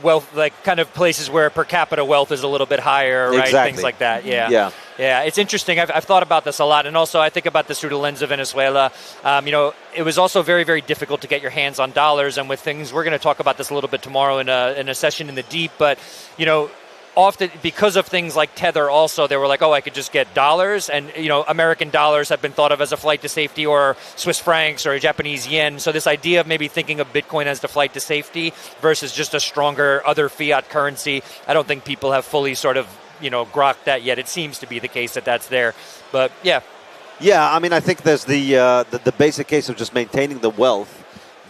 wealth, kind of places where per capita wealth is a little bit higher, right? Exactly. Things like that. Yeah. Yeah. Yeah, it's interesting. I've thought about this a lot, and also I think about this through the lens of Venezuela. It was also very, very difficult to get your hands on dollars, and with things, we're going to talk about this a little bit tomorrow in a session in the deep, but, often because of things like Tether also, they were like, I could just get dollars, and American dollars have been thought of as a flight to safety, or Swiss francs or Japanese yen. So this idea of maybe thinking of Bitcoin as the flight to safety versus just a stronger other fiat currency, I don't think people have fully sort of grokked that yet. It seems to be the case that that's there, but yeah. Yeah, I mean, I think there's the basic case of just maintaining the wealth.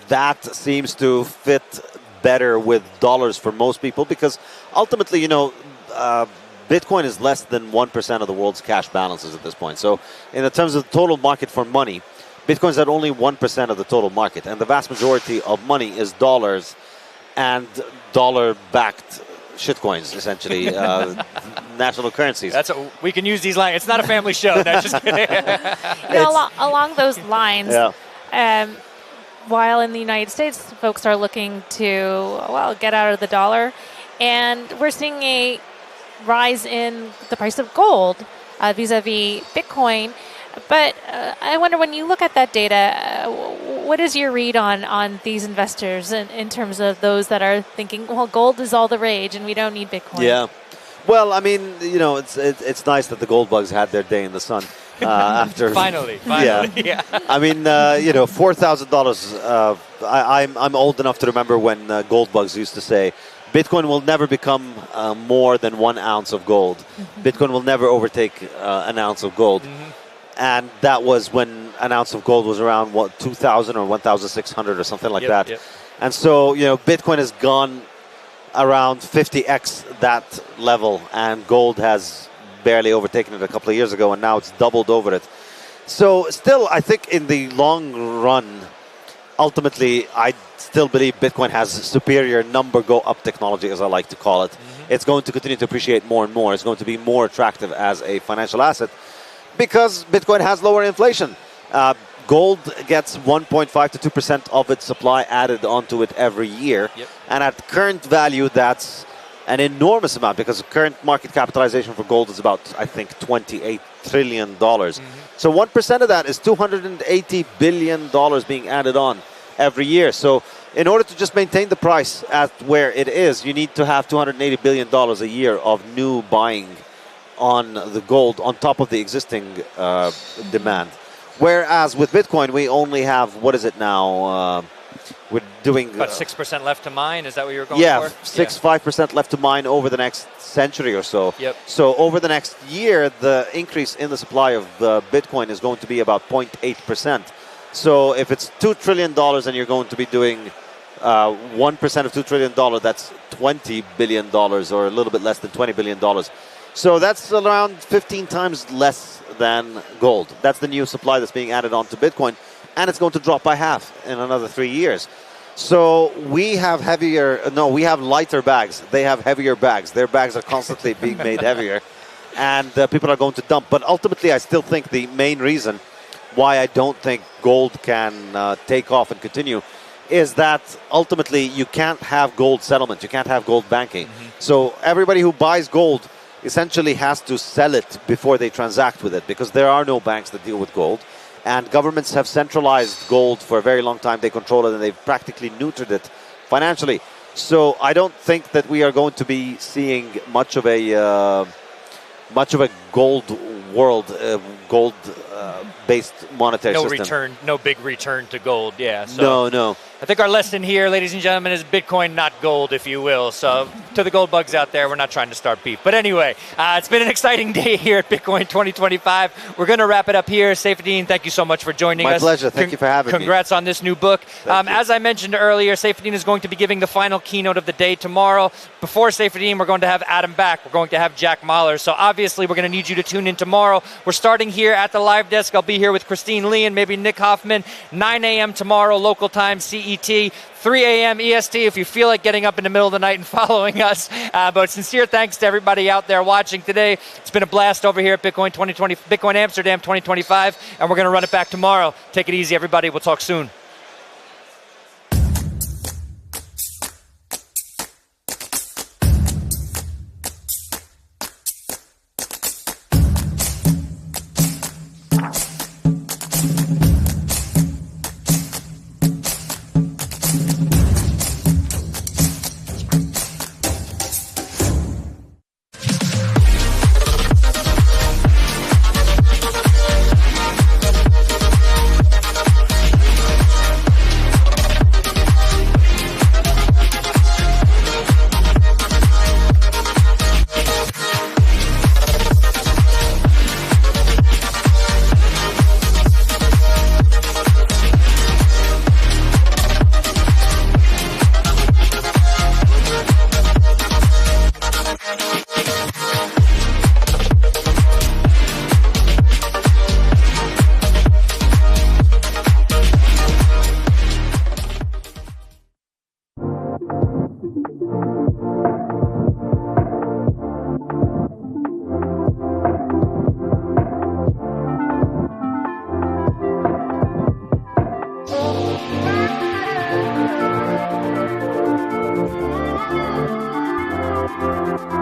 That seems to fit better with dollars for most people, because ultimately, Bitcoin is less than 1% of the world's cash balances at this point. So in terms of the total market for money, Bitcoin's at only 1% of the total market, and the vast majority of money is dollars and dollar-backed shitcoins, essentially, national currencies. We can use these lines. It's not a family show. No, just kidding. Along those lines, while in the United States, folks are looking to, get out of the dollar, and we're seeing a rise in the price of gold vis-a-vis Bitcoin. But I wonder, when you look at that data, what is your read on these investors in terms of those that are thinking, gold is all the rage and we don't need Bitcoin? Yeah. Well, I mean, it's nice that the gold bugs had their day in the sun after. Finally. Yeah. I mean, $4,000. I'm old enough to remember when gold bugs used to say, Bitcoin will never become more than 1 ounce of gold. Mm-hmm. Bitcoin will never overtake an ounce of gold. Mm-hmm. And that was when an ounce of gold was around 2,000 or 1,600 or something like that. Yep. And so, Bitcoin has gone around 50x that level, and gold has barely overtaken it a couple of years ago, and now it's doubled over it. So still, I think in the long run, ultimately, I still believe Bitcoin has superior number go up technology, as I like to call it. Mm-hmm. It's going to continue to appreciate more and more. It's going to be more attractive as a financial asset, because Bitcoin has lower inflation. Gold gets 1.5 to 2% of its supply added onto it every year. Yep. And at current value, that's an enormous amount, because current market capitalization for gold is about, I think, $28 trillion. Mm-hmm. So 1% of that is $280 billion being added on every year. So in order to just maintain the price at where it is, you need to have $280 billion a year of new buying on the gold on top of the existing demand. Whereas with Bitcoin, we only have, what is it now? We're doing about 6% left to mine. Is that what you were going for? 5% left to mine over the next century or so. Yep. So over the next year, the increase in the supply of Bitcoin is going to be about 0.8%. So if it's $2 trillion and you're going to be doing 1% of $2 trillion, that's $20 billion, or a little bit less than $20 billion. So that's around 15 times less than gold. That's the new supply that's being added onto Bitcoin, and it's going to drop by half in another 3 years. So we have lighter bags. They have heavier bags. Their bags are constantly being made heavier, and people are going to dump. But ultimately, I still think the main reason why I don't think gold can take off and continue is that ultimately you can't have gold settlement. You can't have gold banking. Mm-hmm. So everybody who buys gold essentially has to sell it before they transact with it, because there are no banks that deal with gold. And governments have centralized gold for a very long time. They control it, and they've practically neutered it financially. So I don't think that we are going to be seeing much of a gold world, gold-based monetary system. No big return to gold. Yeah. So No. I think our lesson here, ladies and gentlemen, is Bitcoin, not gold, if you will. So to the gold bugs out there, we're not trying to start beef. But anyway, it's been an exciting day here at Bitcoin 2025. We're going to wrap it up here. Saifedean, thank you so much for joining us. My pleasure. Thank you for having me. Congrats on this new book. As I mentioned earlier, Saifedean is going to be giving the final keynote of the day tomorrow. Before Saifedean, we're going to have Adam back. We're going to have Jack Mahler. So obviously, we're going to need you to tune in tomorrow. We're starting here at the live desk. I'll be here with Christine Lee and maybe Nick Hoffman. 9 a.m. tomorrow, local time, CET. 3 a.m. EST if you feel like getting up in the middle of the night and following us. But sincere thanks to everybody out there watching today. It's been a blast over here at Bitcoin Amsterdam 2025, and we're going to run it back tomorrow. Take it easy, everybody. We'll talk soon. you.